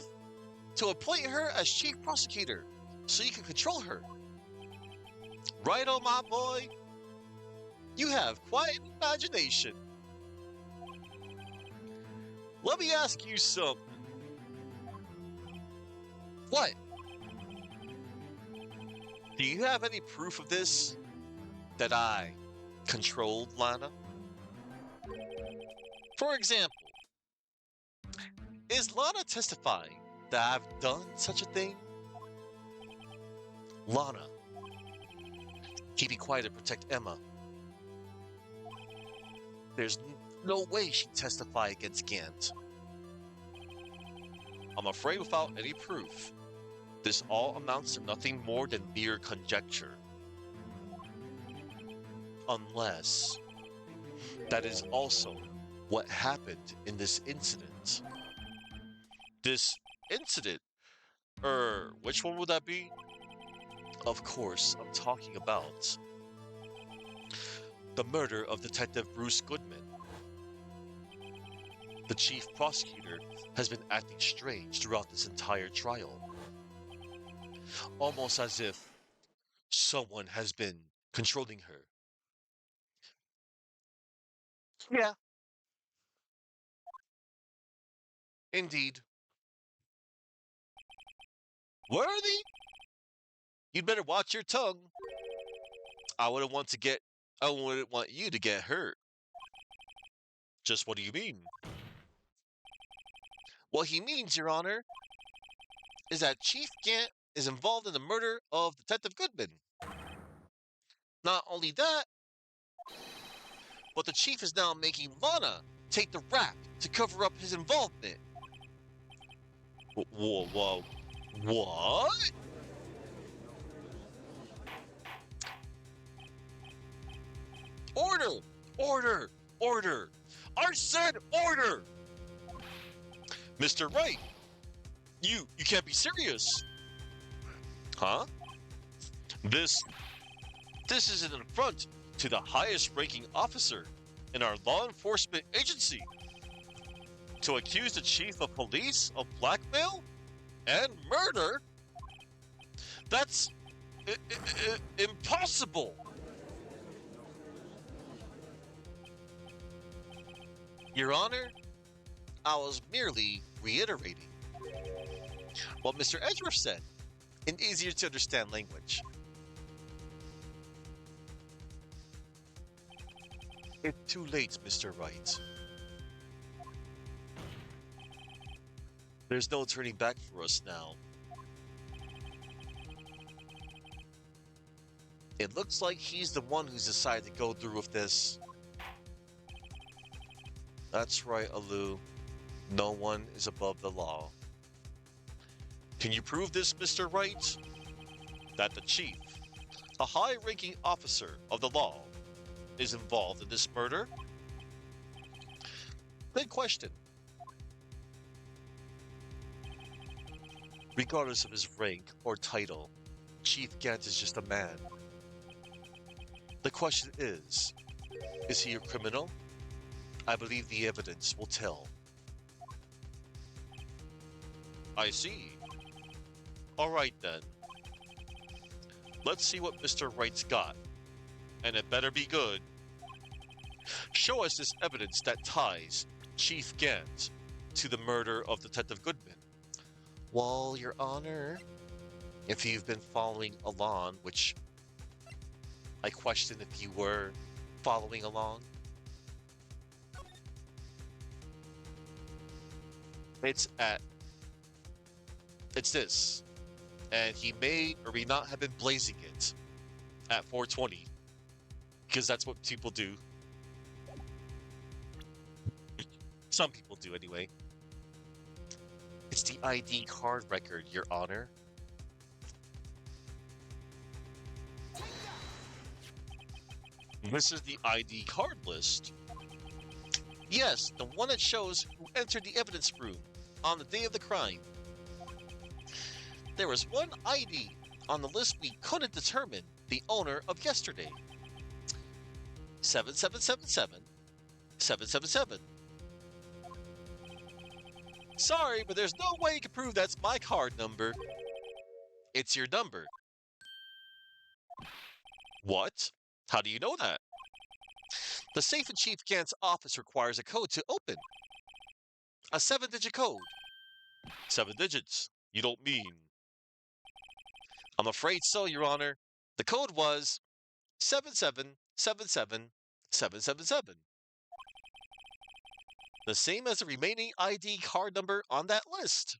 To appoint her as chief prosecutor, so you can control her. Right, oh my boy? You have quite an imagination. Let me ask you something. What? Do you have any proof of this? That I controlled Lana? For example, is Lana testifying that I've done such a thing? Lana, keeping quiet to protect Emma. There's no way she'd testify against Gant. I'm afraid without any proof, this all amounts to nothing more than mere conjecture. Unless that is also what happened in this incident. This incident? Which one would that be? Of course, I'm talking about the murder of Detective Bruce Goodman. The chief prosecutor has been acting strange throughout this entire trial. Almost as if someone has been controlling her. Yeah, indeed. Worthy? You'd better watch your tongue. I wouldn't want to get I wouldn't want you to get hurt. Just what do you mean? What he means, Your Honor, is that Chief Gant is involved in the murder of Detective Goodman. Not only that, but the chief is now making Lana take the rap to cover up his involvement. Whoa, what? Order! Order! Order! I said order! Mr. Wright, you can't be serious. Huh? This is an affront to the highest ranking officer in our law enforcement agency. To accuse the chief of police of blackmail and murder? That's impossible. Your Honor, I was merely reiterating what Mr. Edgeworth said in easier to understand language. It's too late, Mr. Wright. There's no turning back for us now. It looks like he's the one who's decided to go through with this. That's right, Alu. No one is above the law. Can you prove this, Mr. Wright? That the chief, a high-ranking officer of the law, is involved in this murder? Good question. Regardless of his rank or title, Chief Gant is just a man. The question is he a criminal? I believe the evidence will tell. I see. All right then. Let's see what Mr. Wright's got. And it better be good. Show us this evidence that ties Chief Gant to the murder of Detective Goodman. Well, Your Honor, if you've been following along, which I question if you were following along, it's this. And he may or may not have been blazing it at 420. Because that's what people do. Some people do anyway. It's the ID card record, Your Honor. This is the ID card list. Yes, the one that shows who entered the evidence room on the day of the crime. There was one ID on the list we couldn't determine the owner of yesterday. 7777 777. Sorry, but there's no way you can prove that's my card number. It's your number. What? How do you know that? The safe in Chief Gant's office requires a code to open. A 7-digit code. 7 digits. You don't mean... I'm afraid so, Your Honor. The code was 7777777. The same as the remaining ID card number on that list.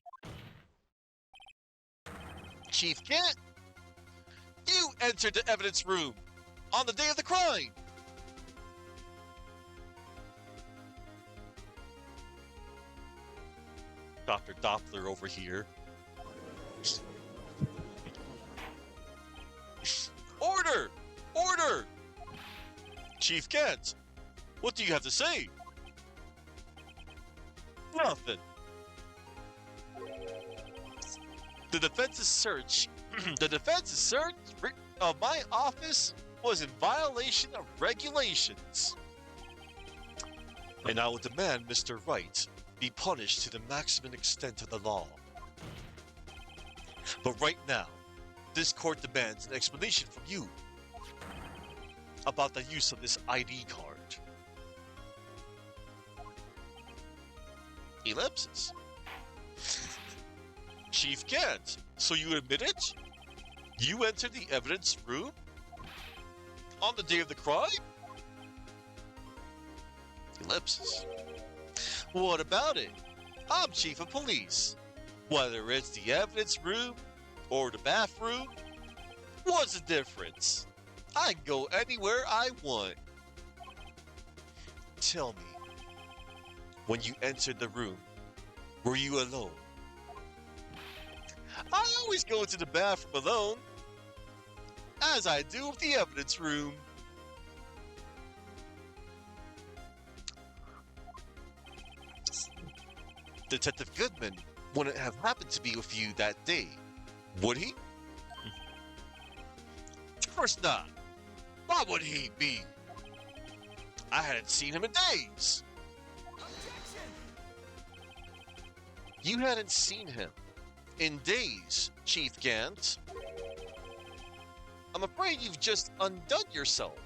Chief Gant, you entered the evidence room on the day of the crime. Dr. Doppler over here. Order! Order! Chief Gant, what do you have to say? Nothing. The defense's search of my office was in violation of regulations. And I will demand Mr. Wright be punished to the maximum extent of the law. But right now, this court demands an explanation from you about the use of this ID card. Ellipsis. Chief Gant, so you admit it? You entered the evidence room on the day of the crime? Ellipsis. What about it? I'm chief of police. Whether it's the evidence room or the bathroom, what's the difference? I can go anywhere I want. Tell me, when you entered the room, were you alone? I always go into the bathroom alone, as I do with the evidence room. Detective Goodman wouldn't have happened to be with you that day, would he? Of course not. Why would he be? I hadn't seen him in days. Objection! You hadn't seen him in days, Chief Gant. I'm afraid you've just undone yourself.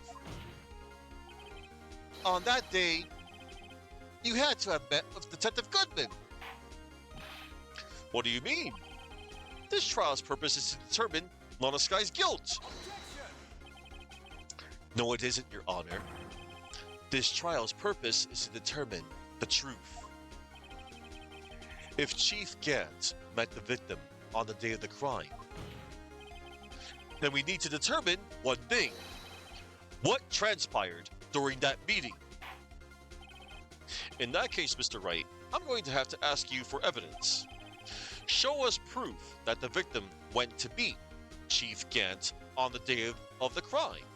On that day, you had to have met with Detective Goodman. What do you mean? This trial's purpose is to determine Lana Sky's guilt. No, it isn't, Your Honor. This trial's purpose is to determine the truth. If Chief Gant met the victim on the day of the crime, then we need to determine one thing. What transpired during that meeting? In that case, Mr. Wright, I'm going to have to ask you for evidence. Show us proof that the victim went to meet Chief Gant on the day of the crime.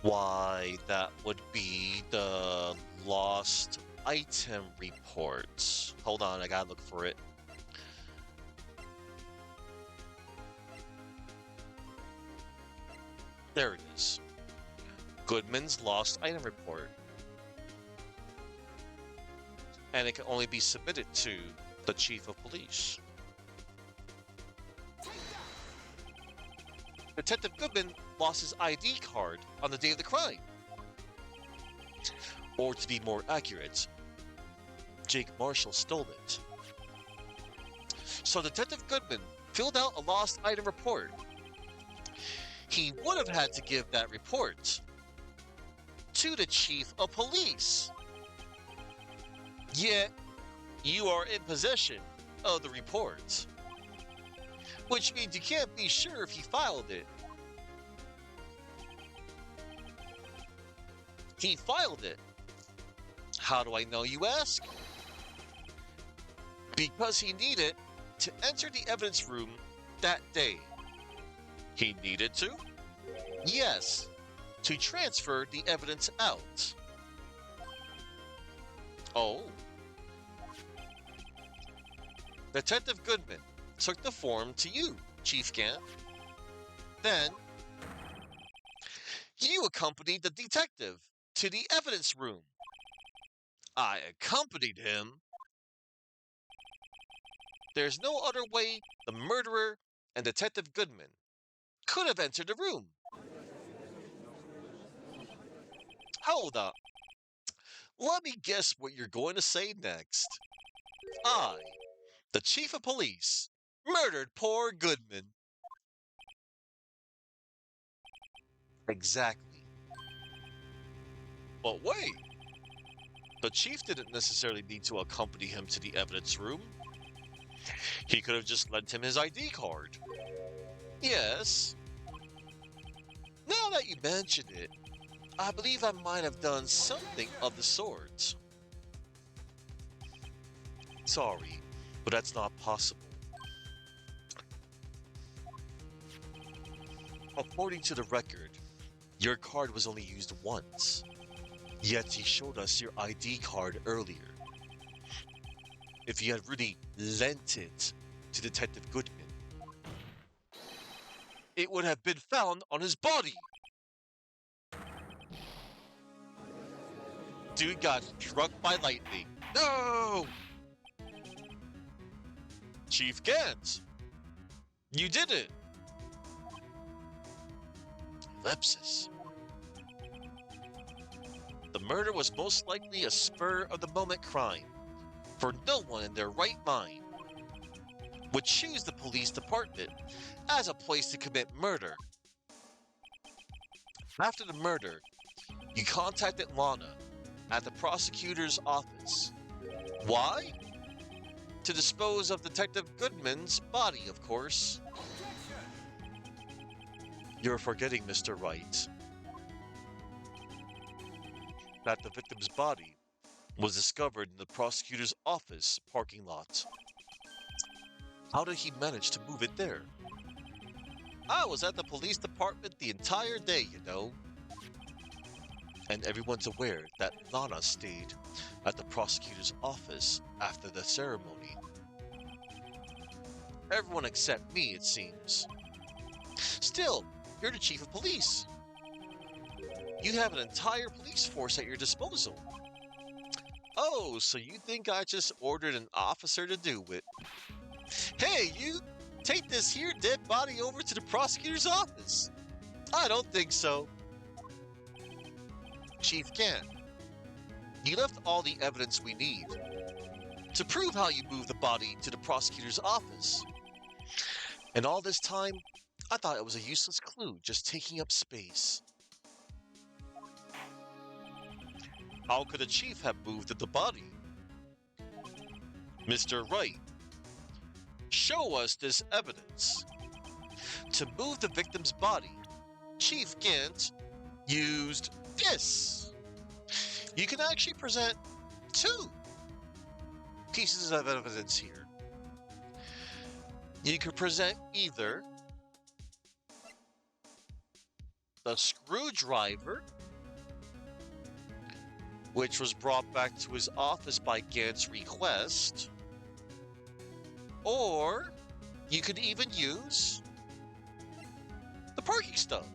Why, that would be the lost item report. Hold on, I gotta look for it. There it is. Goodman's lost item report. And it can only be submitted to the chief of police. Detective Goodman lost his ID card on the day of the crime. Or to be more accurate, Jake Marshall stole it. So Detective Goodman filled out a lost item report. He would have had to give that report to the chief of police. Yet, you are in possession of the report, which means you can't be sure if he filed it. He filed it. How do I know, you ask? Because he needed to enter the evidence room that day. He needed to? Yes, to transfer the evidence out. Oh. Detective Goodman took the form to you, Chief Gant. Then, you accompanied the detective to the evidence room. I accompanied him? There's no other way the murderer and Detective Goodman could have entered the room. Hold up. Let me guess what you're going to say next. I, the chief of police, murdered poor Goodman. Exactly. But wait. The chief didn't necessarily need to accompany him to the evidence room. He could have just lent him his ID card. Yes. Now that you mention it, I believe I might have done something of the sort. Sorry, but that's not possible. According to the record, your card was only used once. Yet he showed us your ID card earlier. If he had really lent it to Detective Goodman, it would have been found on his body. Dude got struck by lightning. No! Chief Gant, you did it. Ellipsis. The murder was most likely a spur-of-the-moment crime, for no one in their right mind would choose the police department as a place to commit murder. After the murder, you contacted Lana at the prosecutor's office. Why? To dispose of Detective Goodman's body, of course. You're forgetting, Mr. Wright, that the victim's body was discovered in the prosecutor's office parking lot. How did he manage to move it there? I was at the police department the entire day, you know. And everyone's aware that Lana stayed at the prosecutor's office after the ceremony. Everyone except me, it seems. Still, you're the chief of police. You have an entire police force at your disposal. Oh, so you think I just ordered an officer to do it? Hey, you! Take this here dead body over to the prosecutor's office. I don't think so. Chief Gant, you left all the evidence we need to prove how you moved the body to the prosecutor's office. And all this time, I thought it was a useless clue just taking up space. How could a chief have moved the body? Mr. Wright, show us this evidence. To move the victim's body, Chief Gant used this. You can actually present two pieces of evidence here. You could present either the screwdriver, which was brought back to his office by Gant's request, or you could even use the parking stub,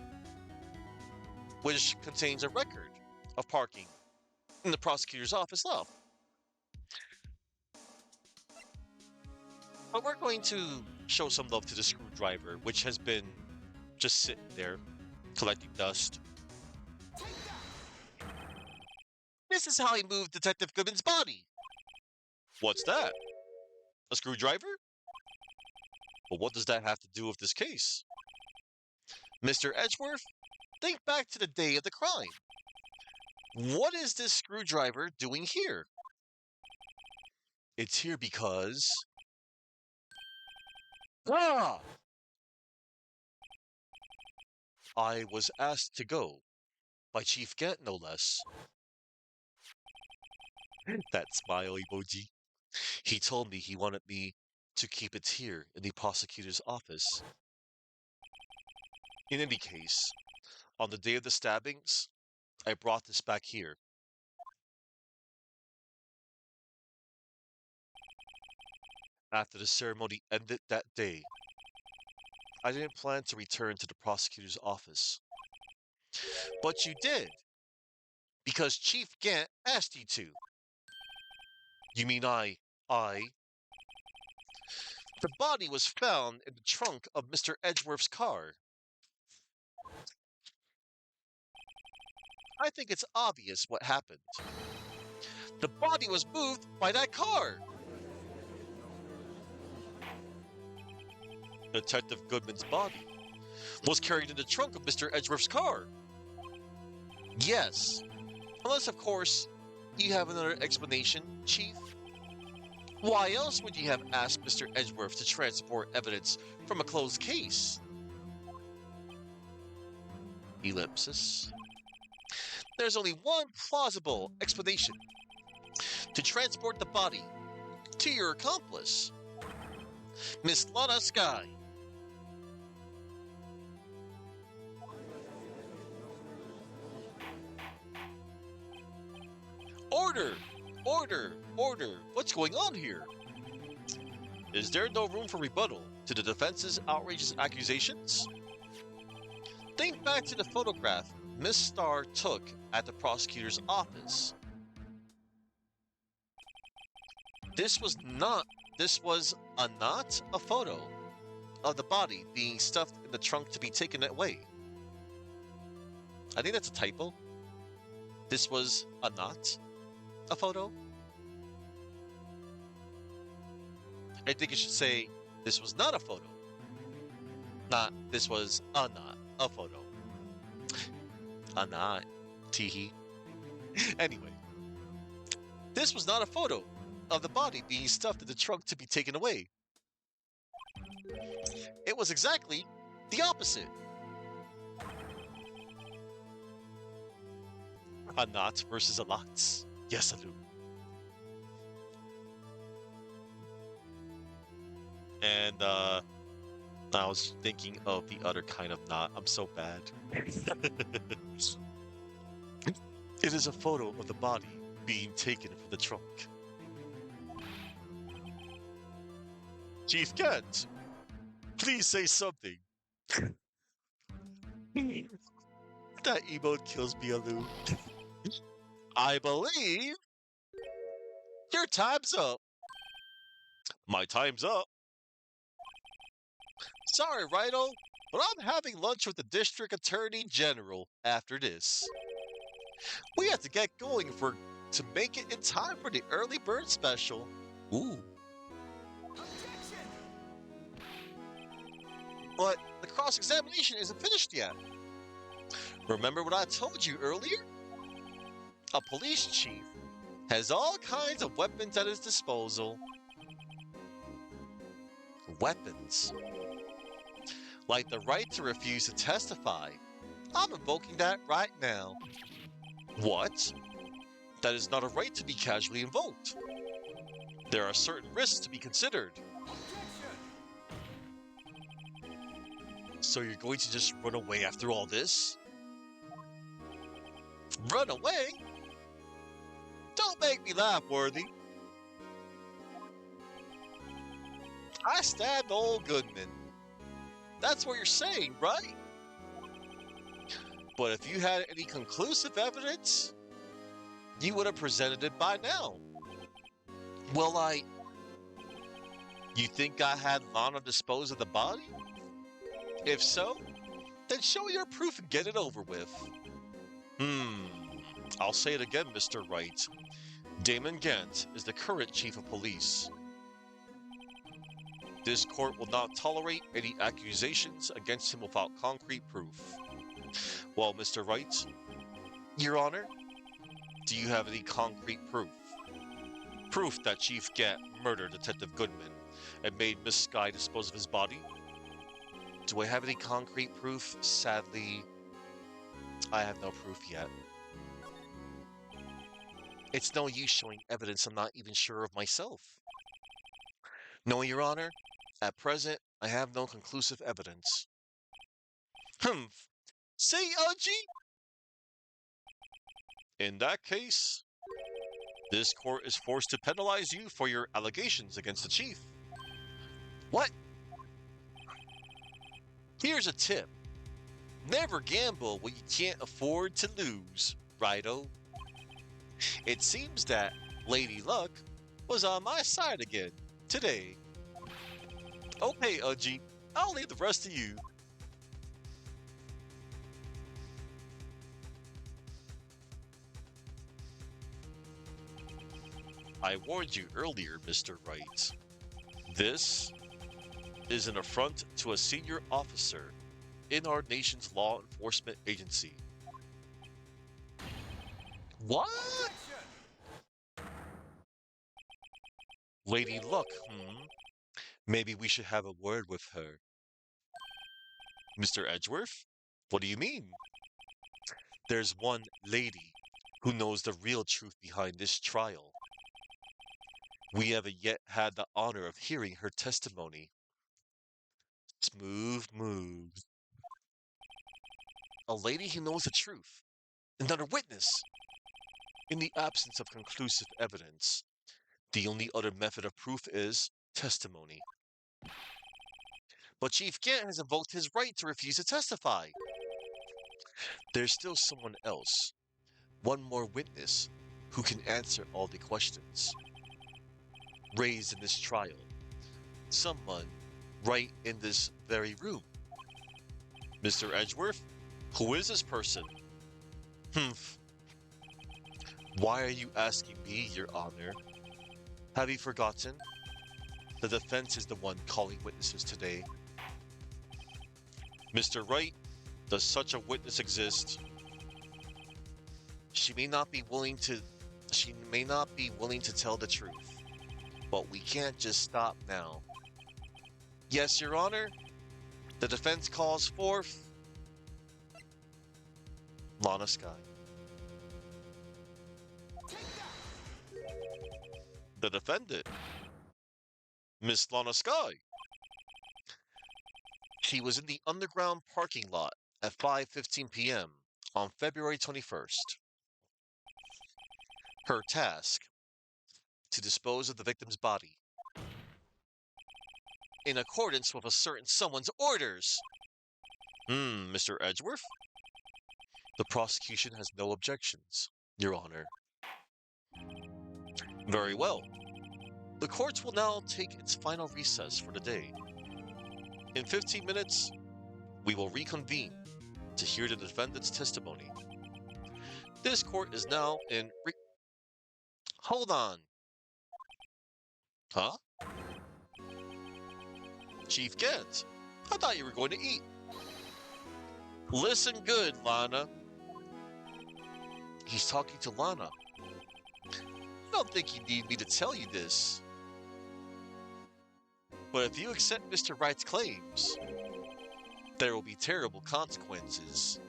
which contains a record of parking in the prosecutor's office lot. But we're going to show some love to the screwdriver, which has been just sitting there collecting dust. This is how he moved Detective Goodman's body. What's that? A screwdriver? Well, what does that have to do with this case? Mr. Edgeworth, think back to the day of the crime. What is this screwdriver doing here? It's here because... Ah! I was asked to go by Chief Gant, no less. That smile emoji. He told me he wanted me to keep it here in the prosecutor's office. In any case, on the day of the stabbings, I brought this back here. After the ceremony ended that day, I didn't plan to return to the prosecutor's office. But you did, because Chief Gant asked you to. You mean I... The body was found in the trunk of Mr. Edgeworth's car. I think it's obvious what happened. The body was moved by that car. Detective Goodman's body was carried in the trunk of Mr. Edgeworth's car. Yes. Unless, of course, you have another explanation, Chief. Why else would you have asked Mr. Edgeworth to transport evidence from a closed case? Ellipsis. There's only one plausible explanation. To transport the body to your accomplice, Miss Lana Skye. Order! Order! Order! What's going on here? Is there no room for rebuttal to the defense's outrageous accusations? Think back to the photograph Miss Starr took at the prosecutor's office. This was not a photo of the body being stuffed in the trunk to be taken away. I think that's a typo. This was not a photo. I think it should say this was not a photo. Not this was not a photo. A not. Teehee. Anyway. This was not a photo of the body being stuffed in the trunk to be taken away. It was exactly the opposite. A not versus a lot. Yes, I do. And I was thinking of the other kind of knot. I'm so bad. It is a photo of the body being taken from the trunk. Chief Kent, please say something. That emote kills me, Alu. I believe Your time's up. My time's up. Sorry, Righto, but I'm having lunch with the district attorney general after this. We have to get going for to make it in time for the early bird special. Ooh. Objection! But the cross-examination isn't finished yet. Remember what I told you earlier? A police chief has all kinds of weapons at his disposal. Weapons. Like the right to refuse to testify. I'm invoking that right now. What? That is not a right to be casually invoked. There are certain risks to be considered. Objection! So you're going to just run away after all this? Run away? Don't make me laugh, Worthy. I stabbed old Goodman. That's what you're saying, right? But if you had any conclusive evidence, you would have presented it by now. Well, you think I had Lana dispose of the body? If so, then show your proof and get it over with. I'll say it again, Mr. Wright. Damon Gant is the current chief of police. This court will not tolerate any accusations against him without concrete proof. Well, Mr. Wright, Your Honor, do you have any concrete proof? Proof that Chief Gant murdered Detective Goodman and made Miss Sky dispose of his body? Do I have any concrete proof? Sadly, I have no proof yet. It's no use showing evidence I'm not even sure of myself. No, Your Honor, at present, I have no conclusive evidence. Humph. See, Uji? In that case, this court is forced to penalize you for your allegations against the chief. What? Here's a tip. Never gamble what you can't afford to lose, righto. It seems that Lady Luck was on my side again today. Okay, Uji, I'll leave the rest to you. I warned you earlier, Mr. Wright. This is an affront to a senior officer in our nation's law enforcement agency. What? Objection! Lady Luck, Maybe we should have a word with her. Mr. Edgeworth? What do you mean? There's one lady who knows the real truth behind this trial. We haven't yet had the honor of hearing her testimony. Smooth moves. A lady who knows the truth. Another witness. In the absence of conclusive evidence, the only other method of proof is testimony. But Chief Gant has invoked his right to refuse to testify. There's still someone else, one more witness, who can answer all the questions raised in this trial. Someone right in this very room. Mr. Edgeworth, who is this person? Humph. Why are you asking me, Your Honor? Have you forgotten? The defense is the one calling witnesses today. Mr. Wright, does such a witness exist? She may not be willing to tell the truth, but we can't just stop now. Yes, Your Honor. The defense calls forth Lana Sky. Take that! The defendant, Miss Lana Sky. She was in the underground parking lot at 5:15 p.m. on February 21st. Her task, to dispose of the victim's body in accordance with a certain someone's orders. Mr. Edgeworth? The prosecution has no objections, Your Honor. Very well. The courts will now take its final recess for the day. In 15 minutes, we will reconvene to hear the defendant's testimony. This court is now in. Hold on. Huh? Chief Gant, I thought you were going to eat. Listen good, Lana. He's talking to Lana. I don't think you need me to tell you this. But if you accept Mr. Wright's claims, there will be terrible consequences.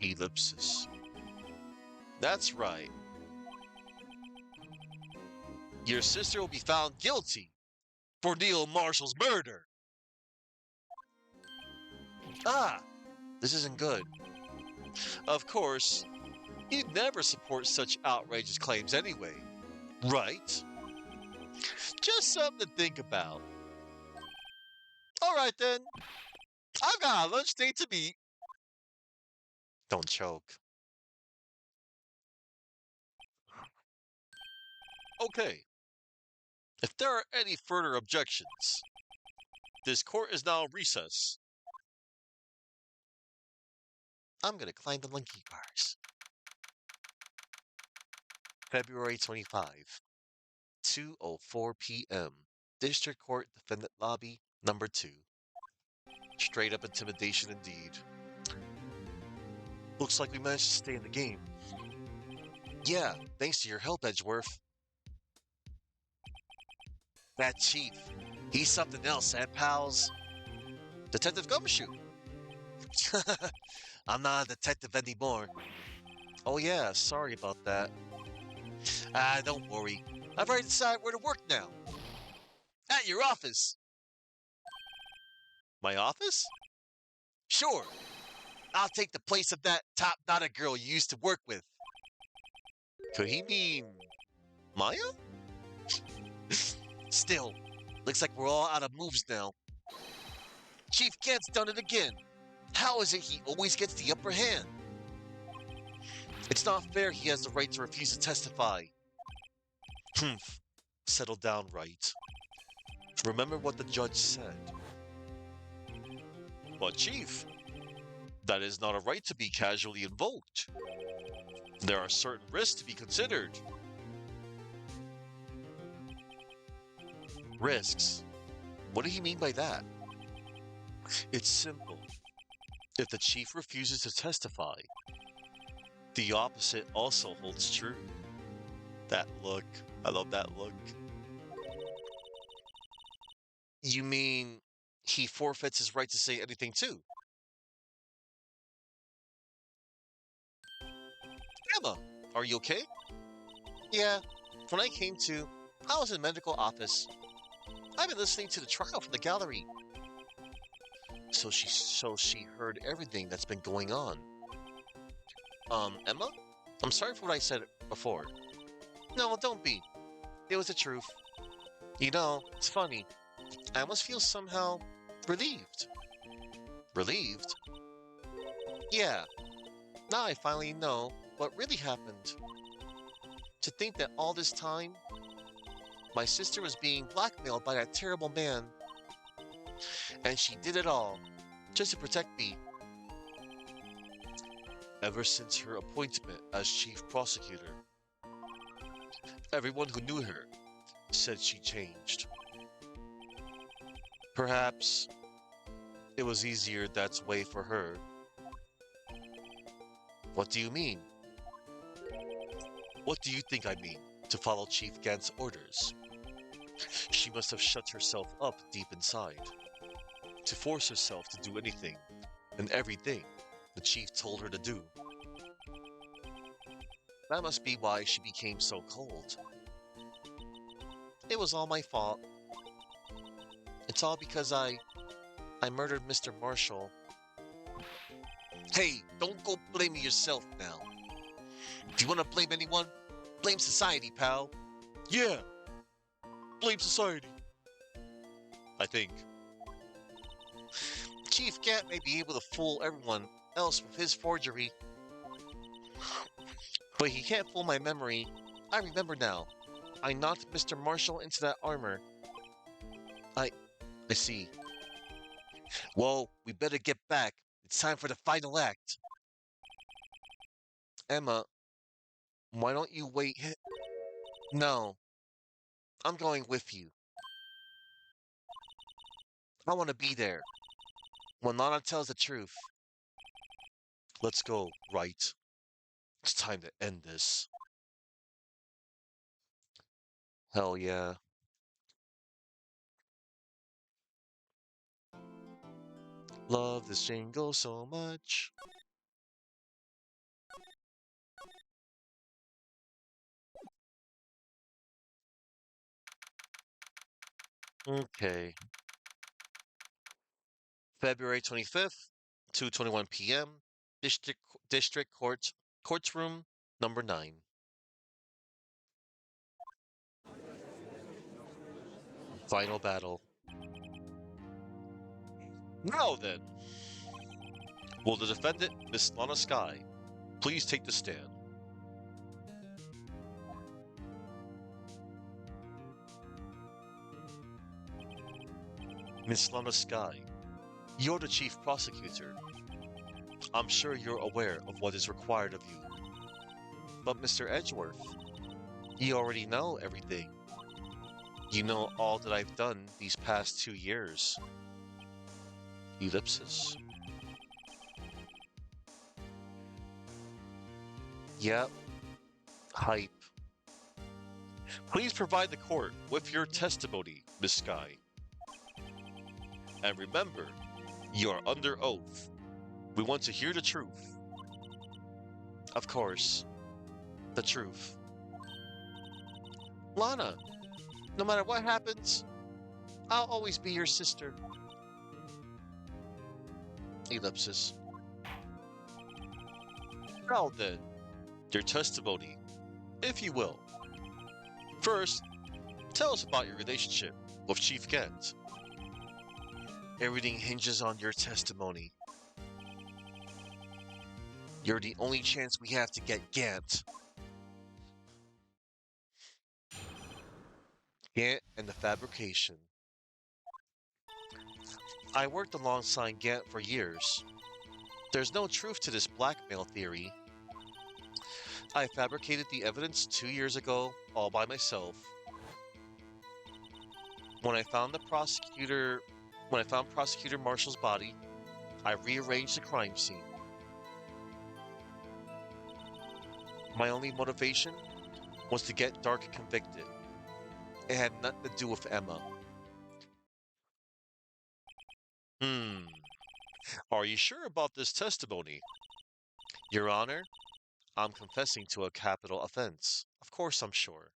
Ellipsis. That's right. Your sister will be found guilty for Neil Marshall's murder. Ah, this isn't good. Of course, you'd never support such outrageous claims anyway, right? Just something to think about. All right then, I've got a lunch date to meet. Don't choke. Okay, if there are any further objections, this court is now in recess. I'm gonna climb the monkey bars. February 25, 2:04 p.m. District Court Defendant Lobby, number 2. Straight up intimidation indeed. Looks like we managed to stay in the game. Yeah, thanks to your help, Edgeworth. That chief, he's something else, eh, pals? Detective Gumshoe. I'm not a detective anymore. Oh yeah, sorry about that. Ah, don't worry. I've already decided where to work now. At your office. My office? Sure. I'll take the place of that top Donna girl you used to work with. Could he mean Maya? Still, looks like we're all out of moves now. Chief Kent's done it again. How is it he always gets the upper hand? It's not fair he has the right to refuse to testify. Humph. Settle down, Wright. Remember what the judge said. But, Chief, that is not a right to be casually invoked. There are certain risks to be considered. Risks? What do you mean by that? It's simple. If the chief refuses to testify, the opposite also holds true. That look. I love that look. You mean he forfeits his right to say anything too? Emma, are you okay? Yeah, when I came to, I was in medical office. I've been listening to the trial from the gallery. So she heard everything that's been going on. Emma? I'm sorry for what I said before. No, don't be. It was the truth. You know, it's funny. I almost feel somehow relieved. Relieved? Yeah. Now I finally know what really happened. To think that all this time, my sister was being blackmailed by that terrible man. And she did it all, just to protect me. Ever since her appointment as chief prosecutor, everyone who knew her said she changed. Perhaps it was easier that way for her. What do you mean? What do you think I mean, to follow Chief Gant's orders? She must have shut herself up deep inside, to force herself to do anything and everything the chief told her to do. That must be why she became so cold. It was all my fault. It's all because I murdered Mr. Marshall. Hey, don't go blaming yourself now. If you want to blame anyone, blame society, pal. Yeah, blame society. I think. Chief Gant may be able to fool everyone else with his forgery. But he can't fool my memory. I remember now. I knocked Mr. Marshall into that armor. I I see. Well, we better get back. It's time for the final act. Emma, why don't you wait? No, I'm going with you. I want to be there. When Lana tells the truth. Let's go, Wright. It's time to end this. Hell yeah. Love this jingle so much. Okay. February 25th, 2:21 p.m. District Courtroom number 9. Final battle. Now then, will the defendant, Miss Lana Sky, please take the stand? Miss Lana Sky, you're the chief prosecutor. I'm sure you're aware of what is required of you. But Mr. Edgeworth, you already know everything. You know all that I've done these past 2 years. Ellipsis. Yep. Hype. Please provide the court with your testimony, Miss Sky. And remember, you are under oath. We want to hear the truth. Of course, the truth. Lana, no matter what happens, I'll always be your sister. Ellipsis. Now then, your testimony, if you will. First, tell us about your relationship with Chief Gent. Everything hinges on your testimony. You're the only chance we have to get Gant. Gant and the fabrication. I worked alongside Gant for years. There's no truth to this blackmail theory. I fabricated the evidence 2 years ago, all by myself. When I found Prosecutor Marshall's body, I rearranged the crime scene. My only motivation was to get Dark convicted. It had nothing to do with Emma. Hmm. Are you sure about this testimony? Your Honor, I'm confessing to a capital offense. Of course I'm sure.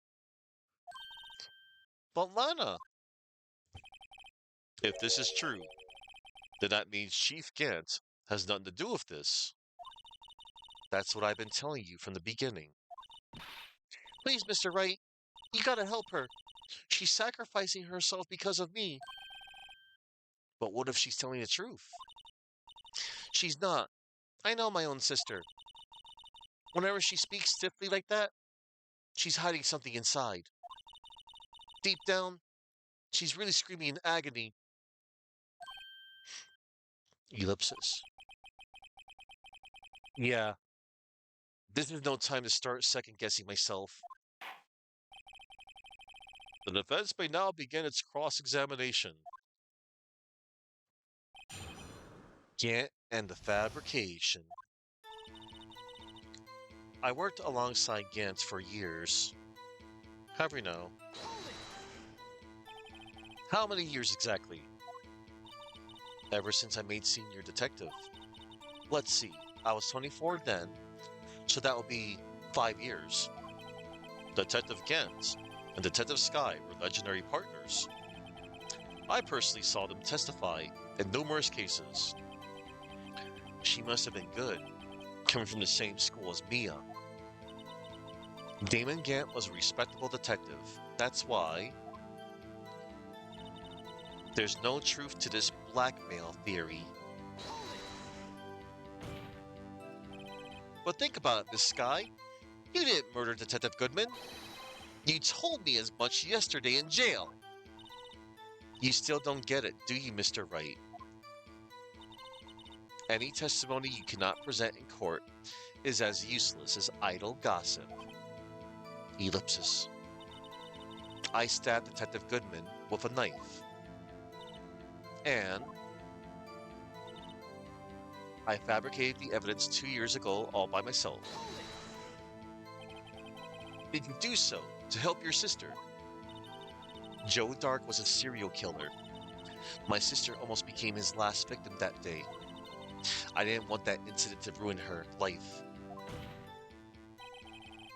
But Lana, if this is true, then that means Chief Gant has nothing to do with this. That's what I've been telling you from the beginning. Please, Mr. Wright, you gotta help her. She's sacrificing herself because of me. But what if she's telling the truth? She's not. I know my own sister. Whenever she speaks stiffly like that, she's hiding something inside. Deep down, she's really screaming in agony. Ellipsis. Yeah, this is no time to start second guessing myself. The defense may now begin its cross examination. Gant and the fabrication. I worked alongside Gant for years. However, now. How many years exactly? Ever since I made senior detective. Let's see, I was 24 then, so that would be 5 years. Detective Gant and Detective Sky were legendary partners. I personally saw them testify in numerous cases. She must have been good, coming from the same school as Mia. Damon Gant was a respectable detective. That's why there's no truth to this blackmail theory. But think about it, Miss Sky. You didn't murder Detective Goodman. You told me as much yesterday in jail. You still don't get it, do you, Mr. Wright? Any testimony you cannot present in court is as useless as idle gossip. Ellipsis. I stabbed Detective Goodman with a knife. And I fabricated the evidence 2 years ago all by myself. Did you do so to help your sister? Joe Dark was a serial killer. My sister almost became his last victim that day. I didn't want that incident to ruin her life.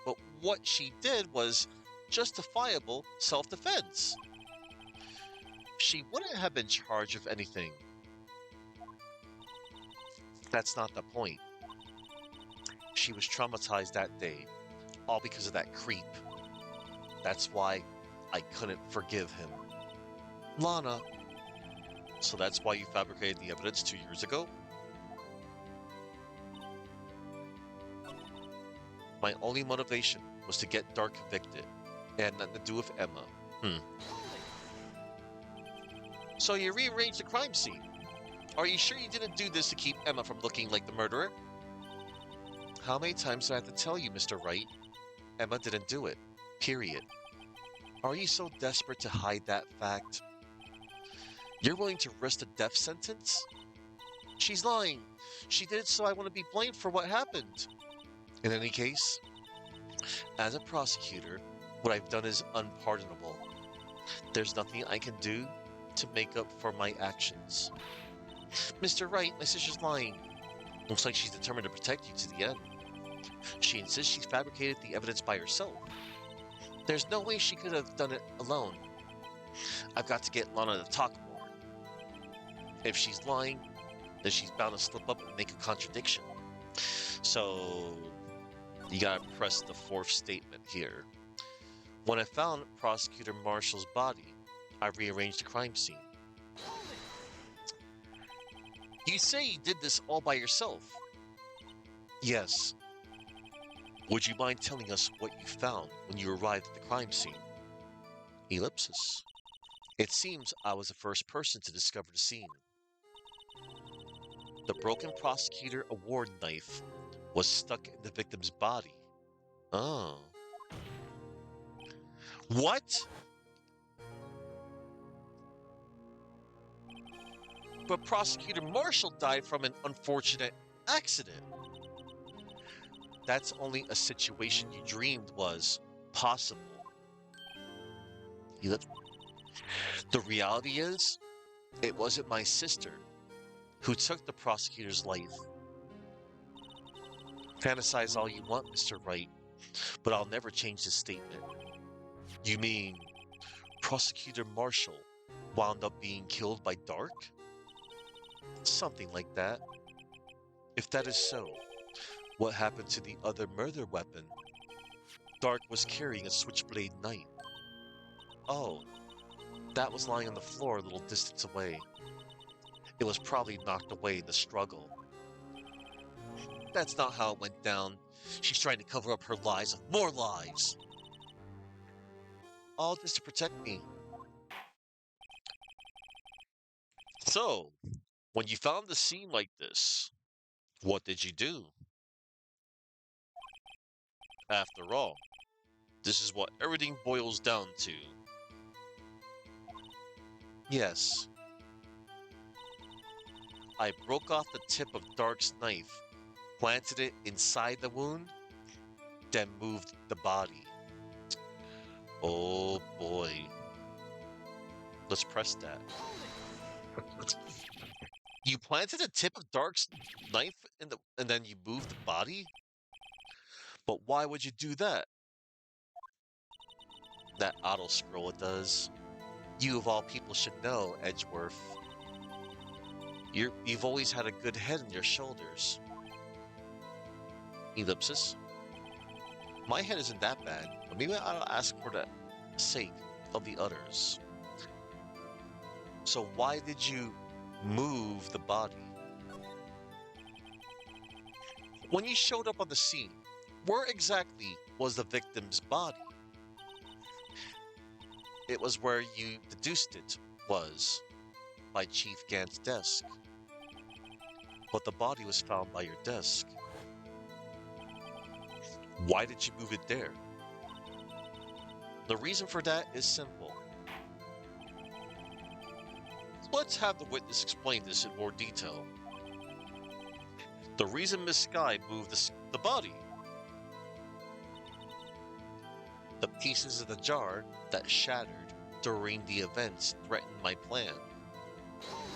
But what she did was justifiable self-defense. She wouldn't have been charged with anything. That's not the point. She was traumatized that day, all because of that creep. That's why I couldn't forgive him. Lana. So that's why you fabricated the evidence 2 years ago? My only motivation was to get Dark convicted. It had nothing to do with Emma. So you rearranged the crime scene. Are you sure you didn't do this to keep Emma from looking like the murderer? How many times do I have to tell you, Mr. Wright? Emma didn't do it. Period. Are you so desperate to hide that fact? You're willing to risk a death sentence? She's lying. She did it so I want to be blamed for what happened. In any case, as a prosecutor, what I've done is unpardonable. There's nothing I can do to make up for my actions. Mr. Wright, my sister's lying. Looks like she's determined to protect you to the end. She insists she fabricated the evidence by herself. There's no way she could have done it alone. I've got to get Lana to talk more. If she's lying, then she's bound to slip up and make a contradiction. So, you gotta press the fourth statement here. When I found Prosecutor Marshall's body, I rearranged the crime scene. You say you did this all by yourself? Yes. Would you mind telling us what you found when you arrived at the crime scene? Ellipsis. It seems I was the first person to discover the scene. The broken prosecutor award knife was stuck in the victim's body. Oh. What? But Prosecutor Marshall died from an unfortunate accident. That's only a situation you dreamed was possible. The reality is, it wasn't my sister who took the prosecutor's life. Fantasize all you want, Mr. Wright, but I'll never change this statement. You mean Prosecutor Marshall wound up being killed by Dark? Something like that. If that is so, what happened to the other murder weapon? Dark was carrying a switchblade knife. Oh, that was lying on the floor a little distance away. It was probably knocked away in the struggle. That's not how it went down. She's trying to cover up her lies with more lies. All just to protect me. So, when you found the scene like this, what did you do? After all, this is what everything boils down to. Yes. I broke off the tip of Dark's knife, planted it inside the wound, then moved the body. Oh boy. Let's press that. You planted the tip of Dark's knife and then you moved the body? But why would you do that? That auto scroll it does. You of all people should know, Edgeworth. You've always had a good head on your shoulders. Ellipsis. My head isn't that bad, but maybe I'll ask for the sake of the others. So why did you move the body? When you showed up on the scene, Where exactly was the victim's body? It was where you deduced it was, by Chief Gant's desk. But the body was found by your desk. Why did you move it there? The reason for that is simple. Let's have the witness explain this in more detail. The reason Miss Sky moved the body. The pieces of the jar that shattered during the events threatened my plan. Hold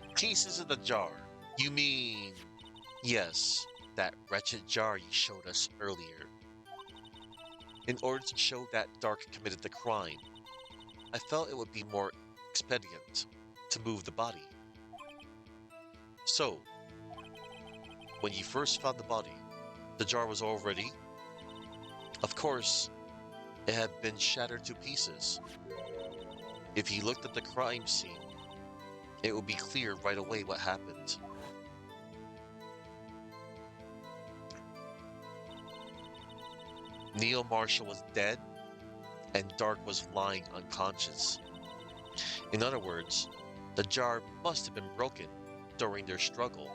it. Pieces of the jar. You mean... Yes, that wretched jar you showed us earlier. In order to show that Dark committed the crime, I felt it would be more expedient to move the body. So, when you first found the body, the jar was already... Of course, it had been shattered to pieces. If you looked at the crime scene, it would be clear right away what happened. Neil Marshall was dead, and Dark was lying unconscious. In other words, the jar must have been broken during their struggle.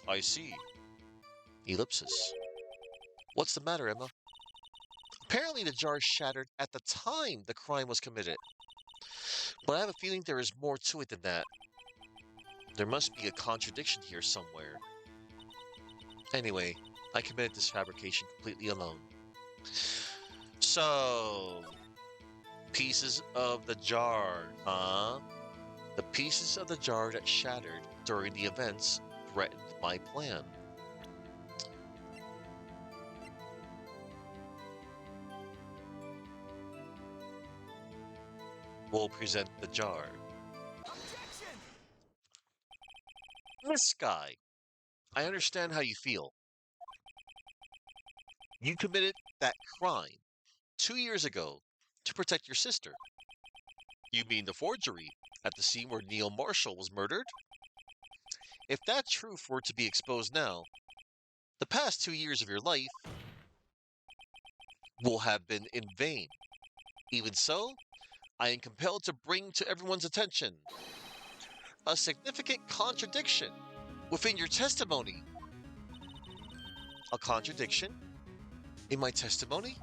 I see. Ellipsis. What's the matter, Emma? Apparently the jar shattered at the time the crime was committed. But I have a feeling there is more to it than that. There must be a contradiction here somewhere. Anyway, I committed this fabrication completely alone. So, pieces of the jar, huh? The pieces of the jar that shattered during the events threatened my plan. We'll present the jar. Objection! Miss Sky, I understand how you feel. You committed that crime 2 years ago to protect your sister. You mean the forgery at the scene where Neil Marshall was murdered? If that truth were to be exposed now, the past 2 years of your life will have been in vain. Even so, I am compelled to bring to everyone's attention a significant contradiction within your testimony. A contradiction in my testimony?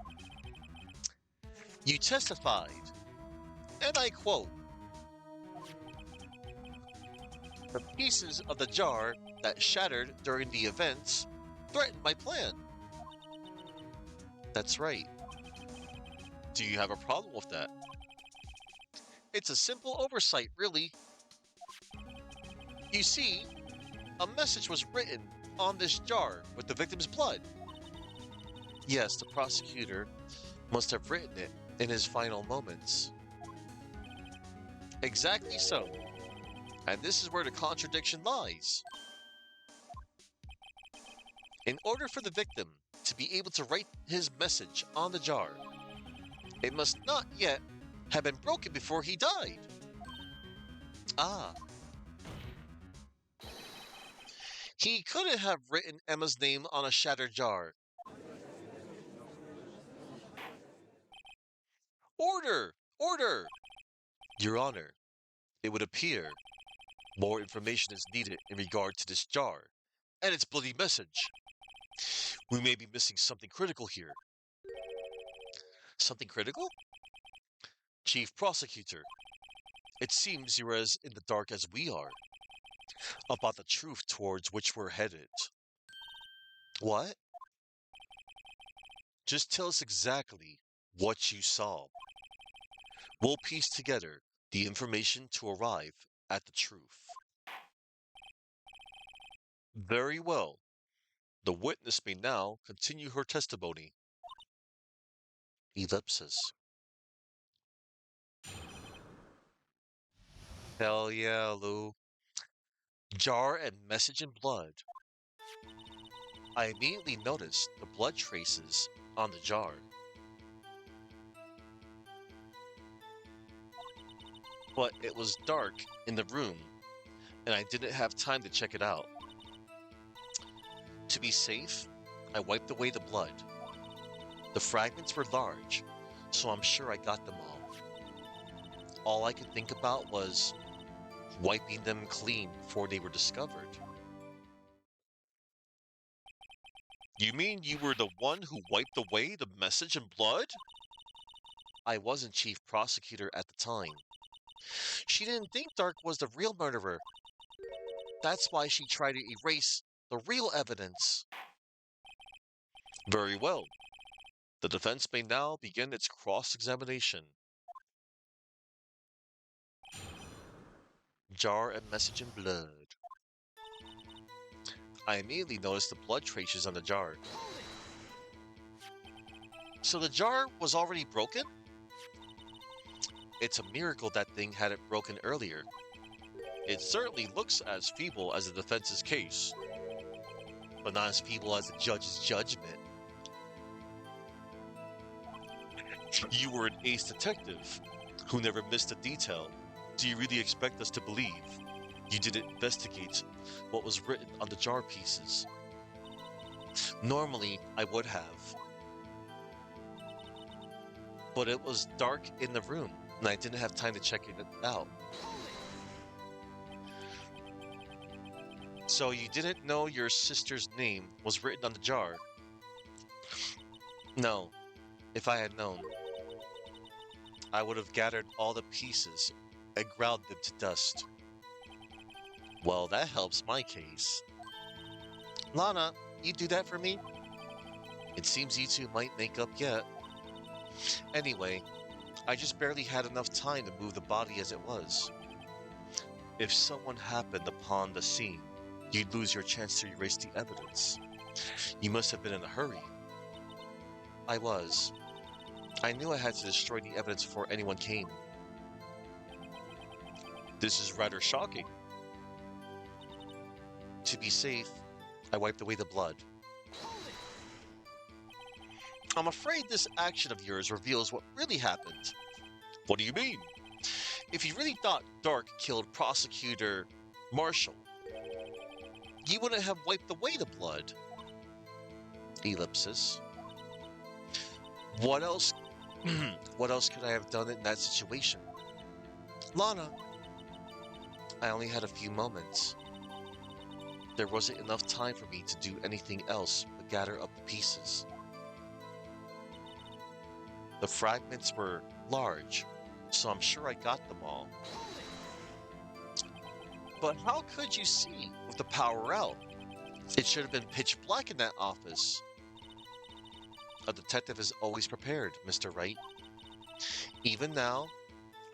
You testified, and I quote, the pieces of the jar that shattered during the events threatened my plan. That's right. Do you have a problem with that? It's a simple oversight, really. You see, a message was written on this jar with the victim's blood. Yes, the prosecutor must have written it in his final moments. Exactly so. And this is where the contradiction lies. In order for the victim to be able to write his message on the jar, it must not yet have been broken before he died. Ah, he couldn't have written Emma's name on a shattered jar. Order! Order! Your Honor, it would appear more information is needed in regard to this jar and its bloody message. We may be missing something critical here. Something critical? Chief Prosecutor, it seems you're as in the dark as we are about the truth towards which we're headed. What? Just tell us exactly what you saw. We'll piece together the information to arrive at the truth. Very well. The witness may now continue her testimony. Ellipsis. Hell yeah, Lou. Jar and message in blood. I immediately noticed the blood traces on the jar. But it was dark in the room, and I didn't have time to check it out. To be safe, I wiped away the blood. The fragments were large, so I'm sure I got them all. All I could think about was wiping them clean before they were discovered. You mean you were the one who wiped away the message in blood? I wasn't chief prosecutor at the time. She didn't think Dark was the real murderer. That's why she tried to erase the real evidence. Very well. The defense may now begin its cross-examination. Jar and message in blood. I immediately noticed the blood traces on the jar. So the jar was already broken? It's a miracle that thing hadn't broken earlier. It certainly looks as feeble as the defense's case, but not as feeble as the judge's judgment. You were an ace detective who never missed a detail. Do you really expect us to believe you didn't investigate what was written on the jar pieces? Normally, I would have. But it was dark in the room, and I didn't have time to check it out. So you didn't know your sister's name was written on the jar? No. If I had known, I would have gathered all the pieces and ground them to dust. Well, that helps my case. Lana, you do that for me? It seems you two might make up yet. Anyway, I just barely had enough time to move the body as it was. If someone happened upon the scene, you'd lose your chance to erase the evidence. You must have been in a hurry. I was. I knew I had to destroy the evidence before anyone came. This is rather shocking. To be safe, I wiped away the blood. I'm afraid this action of yours reveals what really happened. What do you mean? If you really thought Dark killed Prosecutor Marshall, you wouldn't have wiped away the blood. Ellipsis. What else? What else could I have done in that situation? Lana, I only had a few moments. There wasn't enough time for me to do anything else but gather up the pieces. The fragments were large, so I'm sure I got them all. But how could you see with the power out? It should have been pitch black in that office. A detective is always prepared, Mr. Wright. Even now,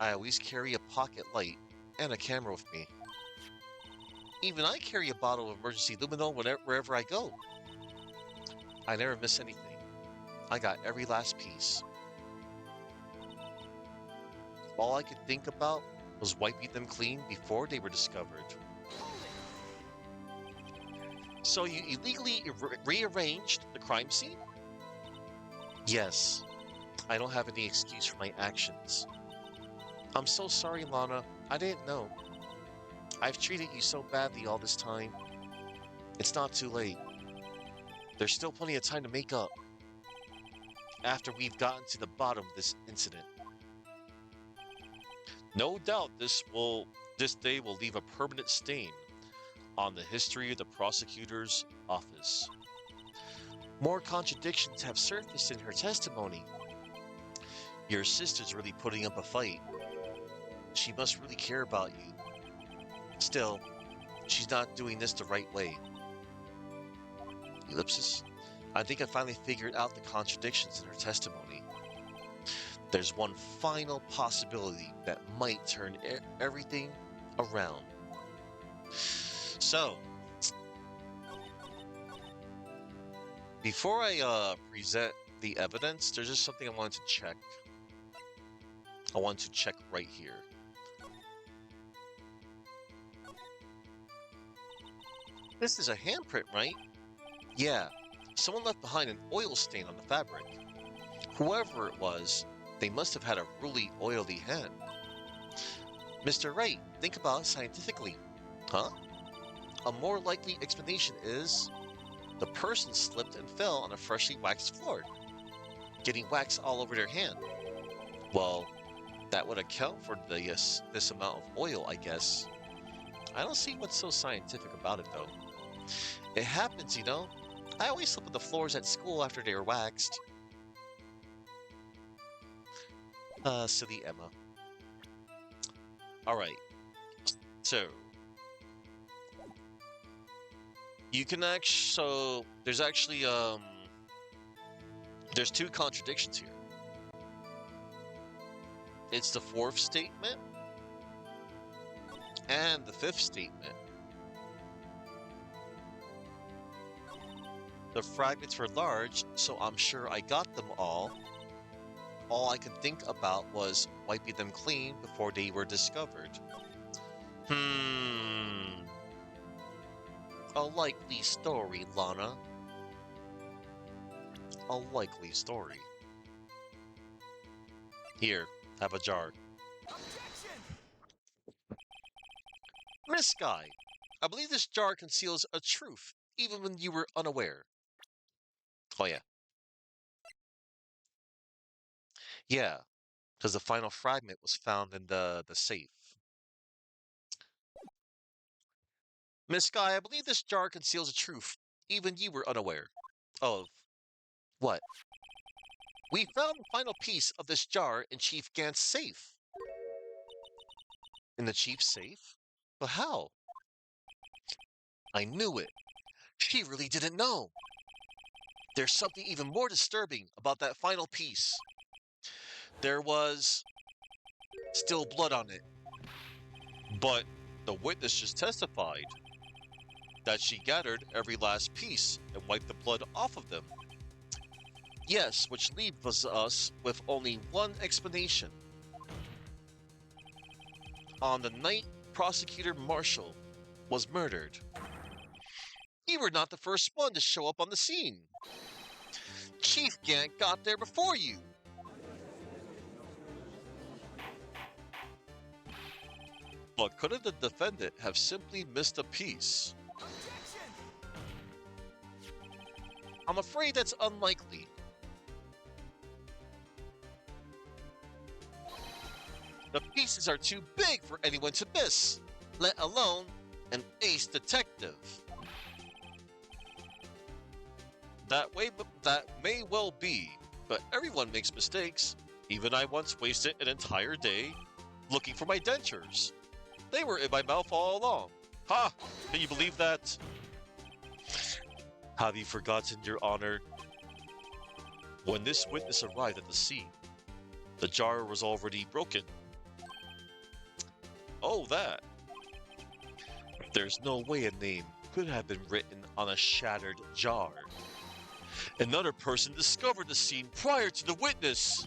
I always carry a pocket light and a camera with me. Even I carry a bottle of emergency luminol wherever I go. I never miss anything. I got every last piece. All I could think about was wiping them clean before they were discovered. So you illegally rearranged the crime scene? Yes. I don't have any excuse for my actions. I'm so sorry, Lana. I didn't know. I've treated you so badly all this time. It's not too late. There's still plenty of time to make up. After we've gotten to the bottom of this incident. No doubt this day will leave a permanent stain on the history of the prosecutor's office. More contradictions have surfaced in her testimony. Your sister's really putting up a fight. She must really care about you. Still, she's not doing this the right way. Ellipsis. I think I finally figured out the contradictions in her testimony. There's one final possibility that might turn everything around. So, before I present the evidence, there's just something I wanted to check. I want to check right here. This is a handprint, right? Yeah, someone left behind an oil stain on the fabric. Whoever it was, they must have had a really oily hand. Mr. Wright, think about it scientifically. Huh? A more likely explanation is The person slipped and fell on a freshly waxed floor, getting wax all over their hand. Well, that would account for this amount of oil, I guess. I don't see what's so scientific about it, though. It happens, you know. I always slip on the floors at school after they were waxed. Silly Emma. Alright, so you can there's two contradictions here. It's the fourth statement and the fifth statement. The fragments were large, so I'm sure I got them all. All I could think about was wiping them clean before they were discovered. A likely story, Lana. A likely story. Here, have a jar. Objection! Miss Sky, I believe this jar conceals a truth, even when you were unaware. Oh yeah. Yeah, because the final fragment was found in the safe. Miss Sky, I believe this jar conceals a truth, even you were unaware. Of what? We found the final piece of this jar in Chief Gant's safe. In the chief's safe? But how? I knew it. She really didn't know. There's something even more disturbing about that final piece. There was still blood on it. But the witness just testified that she gathered every last piece and wiped the blood off of them. Yes, which leaves us with only one explanation. On the night Prosecutor Marshall was murdered, you were not the first one to show up on the scene. Chief Gant got there before you. But couldn't the defendant have simply missed a piece? Objection! I'm afraid that's unlikely. The pieces are too big for anyone to miss, let alone an ace detective. That may well be, but everyone makes mistakes. Even I once wasted an entire day looking for my dentures. They were in my mouth all along. Ha! Can you believe that? Have you forgotten, Your Honor? When this witness arrived at the scene, the jar was already broken. Oh, that. There's no way a name could have been written on a shattered jar. Another person discovered the scene prior to the witness.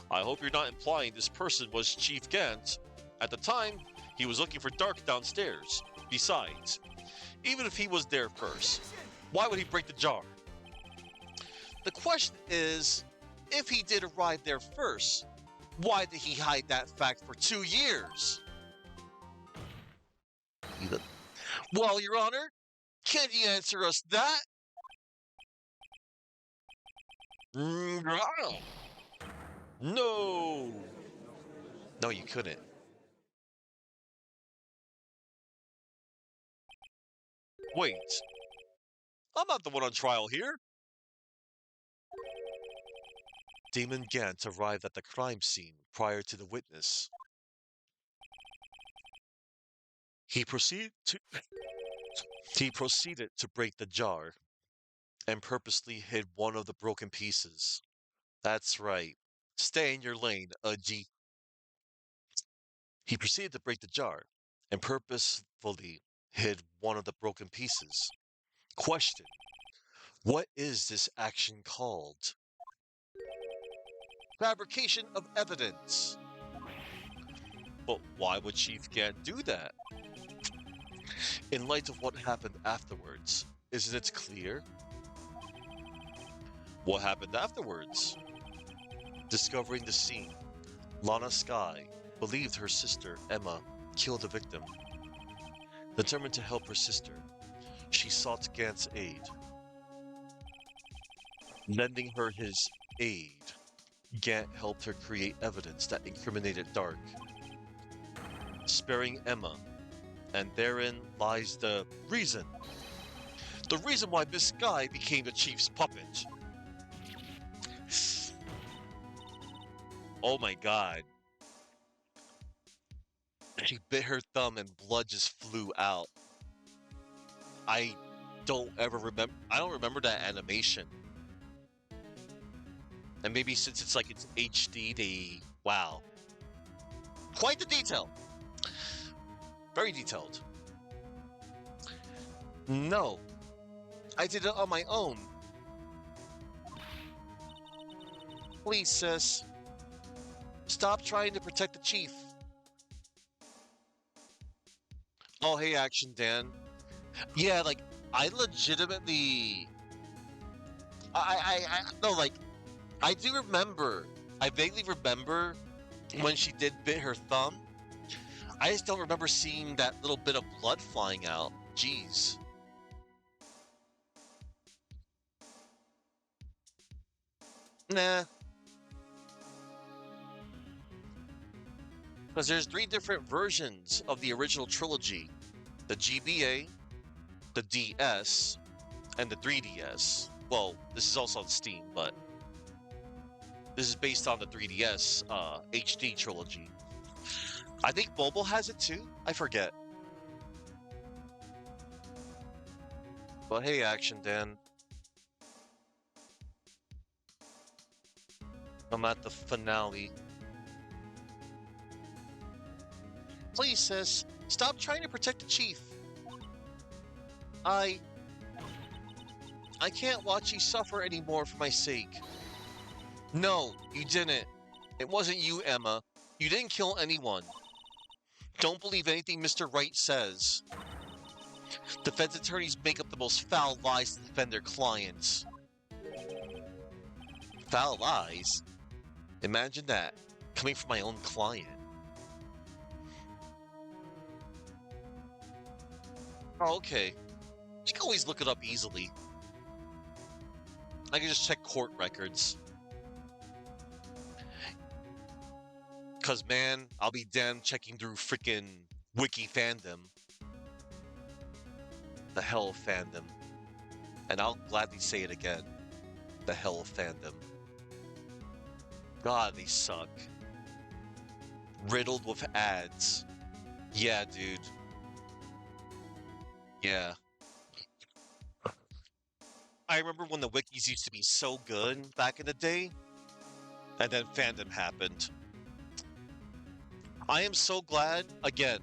I hope you're not implying this person was Chief Gant. At the time, he was looking for Dark downstairs. Besides, even if he was there first, why would he break the jar? The question is, if he did arrive there first, why did he hide that fact for 2 years? Well, Your Honor, can't you answer us that? No. No. No, you couldn't. Wait. I'm not the one on trial here. Damon Gant arrived at the crime scene prior to the witness. He proceeded to break the jar and purposely hid one of the broken pieces. That's right. Stay in your lane, Udgy. He proceeded to break the jar and purposefully hid one of the broken pieces. Question: what is this action called? Fabrication of evidence. But why would Chief Gant do that? In light of what happened afterwards, isn't it clear? What happened afterwards? Discovering the scene, Lana Skye believed her sister, Emma, killed the victim. Determined to help her sister, she sought Gant's aid. Lending her his aid, Gant helped her create evidence that incriminated Dark, sparing Emma, and therein lies the reason. The reason why this guy became the chief's puppet. Oh my god. She bit her thumb and blood just flew out. I I don't remember that animation. And maybe since it's HD, wow. Quite the detail. Very detailed. No, I did it on my own. Please, sis. Stop trying to protect the chief. Oh, hey, Action Dan. Yeah, like, I legitimately. No, like, I do remember. I vaguely remember when she did bit her thumb. I just don't remember seeing that little bit of blood flying out. Jeez. Nah, because there's three different versions of the original trilogy: the GBA, the DS, and the 3DS. Well, this is also on Steam, but this is based on the 3DS HD trilogy. I think mobile has it too. I forget. But hey, Action Dan, I'm at the finale. Please, sis, stop trying to protect the chief. I I can't watch you suffer anymore for my sake. No, you didn't. It wasn't you, Emma. You didn't kill anyone. Don't believe anything Mr. Wright says. Defense attorneys make up the most foul lies to defend their clients. Foul lies? Imagine that, coming from my own client. Oh, okay. You can always look it up easily. I can just check court records. Cause man, I'll be damned checking through freaking wiki fandom. The hell of fandom. And I'll gladly say it again. The hell of fandom. God, they suck. Riddled with ads. Yeah, dude. Yeah. I remember when the wikis used to be so good back in the day, and then fandom happened. I am so glad, again,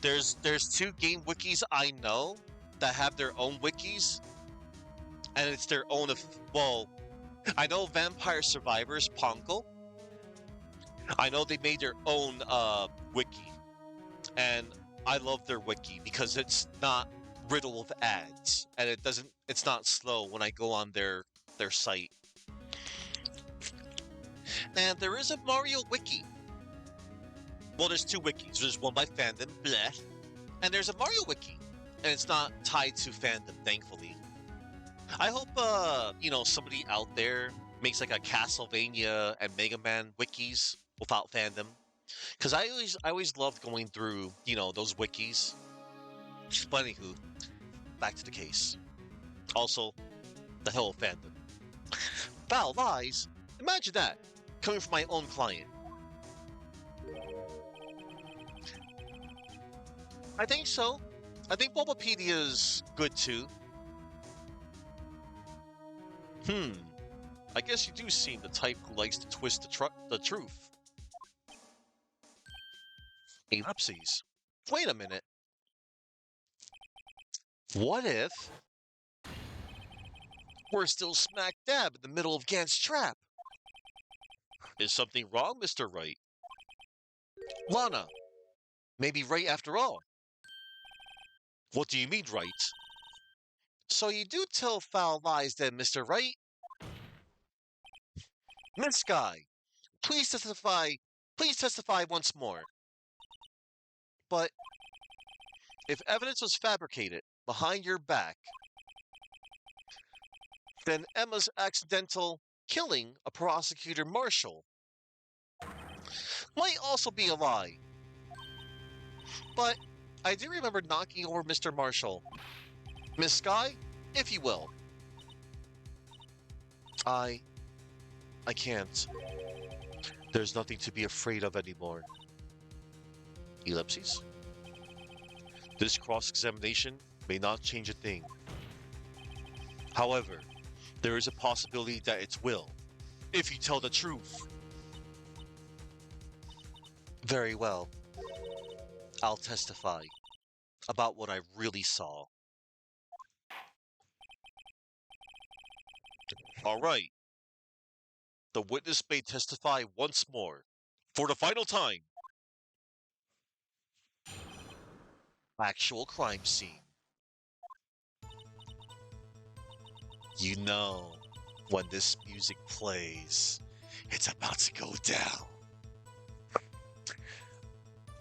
there's two game wikis I know that have their own wikis, and it's their own well, I know Vampire Survivors Ponko. I know they made their own wiki, and I love their wiki because it's not riddled with ads, and it's not slow when I go on their site. And there is a Mario wiki. Well, there's two wikis. There's one by fandom, bleh, and there's a Mario wiki, and it's not tied to fandom, thankfully. I hope somebody out there makes like a Castlevania and Mega Man wikis without fandom, because I always loved going through those wikis. But anywho, back to the case. Also, the hell of fandom. Foul lies. Imagine that coming from my own client. I think so. I think Bulbapedia's good too. Hmm. I guess you do seem the type who likes to twist the truth. Ellipses. Wait a minute. What if we're still smack dab in the middle of Gant's trap? Is something wrong, Mr. Wright? Lana, maybe Wright after all. What do you mean, Wright? So you do tell foul lies then, Mr. Wright? Miss Guy, please testify. Please testify once more. But if evidence was fabricated behind your back, then Emma's accidental killing a prosecutor marshal might also be a lie. But I do remember knocking over Mr. Marshall. Miss Sky, if you will. I can't. There's nothing to be afraid of anymore. Ellipses. This cross-examination may not change a thing. However, there is a possibility that it will, if you tell the truth. Very well. I'll testify about what I really saw. All right. The witness may testify once more. For the final time. Actual crime scene. You know, when this music plays, it's about to go down.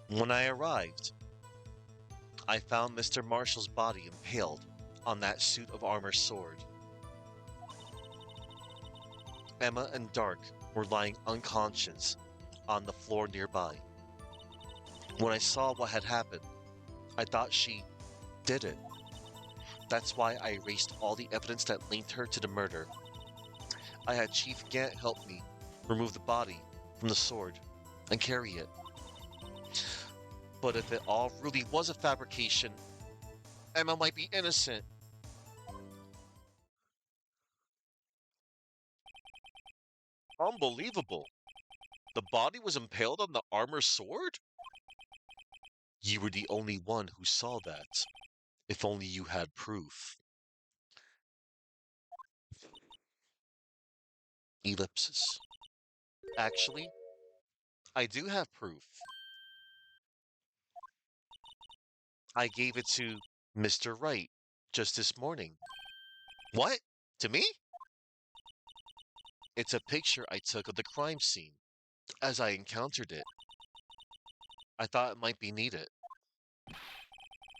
When I arrived, I found Mr. Marshall's body impaled on that suit of armor sword. Emma and Dark were lying unconscious on the floor nearby. When I saw what had happened, I thought she did it. That's why I erased all the evidence that linked her to the murder. I had Chief Gant help me remove the body from the sword and carry it. But if it all really was a fabrication, Emma might be innocent. Unbelievable. The body was impaled on the armor sword? You were the only one who saw that. If only you had proof. Ellipsis. Actually, I do have proof. I gave it to Mr. Wright just this morning. What? To me? It's a picture I took of the crime scene as I encountered it. I thought it might be needed.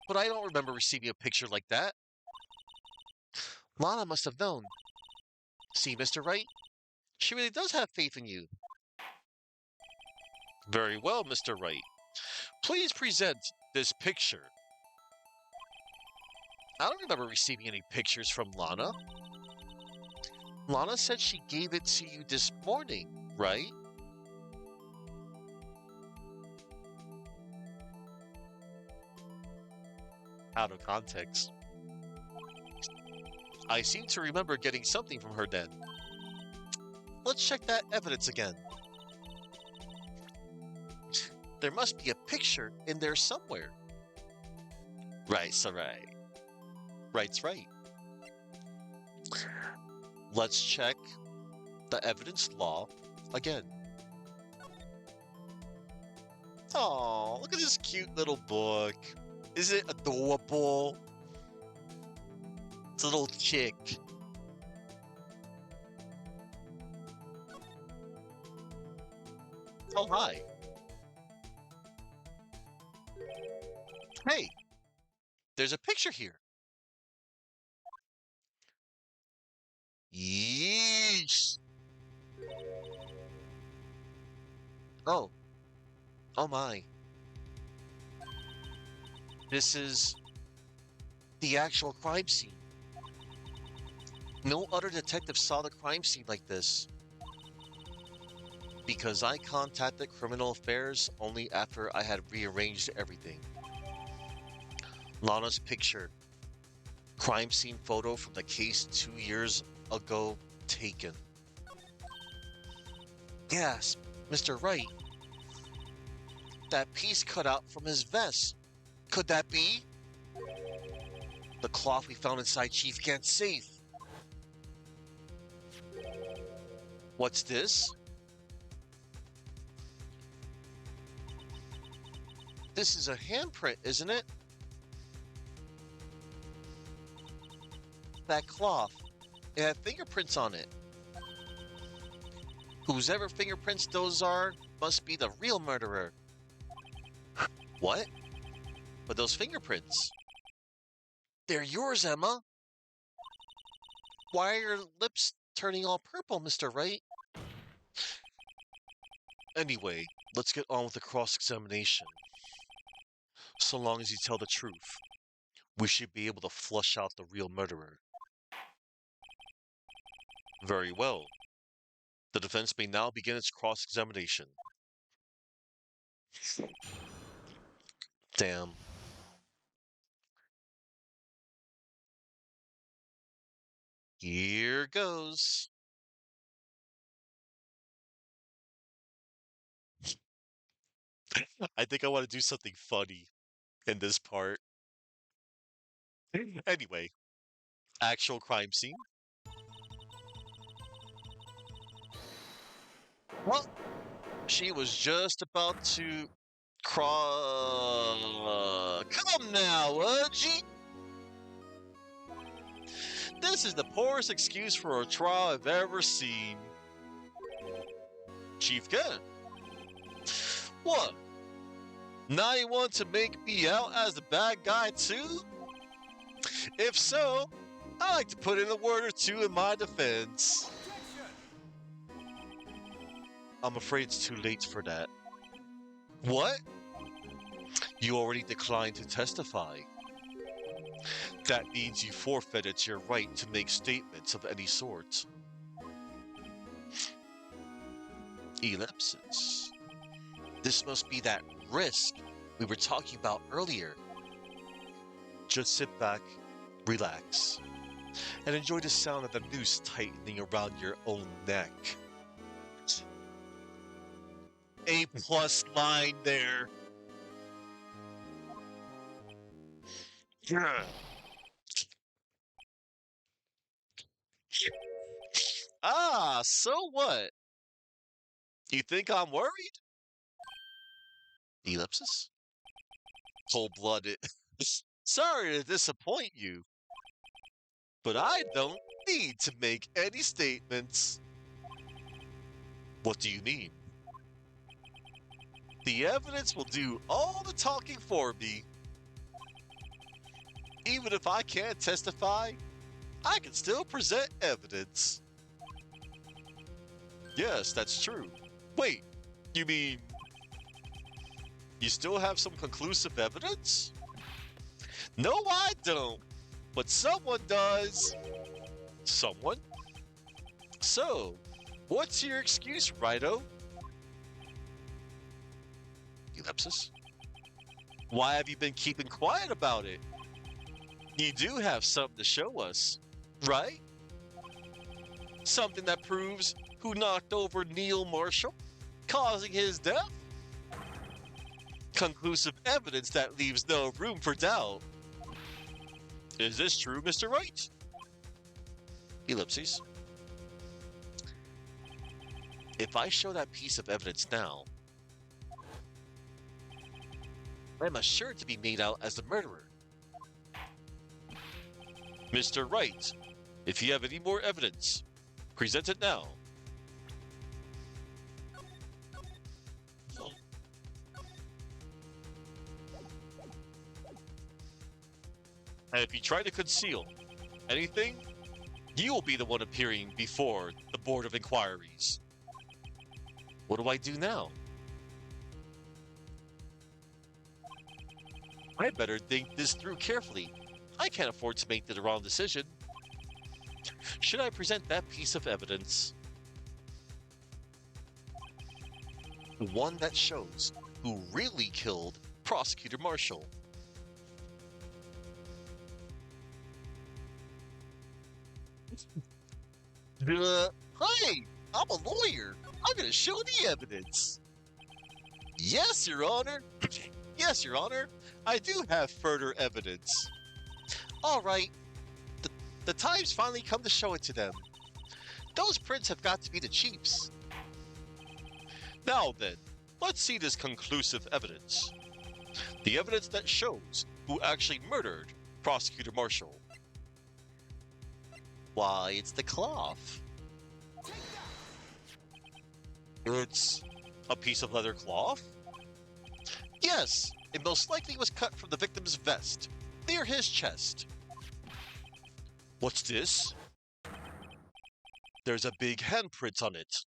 But I don't remember receiving a picture like that. Lana must have known. See, Mr. Wright? She really does have faith in you. Very well, Mr. Wright. Please present this picture. I don't remember receiving any pictures from Lana. Lana said she gave it to you this morning, right? Out of context. I seem to remember getting something from her then. Let's check that evidence again. There must be a picture in there somewhere. Right's right. Right's right. Let's check the evidence law again. Oh, look at this cute little book. Isn't it adorable? It's a little chick. Oh, hi. Hey, there's a picture here. Yeesh. Oh, oh my. This is the actual crime scene. No other detective saw the crime scene like this. Because I contacted Criminal Affairs only after I had rearranged everything. Lana's picture. Crime scene photo from the case 2 years ago taken. Gasp, Mr. Wright. That piece cut out from his vest. Could that be? The cloth we found inside Chief Gant's safe. What's this? This is a handprint, isn't it? That cloth. It had fingerprints on it. Whosever fingerprints those are must be the real murderer. What? But those fingerprints. They're yours, Emma. Why are your lips turning all purple, Mr. Wright? Anyway, let's get on with the cross-examination. So long as you tell the truth, we should be able to flush out the real murderer. Very well. The defense may now begin its cross-examination. Damn. Here goes. I think I want to do something funny in this part. Anyway, actual crime scene. Well, she was just about to cross. Come now, would you? This is the poorest excuse for a trial I've ever seen. Chief Gunn. What? Now you want to make me out as the bad guy too? If so, I like to put in a word or two in my defense. I'm afraid it's too late for that. What? You already declined to testify. That means you forfeited your right to make statements of any sort. Ellipsis. This must be that risk we were talking about earlier. Just sit back, relax, and enjoy the sound of the noose tightening around your own neck. A+ line there. Yeah. Ah, so what? You think I'm worried? Ellipsis? Cold-blooded. Sorry to disappoint you, but I don't need to make any statements. What do you mean? The evidence will do all the talking for me. Even if I can't testify, I can still present evidence. Yes, that's true. Wait, you mean you still have some conclusive evidence? No, I don't. But someone does. Someone? So, what's your excuse, Righto? Ellipsis? Why have you been keeping quiet about it? You do have something to show us, right? Something that proves who knocked over Neil Marshall, causing his death? Conclusive evidence that leaves no room for doubt. Is this true, Mr. Wright? Ellipses. If I show that piece of evidence now, I'm assured to be made out as the murderer. Mr. Wright, if you have any more evidence, present it now. And if you try to conceal anything, you will be the one appearing before the Board of Inquiries. What do I do now? I better think this through carefully. I can't afford to make the wrong decision. Should I present that piece of evidence? The one that shows who really killed Prosecutor Marshall. Hey, I'm a lawyer. I'm going to show the evidence. Yes, Your Honor. Yes, Your Honor. I do have further evidence. All right. The time's finally come to show it to them. Those prints have got to be the chief's. Now then, let's see this conclusive evidence. The evidence that shows who actually murdered Prosecutor Marshall. Why, it's the cloth. It's a piece of leather cloth? Yes, it most likely was cut from the victim's vest, near his chest. What's this? There's a big handprint on it.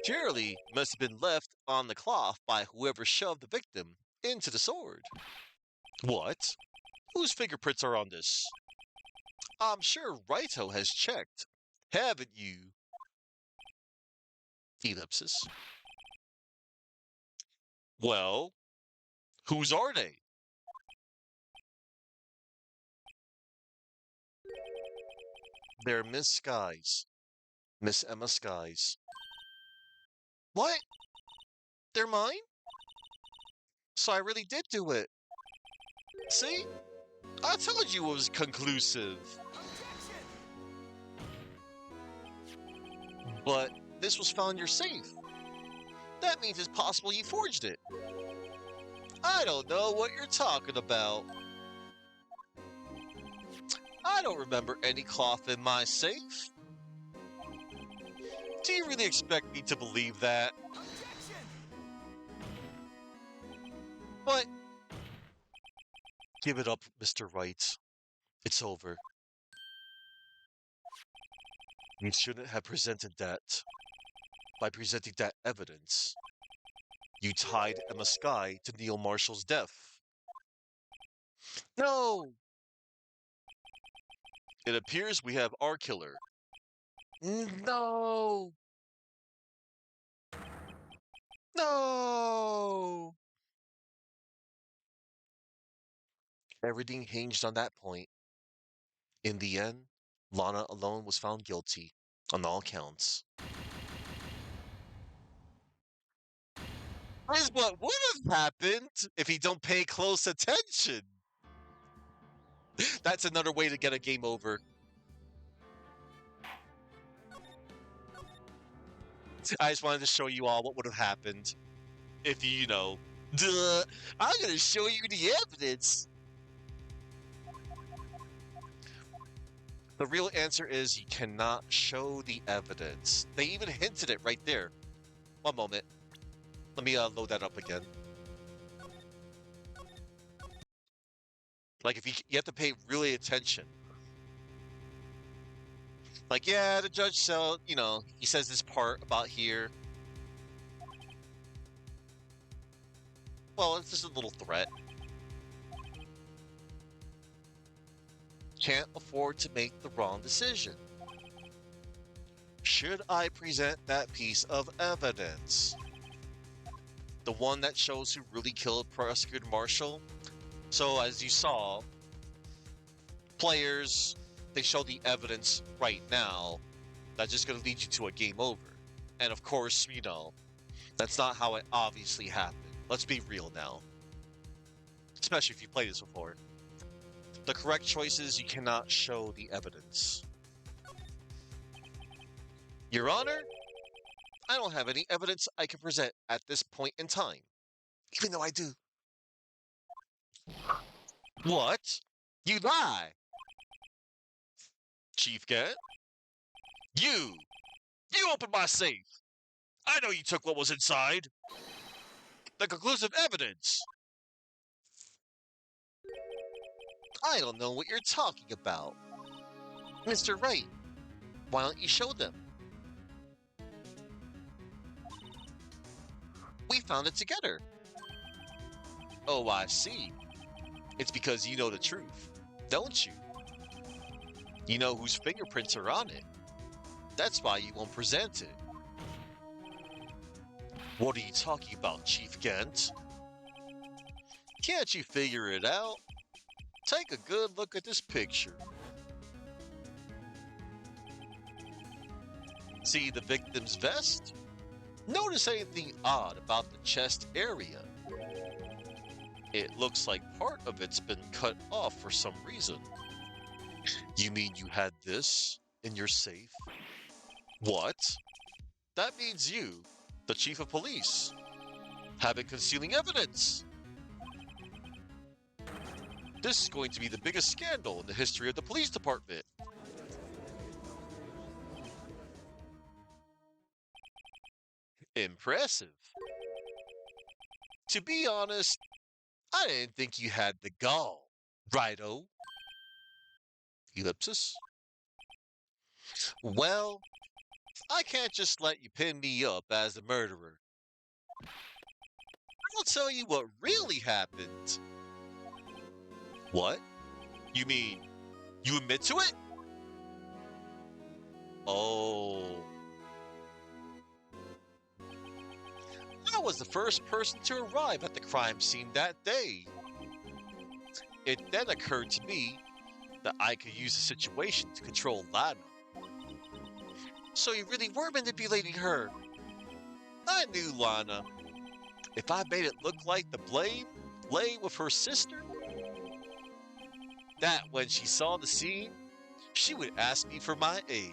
Surely must have been left on the cloth by whoever shoved the victim into the sword. What? Whose fingerprints are on this? I'm sure Righto has checked. Haven't you? Ellipsis. Well, whose are they? They're Miss Skies. Miss Emma Skies. What? They're mine? So I really did do it. See? I told you it was conclusive. Objection! But this was found in your safe. That means it's possible you forged it. I don't know what you're talking about. I don't remember any cloth in my safe. Do you really expect me to believe that? Objection! But give it up, Mr. Wright. It's over. You shouldn't have presented that. By presenting that evidence, you tied Emma Sky to Neil Marshall's death. No! It appears we have our killer. No! No! Everything hinged on that point. In the end, Lana alone was found guilty on all counts. Is what would have happened if he don't pay close attention. That's another way to get a game over. I just wanted to show you all what would have happened if you know. Duh! I'm gonna show you the evidence. The real answer is you cannot show the evidence. They even hinted it right there. One moment. Let me load that up again. Like if you have to pay really attention. Like, yeah, the judge said, he says this part about here. Well, it's just a little threat. Can't afford to make the wrong decision. Should I present that piece of evidence? The one that shows who really killed Prosecutor Marshall? So, as you saw, players, they show the evidence right now. That's just going to lead you to a game over. And of course, that's not how it obviously happened. Let's be real now. Especially if you played this before. The correct choice is you cannot show the evidence. Your Honor, I don't have any evidence I can present at this point in time. Even though I do. What? You lie! Chief Gant? You! You opened my safe! I know you took what was inside! The conclusive evidence! I don't know what you're talking about. Mr. Wright, why don't you show them? We found it together. Oh, I see. It's because you know the truth, don't you? You know whose fingerprints are on it. That's why you won't present it. What are you talking about, Chief Gant? Can't you figure it out? Take a good look at this picture. See the victim's vest? Notice anything odd about the chest area? It looks like part of it's been cut off for some reason. You mean you had this in your safe? What? That means you, the chief of police, have been concealing evidence. This is going to be the biggest scandal in the history of the police department. Impressive. To be honest, I didn't think you had the gall, Righto. Ellipsis. Well, I can't just let you pin me up as the murderer. I'll tell you what really happened. What? You mean you admit to it? Oh. I was the first person to arrive at the crime scene that day. It then occurred to me that I could use the situation to control Lana. So you really were manipulating her. I knew Lana. If I made it look like the blame lay with her sister, that when she saw the scene, she would ask me for my aid.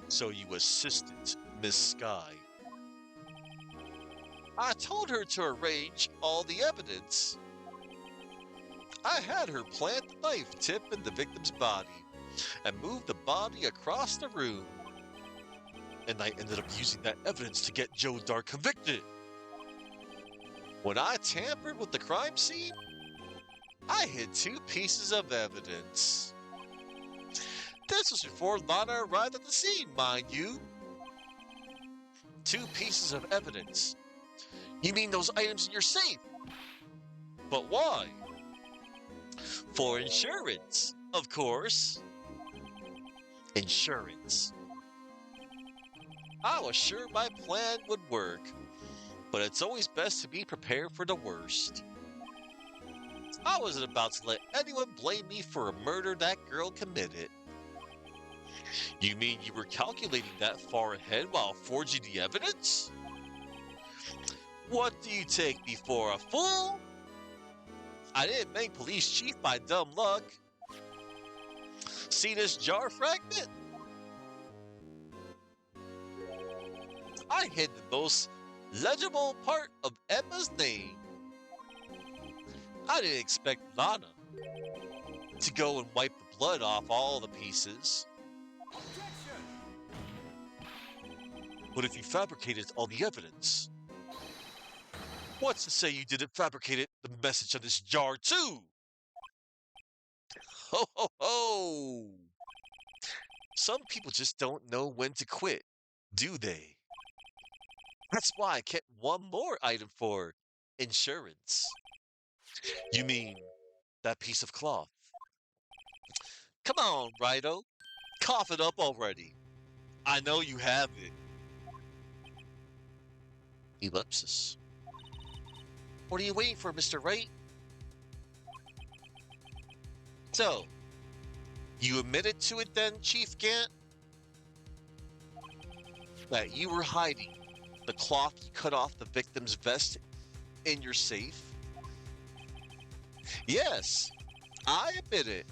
So you assisted Miss Sky. I told her to arrange all the evidence. I had her plant the knife tip in the victim's body and move the body across the room. And I ended up using that evidence to get Joe Dark convicted. When I tampered with the crime scene, I hid two pieces of evidence. This was before Lana arrived at the scene, mind you. Two pieces of evidence. You mean those items in your safe? But why? For insurance, of course. Insurance. I was sure my plan would work, but it's always best to be prepared for the worst. I wasn't about to let anyone blame me for a murder that girl committed. You mean you were calculating that far ahead while forging the evidence? What do you take me for, a fool? I didn't make police chief by dumb luck. See this jar fragment? I hid the most legible part of Emma's name. I didn't expect Lana to go and wipe the blood off all the pieces. Objection! But if you fabricated all the evidence, what's to say you didn't fabricate the message on this jar too? Ho ho ho! Some people just don't know when to quit, do they? That's why I kept one more item for insurance. You mean that piece of cloth? Come on, Righto. Cough it up already. I know you have it. Ellipsis. What are you waiting for, Mr. Wright? So, you admitted to it then, Chief Gant? That you were hiding the cloth you cut off the victim's vest in your safe? Yes, I admit it.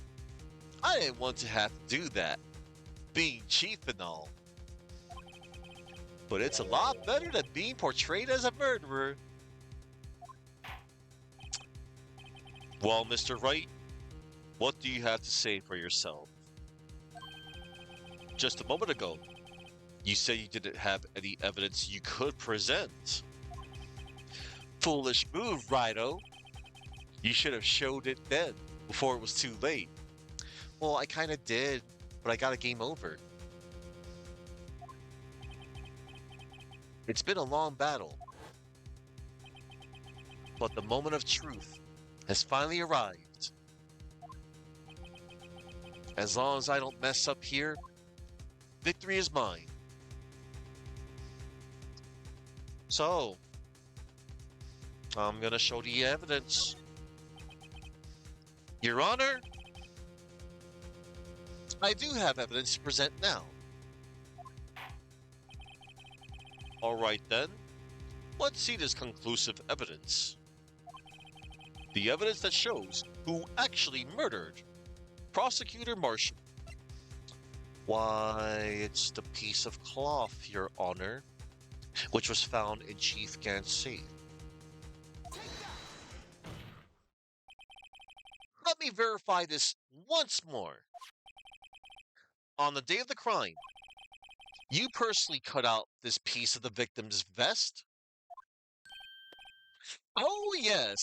I didn't want to have to do that, being chief and all. But it's a lot better than being portrayed as a murderer. Well, Mr. Wright, what do you have to say for yourself? Just a moment ago, you said you didn't have any evidence you could present. Foolish move, Righto. You should have showed it then, before it was too late. Well, I kinda did, but I got a game over. It's been a long battle, but the moment of truth has finally arrived. As long as I don't mess up here, victory is mine. So, I'm gonna show the evidence. Your Honor, I do have evidence to present now. Alright then, let's see this conclusive evidence. The evidence that shows who actually murdered Prosecutor Marshall. Why, it's the piece of cloth, Your Honor, which was found in Chief Gant's safe. Let me verify this once more. On the day of the crime, you personally cut out this piece of the victim's vest? Oh yes,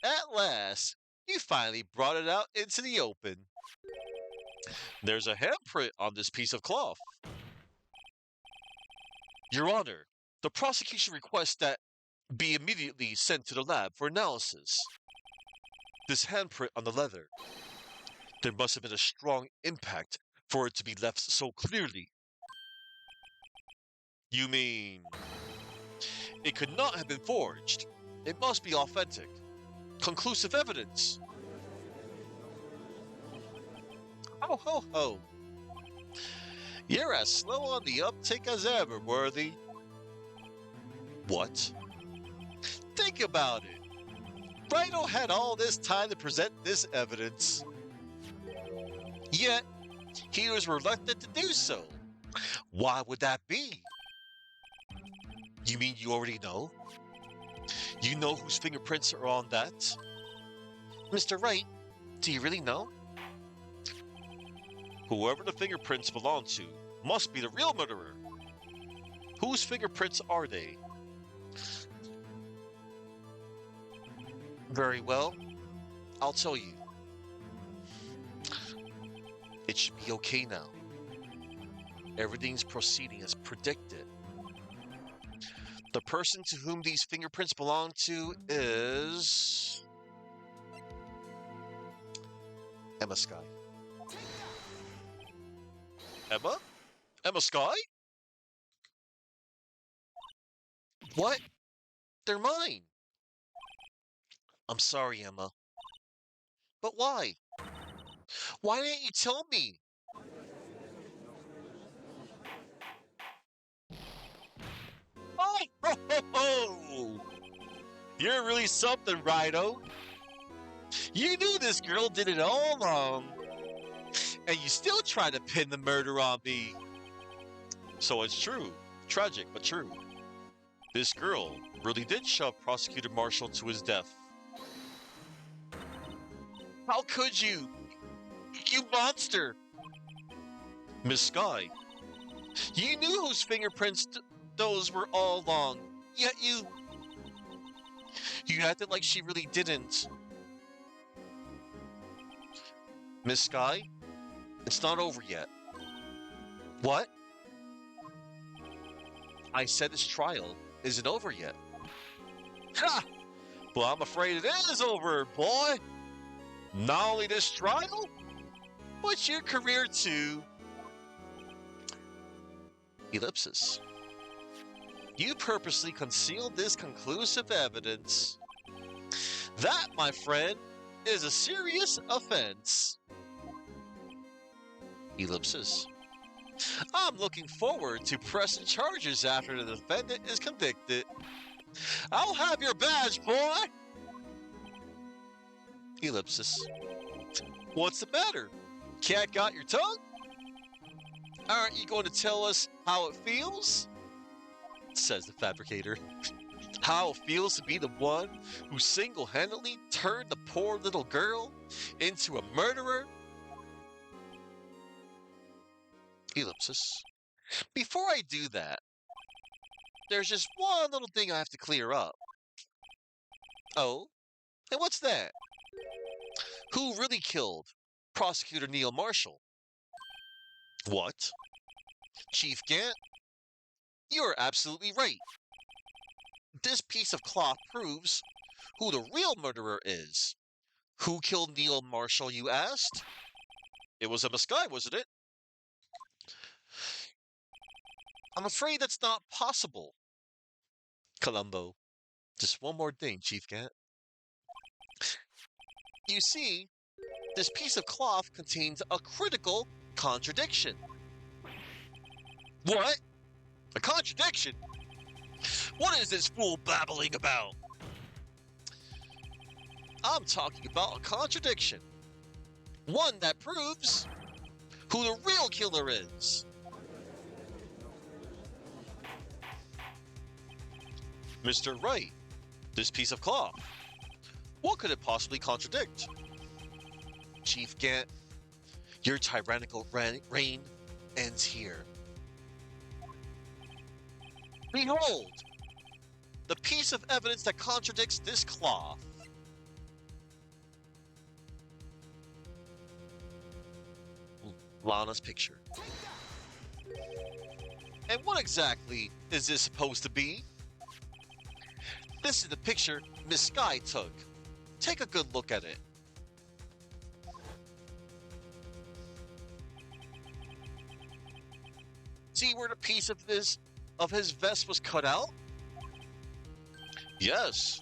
at last, You finally brought it out into the open. There's a handprint on this piece of cloth. Your Honor, the prosecution requests that be immediately sent to the lab for analysis. This handprint on the leather. There must have been a strong impact for it to be left so clearly. You mean it could not have been forged? It must be authentic. Conclusive evidence. Ho ho ho. You're as slow on the uptake as ever, Worthy. What? Think about it. Rhino had all this time to present this evidence. Yet, he was reluctant to do so. Why would that be? You mean you already know? You know whose fingerprints are on that? Mr. Wright, do you really know? Whoever the fingerprints belong to must be the real murderer. Whose fingerprints are they? Very well, I'll tell you. It should be okay now. Everything's proceeding as predicted. The person to whom these fingerprints belong to is Emma Sky. Emma? Emma Sky? What? They're mine. I'm sorry, Emma. But why? Why didn't you tell me? Oh, ho, ho, ho. You're really something, Rhino. You knew this girl did it all along, and you still try to pin the murder on me. So it's true. Tragic, but true. This girl really did shove Prosecutor Marshall to his death. How could you? You monster! Miss Sky, you knew whose fingerprints those were all along, yet you acted like she really didn't. Miss Sky, it's not over yet. What? I said this trial isn't over yet. Ha! Well, I'm afraid it is over, boy. Not only this trial, but your career too. Ellipsis. You purposely concealed this conclusive evidence. That, my friend, is a serious offense. Ellipsis. I'm looking forward to pressing charges after the defendant is convicted. I'll have your badge, boy! Ellipsis. What's the matter? Cat got your tongue? Aren't you going to tell us how it feels? Says the fabricator. How it feels to be the one who single-handedly turned the poor little girl into a murderer? Ellipsis. Before I do that, there's just one little thing I have to clear up. Oh? And what's that? Who really killed Prosecutor Neil Marshall? What? Chief Gant? You're absolutely right. This piece of cloth proves who the real murderer is. Who killed Neil Marshall, you asked? It was Emma Sky, wasn't it? I'm afraid that's not possible. Columbo. Just one more thing, Chief Gant. You see, this piece of cloth contains a critical contradiction. What? A contradiction? What is this fool babbling about? I'm talking about a contradiction. One that proves who the real killer is. Mr. Wright, this piece of cloth. What could it possibly contradict? Chief Gant, your tyrannical reign ends here. Behold, the piece of evidence that contradicts this cloth. Lana's picture. Take that. And what exactly is this supposed to be? This is the picture Miss Sky took. Take a good look at it. See where the piece of his vest was cut out? Yes.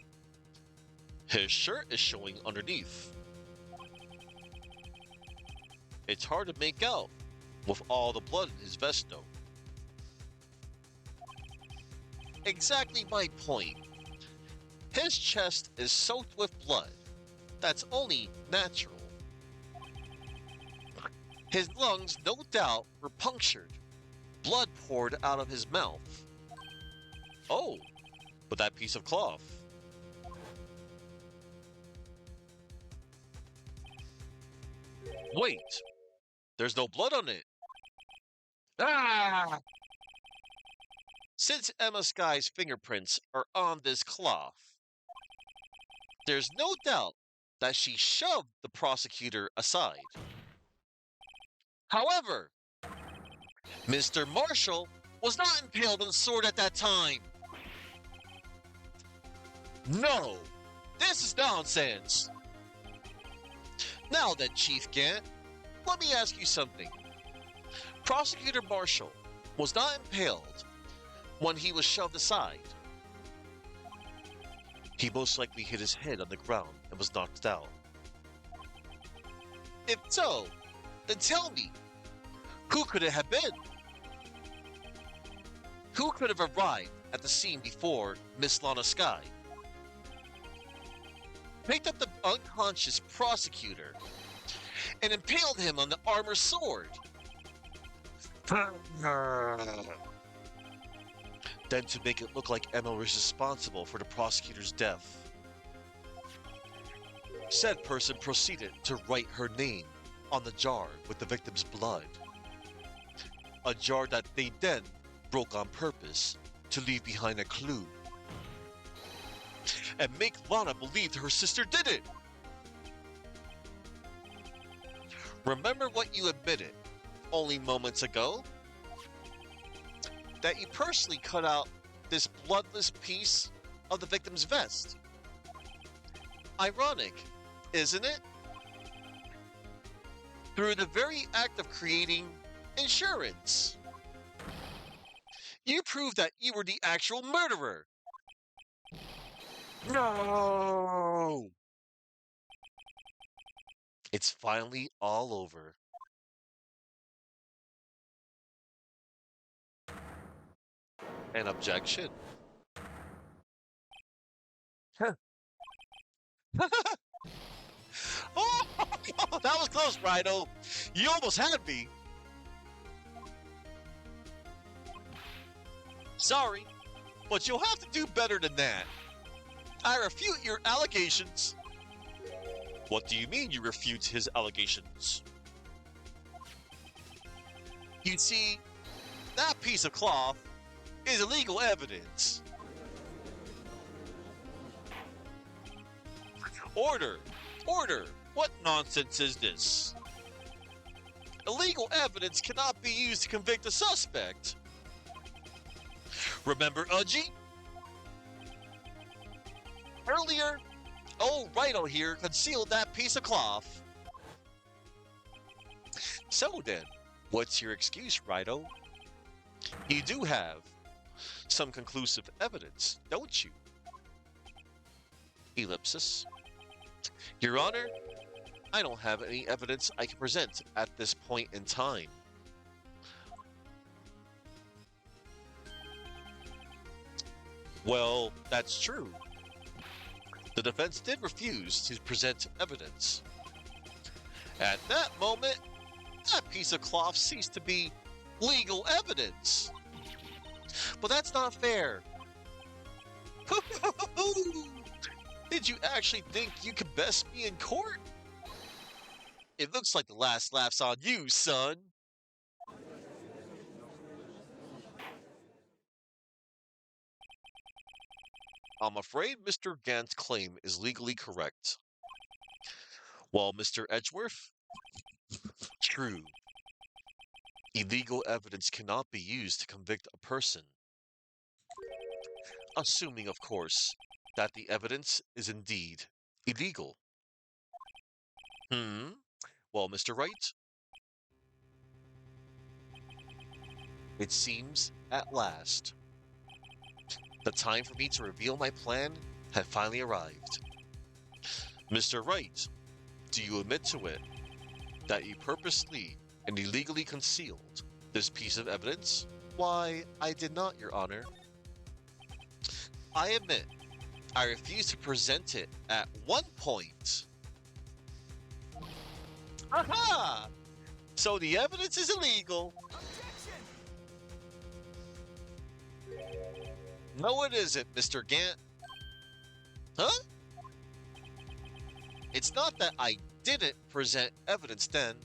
His shirt is showing underneath. It's hard to make out with all the blood in his vest though. Exactly my point. His chest is soaked with blood. That's only natural. His lungs, no doubt, were punctured. Blood poured out of his mouth. Oh, but that piece of cloth. Wait, there's no blood on it. Ah! Since Emma Sky's fingerprints are on this cloth, there's no doubt that she shoved the prosecutor aside. However, Mr. Marshall was not impaled on the sword at that time. No, this is nonsense. Now then, Chief Gant, let me ask you something. Prosecutor Marshall was not impaled when he was shoved aside. He most likely hit his head on the ground and was knocked out. If so, then tell me, who could it have been? Who could have arrived at the scene before Miss Lana Sky? Picked up the unconscious prosecutor and impaled him on the armor sword. Then to make it look like Emma was responsible for the prosecutor's death. Said person proceeded to write her name on the jar with the victim's blood. A jar that they then broke on purpose to leave behind a clue and make Lana believe her sister did it. Remember what you admitted only moments ago? That you personally cut out this bloodless piece of the victim's vest. Ironic, isn't it? Through the very act of creating insurance, you proved that you were the actual murderer. No! It's finally all over. An objection? Oh, that was close, Rhino. You almost had me. Sorry, but you'll have to do better than that. I refute your allegations. What do you mean you refute his allegations? You see, that piece of cloth is illegal evidence. Order! Order! What nonsense is this? Illegal evidence cannot be used to convict a suspect. Remember Udgy? Earlier, old Wright here concealed that piece of cloth. So then, what's your excuse, Righto? You do have some conclusive evidence, don't you? Ellipsis. Your Honor, I don't have any evidence I can present at this point in time. Well, that's true. The defense did refuse to present evidence. At that moment, that piece of cloth ceased to be legal evidence. But that's not fair. Did you actually think you could best me in court? It looks like the last laugh's on you, son. I'm afraid Mr. Gant's claim is legally correct. Well, Mr. Edgeworth? True. Illegal evidence cannot be used to convict a person, assuming, of course, that the evidence is indeed illegal. Hmm? Well, Mr. Wright, it seems at last the time for me to reveal my plan had finally arrived. Mr. Wright, do you admit to it that you purposely and illegally concealed this piece of evidence? Why, I did not, Your Honor. I admit I refused to present it at one point. Aha! So the evidence is illegal. Objection! No, it isn't, Mr. Gant. Huh? It's not that I didn't present evidence then.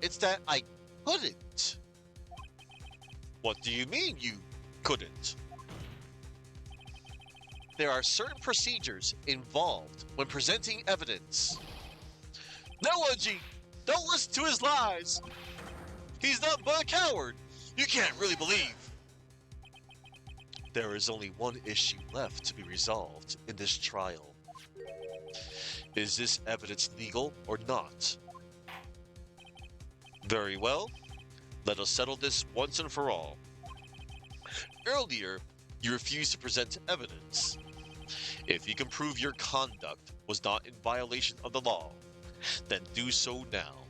It's that I couldn't. What do you mean you couldn't? There are certain procedures involved when presenting evidence. No, Unji! Don't listen to his lies! He's not but a coward! You can't really believe! There is only one issue left to be resolved in this trial. Is this evidence legal or not? Very well. Let us settle this once and for all. Earlier, you refused to present evidence. If you can prove your conduct was not in violation of the law, then do so now.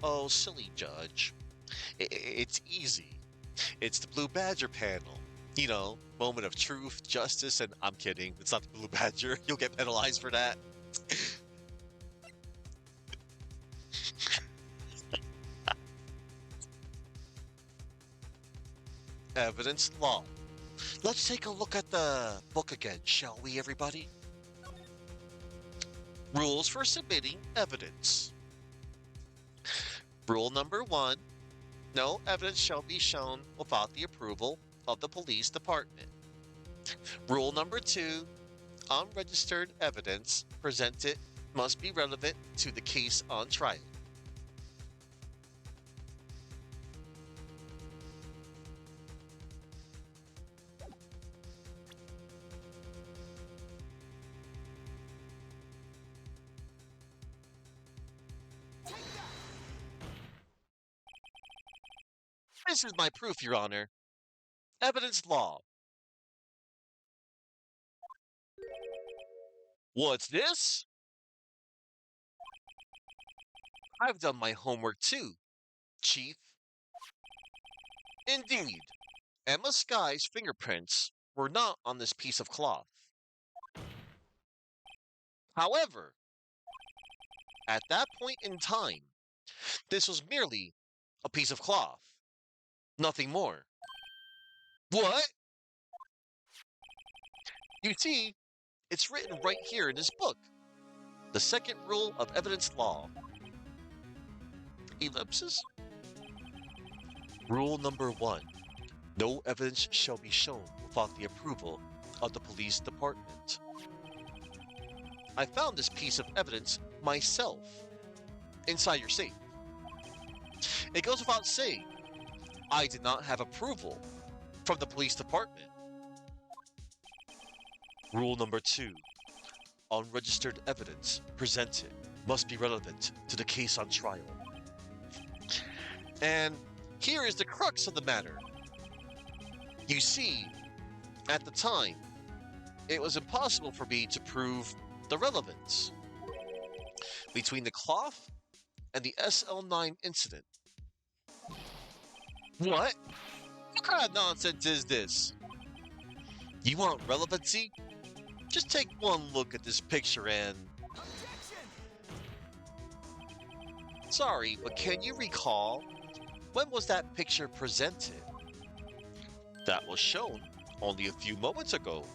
Oh, silly judge. It's easy. It's the Blue Badger panel. You know, moment of truth, justice, and I'm kidding. It's not the Blue Badger. You'll get penalized for that. Evidence law. Let's take a look at the book again, shall we, everybody? Rules for submitting evidence. Rule number 1, no evidence shall be shown without the approval of the police department. Rule number 2, unregistered evidence presented must be relevant to the case on trial. Take that! This is my proof, Your Honor. Evidence law. What's this? I've done my homework too, Chief. Indeed, Emma Sky's fingerprints were not on this piece of cloth. However, at that point in time, this was merely a piece of cloth, nothing more. What? You see, it's written right here in this book. The second rule of evidence law. Ellipsis? Rule number 1. No evidence shall be shown without the approval of the police department. I found this piece of evidence myself inside your safe. It goes without saying, I did not have approval from the police department. Rule number 2. Unregistered evidence presented must be relevant to the case on trial. And here is the crux of the matter. You see, at the time, it was impossible for me to prove the relevance between the cloth and the SL9 incident. What? What kind of nonsense is this? You want relevancy? Just take one look at this picture and... Objection! Sorry, but can you recall, when was that picture presented? That was shown only a few moments ago.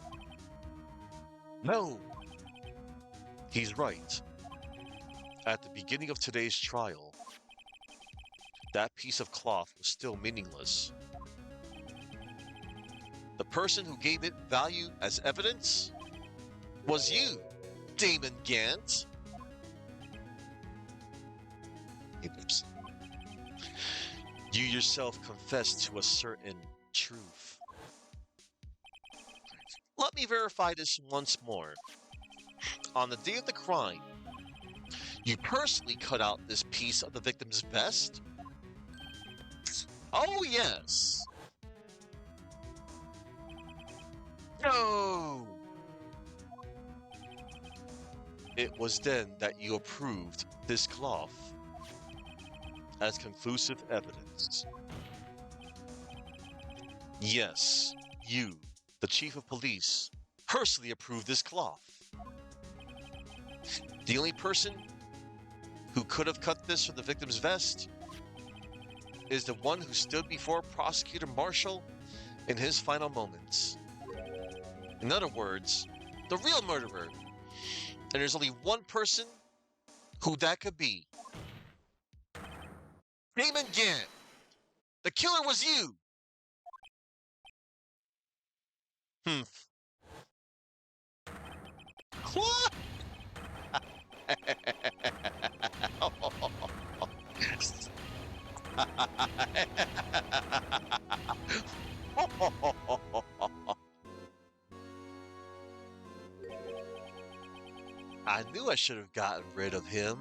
No. He's right. At the beginning of today's trial, that piece of cloth was still meaningless. The person who gave it value as evidence was you, Damon Gant. Oops. You yourself confessed to a certain truth. Let me verify this once more. On the day of the crime, you personally cut out this piece of the victim's vest? Oh, yes. No! It was then that you approved this cloth as conclusive evidence. Yes, you, the chief of police, personally approved this cloth. The only person who could have cut this from the victim's vest is the one who stood before Prosecutor Marshall in his final moments. In other words, the real murderer. And there's only one person who that could be. Damon Gant, the killer was you. Hmm. What? I knew I should have gotten rid of him.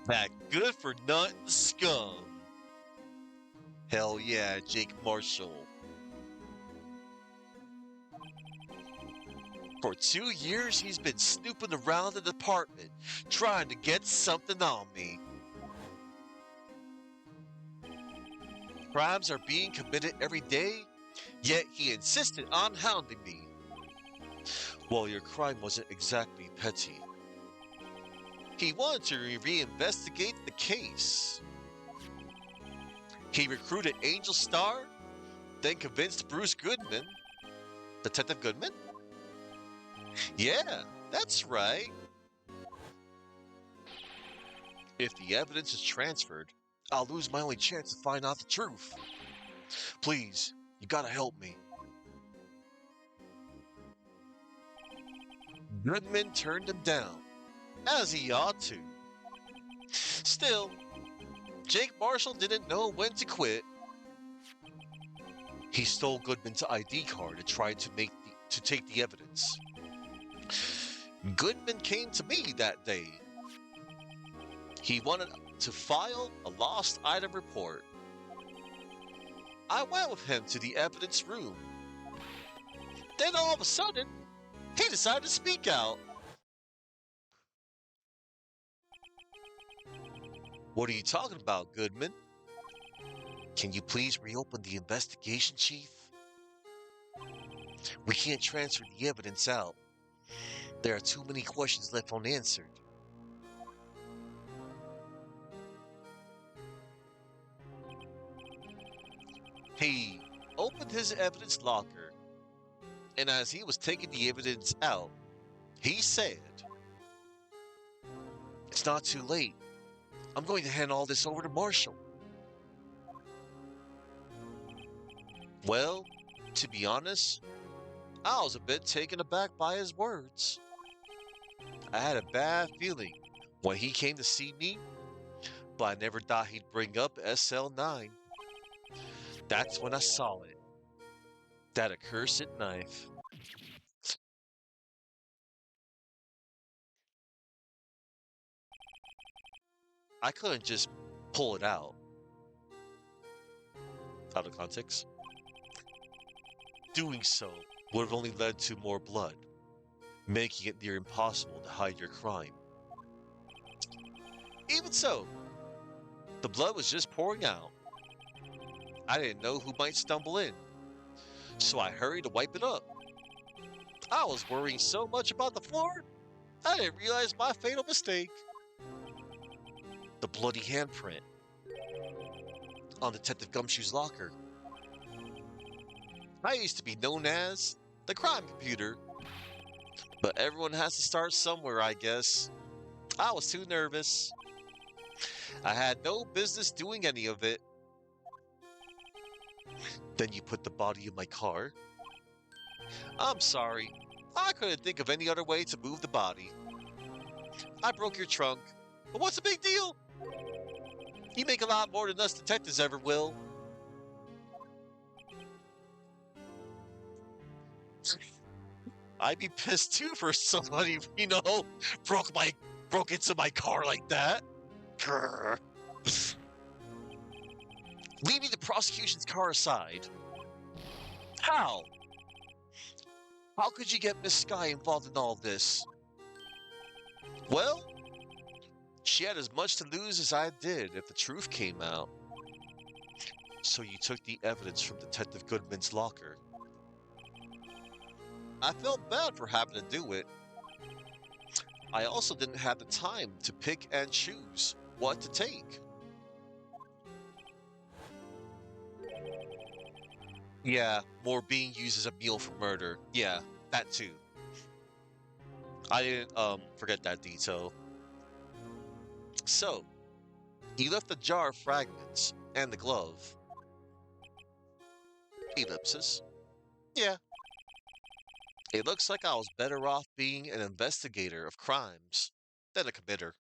That good for nothing scum. Hell yeah, Jake Marshall. For 2 years, he's been snooping around the department, trying to get something on me. Crimes are being committed every day, yet he insisted on hounding me. Well, your crime wasn't exactly petty. He wanted to reinvestigate the case. He recruited Angel Star, then convinced Bruce Goodman. Detective Goodman? Yeah, that's right. If the evidence is transferred, I'll lose my only chance to find out the truth. Please, you gotta help me. Goodman turned him down, as he ought to. Still, Jake Marshall didn't know when to quit. He stole Goodman's ID card and tried to take the evidence. Goodman came to me that day. He wanted to file a lost item report. I went with him to the evidence room. Then all of a sudden, he decided to speak out. What are you talking about, Goodman? Can you please reopen the investigation, Chief? We can't transfer the evidence out. There are too many questions left unanswered. He opened his evidence locker, and as he was taking the evidence out, he said, "It's not too late. I'm going to hand all this over to Marshall." Well, to be honest, I was a bit taken aback by his words. I had a bad feeling when he came to see me, but I never thought he'd bring up SL9. That's when I saw it. That accursed knife. I couldn't just pull it out of context. Doing so would have only led to more blood, making it near impossible to hide your crime. Even so, the blood was just pouring out. I didn't know who might stumble in, so I hurried to wipe it up. I was worrying so much about the floor, I didn't realize my fatal mistake. The bloody handprint on Detective Gumshoe's locker. I used to be known as the crime computer, but everyone has to start somewhere, I guess. I was too nervous. I had no business doing any of it. Then you put the body in my car. I'm sorry. I couldn't think of any other way to move the body. I broke your trunk. But what's the big deal? You make a lot more than us detectives ever will. I'd be pissed too for somebody, broke my broke into my car like that. Grr. Leaving the prosecution's car aside. How? How could you get Miss Sky involved in all this? Well, she had as much to lose as I did if the truth came out. So you took the evidence from Detective Goodman's locker. I felt bad for having to do it. I also didn't have the time to pick and choose what to take. Yeah, more being used as a meal for murder. Yeah, that too. I didn't forget that detail. So, he left the jar of fragments and the glove. Ellipsis. Yeah, it looks like I was better off being an investigator of crimes than a committer.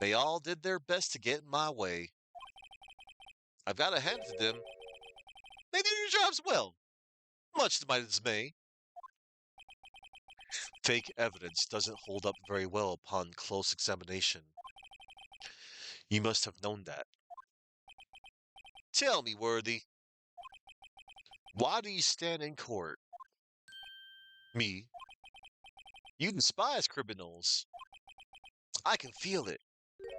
They all did their best to get in my way. I've got to hand it to them. They did their jobs well, much to my dismay. Fake evidence doesn't hold up very well upon close examination. You must have known that. Tell me, Worthy, why do you stand in court? Me? You despise criminals. I can feel it.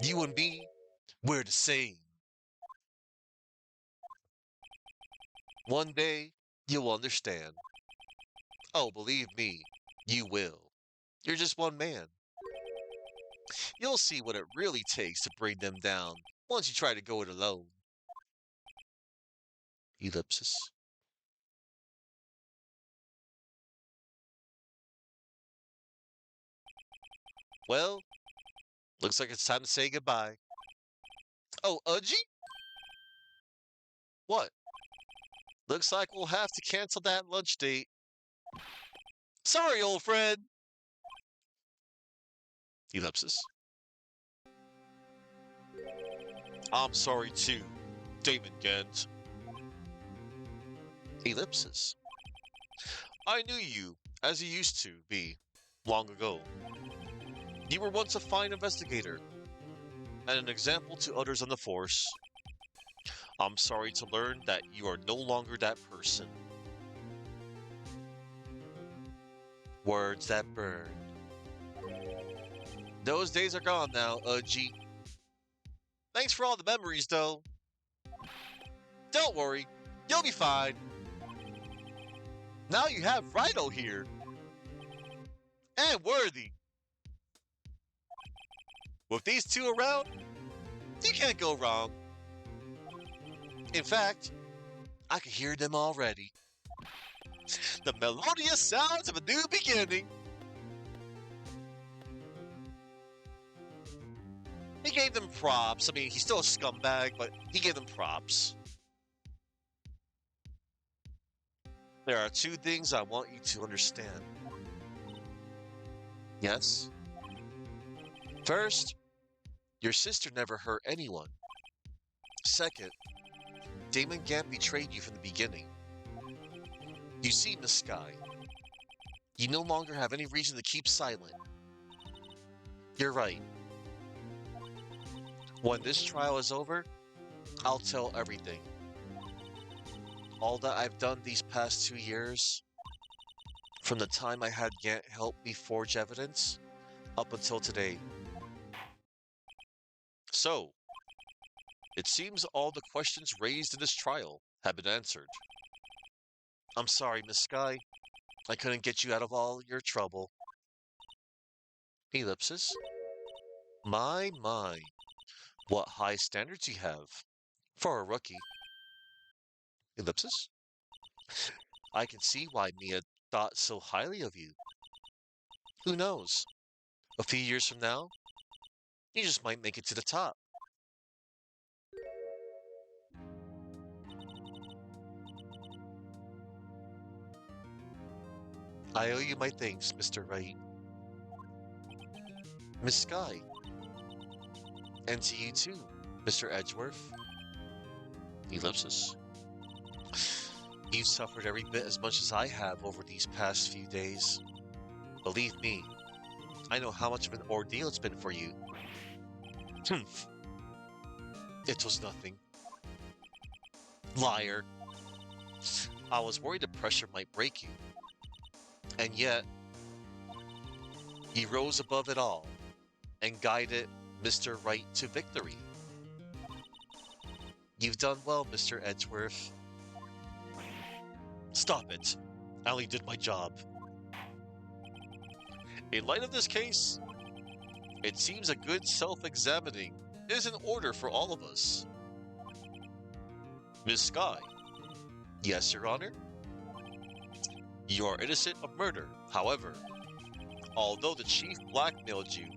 You and me, we're the same. One day, you'll understand. Oh, believe me, you will. You're just one man. You'll see what it really takes to bring them down once you try to go it alone. Ellipsis. Well, looks like it's time to say goodbye. Oh, Udgy? What? Looks like we'll have to cancel that lunch date. Sorry, old friend. Ellipsis. I'm sorry too, Damon Gent. Ellipsis. I knew you, as you used to be, long ago. You were once a fine investigator, and an example to others on the force. I'm sorry to learn that you are no longer that person. Words that burn. Those days are gone now, Udgy. Thanks for all the memories, though. Don't worry, you'll be fine. Now you have Rhino here. And Worthy. With these two around, you can't go wrong. In fact, I can hear them already. The melodious sounds of a new beginning. He gave them props. I mean, he's still a scumbag, but he gave them props. There are two things I want you to understand. Yes? First, your sister never hurt anyone. Second, Damon Gant betrayed you from the beginning. You see, Miss Sky, you no longer have any reason to keep silent. You're right. When this trial is over, I'll tell everything. All that I've done these past 2 years, from the time I had Gant help me forge evidence, up until today. So, it seems all the questions raised in this trial have been answered. I'm sorry, Miss Sky. I couldn't get you out of all your trouble. Ellipsis. My. What high standards you have. For a rookie. Ellipsis. I can see why Mia thought so highly of you. Who knows? A few years from now, you just might make it to the top. I owe you my thanks, Mr. Wright. Miss Sky, and to you too, Mr. Edgeworth. Ellipsis. You've suffered every bit as much as I have over these past few days. Believe me, I know how much of an ordeal it's been for you. Humph. It was nothing. Liar. I was worried the pressure might break you. And yet, you rose above it all and guided Mr. Wright to victory. You've done well, Mr. Edgeworth. Stop it. I only did my job. In light of this case, it seems a good self-examining is in order for all of us. Miss Sky. Yes, Your Honor. You are innocent of murder. However, although the chief blackmailed you,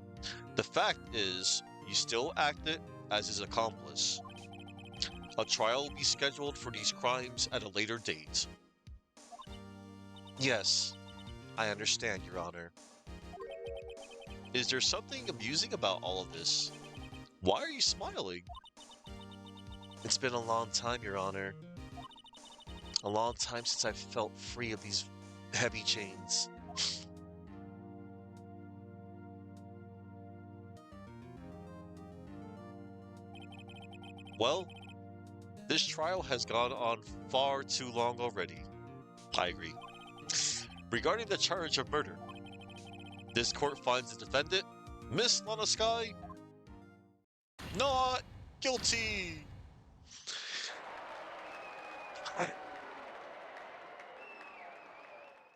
the fact is you still acted as his accomplice. A trial will be scheduled for these crimes at a later date. Yes, I understand, Your Honor. Is there something amusing about all of this? Why are you smiling? It's been a long time, Your Honor. A long time since I've felt free of these heavy chains. Well, this trial has gone on far too long already. I agree. Regarding the charge of murder, this court finds the defendant, Miss Lana Sky, not guilty.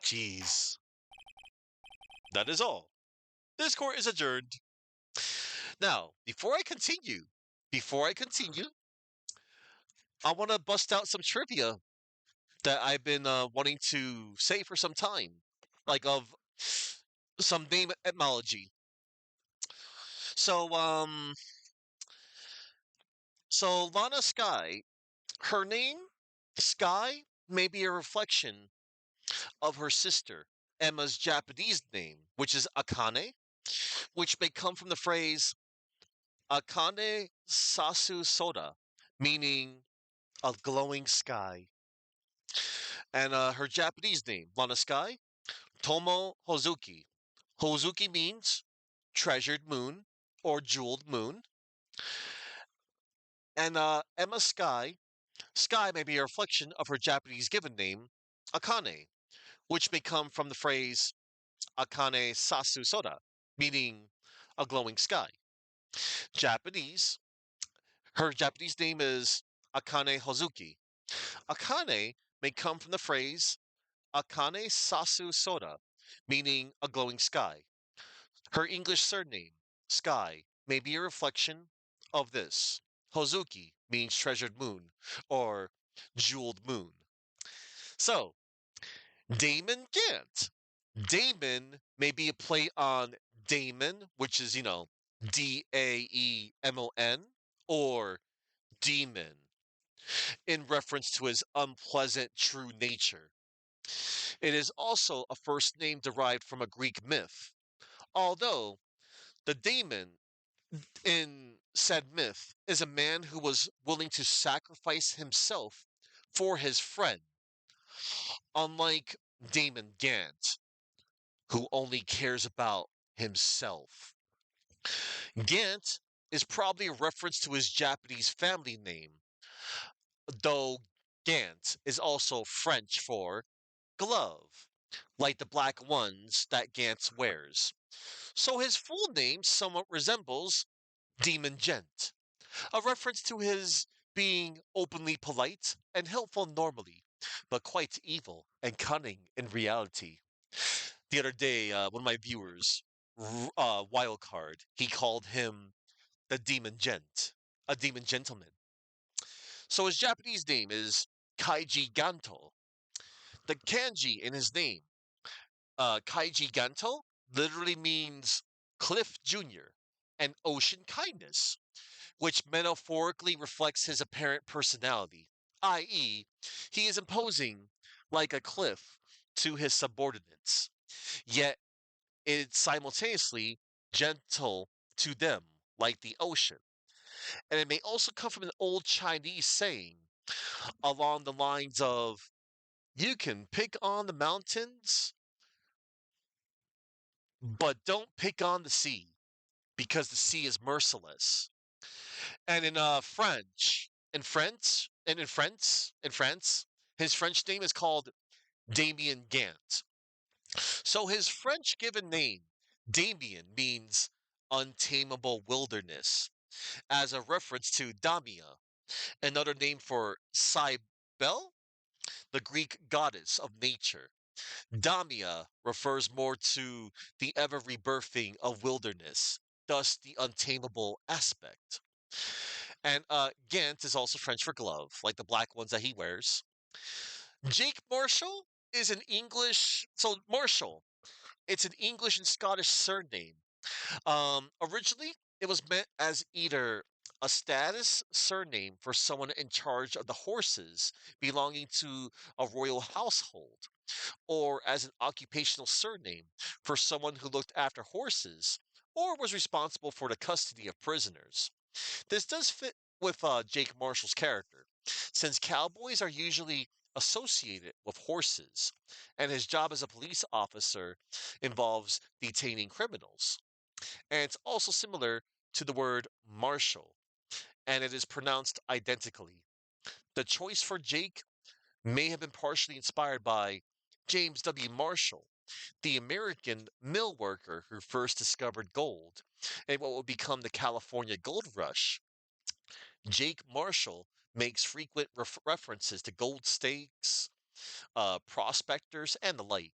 Jeez. That is all. This court is adjourned. Now, before I continue, I want to bust out some trivia that I've been wanting to say for some time, like of some name etymology. So, so Lana Sky, her name Sky may be a reflection of her sister Emma's Japanese name, which is Akane, which may come from the phrase Akane Sasu Soda, meaning a glowing sky. And her Japanese name, Lana Sky, Tomo Hozuki. Hozuki means treasured moon or jeweled moon. And Emma Sky, Sky may be a reflection of her Japanese given name, Akane, which may come from the phrase Akane Sasu Soda, meaning a glowing sky. Japanese, her Japanese name is Akane Hozuki. Akane may come from the phrase Akane Sasu Soda, meaning a glowing sky. Her English surname, Sky, may be a reflection of this. Hozuki means treasured moon or jeweled moon. So, Damon Gant. Damon may be a play on Damon, which is, Daemon, or demon, in reference to his unpleasant true nature. It is also a first name derived from a Greek myth, although the daemon in said myth is a man who was willing to sacrifice himself for his friend, unlike Damon Gant, who only cares about himself. Gant is probably a reference to his Japanese family name, though Gant is also French for glove, like the black ones that Gantz wears. So his full name somewhat resembles Demon Gent, a reference to his being openly polite and helpful normally, but quite evil and cunning in reality. The other day, one of my viewers, Wildcard, he called him the Demon Gent, a demon gentleman. So his Japanese name is Kaiji Ganto. The kanji in his name, Kaiji Ganto, literally means Cliff Jr. and ocean kindness, which metaphorically reflects his apparent personality, i.e., he is imposing like a cliff to his subordinates. yet it's simultaneously gentle to them, like the ocean. And it may also come from an old Chinese saying along the lines of, you can pick on the mountains, but don't pick on the sea because the sea is merciless. And in France, his French name is called Damien Gant. So his French given name, Damien, means untamable wilderness, as a reference to Damia, another name for Cybele, the Greek goddess of nature. Damia refers more to the ever rebirthing of wilderness, thus the untamable aspect. And Gant is also French for glove, like the black ones that he wears. Jake Marshall is an English, so Marshall, it's an English and Scottish surname. Originally, it was meant as either a status surname for someone in charge of the horses belonging to a royal household, or as an occupational surname for someone who looked after horses or was responsible for the custody of prisoners. This does fit with Jake Marshall's character, since cowboys are usually associated with horses, and his job as a police officer involves detaining criminals. And it's also similar to the word marshal, and it is pronounced identically. The choice for Jake may have been partially inspired by James W. Marshall, the American mill worker who first discovered gold and what would become the California Gold Rush. Jake Marshall makes frequent references to gold stakes, prospectors, and the like.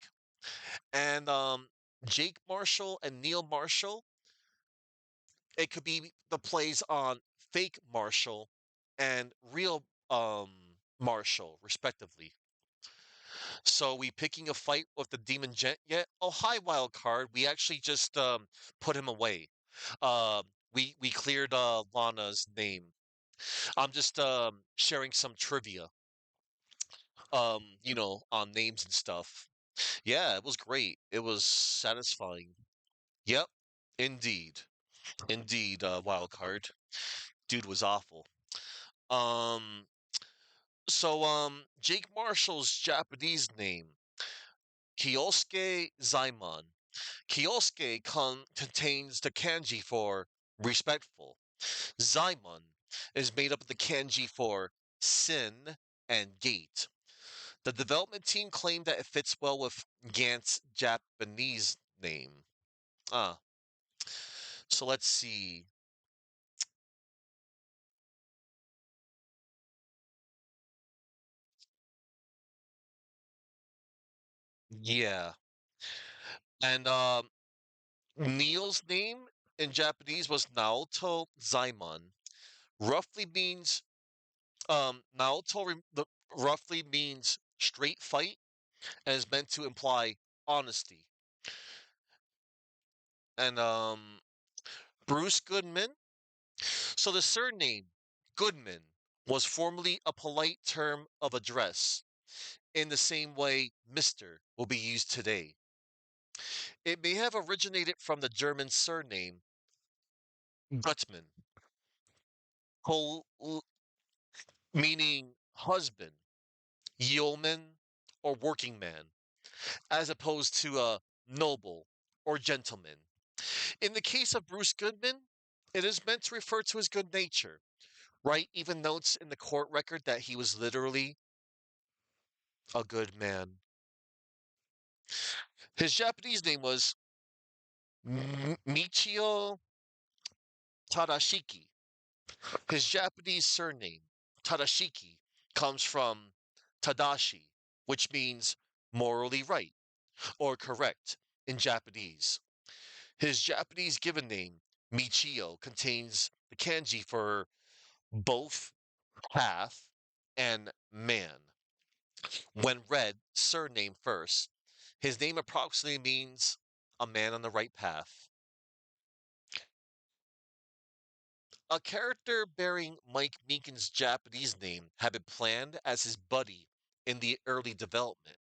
And Jake Marshall and Neil Marshall, it could be the plays on fake Marshall and real Marshall, respectively. So we picking a fight with the Demon Gent yet? Oh, hi, wild card. We actually just put him away. Uh, we cleared Lana's name. I'm just sharing some trivia. On names and stuff. Yeah, it was great. It was satisfying. Yep, indeed, indeed. Wild card. Dude was awful. Um, Jake Marshall's Japanese name, Kyosuke Zaimon. Kyosuke contains the kanji for respectful. Zaimon is made up of the kanji for sin and gate. The development team claimed that it fits well with Gant's Japanese name. Ah, so let's see. Yeah, and Neil's name in Japanese was Naoto Zaimon. Roughly means Naoto roughly means straight fight and is meant to imply honesty. And Bruce Goodman. So the surname Goodman was formerly a polite term of address in the same way Mr. will be used today. It may have originated from the German surname Gutmann, meaning husband, yeoman, or working man, as opposed to a noble or gentleman. In the case of Bruce Goodman, it is meant to refer to his good nature. Wright even notes in the court record that he was literally a good man. His Japanese name was Michio Tadashiki. His Japanese surname, Tadashiki, comes from Tadashi, which means morally right or correct in Japanese. His Japanese given name, Michio, contains the kanji for both path and man. When read surname first, his name approximately means a man on the right path. A character bearing Mike Meekin's Japanese name had been planned as his buddy in the early development.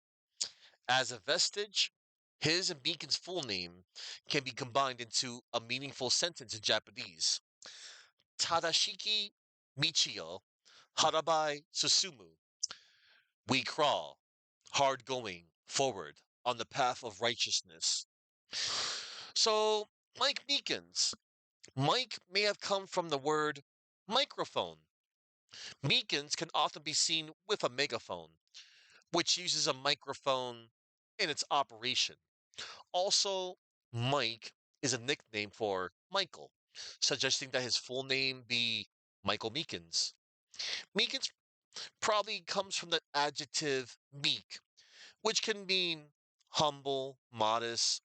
As a vestige, His and Beacon's full name can be combined into a meaningful sentence in Japanese. Tadashiki Michio Harabai Susumu. We crawl, hard going, forward, on the path of righteousness. So, Mike Meekins. Mike may have come from the word microphone. Meekins can often be seen with a megaphone, which uses a microphone in its operation. Also, Mike is a nickname for Michael, suggesting that his full name be Michael Meekins. Meekins probably comes from the adjective meek, which can mean humble, modest,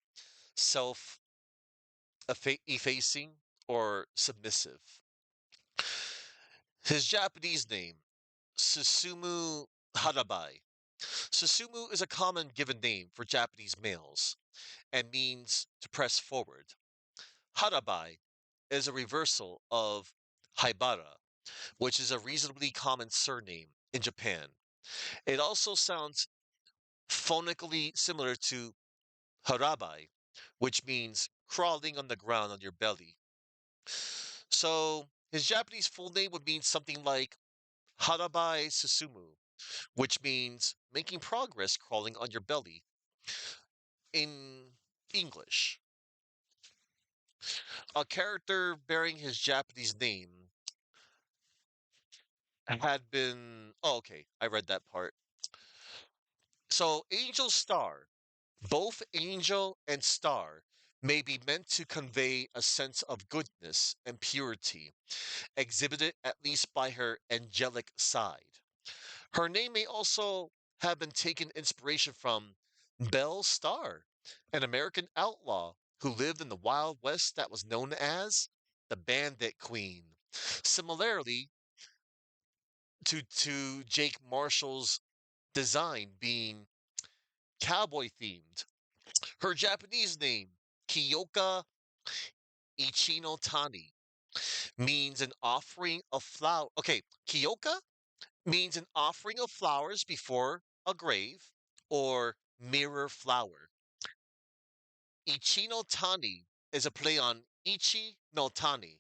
self effacing, or submissive. His Japanese name, Susumu Harabai. Susumu is a common given name for Japanese males and means to press forward. Harabai is a reversal of Haibara, which is a reasonably common surname in Japan. It also sounds phonically similar to Harabai, which means crawling on the ground on your belly. So his Japanese full name would mean something like Harabai Susumu, which means making progress crawling on your belly in English. A character bearing his Japanese name had been. Oh, okay. I read that part. So, Angel Star. Both angel and star may be meant to convey a sense of goodness and purity, exhibited at least by her angelic side. Her name may also have been taken inspiration from Belle Starr, an American outlaw who lived in the Wild West that was known as the Bandit Queen. Similarly to Jake Marshall's design being cowboy themed. Her Japanese name, Kiyoka Ichino Tani, means an offering of flower. Okay, Kiyoka means an offering of flowers before a grave or mirror flower. Ichino Tani is a play on Ichi no Tani,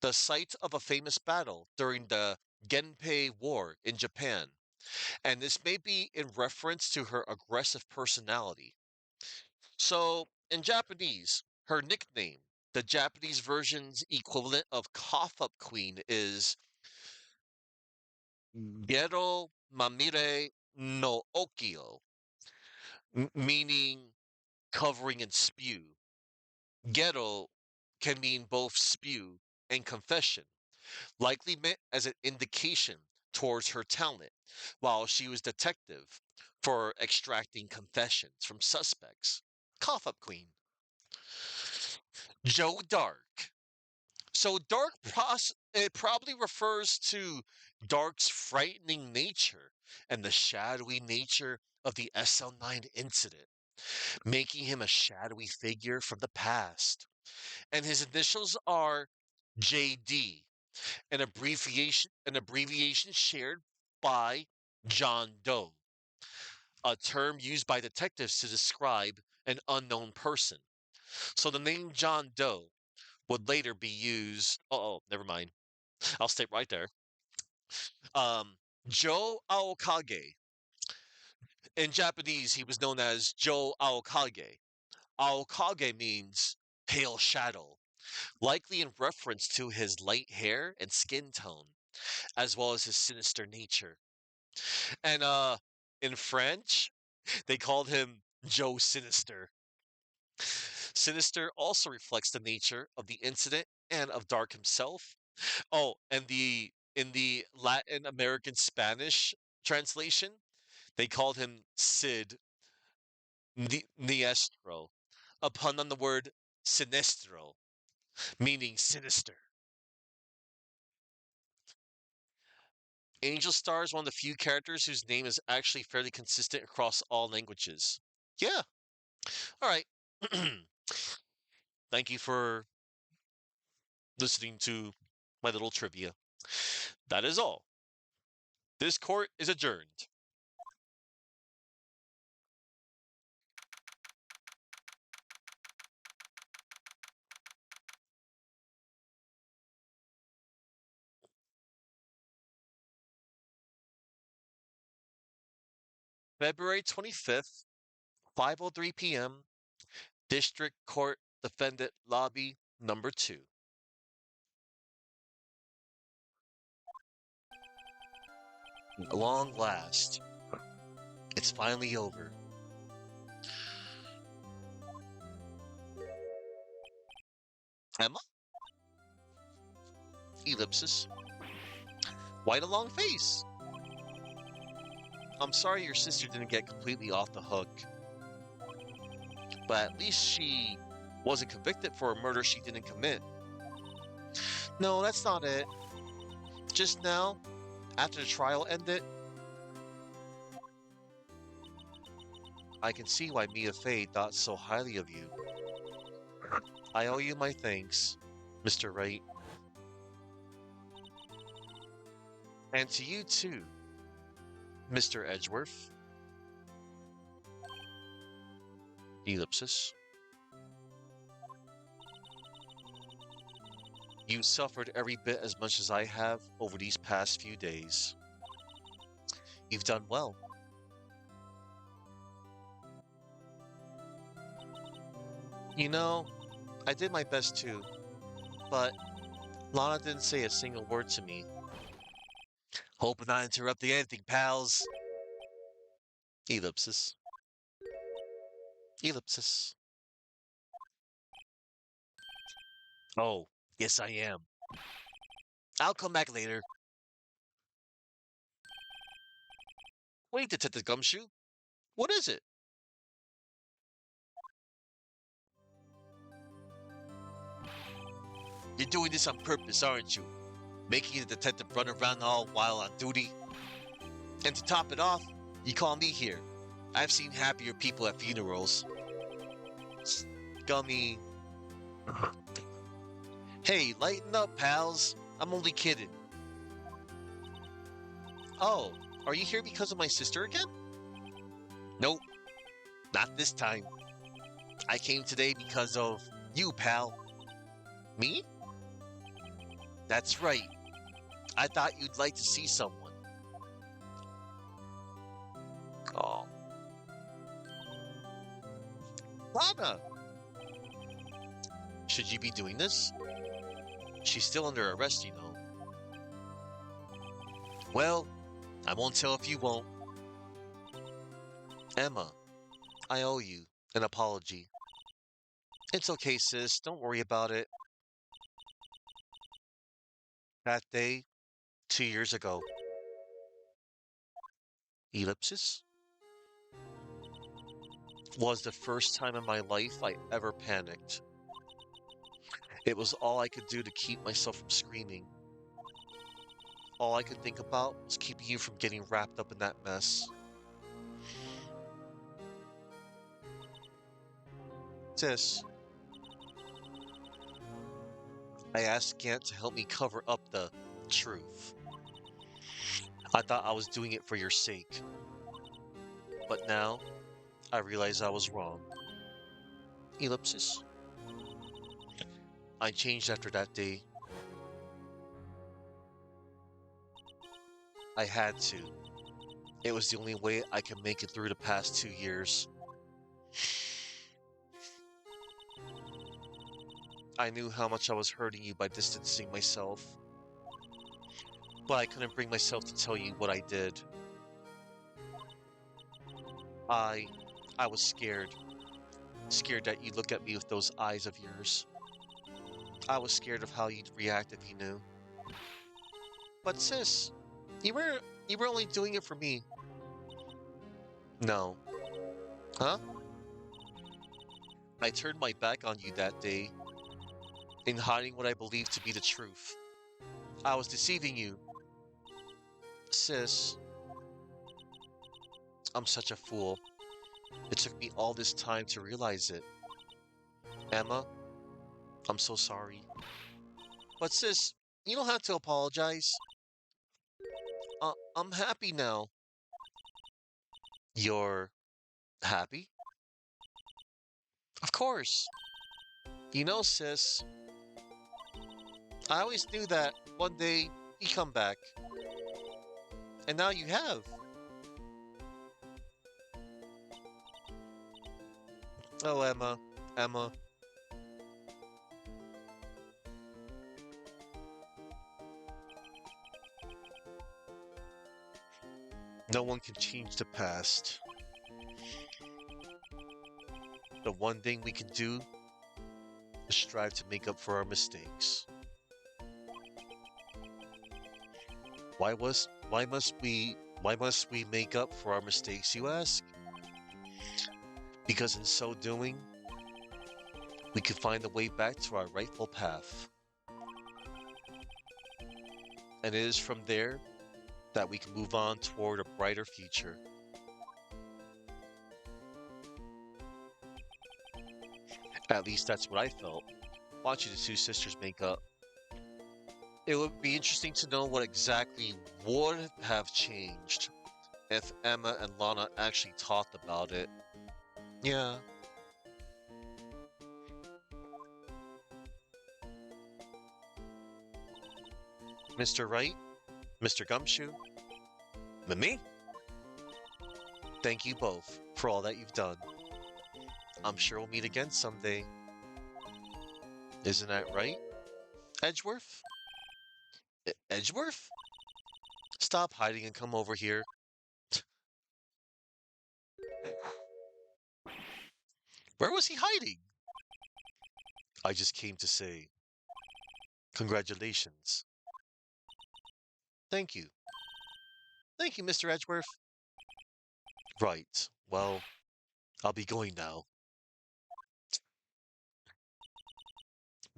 the site of a famous battle during the Genpei War in Japan, and this may be in reference to her aggressive personality. So, in Japanese, her nickname, the Japanese version's equivalent of Cough Up Queen, is Gero Mamire no Okio, meaning covering in spew. Gero can mean both spew and confession, likely meant as an indication towards her talent while she was detective for extracting confessions from suspects. Cough Up Queen. Joe Dark. So it probably refers to Dark's frightening nature and the shadowy nature of the SL9 incident, making him a shadowy figure from the past. And his initials are JD, an abbreviation shared by John Doe, a term used by detectives to describe an unknown person. So the name John Doe would later be used. Oh, never mind. I'll stay right there. Um, Joe Aokage. In Japanese, he was known as Joe Aokage. Aokage means pale shadow, likely in reference to his light hair and skin tone, as well as his sinister nature. And in French, they called him Joe Sinister. Sinister also reflects the nature of the incident and of Dark himself. Oh, and the in the Latin American Spanish translation, they called him Cid Niestro, a pun on the word sinestro, meaning sinister. Angel Star is one of the few characters whose name is actually fairly consistent across all languages. Yeah. All right. Thank you for listening to my little trivia. That is all. This court is adjourned. February 25th, 5:03 p.m., District Court Defendant Lobby number 2. At long last, it's finally over. Emma? Ellipsis. Why the long face? I'm sorry your sister didn't get completely off the hook, but at least she wasn't convicted for a murder she didn't commit. No, that's not it. Just now, after the trial ended, I can see why Mia Fey thought so highly of you. I owe you my thanks, Mr. Wright. And to you too, Mr. Edgeworth. Ellipsis. You suffered every bit as much as I have over these past few days. You've done well. You know, I did my best too, but Lana didn't say a single word to me. Hope not interrupting anything, pals. Ellipsis. Ellipsis. Oh, yes, I am. I'll come back later. Wait, Detective Gumshoe. What is it? You're doing this on purpose, aren't you? Making the detective run around all while on duty? And to top it off, you call me here. I've seen happier people at funerals. Gummy. Hey, lighten up, pals. I'm only kidding. Oh, are you here because of my sister again? Nope, not this time. I came today because of you, pal. Me? That's right. I thought you'd like to see someone. Oh. Lana! Should you be doing this? She's still under arrest, you know. Well, I won't tell if you won't. Emma, I owe you an apology. It's okay, sis. Don't worry about it. That day, 2 years ago. Ellipsis? Was the first time in my life I ever panicked. It was all I could do to keep myself from screaming. All I could think about was keeping you from getting wrapped up in that mess. Sis, I asked Gant to help me cover up the truth. I thought I was doing it for your sake. But now, I realize I was wrong. Ellipsis? I changed after that day. I had to. It was the only way I could make it through the past 2 years. I knew how much I was hurting you by distancing myself. But I couldn't bring myself to tell you what I did. I... I was scared. Scared that you'd look at me with those eyes of yours. I was scared of how you'd react if you knew. But sis, you were you were only doing it for me. No. Huh? I turned my back on you that day in hiding what I believed to be the truth. I was deceiving you. Sis, I'm such a fool. It took me all this time to realize it. Emma, I'm so sorry. But sis, you don't have to apologize. I'm happy now. You're happy? Of course. You know, sis, I always knew that one day you'd come back. And now you have. Oh, Emma. Emma. No one can change the past. The one thing we can do is strive to make up for our mistakes. Why must we make up for our mistakes, you ask? Because in so doing, we can find the way back to our rightful path. And it is from there that we can move on toward a brighter future. At least that's what I felt watching the two sisters make up. It would be interesting to know what exactly would have changed if Emma and Lana actually talked about it. Yeah, Mr. Wright, Mr. Gumshoe, and me, thank you both for all that you've done. I'm sure we'll meet again someday. Isn't that right, Edgeworth? Edgeworth? Stop hiding and come over here. Where was he hiding? I just came to say congratulations. Thank you. Thank you, Mr. Edgeworth. Right. Well, I'll be going now.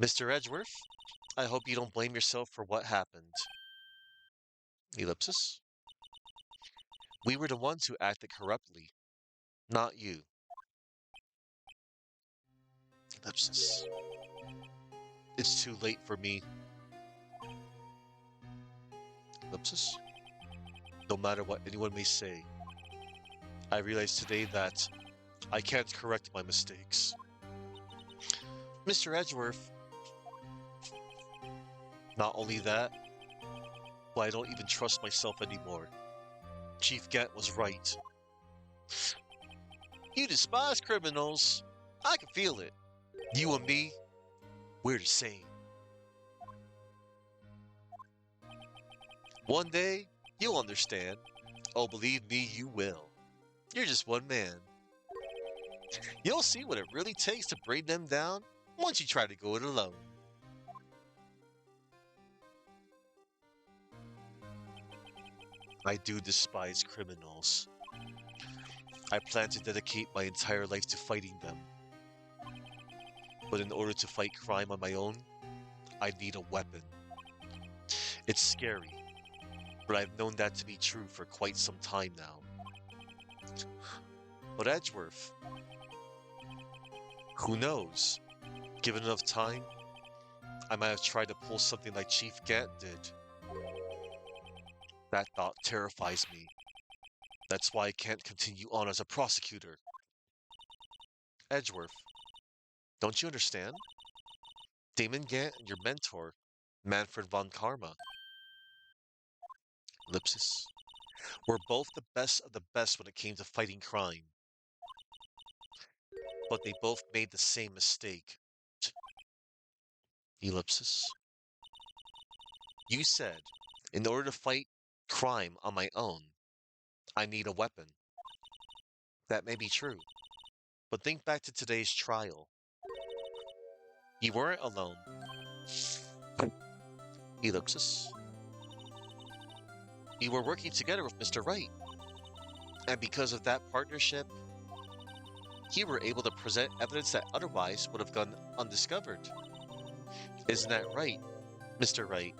Mr. Edgeworth, I hope you don't blame yourself for what happened. Ellipsis. We were the ones who acted corruptly, not you. Ellipsis. It's too late for me. Ellipsis. No matter what anyone may say, I realize today that I can't correct my mistakes. Mr. Edgeworth, not only that, but I don't even trust myself anymore. Chief Gant was right. You despise criminals. I can feel it. You and me, we're the same. One day, you'll understand. Oh, believe me, you will. You're just one man. You'll see what it really takes to bring them down once you try to go it alone. I do despise criminals. I plan to dedicate my entire life to fighting them. But in order to fight crime on my own, I need a weapon. It's scary, but I've known that to be true for quite some time now. But Edgeworth, who knows? Given enough time, I might have tried to pull something like Chief Gant did. That thought terrifies me. That's why I can't continue on as a prosecutor. Edgeworth, don't you understand? Damon Gant and your mentor, Manfred von Karma, Ellipsis, were both the best of the best when it came to fighting crime. But they both made the same mistake. Ellipsis. You said, in order to fight crime on my own, I need a weapon. That may be true. But think back to today's trial. You weren't alone. Ellipsis. You were working together with Mr. Wright. And because of that partnership, you were able to present evidence that otherwise would have gone undiscovered. Isn't that right, Mr. Wright?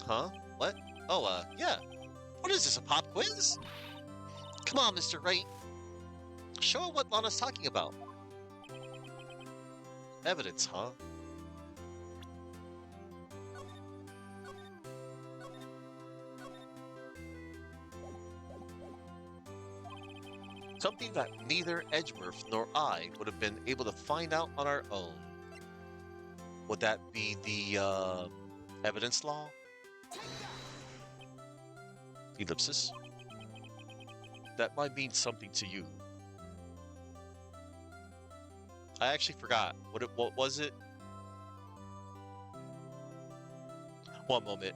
Huh? What? Oh, yeah. What is this, a pop quiz? Come on, Mr. Wright. Show what Lana's talking about. Evidence, huh? Something that neither Edgeworth nor I would have been able to find out on our own. Would that be the, evidence law? Ellipsis? That might mean something to you. I actually forgot. What was it? One moment.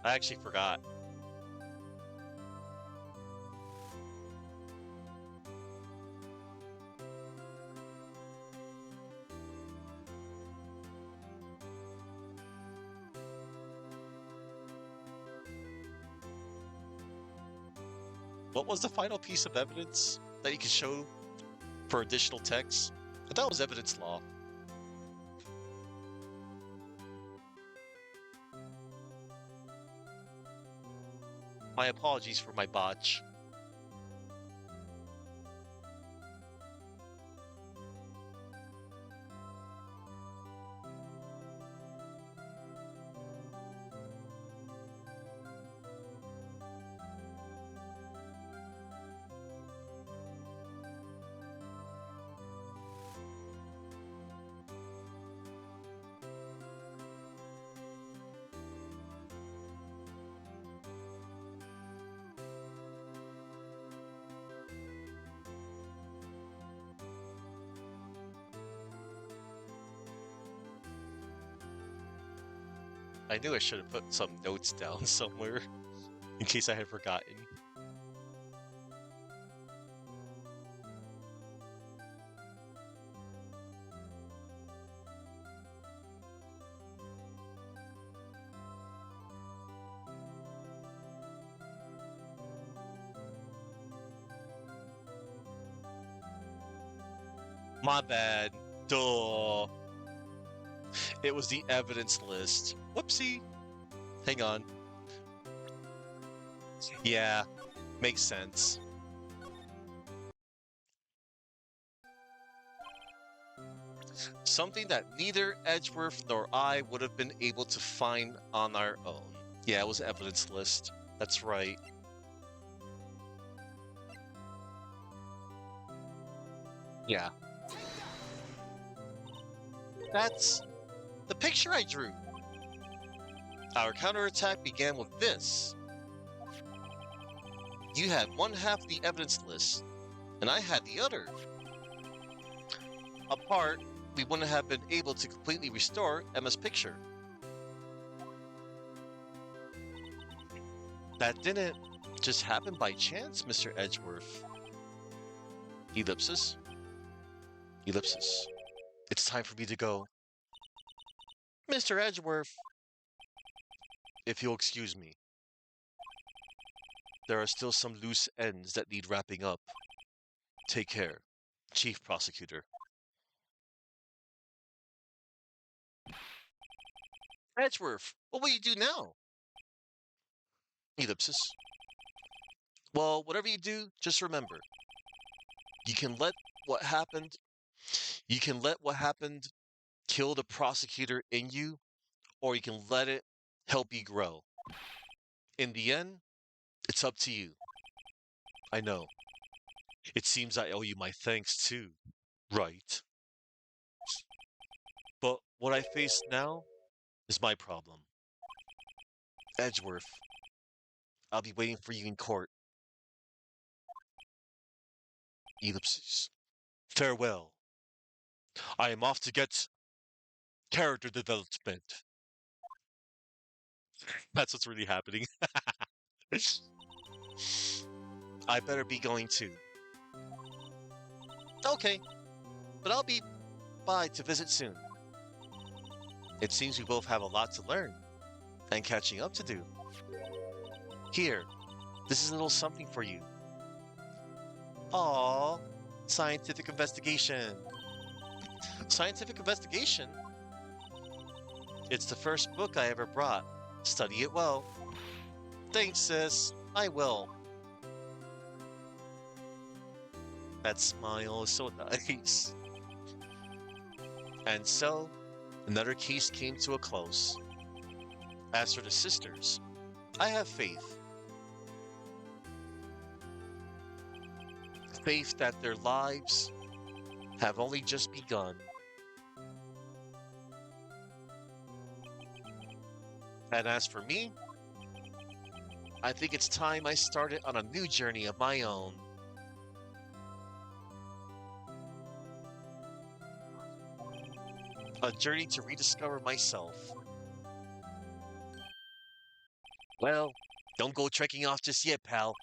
I actually forgot. What was the final piece of evidence that you could show for additional text? I thought it was evidence law. My apologies for my botch. I knew I should have put some notes down somewhere in case I had forgotten. My bad. Duh. It was the evidence list. Whoopsie. Hang on. Yeah, makes sense. Something that neither Edgeworth nor I would have been able to find on our own. Yeah, it was evidence list. That's right. Yeah. That's the picture I drew. Our counterattack began with this. You had one half of the evidence list, and I had the other. Apart, we wouldn't have been able to completely restore Emma's picture. That didn't just happen by chance, Mr. Edgeworth. Ellipsis. Ellipsis. It's time for me to go. Mr. Edgeworth, if you'll excuse me, there are still some loose ends that need wrapping up. Take care, Chief Prosecutor. Edgeworth, what will you do now? Ellipsis. Well, whatever you do, just remember, you can let what happened, you can let what happened kill the prosecutor in you, or you can let it help you grow. In the end, it's up to you. I know. It seems I owe you my thanks too, right? But what I face now is my problem. Edgeworth, I'll be waiting for you in court. Ellipses. Farewell. I am off to get character development. That's what's really happening. I better be going too. Okay, but I'll be by to visit soon. It seems we both have a lot to learn and catching up to do. Here, this is a little something for you. Aww, scientific investigation. Scientific investigation? It's the first book I ever brought. Study it well. Thanks, sis. I will. That smile is so nice. And so, another case came to a close. As for the sisters, I have faith. Faith that their lives have only just begun. And as for me, I think it's time I started on a new journey of my own. A journey to rediscover myself. Well, don't go trekking off just yet, pal.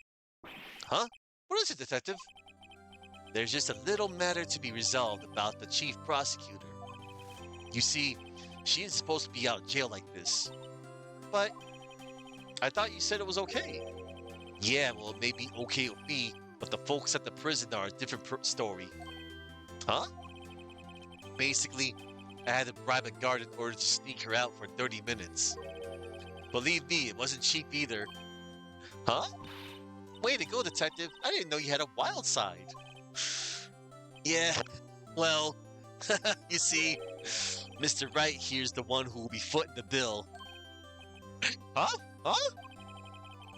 Huh? What is it, detective? There's just a little matter to be resolved about the chief prosecutor. You see, she is supposed to be out of jail like this. But I thought you said it was okay. Yeah, well, it may be okay with me, but the folks at the prison are a different story. Huh? Basically, I had to bribe a guard in order to sneak her out for 30 minutes. Believe me, it wasn't cheap either. Huh? Way to go, detective. I didn't know you had a wild side. Yeah, well, you see, Mr. Wright here's the one who will be footing the bill. Huh? Huh?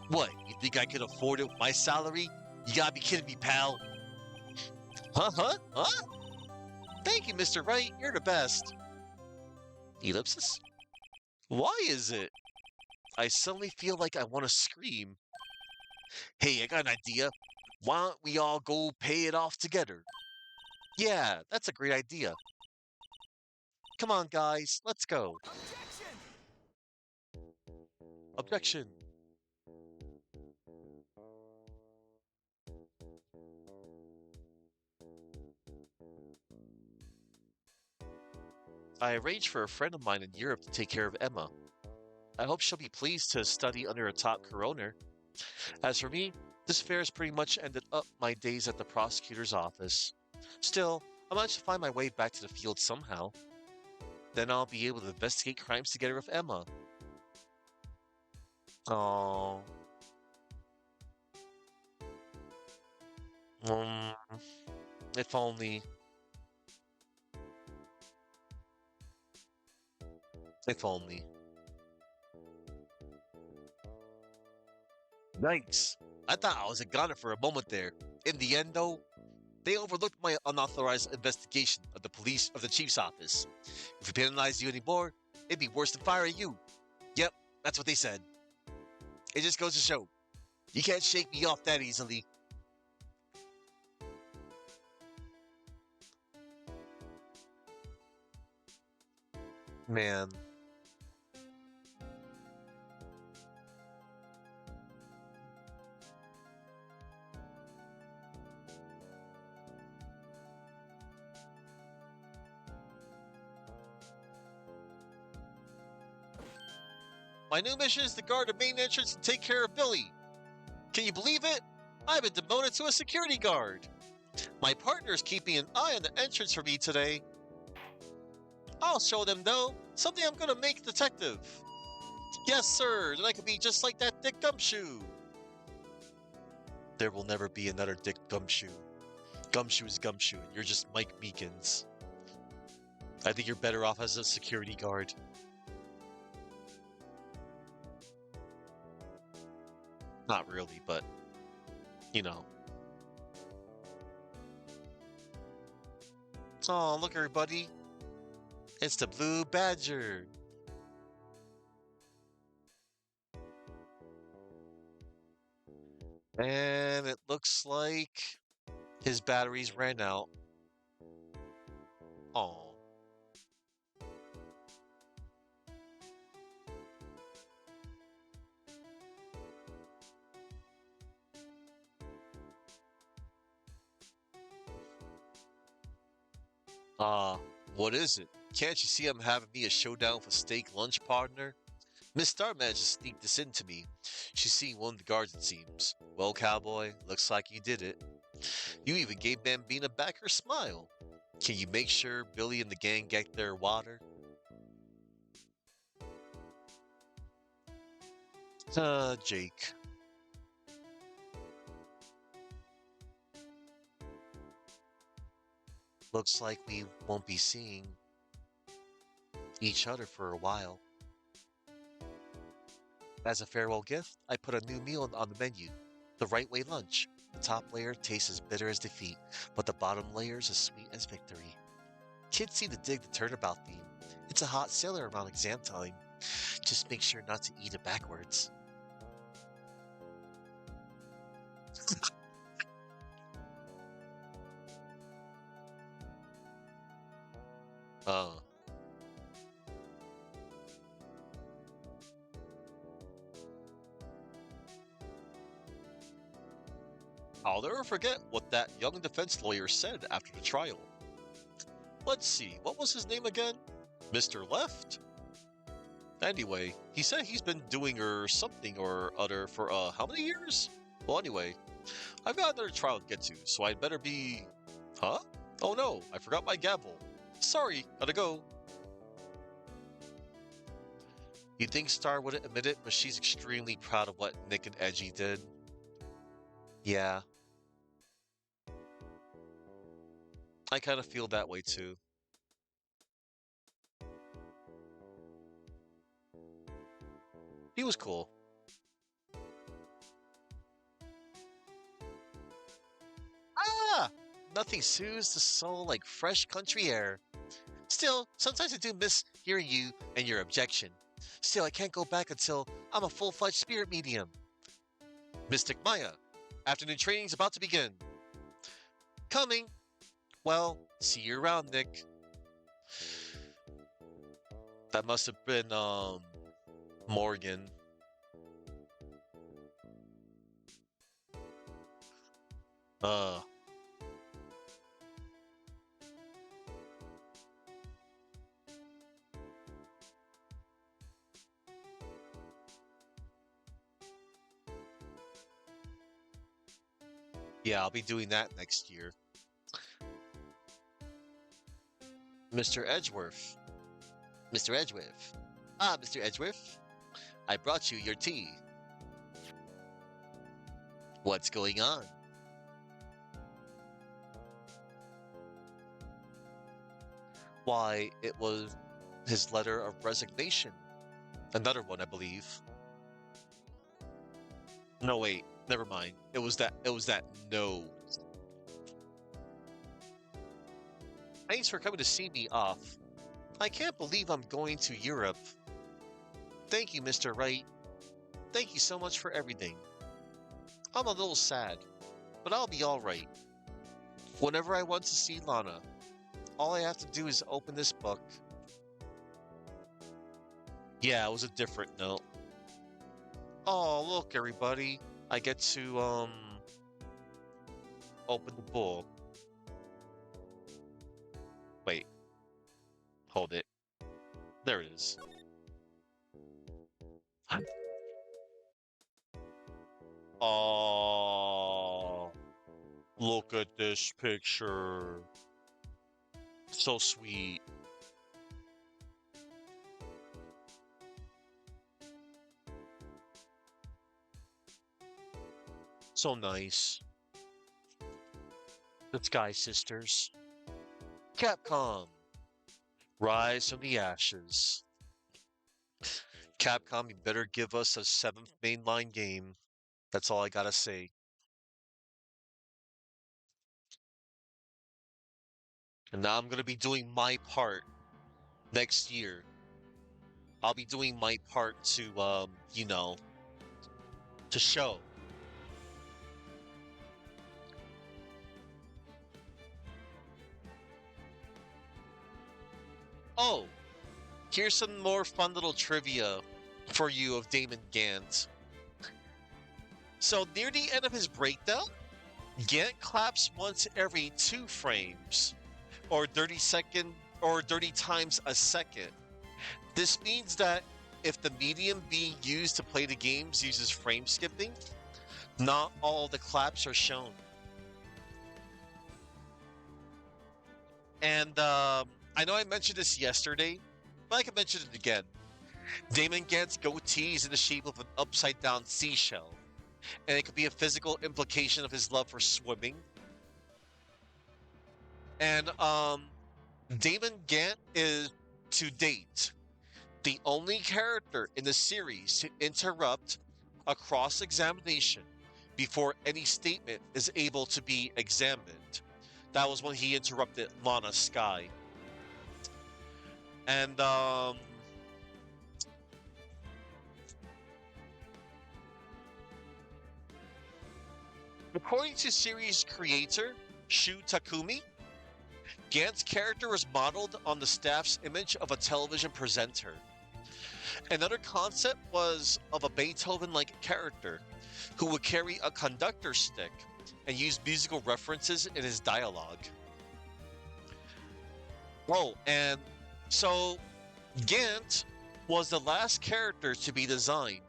What, you think I could afford it with my salary? You gotta be kidding me, pal. Huh? Thank you, Mr. Wright. You're the best. Ellipsis? Why is it? I suddenly feel like I want to scream. Hey, I got an idea. Why don't we all go pay it off together? Yeah, that's a great idea. Come on, guys, let's go. Objection! Objection. I arranged for a friend of mine in Europe to take care of Emma. I hope she'll be pleased to study under a top coroner. As for me, this affair has pretty much ended up my days at the prosecutor's office. Still, I managed to find my way back to the field somehow. Then I'll be able to investigate crimes together with Emma. Oh, um, if only. If only. Nice. I thought I was a goner for a moment there. In the end, though, they overlooked my unauthorized investigation of the chief's office. If we penalize you anymore, it'd be worse than firing you. Yep, that's what they said. It just goes to show, you can't shake me off that easily. Man, my new mission is to guard the main entrance and take care of Billy. Can you believe it? I've been demoted to a security guard. My partner's keeping an eye on the entrance for me today. I'll show them, though, something I'm gonna make detective. Yes, sir, then I could be just like that Dick Gumshoe. There will never be another Dick Gumshoe. Gumshoe is Gumshoe, and you're just Mike Meekins. I think you're better off as a security guard. Not really, but, you know. Oh, look, everybody. It's the Blue Badger. And it looks like his batteries ran out. Oh. Uh, what is it? Can't you see I'm having me a showdown with a steak lunch partner? Miss Star managed to sneak this into me. She's seen one of the guards, it seems. Well, cowboy, looks like you did it. You even gave Bambina back her smile. Can you make sure Billy and the gang get their water? Jake. Looks like we won't be seeing each other for a while. As a farewell gift, I put a new meal on the menu. The right way lunch. The top layer tastes as bitter as defeat, but the bottom layer is as sweet as victory. Kids seem to dig the turnabout theme. It's a hot seller around exam time. Just make sure not to eat it backwards. Uh, I'll never forget what that young defense lawyer said after the trial. Let's see, what was his name again? Mr. Left? Anyway, he said he's been doing or something or other for how many years? Well, anyway, I've got another trial to get to, so I'd better be. Huh? Oh no, I forgot my gavel. Sorry, gotta go. You'd think Star wouldn't admit it, but she's extremely proud of what Nick and Edgy did. Yeah, I kind of feel that way too. He was cool. Ah! Nothing soothes the soul like fresh country air. Still, sometimes I do miss hearing you and your objection. Still, I can't go back until I'm a full-fledged spirit medium. Mystic Maya. Afternoon training's about to begin. Coming. Well, see you around, Nick. That must have been, Morgan. Uh, yeah, I'll be doing that next year. Mr. Edgeworth. Mr. Edgeworth. Ah, Mr. Edgeworth. I brought you your tea. What's going on? Why, it was his letter of resignation. Another one, I believe. No, wait, never mind. It was that no. Thanks for coming to see me off. I can't believe I'm going to Europe. Thank you, Mr. Wright. Thank you so much for everything. I'm a little sad, but I'll be alright. Whenever I want to see Lana, all I have to do is open this book. Yeah, it was a different note. Oh, look, everybody. I get to, open the book. Wait, hold it. There it is. Oh, look at this picture. So sweet. So nice. The Sky Sisters. Capcom. Rise from the ashes. Capcom, you better give us a seventh mainline game. That's all I gotta say. And now I'm gonna be doing my part next year. I'll be doing my part to, to show. Oh, here's some more fun little trivia for you of Damon Gant. So near the end of his breakdown, Gant claps once every 2 frames, or 30 times a second. This means that if the medium being used to play the games uses frame skipping, not all the claps are shown. And I know I mentioned this yesterday, but I can mention it again. Damon Gant's goatee is in the shape of an upside down seashell, and it could be a physical implication of his love for swimming. And Damon Gant is, to date, the only character in the series to interrupt a cross examination before any statement is able to be examined. That was when he interrupted Lana Skye. And according to series creator Shu Takumi, Gant's character was modeled on the staff's image of a television presenter. Another concept was of a Beethoven-like character who would carry a conductor stick and use musical references in his dialogue. Oh, and so Gant was the last character to be designed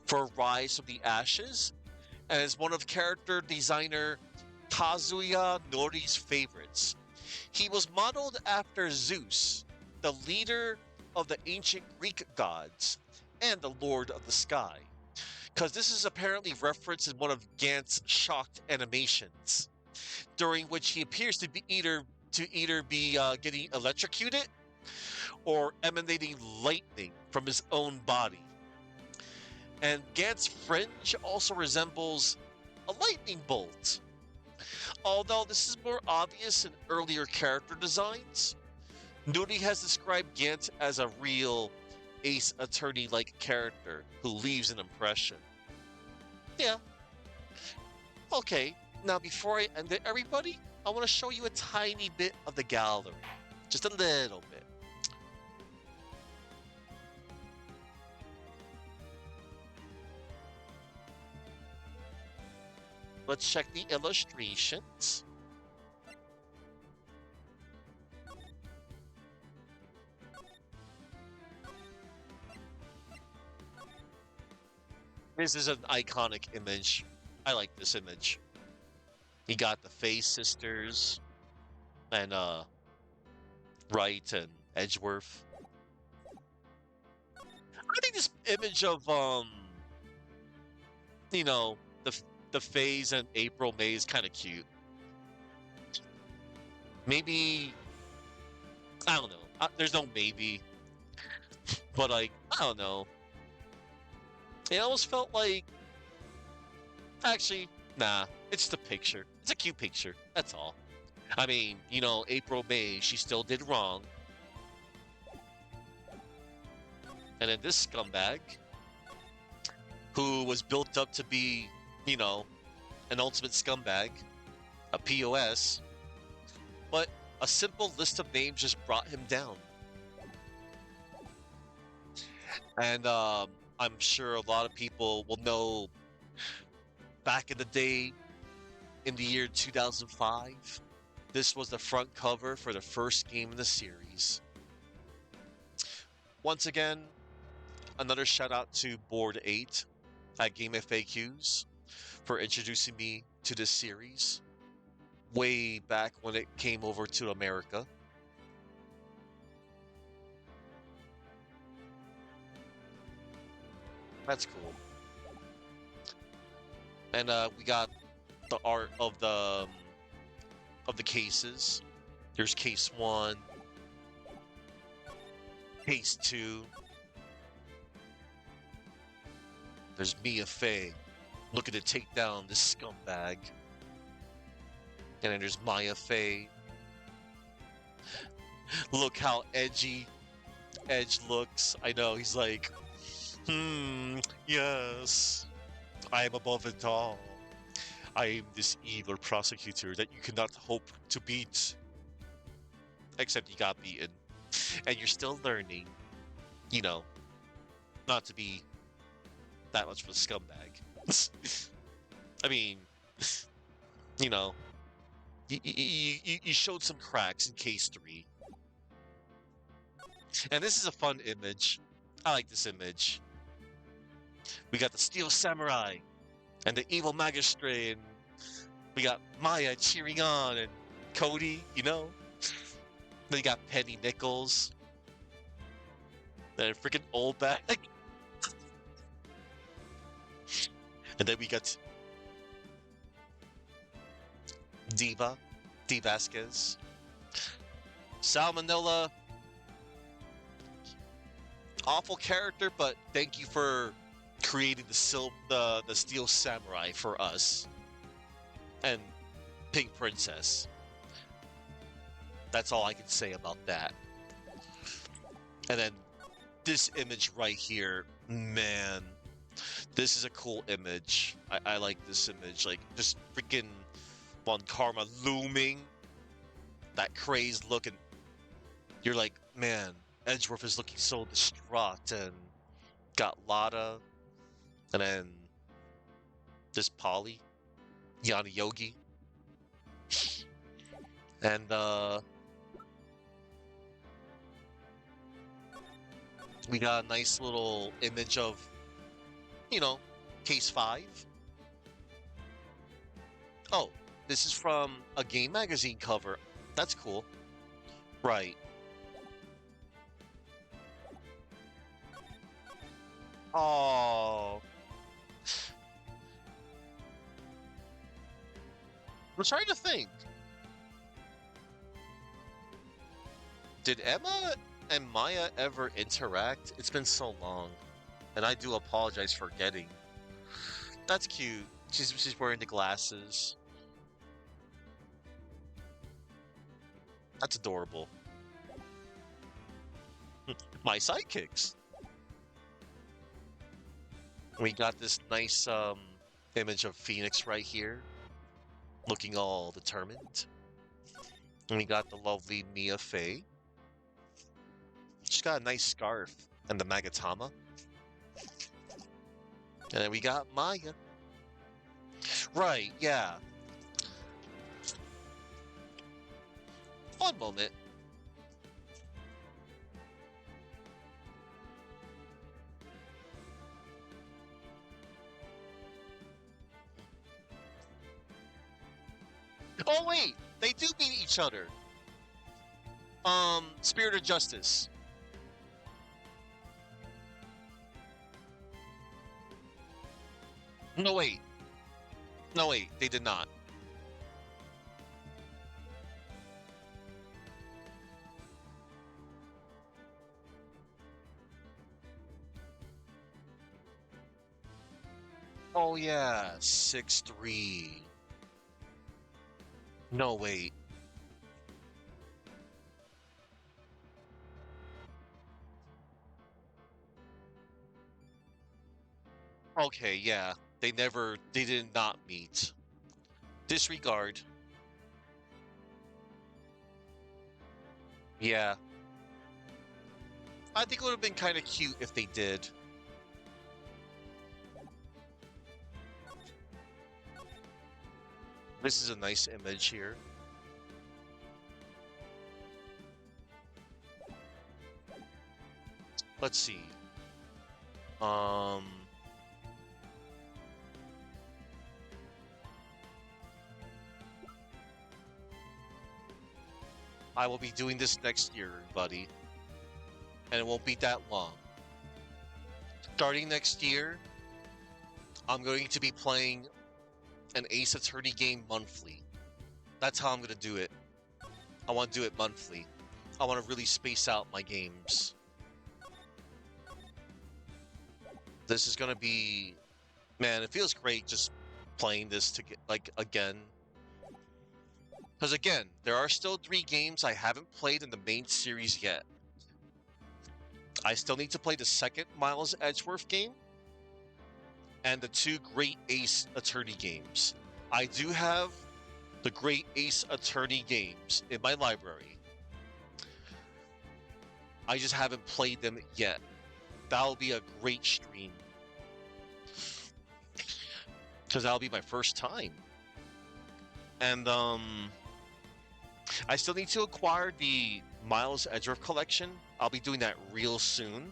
for Rise from the Ashes and is one of character designer Kazuya Nori's favorites. He was modeled after Zeus, the leader of the ancient Greek gods and the Lord of the Sky, because this is apparently referenced in one of Gant's shocked animations, during which he appears to be either be getting electrocuted or emanating lightning from his own body. And Gant's fringe also resembles a lightning bolt. Although this is more obvious in earlier character designs, Nuri has described Gant as a real Ace Attorney-like character who leaves an impression. Yeah. Okay, now before I end it, everybody, I want to show you a tiny bit of the gallery. Just a little bit. Let's check the illustrations. This is an iconic image. I like this image. You got the Face sisters and Wright and Edgeworth. I think this image of you know, the Faze and April May is kind of cute. Maybe I don't know. There's no maybe, but like I don't know. It almost felt like actually nah. It's the picture. It's a cute picture. That's all. I mean, you know, April May, she still did wrong. And then this scumbag, who was built up to be, you know, an ultimate scumbag, a POS, but a simple list of names just brought him down. And I'm sure a lot of people will know back in the day, in the year 2005, this was the front cover for the first game in the series. Once again, another shout out to Board 8 at Game FAQs for introducing me to this series way back when it came over to America. That's cool. And we got the art of the cases. There's case 1, case 2. There's Mia Fey looking to take down this scumbag. And then there's Maya Fey. Look how edgy Edge looks. I know, he's like, yes, I am above it all. I am this evil prosecutor that you cannot hope to beat. Except you got beaten. And you're still learning, you know, not to be that much of a scumbag. I mean, you know, you showed some cracks in case 3. And this is a fun image. I like this image. We got the Steel Samurai and the Evil Magistrate, and we got Maya cheering on, and Cody, you know? Then you got Penny Nichols. Then freaking old bag. And then we got Diva, D. Vasquez. Salmonella. Awful character, but thank you for creating the Steel Samurai for us. And Pink Princess. That's all I can say about that. And then this image right here, man, this is a cool image. I like this image. Like, just freaking Von Karma looming that crazed look, and you're like, man, Edgeworth is looking so distraught, and got Lada, and then this Polly, Yana Yogi, and we got a nice little image of, you know, Case 5. Oh, this is from a game magazine cover. That's cool. Right. Oh, I'm trying to think. Did Emma and Maya ever interact? It's been so long, and I do apologize for forgetting. That's cute. She's wearing the glasses. That's adorable. My sidekicks. We got this nice image of Phoenix right here, looking all determined. And we got the lovely Mia Fey. She's got a nice scarf and the Magatama. And then we got Maya. Right, yeah. One moment. Oh wait, they do beat each other. Spirit of Justice. No wait. No wait, they did not. Oh yeah, 6-3. No wait. Okay, yeah. They did not meet. Disregard. Yeah. I think it would have been kind of cute if they did. This is a nice image here. Let's see. Um, I will be doing this next year, buddy, and it won't be that long. Starting next year, I'm going to be playing an Ace Attorney game monthly. That's how I'm going to do it. I want to do it monthly. I want to really space out my games. This is going to be, man, it feels great just playing this to get like again. Because again, there are still 3 games I haven't played in the main series yet. I still need to play the second Miles Edgeworth game and the 2 Great Ace Attorney games. I do have the Great Ace Attorney games in my library. I just haven't played them yet. That'll be a great stream. Because that'll be my first time. And I still need to acquire the Miles Edgeworth collection. I'll be doing that real soon.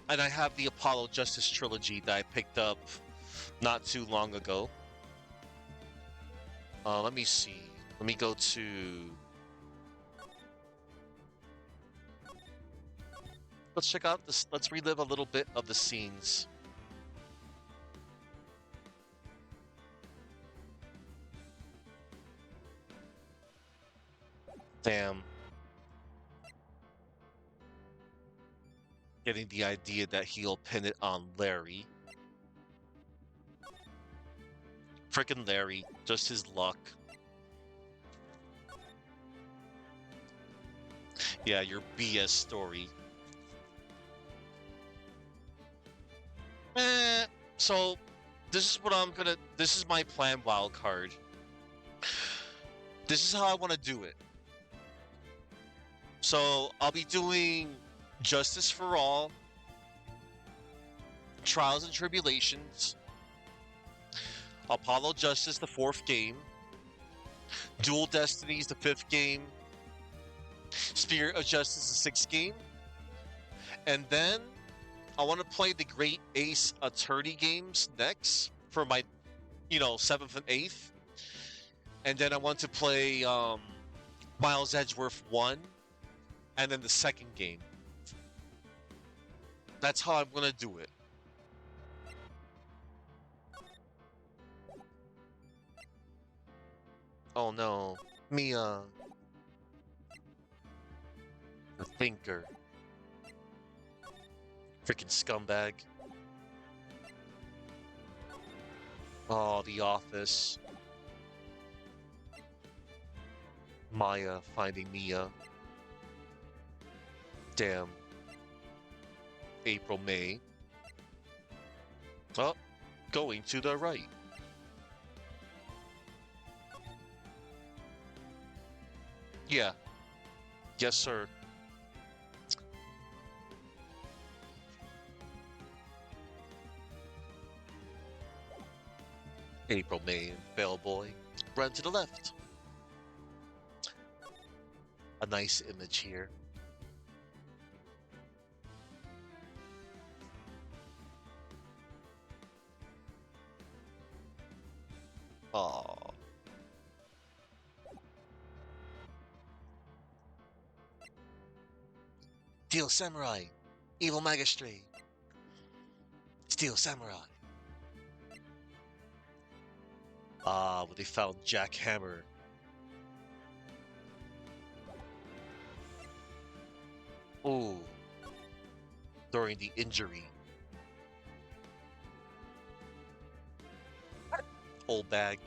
And I have the Apollo Justice trilogy that I picked up not too long ago. Let me see. Let me go to... Let's check out this. Let's relive a little bit of the scenes. Damn. Getting the idea that he'll pin it on Larry. Frickin' Larry. Just his luck. Yeah, your BS story. So this is what I'm gonna. This is my plan wild card. This is how I want to do it. So I'll be doing Justice for All, Trials and Tribulations, Apollo Justice, the fourth game, Dual Destinies, the fifth game, Spirit of Justice, the sixth game, and then I want to play the Great Ace Attorney games next for my, seventh and eighth, and then I want to play Miles Edgeworth 1, and then the second game. That's how I'm gonna do it. Oh no, Mia, the thinker, freaking scumbag. Oh, The Office. Maya finding Mia. Damn. April, May. Oh, going to the right. Yeah. Yes, sir. April, May, and Bellboy. Run to the left. A nice image here. Aww. Steel Samurai. Evil Magistrate. Steel Samurai. Ah, but they found Jack Hammer. Ooh. During the injury. Old bag.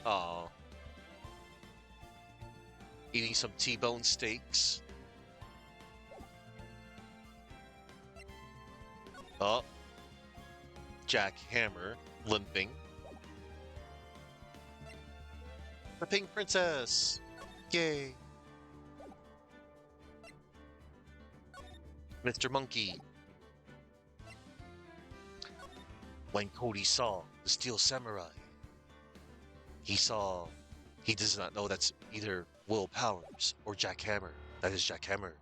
Aw. Eating some T-bone steaks. Oh. Jack Hammer limping. The Pink Princess. Yay. Mr. Monkey. When Cody saw the Steel Samurai, he does not know that's either Will Powers or Jack Hammer. That is Jack Hammer.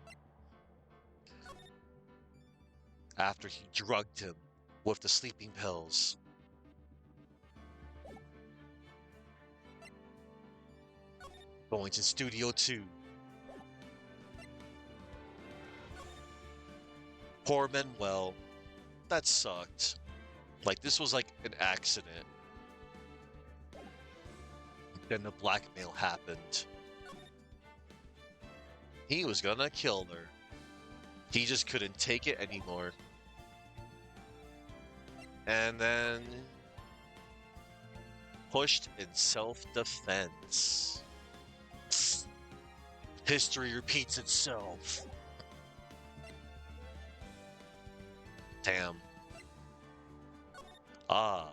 After he drugged him with the sleeping pills. Going to Studio 2. Poor Manuel. That sucked. Like, this was like an accident. Then the blackmail happened. He was gonna kill her. He just couldn't take it anymore. And then pushed in self-defense. History repeats itself. Damn. Ah,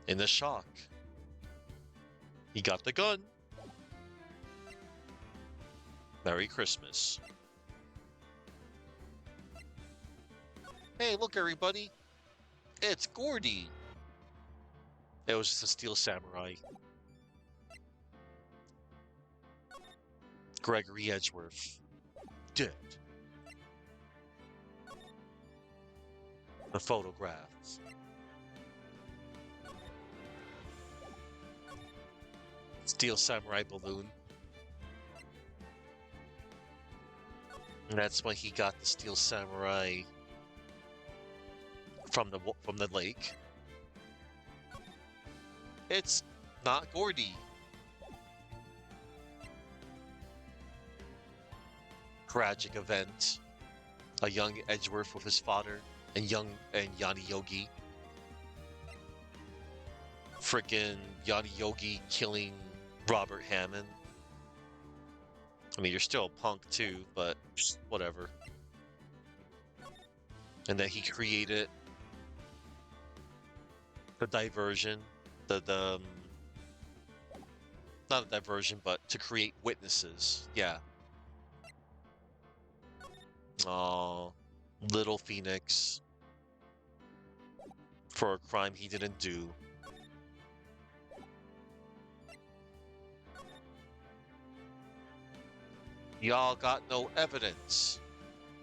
in the shock. He got the gun. Merry Christmas. Hey, look everybody. It's Gordy. It was just a Steel Samurai. Gregory Edgeworth. Dead. The photographs. Steel Samurai balloon. And that's when he got the Steel Samurai from the lake. It's not Gordy. Tragic event. A young Edgeworth with his father and Yanni Yogi. Frickin' Yanni Yogi killing Robert Hammond. I mean, you're still a punk too, but whatever. And then he created the diversion, the not a diversion, but to create witnesses. Yeah. Oh, little Phoenix for a crime he didn't do. Y'all got no evidence.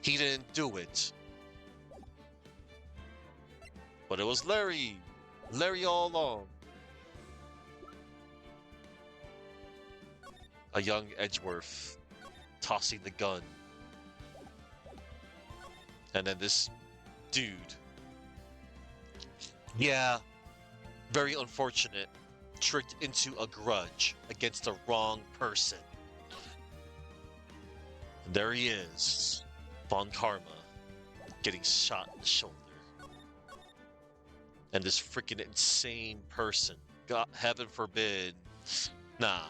He didn't do it. But it was Larry. Larry all along. A young Edgeworth tossing the gun. And then this dude. Yeah, very unfortunate. Tricked into a grudge against the wrong person. And there he is. Von Karma. Getting shot in the shoulder. And this freaking insane person. God, heaven forbid. Nah.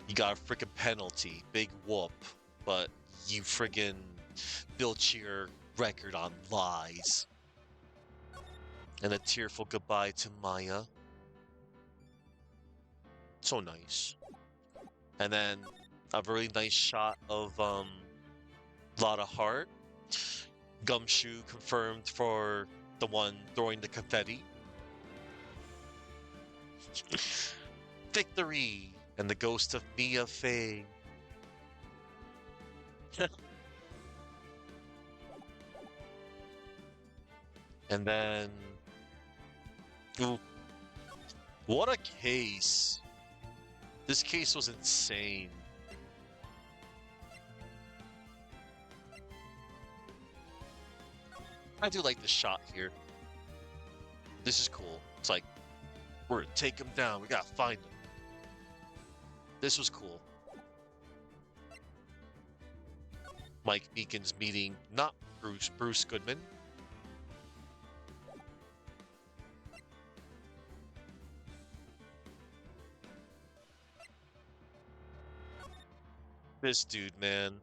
You got a freaking penalty. Big whoop. But you freaking built your record on lies. And a tearful goodbye to Maya. So nice. And then a very nice shot of Lotta Hart. Gumshoe confirmed for the one throwing the confetti. Victory! And the ghost of Mia Fey. And then... Ooh, what a case. This case was insane. I do like the shot here. This is cool. It's like, we're gonna take him down. We gotta find him. This was cool. Mike Meekin's meeting, not Bruce Goodman. This dude, man.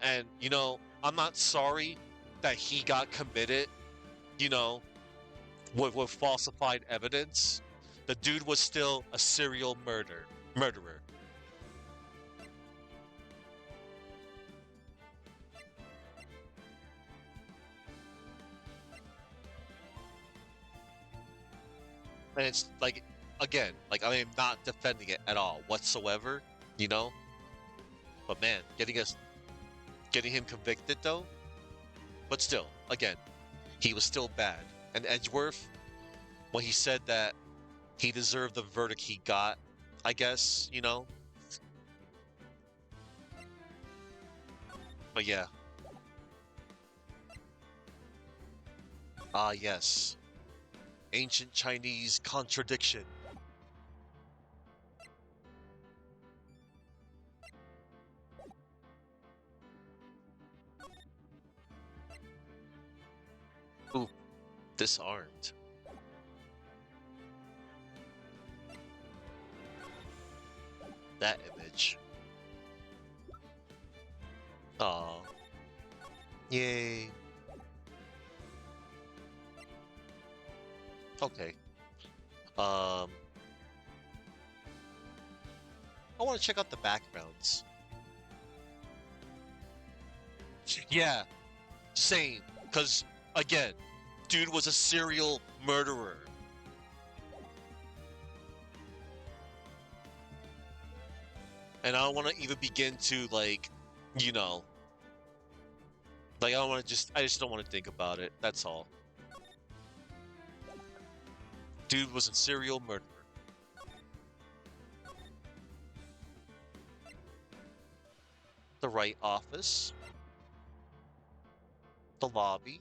And, you know, I'm not sorry that he got committed, you know, with falsified evidence. The dude was still a serial murderer. And it's like, again, like I am not defending it at all whatsoever, you know. But man, getting him convicted though. But still, again, he was still bad. And Edgeworth, when he said that he deserved the verdict he got, I guess, you know. But yeah. Ah, yes. Ancient Chinese contradiction. Ooh, disarmed. That image. Aw. Yay. Okay. I want to check out the backgrounds. Yeah, same. Because, again, dude was a serial murderer. And I don't want to even begin to, like, you know, like, I just don't want to think about it. That's all. Dude was a serial murderer. The Wright office. The lobby.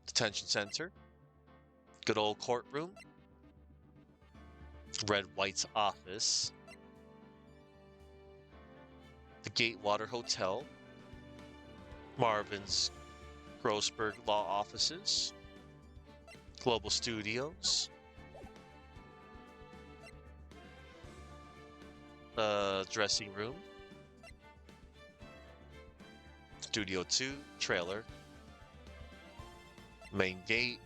Detention center. Good old courtroom. Red White's office. The Gatewater Hotel. Marvin's Grossberg Law Offices. Global Studios. Dressing room, Studio 2, trailer, main gate,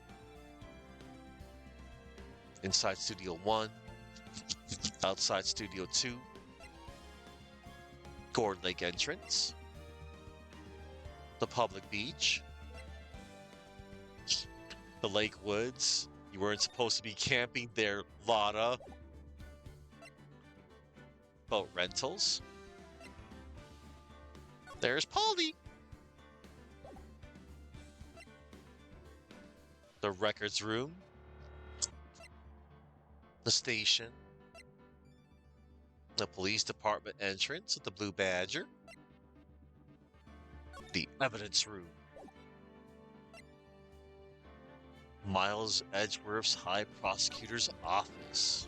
inside Studio 1, outside Studio 2, Gourd Lake entrance, the public beach, the lake woods. You weren't supposed to be camping there, Lana. Boat rentals. There's Polly. The records room, the station, the police department entrance with the Blue Badger, the evidence room, Miles Edgeworth's High Prosecutor's office,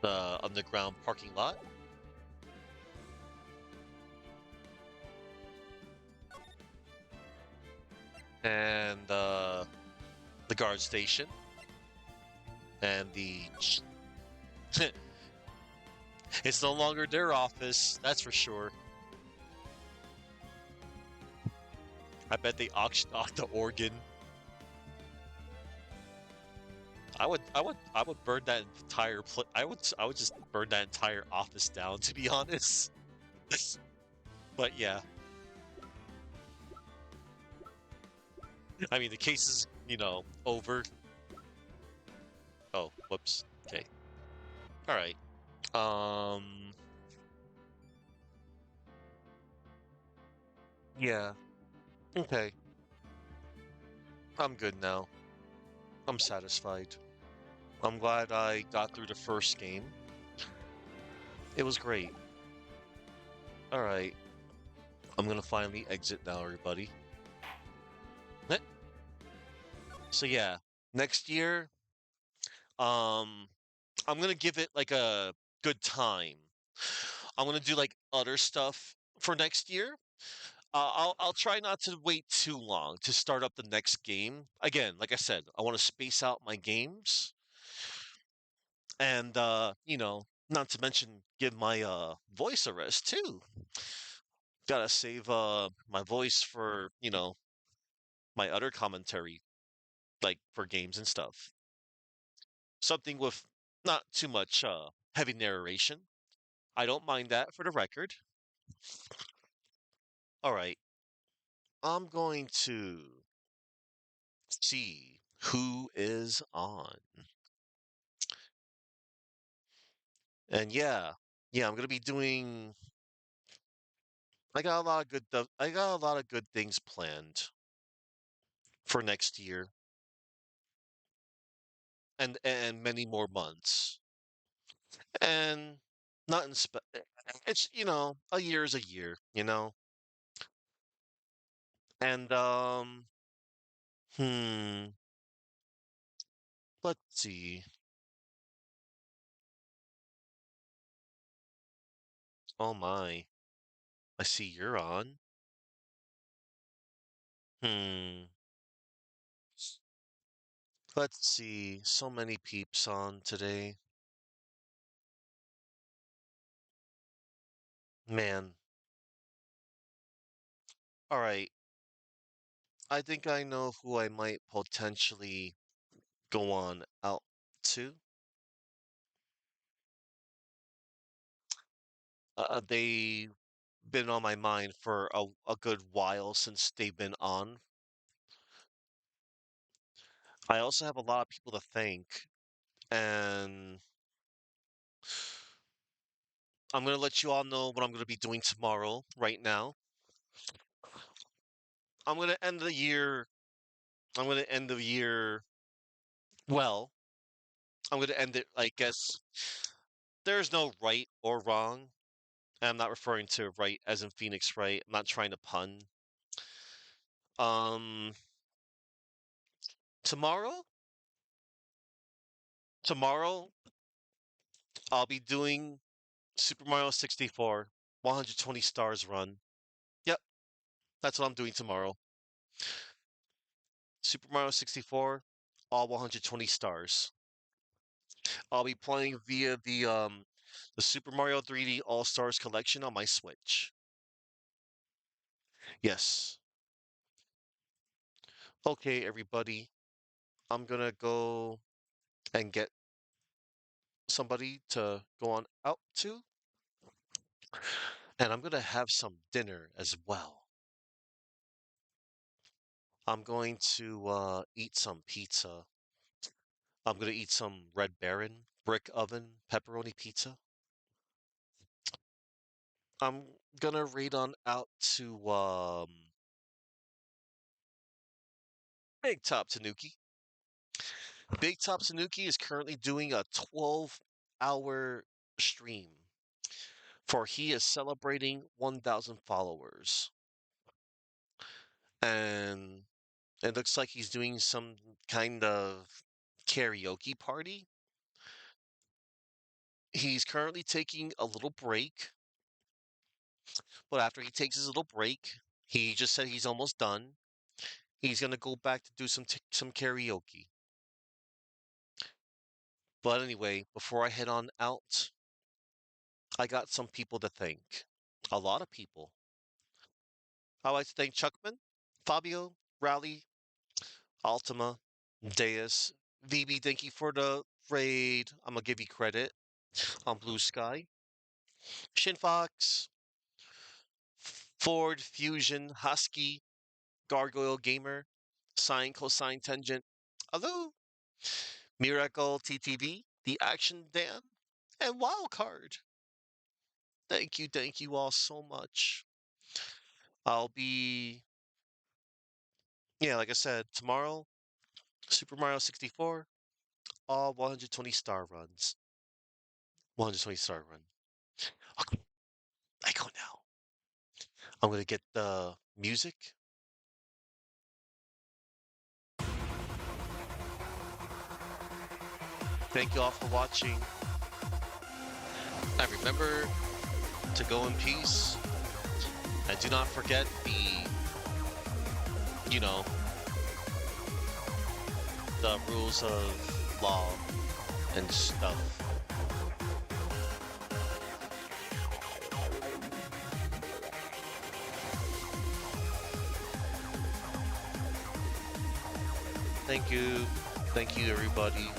the underground parking lot, and the guard station, and the. It's no longer their office, that's for sure. I bet they auctioned off the organ. I would burn that entire I would just burn that entire office down, to be honest. But yeah, I mean the case is over. Oh, whoops. Okay. All right. Um. Yeah. Okay. I'm good now. I'm satisfied. I'm glad I got through the first game. It was great. All right. I'm gonna finally exit now, everybody. Eh, So yeah, next year, um, I'm gonna give it like a good time. I'm gonna do like other stuff for next year. I'll try not to wait too long to start up the next game. Again, like I said, I want to space out my games, and not to mention give my voice a rest too. Gotta save my voice for my other commentary, like for games and stuff. Something with not too much heavy narration. I don't mind that for the record. All right, I'm going to see who is on. And yeah, I'm gonna be doing. I got a lot of I got a lot of good things planned for next year, and many more months. And not in it's a year is a year. And hmm, let's see. Oh my, I see you're on. Hmm, let's see. So many peeps on today. Man, all right. I think I know who I might potentially go on out to. They've been on my mind for a good while since they've been on. I also have a lot of people to thank, and I'm gonna let you all know what I'm gonna be doing tomorrow, right now. I'm gonna end the year. I'm gonna end the year well. I'm gonna end it, I guess. There's no right or wrong. And I'm not referring to right as in Phoenix Wright. I'm not trying to pun. Um, tomorrow, tomorrow I'll be doing Super Mario 64 120 stars run. Yep, that's what I'm doing tomorrow. Super Mario 64, all 120 stars. I'll be playing via the Super Mario 3D All Stars collection on my Switch. Yes. Okay, everybody. I'm gonna go and get somebody to go on out to, and I'm gonna have some dinner as well. I'm going to eat some pizza. I'm gonna eat some Red Baron brick oven pepperoni pizza. I'm gonna raid on out to Big Top Tanuki. Big Top Tanuki is currently doing a 12-hour stream for he is celebrating 1,000 followers. And it looks like he's doing some kind of karaoke party. He's currently taking a little break, but after he takes his little break, he just said he's almost done. He's gonna go back to do some karaoke. But anyway, before I head on out, I got some people to thank. A lot of people. I'd like to thank Chuckman, Fabio, Rally, Altima, Deus, VB. Thank you for the raid. I'm gonna give you credit on Blue Sky. Shinfox, Ford, Fusion, Husky, Gargoyle Gamer, Sine, Cosine, Tangent, Hello, Miracle, TTV, The Action Dan, and Wildcard. Thank you all so much. I'll be, yeah, like I said, tomorrow, Super Mario 64, all 120 star runs. 120 star run. Okay, I go now. I'm gonna get the music. Thank you all for watching. And remember to go in peace. And do not forget you know, the rules of law and stuff. Thank you. Thank you, everybody.